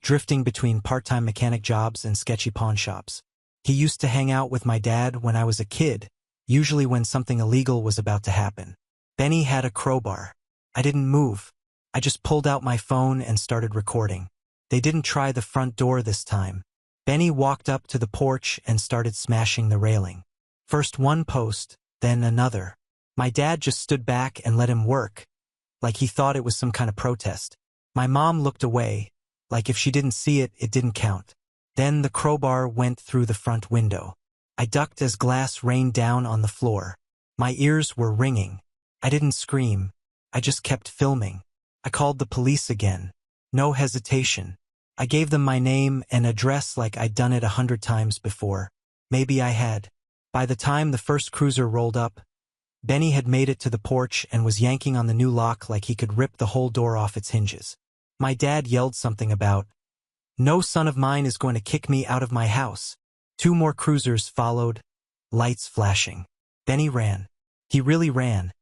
drifting between part-time mechanic jobs and sketchy pawn shops. He used to hang out with my dad when I was a kid, usually when something illegal was about to happen. Benny had a crowbar. I didn't move. I just pulled out my phone and started recording. They didn't try the front door this time. Benny walked up to the porch and started smashing the railing. First one post, then another. My dad just stood back and let him work, like he thought it was some kind of protest. My mom looked away, like if she didn't see it, it didn't count. Then the crowbar went through the front window. I ducked as glass rained down on the floor. My ears were ringing. I didn't scream. I just kept filming. I called the police again. No hesitation. I gave them my name and address like I'd done it 100 times before. Maybe I had. By the time the first cruiser rolled up, Benny had made it to the porch and was yanking on the new lock like he could rip the whole door off its hinges. My dad yelled something about, "No son of mine is going to kick me out of my house." 2 more cruisers followed, lights flashing. Benny ran. He really ran,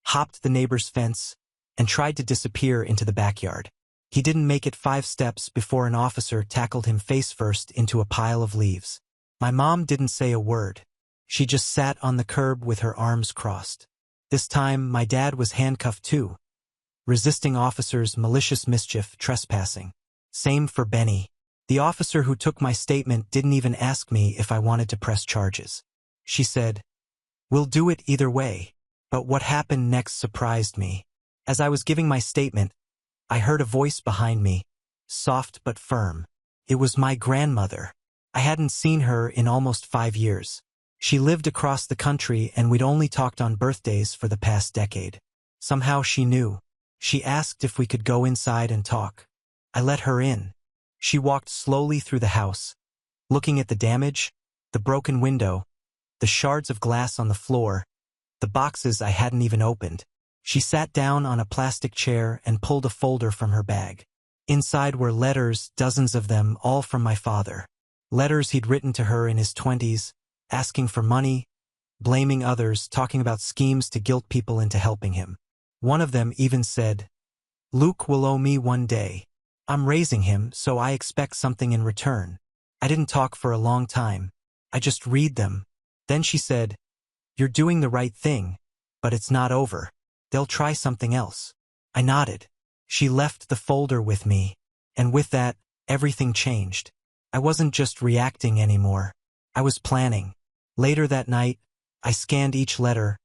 hopped the neighbor's fence, and tried to disappear into the backyard. He didn't make it 5 steps before an officer tackled him face first into a pile of leaves. My mom didn't say a word. She just sat on the curb with her arms crossed. This time, my dad was handcuffed too, resisting officers' malicious mischief, trespassing. Same for Benny. The officer who took my statement didn't even ask me if I wanted to press charges. She said, "We'll do it either way." But what happened next surprised me. As I was giving my statement, I heard a voice behind me, soft but firm. It was my grandmother. I hadn't seen her in almost 5 years. She lived across the country and we'd only talked on birthdays for the past decade. Somehow she knew. She asked if we could go inside and talk. I let her in. She walked slowly through the house, looking at the damage, the broken window, the shards of glass on the floor, the boxes I hadn't even opened. She sat down on a plastic chair and pulled a folder from her bag. Inside were letters, dozens of them, all from my father. Letters he'd written to her in his 20s, asking for money, blaming others, talking about schemes to guilt people into helping him. One of them even said, "Luke will owe me one day. I'm raising him, so I expect something in return." I didn't talk for a long time. I just read them. Then she said, "You're doing the right thing, but it's not over. They'll try something else." I nodded. She left the folder with me, and with that, everything changed. I wasn't just reacting anymore. I was planning. Later that night, I scanned each letter,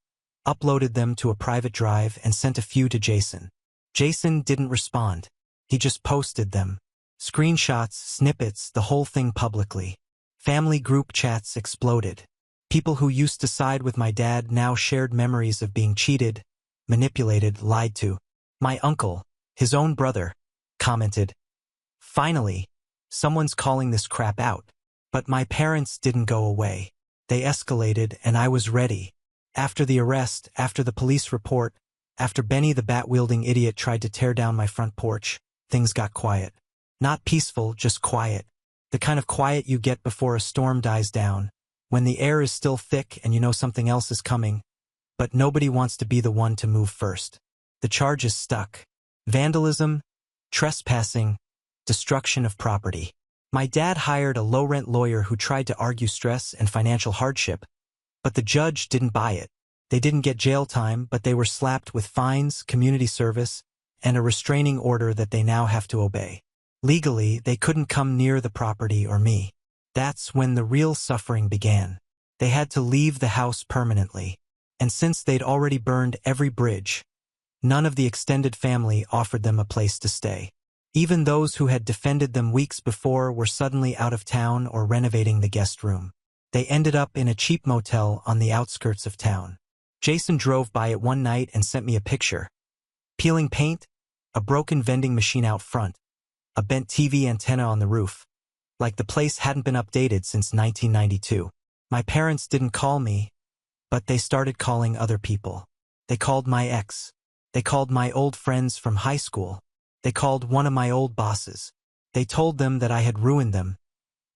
uploaded them to a private drive, and sent a few to Jason. Jason didn't respond. He just posted them. Screenshots, snippets, the whole thing publicly. Family group chats exploded. People who used to side with my dad now shared memories of being cheated, manipulated, lied to. My uncle, his own brother, commented, "Finally, someone's calling this crap out." But my parents didn't go away. They escalated, and I was ready. After the arrest, after the police report, after Benny the bat-wielding idiot tried to tear down my front porch, things got quiet. Not peaceful, just quiet. The kind of quiet you get before a storm dies down, when the air is still thick and you know something else is coming, but nobody wants to be the one to move first. The charges stuck. Vandalism, trespassing, destruction of property. My dad hired a low-rent lawyer who tried to argue stress and financial hardship, but the judge didn't buy it. They didn't get jail time, but they were slapped with fines, community service, and a restraining order that they now have to obey. Legally, they couldn't come near the property or me. That's when the real suffering began. They had to leave the house permanently, and since they'd already burned every bridge, none of the extended family offered them a place to stay. Even those who had defended them weeks before were suddenly out of town or renovating the guest room. They ended up in a cheap motel on the outskirts of town. Jason drove by it one night and sent me a picture. Peeling paint, a broken vending machine out front, a bent TV antenna on the roof. Like the place hadn't been updated since 1992. My parents didn't call me, but they started calling other people. They called my ex. They called my old friends from high school. They called one of my old bosses. They told them that I had ruined them,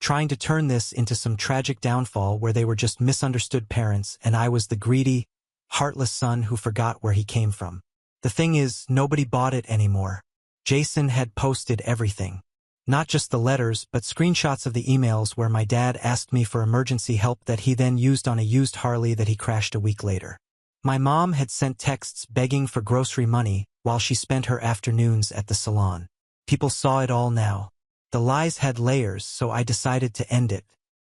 trying to turn this into some tragic downfall where they were just misunderstood parents and I was the greedy, heartless son who forgot where he came from. The thing is, nobody bought it anymore. Jason had posted everything. Not just the letters, but screenshots of the emails where my dad asked me for emergency help that he then used on a used Harley that he crashed a week later. My mom had sent texts begging for grocery money while she spent her afternoons at the salon. People saw it all now. The lies had layers, so I decided to end it.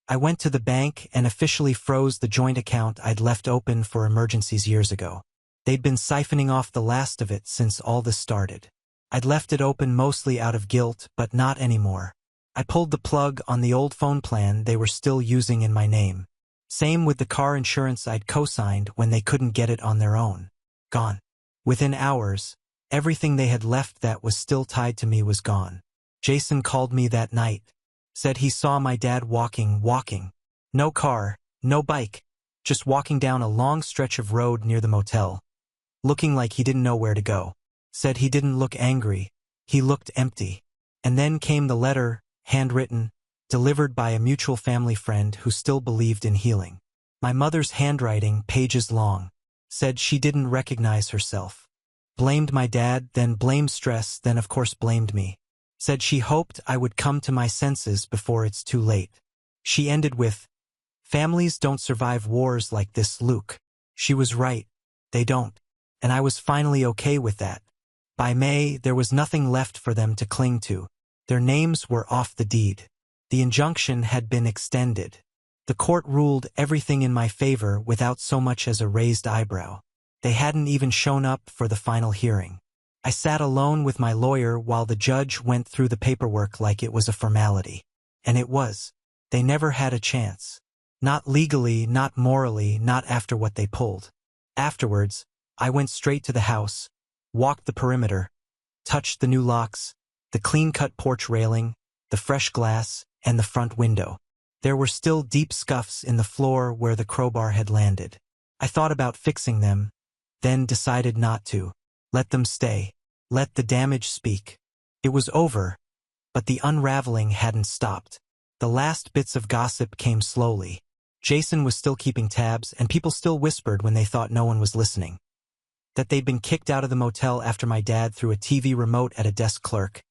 I went to the bank and officially froze the joint account I'd left open for emergencies years ago. They'd been siphoning off the last of it since all this started. I'd left it open mostly out of guilt, but not anymore. I pulled the plug on the old phone plan they were still using in my name. Same with the car insurance I'd co-signed when they couldn't get it on their own. Gone. Within hours, everything they had left that was still tied to me was gone. Jason called me that night. Said he saw my dad walking. No car, no bike, just walking down a long stretch of road near the motel, looking like he didn't know where to go. Said he didn't look angry, he looked empty. And then came the letter, handwritten, delivered by a mutual family friend who still believed in healing. My mother's handwriting, pages long, said she didn't recognize herself. Blamed my dad, then blamed stress, then of course blamed me. Said she hoped I would come to my senses before it's too late. She ended with, "Families don't survive wars like this, Luke." She was right. They don't. And I was finally okay with that. By May, there was nothing left for them to cling to. Their names were off the deed. The injunction had been extended. The court ruled everything in my favor without so much as a raised eyebrow. They hadn't even shown up for the final hearing. I sat alone with my lawyer while the judge went through the paperwork like it was a formality. And it was. They never had a chance. Not legally, not morally, not after what they pulled. Afterwards, I went straight to the house, walked the perimeter, touched the new locks, the clean-cut porch railing, the fresh glass, and the front window. There were still deep scuffs in the floor where the crowbar had landed. I thought about fixing them, then decided not to. Let them stay. Let the damage speak. It was over, but the unraveling hadn't stopped. The last bits of gossip came slowly. Jason was still keeping tabs, and people still whispered when they thought no one was listening. That they'd been kicked out of the motel after my dad threw a TV remote at a desk clerk.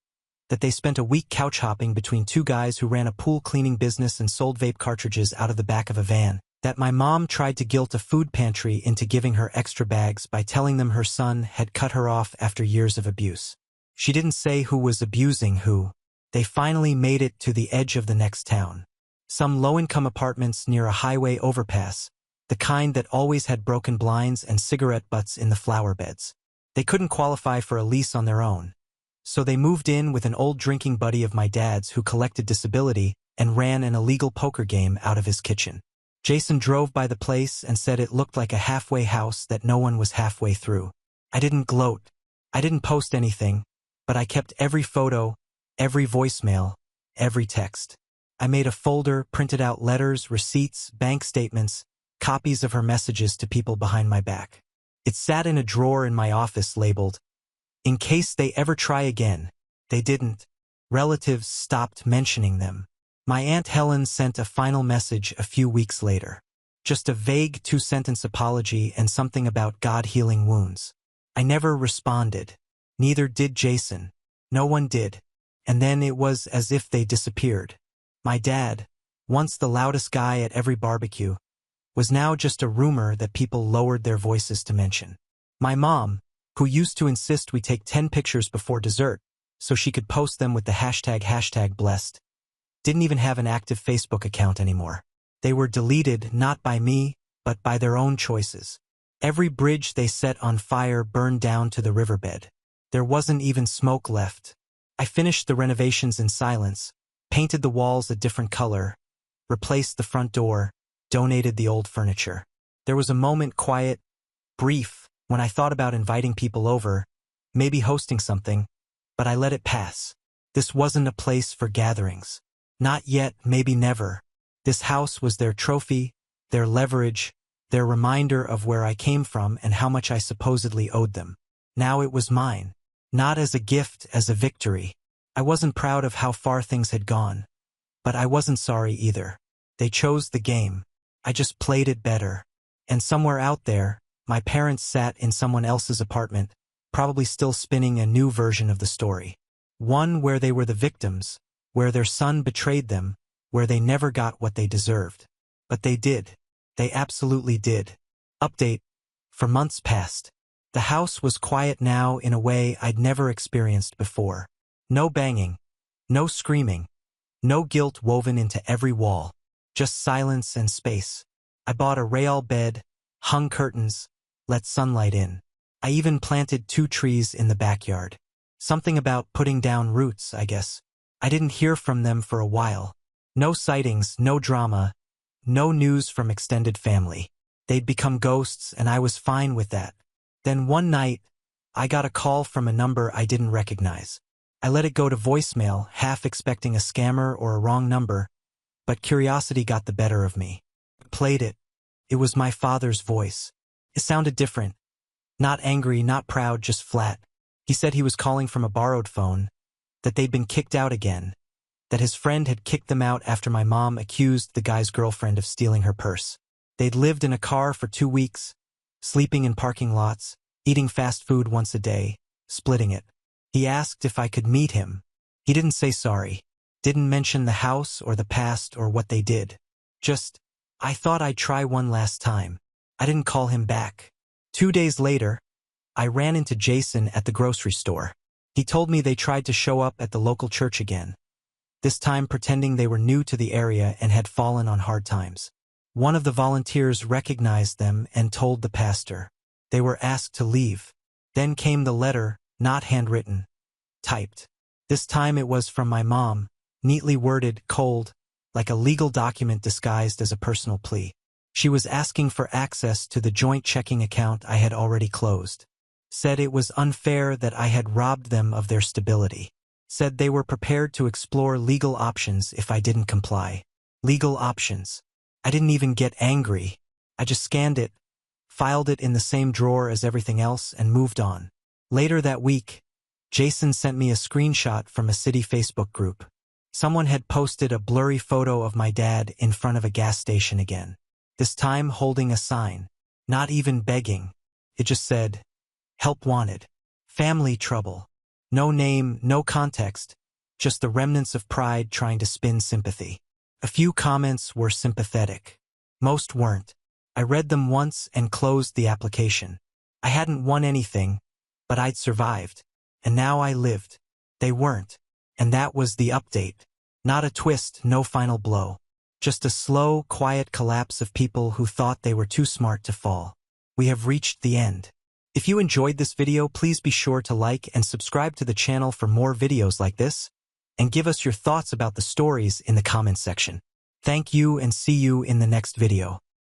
That they spent a week couch hopping between two guys who ran a pool cleaning business and sold vape cartridges out of the back of a van. That my mom tried to guilt a food pantry into giving her extra bags by telling them her son had cut her off after years of abuse. She didn't say who was abusing who. They finally made it to the edge of the next town. Some low-income apartments near a highway overpass, the kind that always had broken blinds and cigarette butts in the flower beds. They couldn't qualify for a lease on their own. So they moved in with an old drinking buddy of my dad's who collected disability and ran an illegal poker game out of his kitchen. Jason drove by the place and said it looked like a halfway house that no one was halfway through. I didn't gloat. I didn't post anything, but I kept every photo, every voicemail, every text. I made a folder, printed out letters, receipts, bank statements, copies of her messages to people behind my back. It sat in a drawer in my office labeled, "In case they ever try again." They didn't. Relatives stopped mentioning them. My Aunt Helen sent a final message a few weeks later. Just a vague 2-sentence apology and something about God healing wounds. I never responded. Neither did Jason. No one did. And then it was as if they disappeared. My dad, once the loudest guy at every barbecue, was now just a rumor that people lowered their voices to mention. My mom, who used to insist we take 10 pictures before dessert so she could post them with the hashtag blessed, didn't even have an active Facebook account anymore. They were deleted not by me, but by their own choices. Every bridge they set on fire burned down to the riverbed. There wasn't even smoke left. I finished the renovations in silence, painted the walls a different color, replaced the front door, donated the old furniture. There was a moment, quiet, brief, when I thought about inviting people over, maybe hosting something, but I let it pass. This wasn't a place for gatherings. Not yet, maybe never. This house was their trophy, their leverage, their reminder of where I came from and how much I supposedly owed them. Now it was mine. Not as a gift, as a victory. I wasn't proud of how far things had gone. But I wasn't sorry either. They chose the game. I just played it better. And somewhere out there, my parents sat in someone else's apartment, probably still spinning a new version of the story. One where they were the victims, where their son betrayed them, where they never got what they deserved. But they did. They absolutely did. Update. For months past. The house was quiet now in a way I'd never experienced before. No banging. No screaming. No guilt woven into every wall. Just silence and space. I bought a rail bed, hung curtains, let sunlight in. I even planted 2 trees in the backyard. Something about putting down roots, I guess. I didn't hear from them for a while. No sightings, no drama, no news from extended family. They'd become ghosts, and I was fine with that. Then one night, I got a call from a number I didn't recognize. I let it go to voicemail, half expecting a scammer or a wrong number, but curiosity got the better of me. Played it. It was my father's voice. It sounded different. Not angry, not proud, just flat. He said he was calling from a borrowed phone, that they'd been kicked out again, that his friend had kicked them out after my mom accused the guy's girlfriend of stealing her purse. They'd lived in a car for 2 weeks, sleeping in parking lots, eating fast food once a day, splitting it. He asked if I could meet him. He didn't say sorry, didn't mention the house or the past or what they did. Just, I thought I'd try one last time. I didn't call him back. 2 days later, I ran into Jason at the grocery store. He told me they tried to show up at the local church again, this time pretending they were new to the area and had fallen on hard times. One of the volunteers recognized them and told the pastor. They were asked to leave. Then came the letter, not handwritten, typed. This time it was from my mom, neatly worded, cold, like a legal document disguised as a personal plea. She was asking for access to the joint checking account I had already closed. Said it was unfair that I had robbed them of their stability. Said they were prepared to explore legal options if I didn't comply. Legal options. I didn't even get angry. I just scanned it, filed it in the same drawer as everything else, and moved on. Later that week, Jason sent me a screenshot from a city Facebook group. Someone had posted a blurry photo of my dad in front of a gas station again. This time holding a sign. Not even begging. It just said, "Help wanted. Family trouble." No name, no context. Just the remnants of pride trying to spin sympathy. A few comments were sympathetic. Most weren't. I read them once and closed the application. I hadn't won anything, but I'd survived. And now I lived. They weren't. And that was the update. Not a twist, no final blow. Just a slow, quiet collapse of people who thought they were too smart to fall. We have reached the end. If you enjoyed this video, please be sure to like and subscribe to the channel for more videos like this, and give us your thoughts about the stories in the comments section. Thank you and see you in the next video.